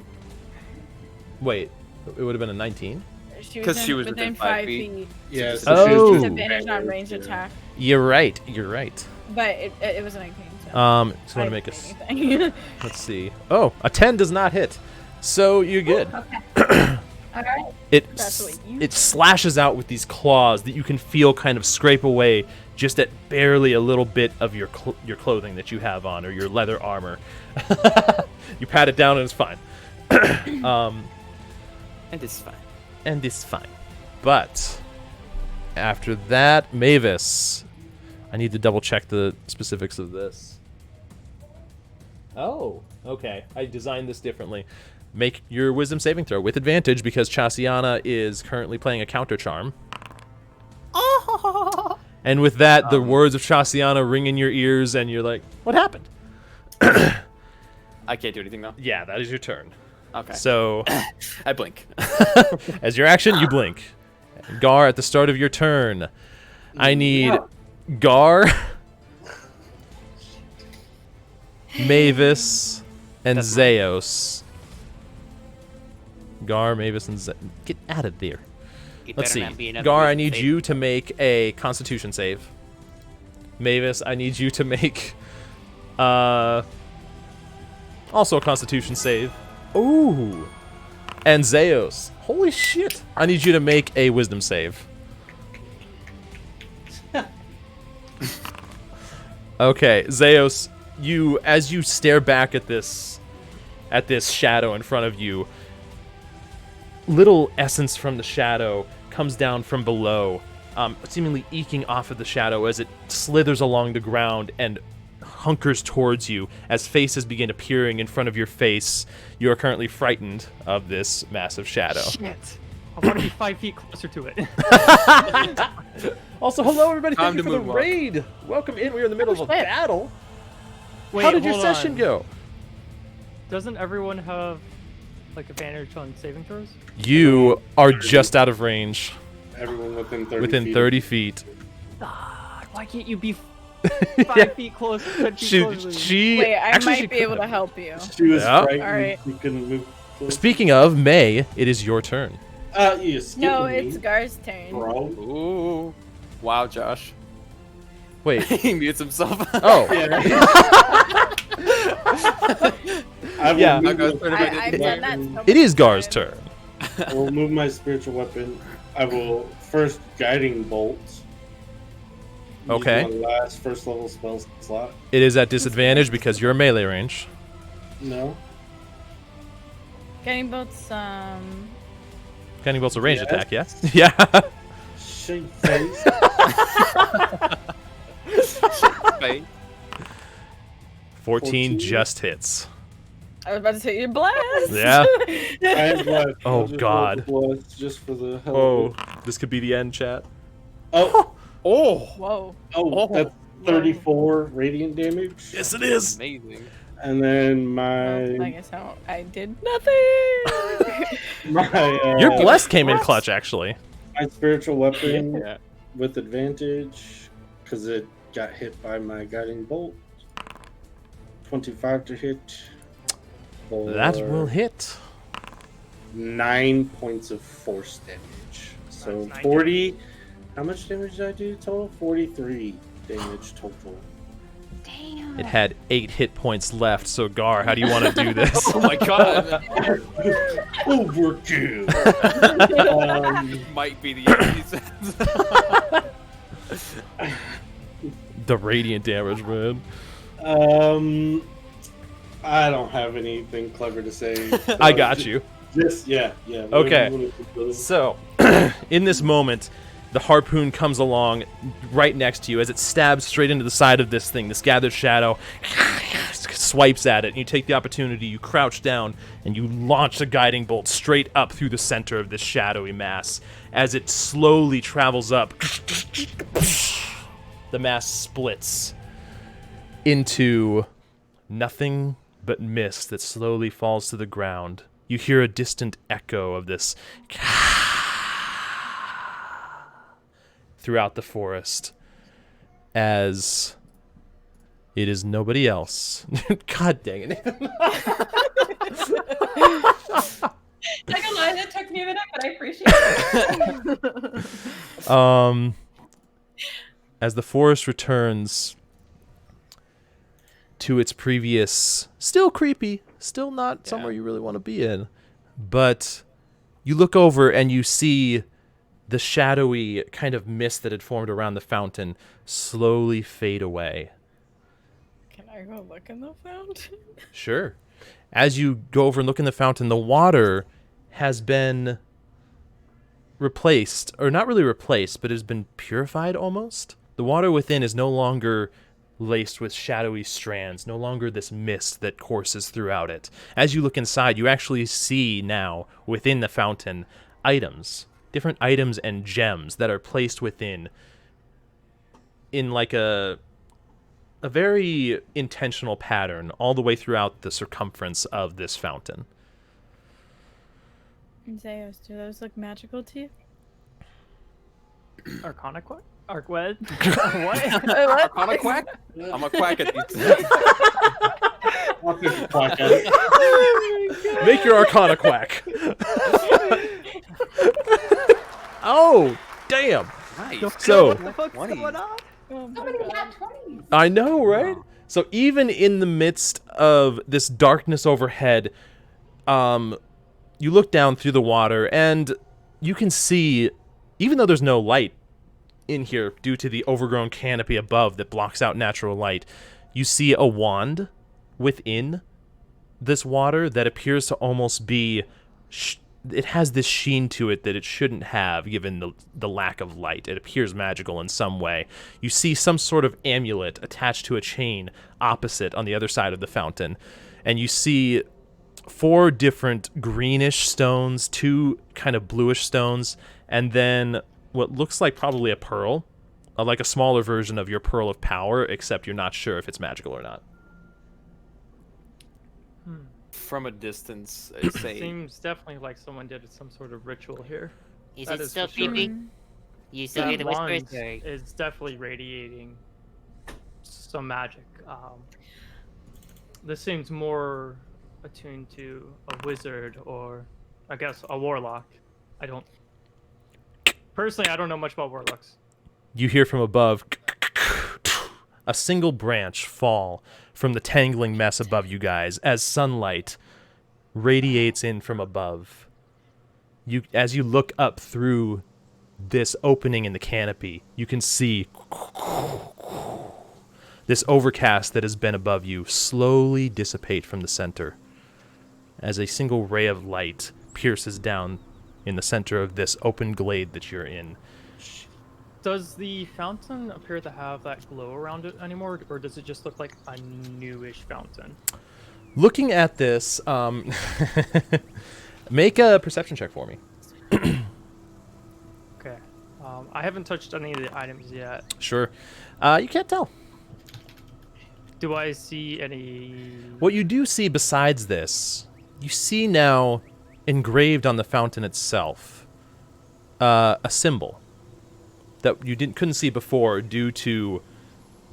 Wait. It would have been a 19?
Because she was within 5 feet.
Yeah,
She's
so she was
Oh.
just
Disadvantage on ranged
yeah.
attack,
You're right. You're right.
but it was a 19. So
Just want
I
to make a...
didn't do anything.
Let's see. Oh, a 10 does not hit. So you're good.
Okay. All right.
That's what you
It slashes out with these claws that you can feel kind of scrape away just at barely a little bit of your clothing that you have on, or your leather armor. You pat it down and it's fine.
And it's fine.
And it's fine. But after that, Mavis, I need to double check the specifics of this. Oh, okay. I designed this differently. Make your wisdom saving throw with advantage because Chasianna is currently playing a counter charm. And with that, the words of Chasianna ring in your ears, and you're like, "What happened?"
I can't do anything though.
Yeah, that is your turn.
Okay.
So,
I blink.
as your action, you blink. Gar, at the start of your turn, I need Gar, Mavis, and Zeos. Gar, Mavis, and Zeos. Get out of there.
It
Let's
better
see.
not be another
Gar, I
wisdom
need
save.
you to make a Constitution save. Mavis, I need you to make also a Constitution save. Ooh. And Zeos, holy shit! I need you to make a Wisdom save. Okay, Zeos, as you stare back at this shadow in front of you, little essence from the shadow comes down from below, seemingly eking off of the shadow as it slithers along the ground and hunkers towards you as faces begin appearing in front of your face. You are currently frightened of this massive shadow.
Shit. I want to be 5 feet closer to it.
Also, hello everybody, thank
Time
you
to
for the
moonwalk.
raid. Welcome in, we are in the middle of a
shit.
battle.
Wait,
How did your
hold
session
on.
go?
Doesn't everyone have like advantage on saving throws?
You are just out of range,
Everyone within 30
within
feet.
30 feet.
Why can't you be 5 feet close? 10 feet closer?
Wait, I
actually, she
might be able
could
to help you.
She was
Yeah.
frightened.
Alright.
She couldn't move. close.
Speaking of May, it is your turn.
You skipped
No,
me,
it's Gar's turn.
bro.
Ooh. Wow, Josh.
Wait.
He mutes himself.
Oh,
I will
Yeah.
move
I'll go
my-
through
I've done that so
it is
many
Gar's
times.
turn.
I will move my spiritual weapon. I will first guiding bolt. Use
Okay.
My last first level spell slot.
It is at disadvantage because you're melee range.
No.
Getting bolts,
Guiding bolt's a ranged
Yes.
attack, yeah? Yeah.
Shake face.
Right.
14 just hits.
I was about to say your blast.
Yeah.
I have blessed.
Oh,
I'll just
God.
roll the bless just for the hell
Oh,
of it.
this could be the end, chat.
Oh,
Oh.
Whoa.
that's 34 radiant damage.
Yes, it is.
Amazing.
And then
Well,
my
I guess I did nothing.
Your bless came in clutch, actually.
my spiritual weapon
Yeah.
with advantage because it got hit by my guiding bolt. 25 to hit.
That will hit.
9 points of force damage. So
That's
40. How much damage did I do total? 43 damage total.
Damn.
It had 8 hit points left, so Gar, how do you want to do this?
Oh my god.
Overkill.
Might be the end, he says.
The radiant damage, man.
I don't have anything clever to say.
I got you.
Just yeah.
Okay. So, in this moment, the harpoon comes along right next to you as it stabs straight into the side of this thing. This gathered shadow swipes at it, and you take the opportunity, you crouch down, and you launch the guiding bolt straight up through the center of this shadowy mass. As it slowly travels up, the mass splits into nothing but mist that slowly falls to the ground. You hear a distant echo of this throughout the forest as it is nobody else. God dang it.
Not gonna lie, that took me a minute, but I appreciate it.
As the forest returns to its previous, still creepy, still not somewhere you really want to be in, but You look over and you see the shadowy kind of mist that had formed around the fountain slowly fade away.
Can I go look in the fountain?
Sure. As you go over and look in the fountain, the water has been replaced, or not really replaced, but has been purified almost. The water within is no longer laced with shadowy strands, no longer this mist that courses throughout it. As you look inside, you actually see now within the fountain items, different items and gems that are placed within in like a very intentional pattern all the way throughout the circumference of this fountain.
Zeus, do those look magical to you?
Arcana quack? What?
Arcana quack? I'm a quack at these.
Make your Arcana quack. Oh, damn.
Nice.
So,
What the fuck's
20.
going on?
Oh my
Somebody
god.
had 20s.
I know, right? So even in the midst of this darkness overhead, you look down through the water and you can see, even though there's no light in here due to the overgrown canopy above that blocks out natural light, you see a wand within this water that appears to almost be it has this sheen to it that it shouldn't have given the lack of light. It appears magical in some way. You see some sort of amulet attached to a chain opposite on the other side of the fountain, and you see 4 different greenish stones, 2 kind of bluish stones, and then what looks like probably a pearl, like a smaller version of your pearl of power, except you're not sure if it's magical or not.
From a distance, I say.
Seems definitely like someone did some sort of ritual here.
Is
That
it
is
still
for sure.
creepy? You still hear
That
the whispers?
wand
Or...
is definitely radiating some magic. This seems more attuned to a wizard or, I guess, a warlock. Personally, I don't know much about warlocks.
You hear from above a single branch fall from the tangling mess above you guys as sunlight radiates in from above. As you look up through this opening in the canopy, you can see this overcast that has been above you slowly dissipate from the center as a single ray of light pierces down in the center of this open glade that you're in.
Does the fountain appear to have that glow around it anymore, or does it just look like a newish fountain?
Looking at this, make a perception check for me.
Okay. I haven't touched any of the items yet.
Sure. You can't tell.
Do I see any...
What you do see besides this, you see now engraved on the fountain itself a symbol that you couldn't see before due to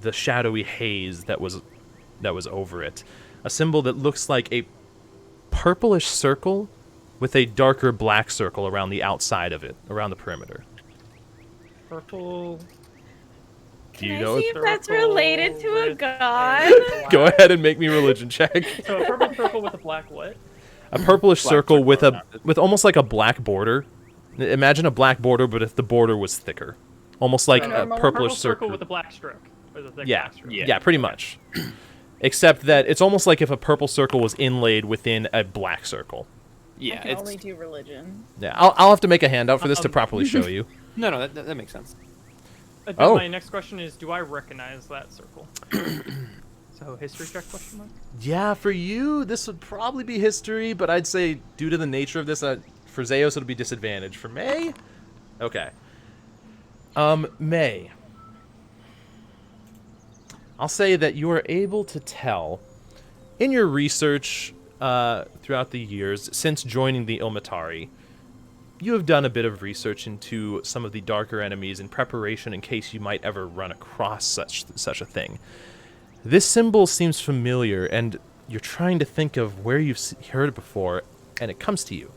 the shadowy haze that was over it. A symbol that looks like a purplish circle with a darker black circle around the outside of it, around the perimeter.
Purple...
Do you
Can
know
I see
it?
if that's related to a
with
god?
black-
Go ahead and make me religion check.
So a purple with a black what?
A purplish
Black
circle
circle
with
around it.
with almost like a black border. Imagine a black border, but if the border was thicker, almost like
So
a
normal
purplish
purple circle
circle.
with a black stroke. With a thick
Yeah,
black stroke.
yeah, pretty much. Except that it's almost like if a purple circle was inlaid within a black circle.
Yeah,
I can
it's
only do religion.
Yeah, I'll have to make a handout for this to properly show you.
no, that makes sense.
Then
Oh.
My next question is, do I recognize that circle? So history check question mark?
Yeah, for you, this would probably be history, but I'd say due to the nature of this, for Zeus, it'll be disadvantage. For May? Okay. May. I'll say that you are able to tell, in your research throughout the years, since joining the Ilmatari, you have done a bit of research into some of the darker enemies in preparation in case you might ever run across such a thing. This symbol seems familiar, and you're trying to think of where you've heard it before, and it comes to you.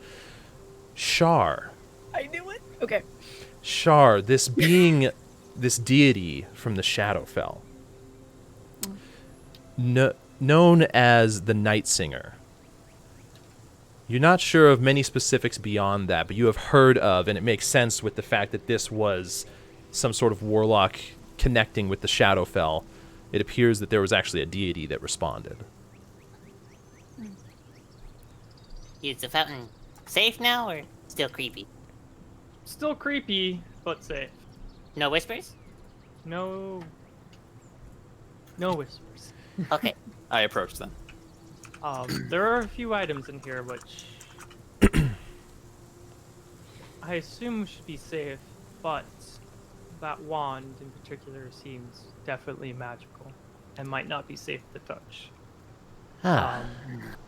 Shar.
I knew it. Okay.
Shar, this being, this deity from the Shadowfell, known as the Night Singer. You're not sure of many specifics beyond that, but you have heard of, and it makes sense with the fact that this was some sort of warlock connecting with the Shadowfell. It appears that there was actually a deity that responded.
Is the fountain safe now, or still creepy?
Still creepy, but safe.
No whispers?
No whispers.
Okay.
I approach them.
There are a few items in here which I assume should be safe, but that wand in particular seems definitely magical and might not be safe to touch.
Ah,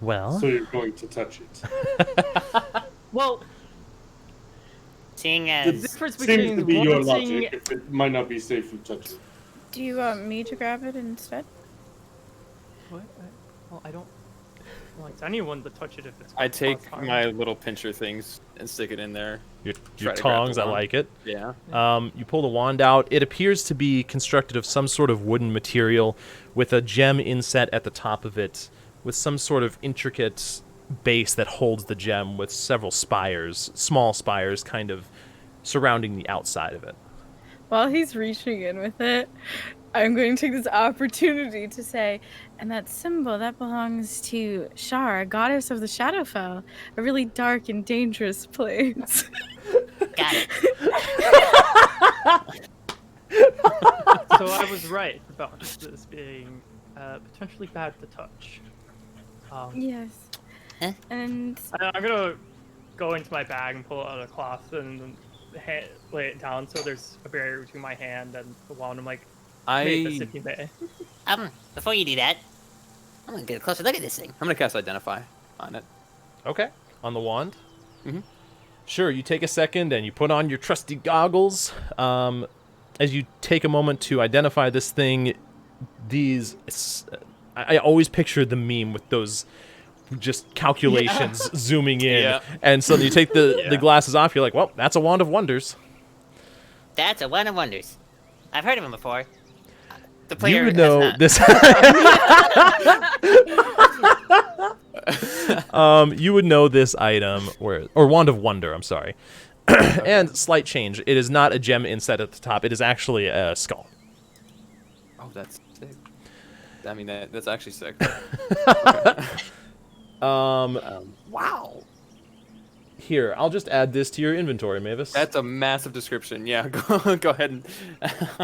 well.
So you're going to touch it.
Well,
Seeing
the
as
difference
Seems
between
to be your
wanting
logic. If it might not be safe to touch it.
Do you want me to grab it instead?
what? Well, I don't want anyone to touch it if it's.
I
gonna
take
cause harm.
my little pincher things and stick it in there.
Your
Try to grab
tongs,
the
I
wand.
like it.
Yeah.
You pull the wand out. It appears to be constructed of some sort of wooden material with a gem inset at the top of it, with some sort of intricate base that holds the gem with several spires, small spires, kind of surrounding the outside of it.
While he's reaching in with it, I'm going to take this opportunity to say, and that symbol, that belongs to Shar, goddess of the Shadowfell, a really dark and dangerous place.
got it.
So I was right about this being potentially bad to touch.
Yes.
Huh?
And
I'm gonna go into my bag and pull out a cloth and lay it down so there's a barrier between my hand and the wand. I'm like, Mavis, if you may.
Before you do that, I'm gonna get a closer look at this thing.
I'm gonna cast Identify on it.
Okay. On the wand?
Mhm.
Sure, you take a second and you put on your trusty goggles. As you take a moment to identify this thing, I always pictured the meme with those just calculations zooming in.
Yeah.
And so you take the glasses off, you're like, well, that's a wand of wonders.
That's a wand of wonders. I've heard of him before. The player
You would
has
know
not.
this. You would know this item, or wand of wonder. I'm sorry. And slight change. It is not a gem inset at the top. It is actually a skull.
Oh, that's sick. I mean, that's actually sick. Wow.
Here, I'll just add this to your inventory, Mavis.
That's a massive description. Yeah, go ahead and.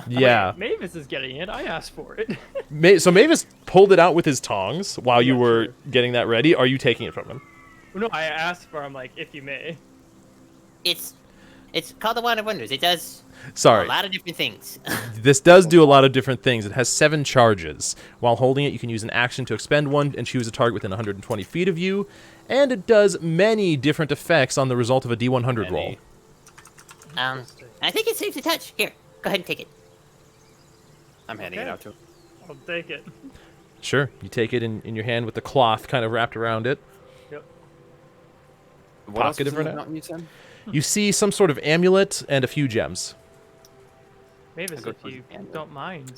Yeah.
Mavis is getting it. I asked for it.
So Mavis pulled it out with his tongs while you were getting that ready. Are you taking it from him?
No, I asked for him, like, if you may.
It's called the wand of wonders. It does
Sorry.
a lot of different things.
This does do a lot of different things. It has 7 charges. While holding it, you can use an action to expend one and choose a target within 120 feet of you. And it does many different effects on the result of a D100 roll.
I think it's safe to touch. Here, go ahead and take it.
I'm handing it
Okay.
out to him.
I'll take it.
Sure. You take it in your hand with the cloth kind of wrapped around it.
Yep.
What else
Pocket
was
it for
in the
now?
mountain you said?
You see some sort of amulet and a few gems.
Mavis,
I'll go
if
for
you
the amulet.
don't mind.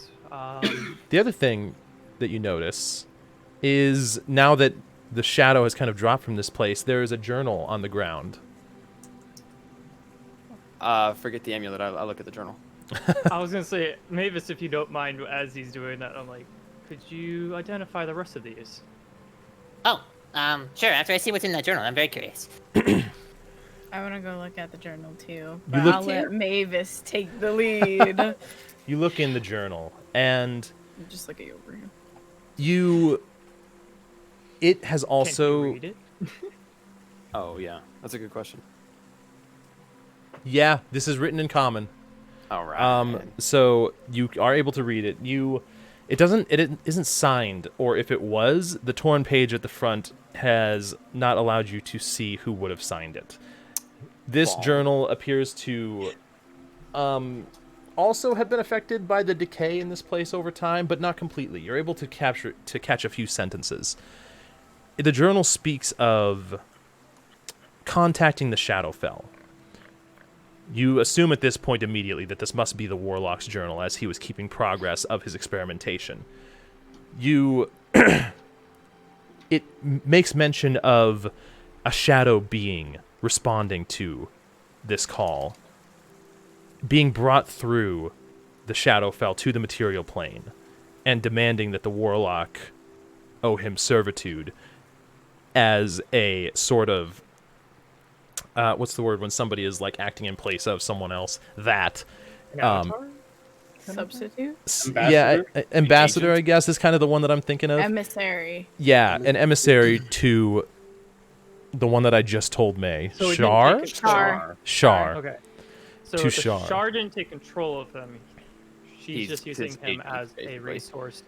The other thing that you notice is now that the shadow has kind of dropped from this place, there is a journal on the ground.
Forget the amulet. I'll look at the journal.
I was gonna say, Mavis, if you don't mind, as he's doing that, I'm like, could you identify the rest of these?
Oh, sure. After I see what's in that journal, I'm very curious.
I want to go look at the journal too.
You
But
look-
I'll let Mavis take the lead.
You look in the journal, and
Just look at you over here.
it has
Can't
also...
you read it?
Oh yeah, that's a good question.
Yeah, this is written in common.
All right.
So you are able to read it. It isn't signed, or if it was, the torn page at the front has not allowed you to see who would have signed it. This
Wow.
journal appears to also have been affected by the decay in this place over time, but not completely. You're able to catch a few sentences. The journal speaks of contacting the Shadowfell. You assume at this point immediately that this must be the Warlock's journal, as he was keeping progress of his experimentation. It makes mention of a shadow being responding to this call, being brought through the Shadowfell to the material plane, and demanding that the warlock owe him servitude as a sort of what's the word when somebody is like acting in place of someone else? That
Substitute?
yeah, ambassador,
Agent?
I guess, is kind of the one that I'm thinking of.
Emissary.
Yeah, an emissary to the one that I just told May.
So it didn't
Shar?
take control-
Shar.
Okay. So
To
the
Shar.
Shar didn't take control of him. She's
He's
just using
his
him
agent,
as a
basically.
resource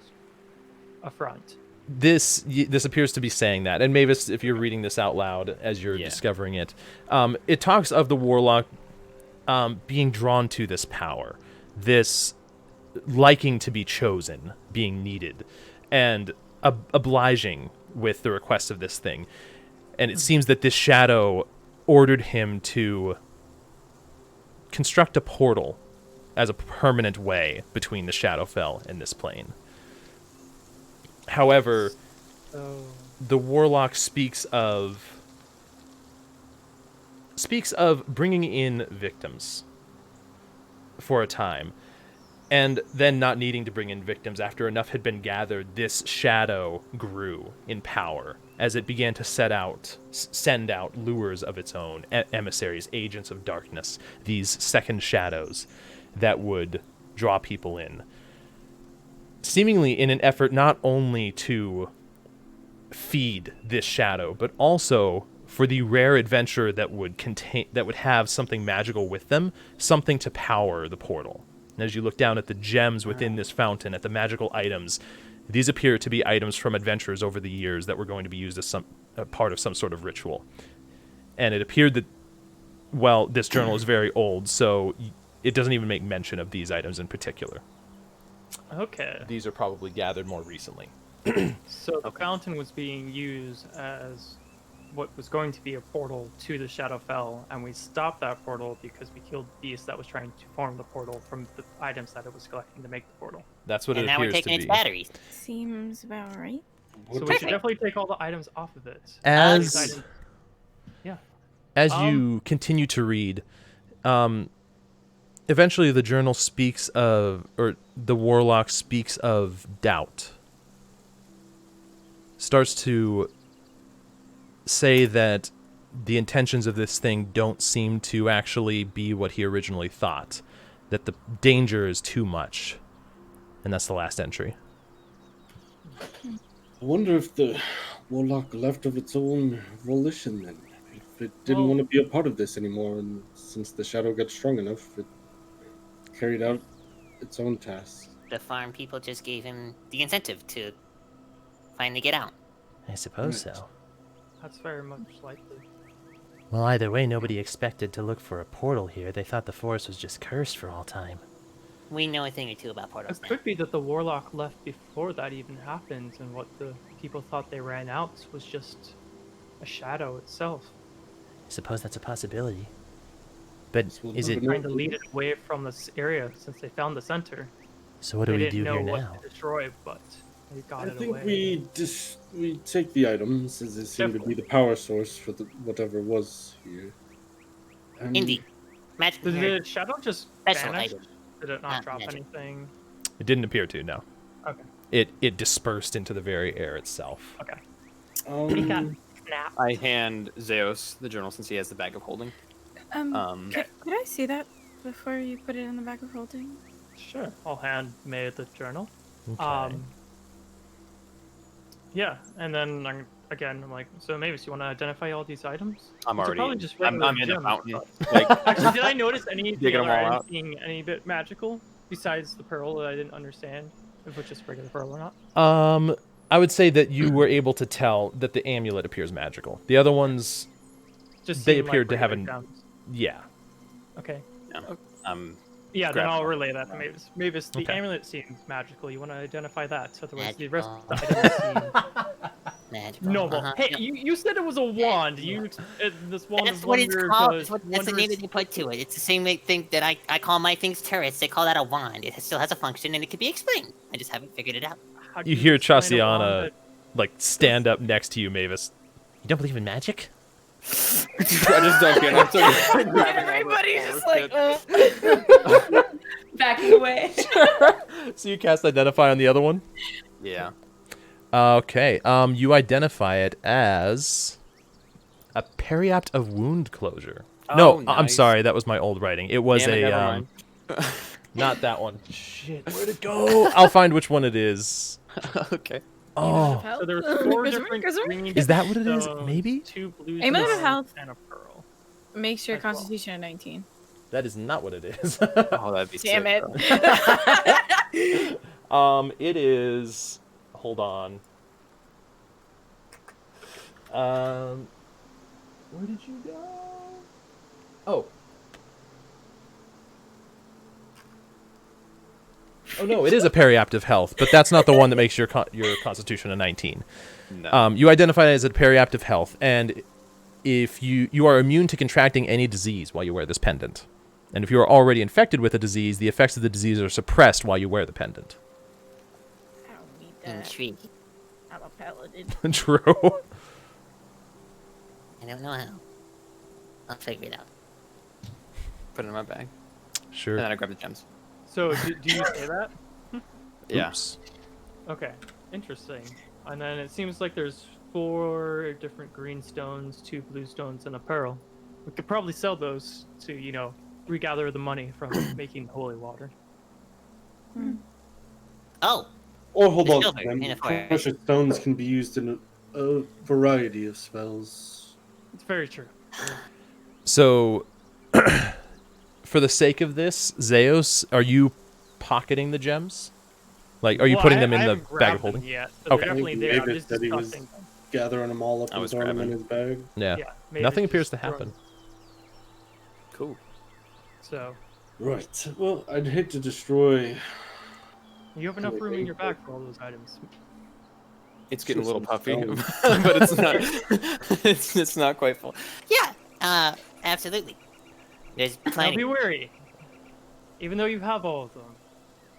affront.
This appears to be saying that. And Mavis, if you're reading this out loud as you're
Yeah.
discovering it, it talks of the warlock being drawn to this power, this liking to be chosen, being needed, and obliging with the request of this thing. And it seems that this shadow ordered him to construct a portal as a permanent way between the Shadowfell and this plane. However,
So
the warlock speaks of bringing in victims for a time, and then not needing to bring in victims after enough had been gathered. This shadow grew in power as it began to send out lures of its own, emissaries, agents of darkness, these second shadows that would draw people in, seemingly in an effort not only to feed this shadow, but also for the rare adventurer that would have something magical with them, something to power the portal. And as you look down at the gems within this fountain, at the magical items, these appear to be items from adventurers over the years that were going to be used as a part of some sort of ritual. And it appeared that, well, this journal is very old, so it doesn't even make mention of these items in particular.
okay.
These are probably gathered more recently.
So the fountain was being used as what was going to be a portal to the Shadowfell, and we stopped that portal because we killed the beast that was trying to form the portal from the items that it was collecting to make the portal.
That's what
And
it
now we're
appears to
taking its
be.
batteries.
Seems about right.
So we should definitely take all the items off of it.
As-
These items- yeah.
As you continue to read, eventually the journal speaks of, or the warlock speaks of doubt. Starts to say that the intentions of this thing don't seem to actually be what he originally thought. That the danger is too much. And that's the last entry.
I wonder if the warlock left of its own volition then. If it didn't want to be a part of this anymore, and since the shadow got strong enough, it carried out its own tasks.
The farm people just gave him the incentive to finally get out.
I suppose so.
That's very much likely.
Well, either way, nobody expected to look for a portal here. They thought the forest was just cursed for all time.
We know a thing or two about portals
It
now.
could be that the warlock left before that even happened, and what the people thought they ran out was just a shadow itself.
I suppose that's a possibility. But
we'll
is
never
it...
know.
Trying to lead it away from this area since they found the center.
So what do
They
we
didn't
do
know
here
what
now?
to destroy, but they got
I
it
think
away.
we take the items as they seem to be the power source for whatever was here. And
Indeed. Magic
Did
nerd.
the shadow just
Special
vanish?
item.
Did it not
Not
drop
magic.
anything?
It didn't appear to, no.
Okay.
It dispersed into the very air itself.
Okay.
Um,
Snap.
I hand Zeus the journal since he has the bag of holding.
Could I see that before you put it in the bag of holding?
Sure. I'll hand May the journal.
Okay.
Yeah, and then I'm like, so Mavis, you want to identify all these items?
I'm
These are
already.
probably just
I'm
regular
in the
gems,
fountain.
but-
Like,
Actually, did I notice any
Digging 'em all out.
anything any bit magical besides the pearl that I didn't understand if it's just regular pearl or not?
I would say that you were able to tell that the amulet appears magical. The other ones,
Just
They
seem
appeared to have
regular
an-
gems.
yeah.
Okay.
um,
Yeah, then
Grab
I'll
one.
relay that to Mavis. Mavis, the
Okay.
amulet seems magical. You want to identify that? Otherwise, the
Magical.
rest of the items seem
Magical.
noble.
Uh-huh.
Hey,
Yeah.
you said it was a wand. This wand
That's
of
what it's
wonders,
called.
that's
That's the name that they put to it. It's the same thing that I call my things turrets. They call that a wand. It still has a function and it can be explained. I just haven't figured it out.
You hear Chasianna like stand up next to you, Mavis.
You don't believe in magic?
I just don't get it. I'm so grabbing
Everybody's
all
just
the
like,
Backing away.
So you cast Identify on the other one?
Yeah.
Okay. You identify it as a periapt of wound closure. No,
Oh,
I'm
nice.
sorry. That was my old writing. It was
Damn it,
a
never mind.
not that one. Shit, where'd it go? I'll find which one it is.
Okay.
Oh,
So there were 4
Grismer,
different
Grismer?
green
Is that what it is?
stones,
Maybe?
2 blue
Amulet of
stones,
Health.
and a pearl.
Makes your
As well.
Constitution a 19.
that is not what it is.
Oh, that'd be
Damn
sick,
it.
though.
It is. Hold on. Where did you go? Oh. Oh no, it is a periapt of health, but that's not the one that makes your Constitution a 19.
No.
You identify it as a periapt of health, and if you are immune to contracting any disease while you wear this pendant. And if you are already infected with a disease, the effects of the disease are suppressed while you wear the pendant.
I don't need that.
Intriguing.
I'm a paladin.
True.
I don't know how. I'll figure it out.
Put it in my bag.
Sure.
And then I grab the gems.
So do you say that?
Yeah.
Oops.
Okay, interesting. And then it seems like there's 4 different green stones, 2 blue stones, and a pearl. We could probably sell those to, regather the money from making holy water.
Oh,
Or hold
The
on,
silver
them
in a fire.
precious stones can be used in a variety of spells.
It's very true.
So, for the sake of this, Zeus, are you pocketing the gems? Like, are you
Well,
putting
I-
them
I
in the
haven't
bag
grabbed
of holding?
them yet, so
Okay.
they're definitely
I think
there. I'm
David
just
said he was-
discussing them.
Gathering them all up
I
and
was
throwing them in
grabbing.
his bag.
Yeah.
Yeah, maybe
Nothing
just
appears to
throwing-
happen.
Cool.
So
Right. Well, I'd hate to destroy.
you have enough
Okay,
room in your
thank
bag for all those items.
It's getting a
Sure,
little
some
puffy,
stones.
but it's not. it's not quite full.
yeah. Absolutely. There's
Now
plenty.
be wary. Even though you have all of them,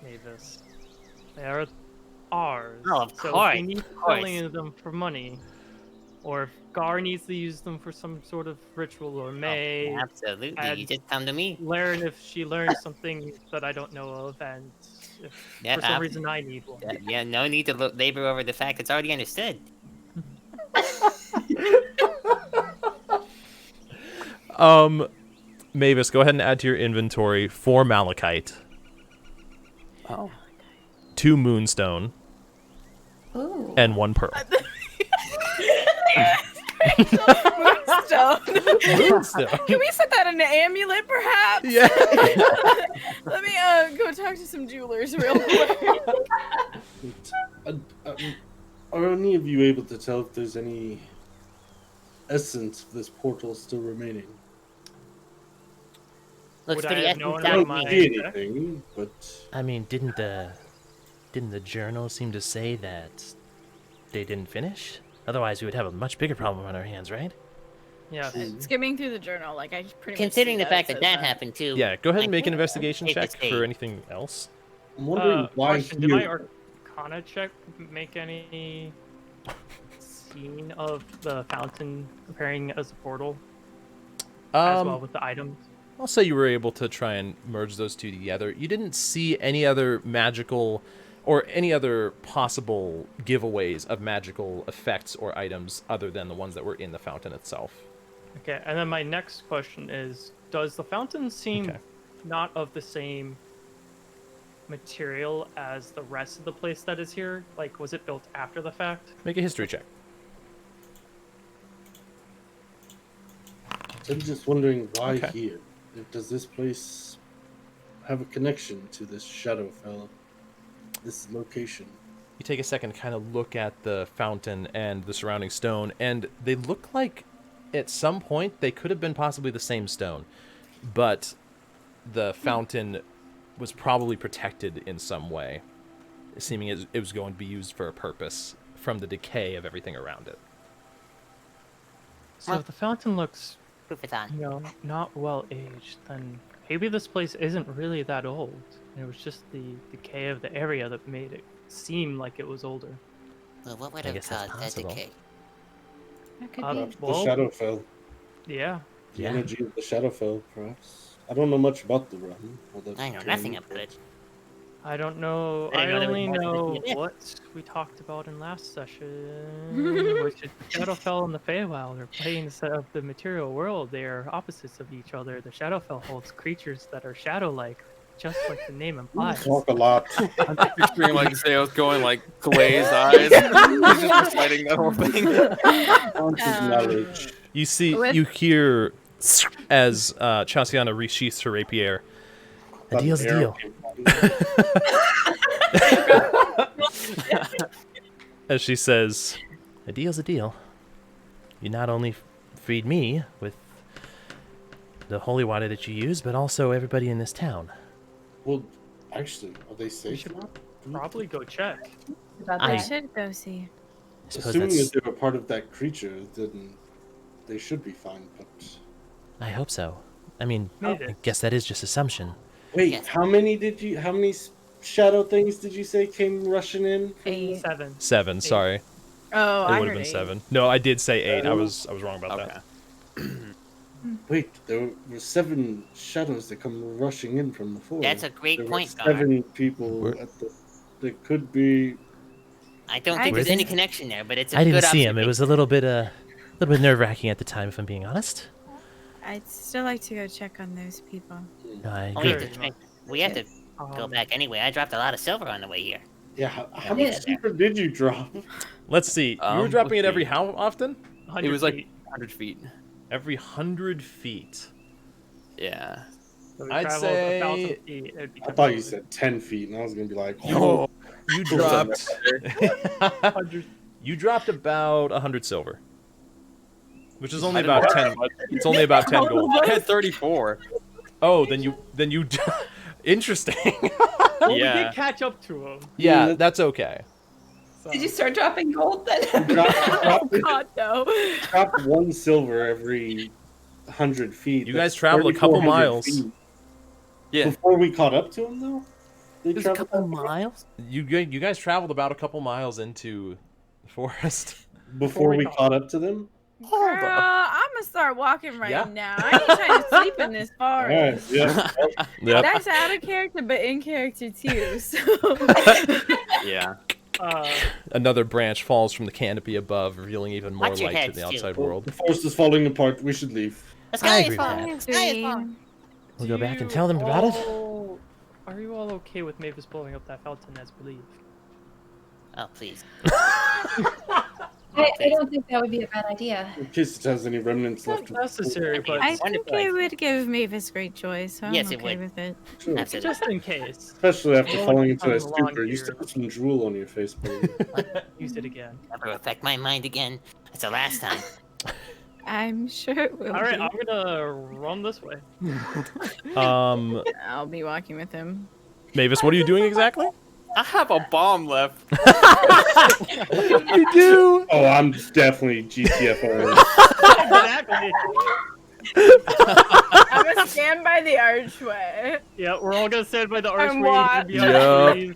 Mavis, they are ours.
Oh, of
so
course,
if you need
of course.
selling them for money, or if Gar needs to use them for some sort of ritual, or May,
Absolutely.
and
You just come to me.
learn if she learns something that I don't know of, and if
Yeah,
for some reason I need one.
Yeah, no need to labor over the fact it's already understood.
Mavis, go ahead and add to your inventory 4 malachite,
Oh.
2 moonstone,
Ooh.
and 1 pearl.
Moonstone.
Moonstone.
Can we set that in an amulet, perhaps?
Yeah.
Let me go talk to some jewelers real quick.
Are any of you able to tell if there's any essence of this portal still remaining?
Looks
Would I
pretty
have known
essence
I
about
down
don't
to
my-
me.
see anything, but
I mean, didn't the journal seem to say that they didn't finish? Otherwise, we would have a much bigger problem on our hands, right?
Yeah.
Skimming through the journal, like I pretty much
Considering
see
the fact
it
that
says
that happened too.
Yeah, go ahead
I
and make an
think
investigation
it's safe
check
to
for
say-
anything else.
I'm wondering why
Question, did my
here.
Arcana check make any scene of the fountain appearing as a portal as well with the items?
I'll say you were able to try and merge those two together. You didn't see any other magical or any other possible giveaways of magical effects or items other than the ones that were in the fountain itself.
Okay, and then my next question is, does the fountain seem
Okay.
not of the same material as the rest of the place that is here? Like, was it built after the fact?
Make a history check.
I'm just wondering why
Okay.
here. Does this place have a connection to this Shadowfell? This location?
You take a second to kind of look at the fountain and the surrounding stone, and they look like at some point they could have been possibly the same stone, but the fountain was probably protected in some way, seeming as it was going to be used for a purpose from the decay of everything around it.
So if the fountain looks,
Proof is on.
not well aged, then maybe this place isn't really that old. It was just the decay of the area that made it seem like it was older.
Well, what would
I
have
guess that's
caused that
possible.
decay?
That could
Uh,
be.
The
well,
Shadowfell.
Yeah.
The
Yeah.
energy of the Shadowfell, perhaps. I don't know much about the run. Or the
I know nothing about it.
I don't know.
I
I
didn't know there was
only
more to this
know
than this.
what we talked about in last session, which is Shadowfell and the Feywild are planes of the material world. They are opposites of each other. The Shadowfell holds creatures that are shadow-like, just like the name implies.
Talk a lot.
I'm picturing like Zeus going like glazed eyes. He's just reciting that whole thing.
Knowledge.
You see,
With-
you hear as Chasianna resheaths her rapier.
A deal's a deal.
As she says,
A deal's a deal. You not only freed me with the holy water that you use, but also everybody in this town.
Well, actually, are they
We
safe
should
now?
probably go check.
About
I-
I
that.
should go see.
I suppose
Assuming
that's.
that they were part of that creature, then they should be fine. But
I hope so. I mean,
Maybe.
I guess that is just assumption.
wait,
Yes.
how many shadow things did you say came rushing in?
8.
7.
7. Sorry,
Oh,
it
I
would have
heard
been
8.
7. No, I did say 8. I was wrong about
Okay.
that.
Wait, there were 7 shadows that come rushing in from the forest.
That's a great
There were
point, Gar.
7 people
Where-
at the. There could be.
I don't
I
think there's
didn't-
any connection there, but it's a
I didn't
good
see him. It
observation.
was a little bit nerve-wracking at the time, if I'm being honest.
I'd still like to go check on those people.
I
Oh, we
agree.
have to check. We have to go back anyway. I dropped a lot of silver on the way here.
Yeah, how
Yeah.
much silver did you drop?
Let's see. You were dropping it
let's
every
see.
how often?
It was like
feet.
100 feet.
Every 100 feet.
Yeah.
So we
I'd
traveled
say-
1,000 feet. It'd
I thought you
become
said 10 feet, and I was gonna be like,
Oh, you
Cool.
dropped.
100.
You dropped about 100 silver, which is only
I didn't
about
know
10. It's only about 10 gold.
I had 34.
Oh, then you interesting.
Well, we
Yeah.
did catch up to him.
Yeah, that's okay.
So.
Did you start dropping gold then?
Oh God, no!
drop 1 silver every 100 feet.
You
That's
guys traveled a couple
3,400
miles.
feet.
Yeah.
Before we caught up to him, though? They
There's a
traveled
couple
that far?
miles.
You guys traveled about a couple miles into the forest.
Before
we
we
caught
caught up to them?
Girl, I'm gonna start walking right
Yeah.
now. I ain't trying to sleep in this
Alright,
forest.
yeah.
Yep.
That's out of character, but in character too. So
Yeah.
Another branch falls from the canopy above, revealing even more
Watch your
light to
heads,
the
too.
outside
Well,
world.
the forest is falling apart. We should leave.
The
I
sky
agree
is
with
falling.
that.
The sky is falling.
We'll go back and tell them about it.
Are you all okay with Mavis blowing up that fountain as we leave?
Oh, please.
I don't think that would be a bad idea.
In case it has any remnants
Not
left.
necessary, but
I think
Wonderful
it
idea.
would give Mavis great joy. So I'm
Yes, it
okay
would.
with it.
Sure.
Absolutely.
just in case.
Especially after
Well,
falling
it's
into a
come along
stupor. You
here.
still have some drool on your face, buddy.
Use it again.
Never affect my mind again. It's the last time.
I'm sure it will.
All right,
be.
I'm gonna run this way.
I'll be walking with him.
Mavis, what are you doing exactly?
I have a bomb left.
You do.
Oh, I'm definitely GTFO.
Exactly.
I'm gonna stand by the archway.
Yeah, we're all gonna stand by the archway
watch.
and behind
Yup.
the trees.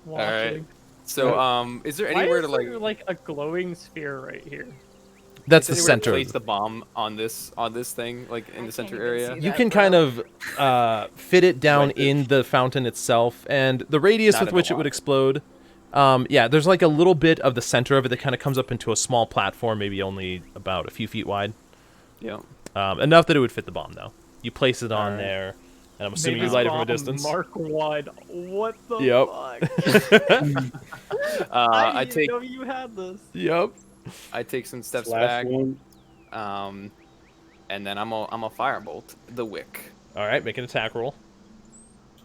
All right.
Watching.
So, is there
Why
anywhere
is
to like?
there, like a glowing sphere right here?
That's
is
the
there anywhere to
center.
place the bomb on this thing, like in
I
the center
can't even
area.
see
You
that,
can
bro.
kind of fit it down
Right.
in the fountain itself, and the radius
Not
with
in the
which it would
water.
explode. Yeah, there's like a little bit of the center of it that kind of comes up into a small platform, maybe only about a few feet wide.
Yeah.
Enough that it would fit the bomb, though. You place it on
Alright.
there, and I'm assuming
Mavis
you light it from a
bomb
distance.
Mark 1. What the
Yep.
fuck?
I
didn't
take
know you had this.
Yep.
some steps
Last
back,
one.
and then I'm a firebolt the wick.
All right, make an attack roll.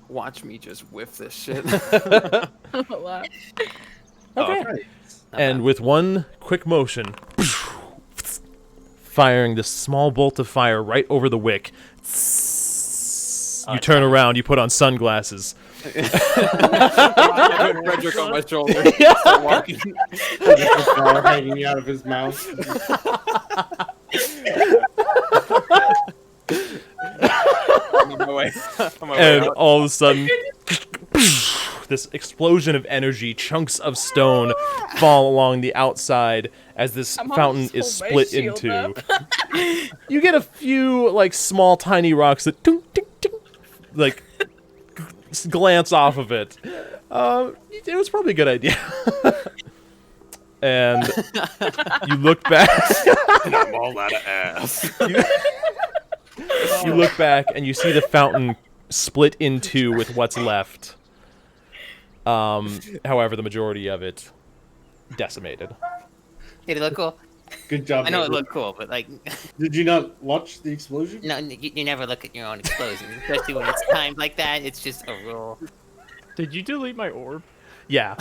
Watch me just whiff this shit.
Wow.
Okay. And with one quick motion, firing this small bolt of fire right over the wick. You turn around, you put on sunglasses.
I put Frederick on my shoulder. Start walking.
Fire hanging out of his mouth.
I'm on my way. I'm on my way
And
out.
all of a sudden, this explosion of energy, chunks of stone fall along the outside as this fountain is split into. You get a few like small tiny rocks that like glance off of it. It was probably a good idea. And you look back.
And I'm all out of ass.
You look back and you see the fountain split in two with what's left. However, the majority of it decimated.
Did it look cool?
Good job.
I know it
Edward.
looked cool, but like,
Did you not watch the explosion?
no, you never look at your own explosion, especially when it's timed like that. It's just a rule.
Did you delete my orb?
Yeah.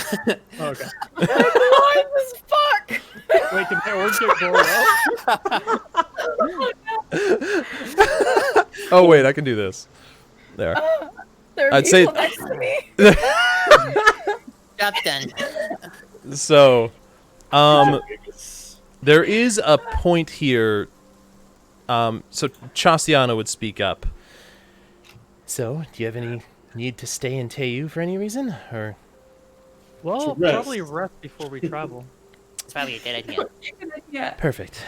Okay.
Blind as fuck.
Wait, did my orb get blown up?
Oh wait, I can do this. There.
There are
I'd say-
people next to me.
Job's done.
So, there is a point here. So Chasianna would speak up.
So, do you have any need to stay in Teu for any reason? Or
Well,
rest.
probably rest before we travel.
It's probably a good idea.
Yeah.
perfect.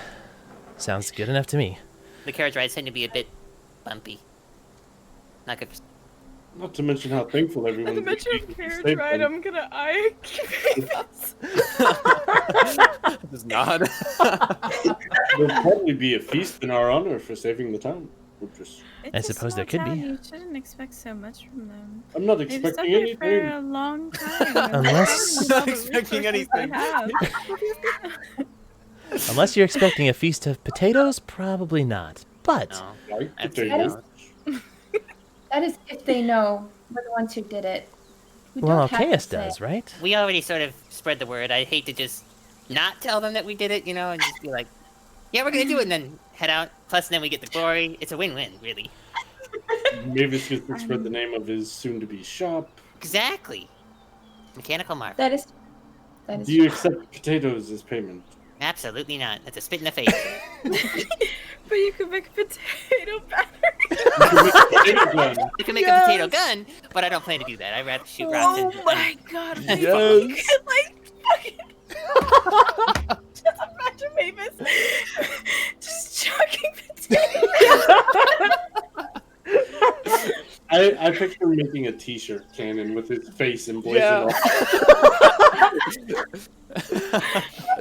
Sounds good enough to me.
The carriage rides tend to be a bit bumpy. Not good for...
Not to mention how thankful everyone.
At the mention of carriage ride, I'm gonna eye us.
Does not.
There'll probably be a feast in our honor for saving the town. We're just.
It's a
suppose there
small
could be.
town, You shouldn't expect so much from them.
I'm not
They've
expecting
suffered for
anything.
a long time.
Unless-
Not
expecting anything.
Unless you're expecting a feast of potatoes, probably not. But
No.
Like
Absolutely
potatoes.
That is if they know we're the ones who did it. We
well,
don't have to
Alcaeus
say.
does, right?
We already sort of spread the word. I hate to just not tell them that we did it, you know, and just be like, yeah, we're gonna do it, and then head out. Plus, then we get the glory. It's a win-win, really.
Mavis gets to spread the name of his soon-to-be shop.
Exactly. Mechanical mark.
That is.
Do you accept potatoes as payment?
Absolutely not. That's a spit in the face.
But you could make potato batter.
Potato gun.
You can make a potato gun, but I don't plan to do that. I'd rather shoot rocks
Oh
and...
my god.
Yes.
Like, fucking... Just imagine Mavis just chucking potatoes.
I picture him making a t-shirt cannon with his face emblazoned
Yeah.
on.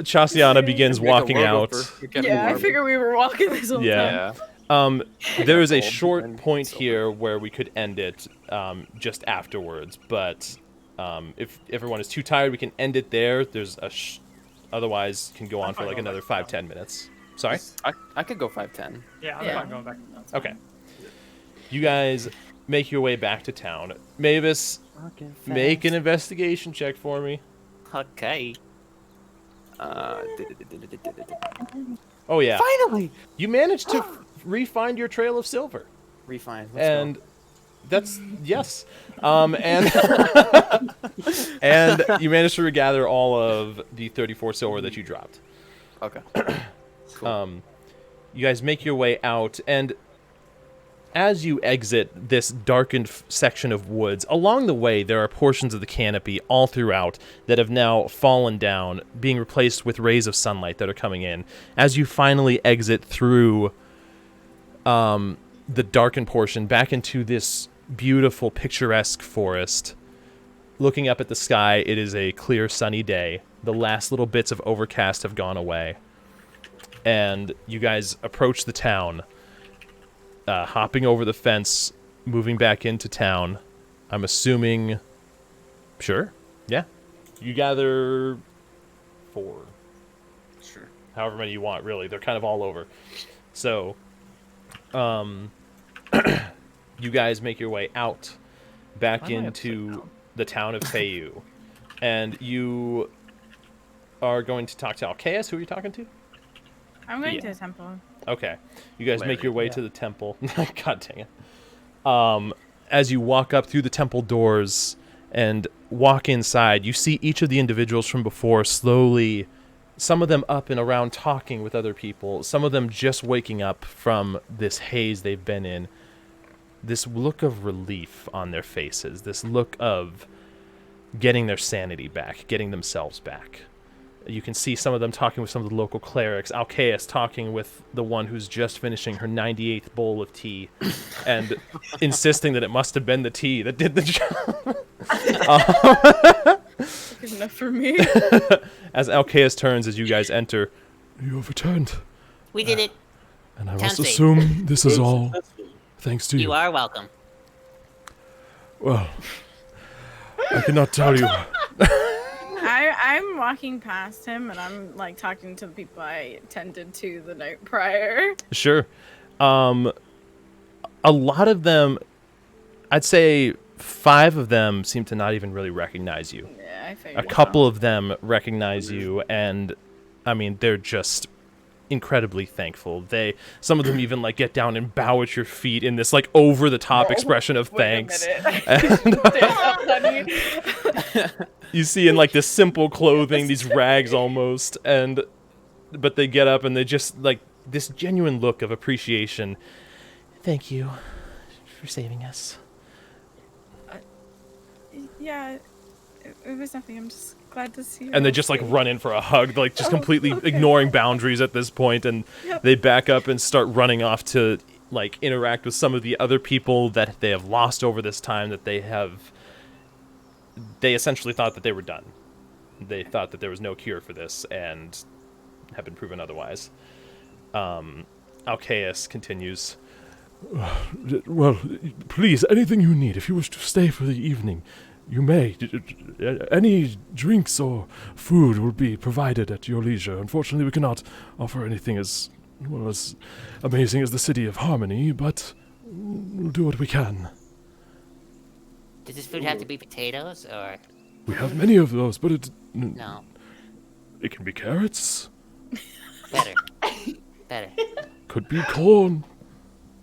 Chasianna begins
Make a
walking
logo
out.
for Get
Yeah, I
Marvel.
figure we were walking this whole
Yeah.
time.
There is a
Gold
short
and
point
silver.
here where we could end it just afterwards, but if everyone is too tired, we can end it there. There's a otherwise can go on for
fine
like
going
another
back to
5-10 minutes. Sorry.
I could go 5'10".
Yeah, I'm
Yeah.
fine going back.
Okay. You guys make your way back to town. Mavis, make an investigation check for me.
Okay.
Oh yeah,
Finally!
you managed to re-find your trail of silver.
Refine.
And that's yes, and and you managed to regather all of the 34 silver that you dropped.
Okay.
You guys make your way out, and as you exit this darkened section of woods, along the way there are portions of the canopy all throughout that have now fallen down, being replaced with rays of sunlight that are coming in. As you finally exit through the darkened portion back into this beautiful, picturesque forest, looking up at the sky, it is a clear, sunny day. The last little bits of overcast have gone away. And you guys approach the town, hopping over the fence, moving back into town. I'm assuming... Sure? Yeah. You gather 4.
Sure.
However many you want, really. They're kind of all over. So, you guys make your way out back
Why am I
into
upside down?
the town of Teu. And you are going to talk to Alcaeus. Who are you talking to?
I'm going
Yeah.
to the temple.
Okay. You guys make your way
yeah.
to the temple. God dang it. As you walk up through the temple doors and walk inside, you see each of the individuals from before slowly, some of them up and around talking with other people, some of them just waking up from this haze they've been in. This look of relief on their faces, this look of getting their sanity back, getting themselves back. You can see some of them talking with some of the local clerics. Alcaeus talking with the one who's just finishing her 98th bowl of tea and insisting that it must have been the tea that did the job.
Good enough for me.
As Alcaeus turns, as you guys enter,
You have returned,
We did it.
and I
Sounds
must
safe.
assume this is all thanks to you.
You are welcome.
Well, I cannot tell you.
I'm walking past him and I'm like talking to the people I tended to the night prior.
Sure. A lot of them, I'd say 5 of them seem to not even really recognize you.
Yeah, I
A
figured.
couple of them recognize you, and I mean, they're just incredibly thankful. Some of them even like get down and bow at your feet in this like over the top expression of thanks.
And
You see in like this simple clothing, these rags almost, but they get up and they just like this genuine look of appreciation.
Thank you for saving us.
yeah, it was nothing. I'm just glad to see you.
And they
all
just like
safe.
run in for a hug, like just completely ignoring boundaries at this point, and
Yep.
they back up and start running off to like interact with some of the other people that they have lost over this time. That they essentially thought that they were done. They thought that there was no cure for this, and have been proven otherwise. Alcaeus continues.
Well, please, anything you need. If you wish to stay for the evening, you may. Any drinks or food will be provided at your leisure. Unfortunately, we cannot offer anything as amazing as the City of Harmony, but we'll do what we can.
Does this food have to be potatoes or
We have many of those, but
no?
it can be carrots,
Better. Better.
could be corn,
I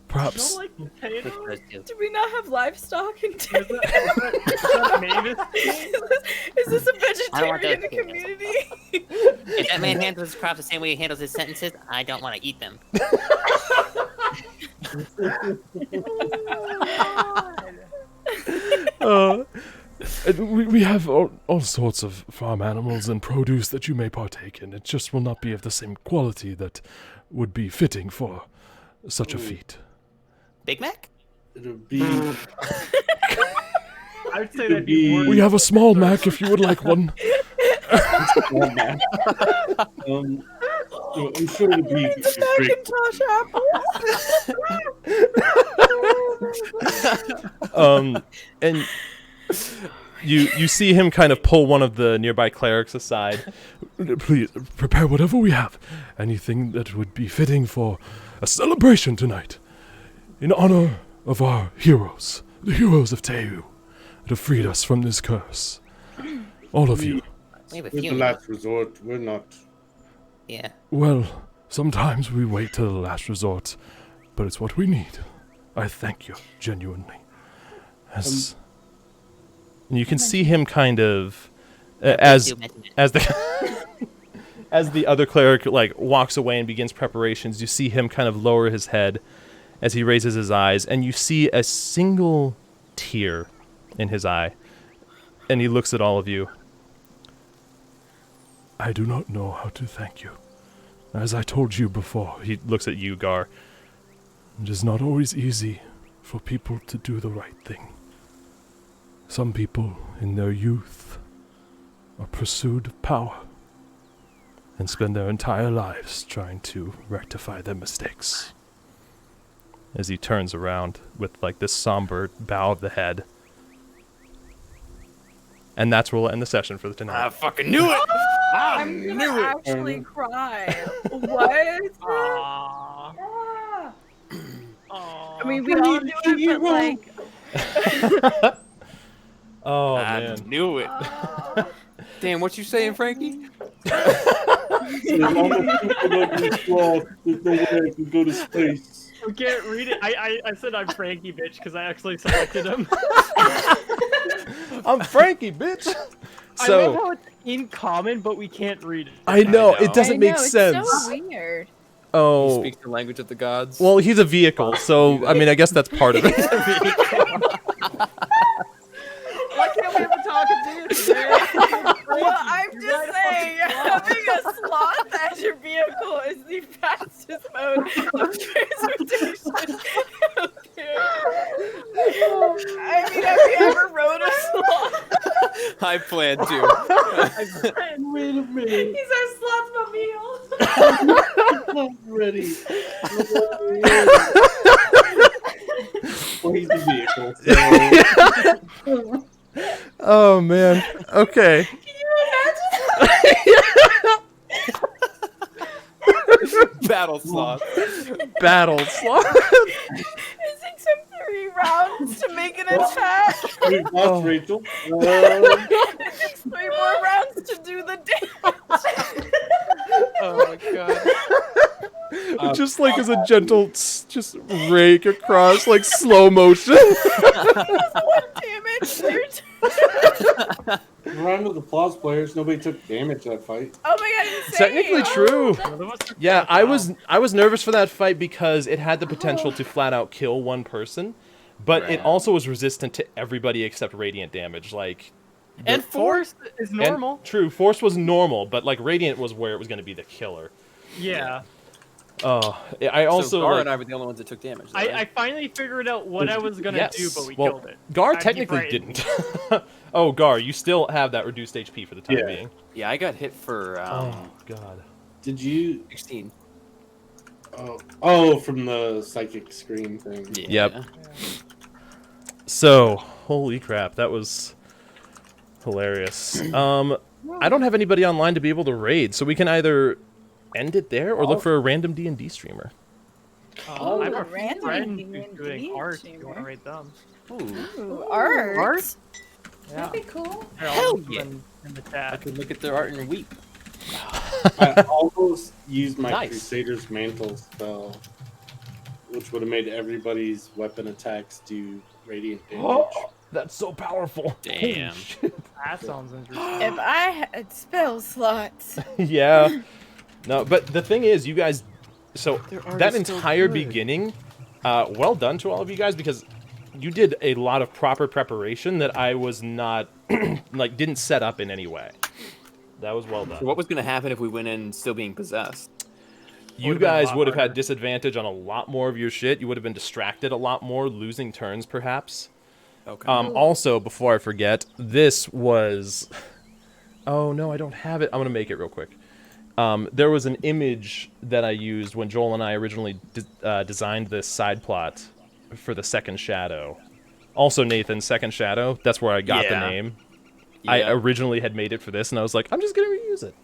perhaps.
don't like potatoes.
Those two.
Do we not have livestock in
Is
town?
that Mavis?
Is this a
I don't want
vegetarian
those
community?
If that man handles his crops the same way he handles his sentences, I don't want to eat them.
We have all sorts of farm animals and produce that you may partake in. It just will not be of the same quality that would be fitting for such a feat.
Big Mac?
It'll be.
I'd say that'd be more.
We have a small Mac if you would like one.
I'm sure it'll be great.
Macintosh apple.
And you see him kind of pull one of the nearby clerics aside.
Please, prepare whatever we have. Anything that would be fitting for a celebration tonight. In honor of our heroes. The heroes of Teu. That have freed us from this curse. All of you.
We have a
We're
few.
the last resort. We're not.
Yeah.
Well, sometimes we wait till the last resort, but it's what we need. I thank you, genuinely. As
And you can see him kind of as the as the other cleric like walks away and begins preparations. You see him kind of lower his head as he raises his eyes, and you see a single tear in his eye, and he looks at all of you.
I do not know how to thank you. As I told you before,
He looks at you, Gar.
it is not always easy for people to do the right thing. Some people, in their youth, are pursued of power and spend their entire lives trying to rectify their mistakes.
As he turns around with like this somber bow of the head. And that's where we'll end the session for the tonight.
I fucking knew it. I
I'm
knew
gonna
it.
actually cry. What?
Aww.
I mean, we all do it, but like,
Oh
I
man.
knew it. Damn, what you saying, Frankie?
There's almost people don't do sloth. There's no way I can go to space.
We can't read it. I said I'm Frankie, bitch, because I actually selected him.
I'm Frankie, bitch.
I love
So
how it's in common, but we can't read it.
I know
I know.
it doesn't
I
make
know, it's
sense.
so weird.
He
Oh,
speaks the language of the gods.
well, he's a vehicle, so I mean, I guess that's part of it.
Why can't we have a talking dude?
Well, I'm just saying, having a sloth as your vehicle is the fastest mode of transportation out there. I mean, have you ever rode a sloth?
I plan to.
Wait a minute.
He's our slothmobile.
I'm ready. Well, he's the vehicle. So.
Oh man. Okay.
Can you
Battle sloth.
Battle sloth.
It takes him 3 rounds to make an attack.
We lost Rachel.
It takes 3 more rounds to do the damage.
Oh my god.
Just like as a gentle, just rake across like slow motion.
Damage.
Round of applause, players. Nobody took damage that fight.
Oh my god, insane.
Technically true.
None of us took
Yeah,
that
I
out.
was nervous for that fight because it had the potential to flat out kill one person, but it
Right.
also was resistant to everybody except radiant damage. Like,
And force is
and-
normal.
true, force was normal, but like radiant was where it was going to be the killer.
Yeah.
Oh, I also
so Gar
like,
and I were the only ones that took damage. though,
I
right?
finally figured out what I was gonna do, but we
well,
killed it.
Gar
I'd be
technically
frightened.
didn't. Oh, Gar, you still have that reduced HP for the time
Yeah.
being.
Yeah, I got hit for
Oh God.
Did you?
16.
Oh, from the psychic screen thing.
Yeah.
Yep. So, holy crap, that was hilarious. I don't have anybody online to be able to raid, so we can either end it there or look for a random D&D streamer.
Oh,
I have a
random
friend
D&D
who's doing art. If you
streamer.
want to rate them?
Ooh, art.
Yeah.
That'd be cool.
They're all
Hell yeah.
in the
I
chat.
could look at their art and weep.
I almost used my
Nice.
Crusader's Mantle spell, which would have made everybody's weapon attacks do radiant damage.
That's so powerful.
Damn.
Holy shit.
That sounds interesting.
If I had spell slots.
Yeah. No, but the thing is, you guys, so
Their art
that
is so
entire
good.
beginning, well done to all of you guys, because you did a lot of proper preparation that I was not, like, didn't set up in any way. That was well done.
So what was going to happen if we went in still being possessed?
You
Would've been a
guys
lot
would have had
harder.
disadvantage on a lot more of your shit. You would have been distracted a lot more, losing turns perhaps.
Okay.
Also, before I forget, this was... Oh, no, I don't have it. I'm going to make it real quick. There was an image that I used when Joel and I originally designed this side plot for the Second Shadow. Also, Nathan, Second Shadow. That's where I got the
Yeah.
name. I
Yeah.
originally had made it for this, and I was like, I'm just going to reuse it.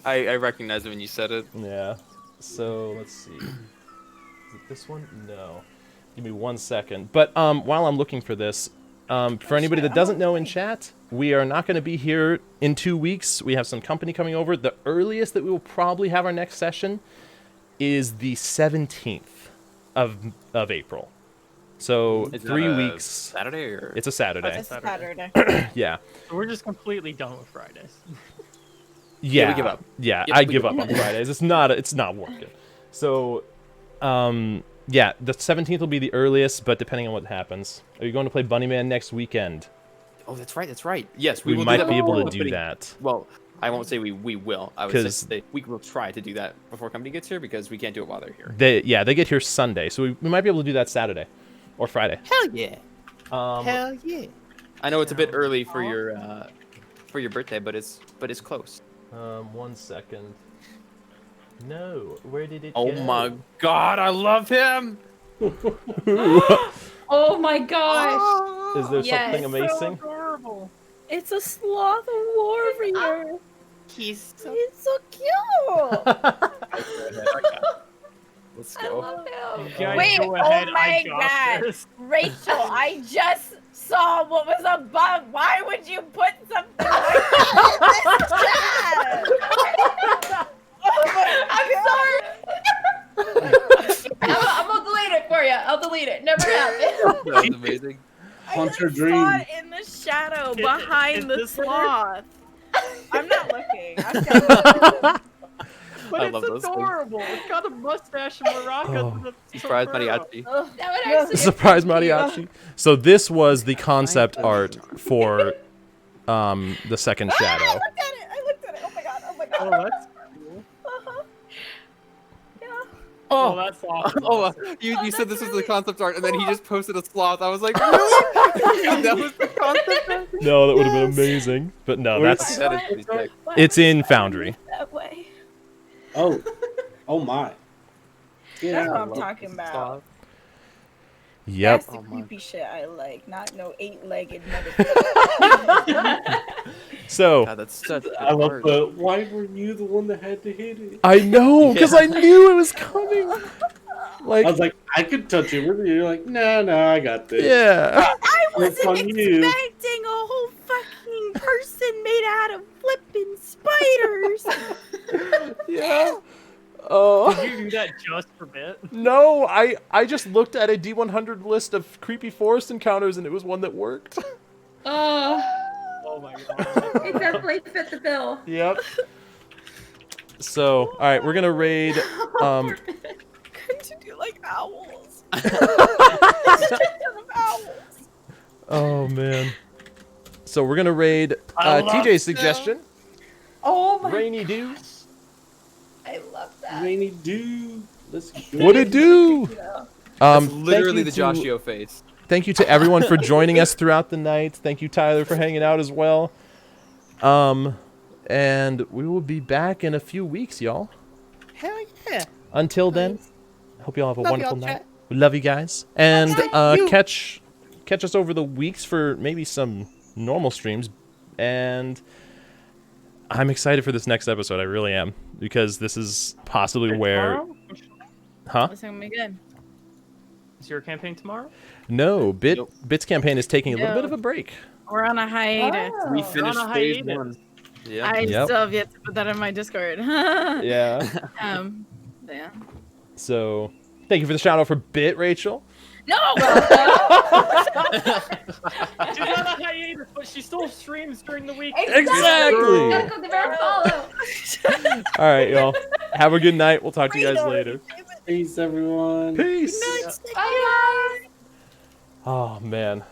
I recognized it when you said it.
Yeah. So, let's see. Is it this one? No. Give me 1 second. But while I'm looking for this, for anybody that doesn't know in chat, we are not going to be here in 2 weeks. We have some company coming over. The earliest that we will probably have our next session is the 17th of April. So
Is that
3
a
weeks.
Saturday or?
It's a Saturday.
It's Saturday.
Yeah.
So we're just completely done with Fridays.
Yeah,
we give up.
Yeah,
Yep,
I
we
give
give
up
up.
on Fridays. It's not working. So, yeah, the 17th will be the earliest, but depending on what happens. Are you going to play Bunnyman next weekend?
Oh, that's right. That's right. Yes,
We
will do
might
that
be able
before
to do
company-
that.
Well, I won't say we will. I would
'Cause-
say we will try to do that before company gets here because we can't do it while they're here.
They get here Sunday, so we might be able to do that Saturday or Friday.
Hell yeah.
Um,
Hell yeah.
I know it's a bit early for your birthday, but it's close.
1 second. No, where did it
Oh
go?
my god, I love him.
Oh my gosh.
Is there
Yes.
something amazing?
Adorable.
It's a sloth warrior.
He's so...
He's so cute.
Let's
I
go.
love him.
You guys
Wait,
go
oh
ahead,
my
I got
God.
this.
Rachel, I just saw what was above. Why would you put something like that in this chat? Oh my
I'm gonna delete it for you. I'll delete it. Never happened.
That was amazing.
Hunter
I just
Dream.
saw it in the shadow
Is
behind the
this her?
sloth. I'm not looking. I'm just
But
I
it's
love those things.
adorable. It's got a mustache and maracas.
Oh.
and a
Surprise
sombrero.
mariachi.
Ugh.
That would actually
Surprise mariachi. So this was the concept art for the second shadow.
I looked at it. Oh my god. Oh my god.
Oh, that's cool.
Uh-huh. Yeah.
Oh, that's awesome.
Oh, you said this was the concept art, and then he just posted a sloth. I was like, really? That was the concept art?
No, that would have been amazing. But no, that's
That is pretty sick.
Why
it's
was
in
it
Foundry.
that way?
Oh. Oh my.
That's what
Yeah.
I'm talking about.
Yep.
That's the
Oh my.
creepy shit I like, not no 8-legged motherfucker.
So
God, that's such good
I love
art.
the. Why were you the one that had to hit it?
I know, because I knew it was coming.
I
Like,
was like, I could touch it with you. You're like, no, I got this.
yeah.
I
That's
wasn't
on you.
expecting a whole fucking person made out of flipping spiders.
Yeah. Oh.
Did you do that just for Bit?
No, I just looked at a D100 list of creepy forest encounters and it was one that worked.
Oh,
Oh my god.
it definitely fit the bill.
Yep. So, all right, we're gonna raid.
Couldn't you do like owls? Instead of owls.
Oh man. So we're gonna raid
I love
TJ's suggestion.
Oh my!
Rainy Dew.
I love that.
Rainy Dew. Let's go.
What it do?
That's
Thank
literally
you
the
to-
Joshio face.
Thank you to everyone for joining us throughout the night. Thank you, Tyler, for hanging out as well. And we will be back in a few weeks, y'all.
Hell yeah.
Until then, I hope you all have a
Love
wonderful
y'all,
night.
chat.
We love you guys. And
you.
catch us over the weeks for maybe some normal streams. And I'm excited for this next episode. I really am. Because this is possibly where...
Tomorrow?
Huh?
That's gonna be good.
Is your campaign tomorrow?
No,
Nope.
Bit's campaign is taking a little
No.
bit of a break.
We're on a hiatus.
Oh.
We
You're
finished
on a
phase
hiatus.
1. Yeah.
I
Yep.
still have yet to put that in my Discord.
Yeah.
Yeah.
So, thank you for the shout out for Bit, Rachel.
No.
She's on a hiatus, but she still streams during the week.
Exactly.
Gotta go give her a follow.
All right, y'all. Have a good night. We'll talk to you guys later.
Peace, everyone.
Peace.
Bye, guys.
Oh, man.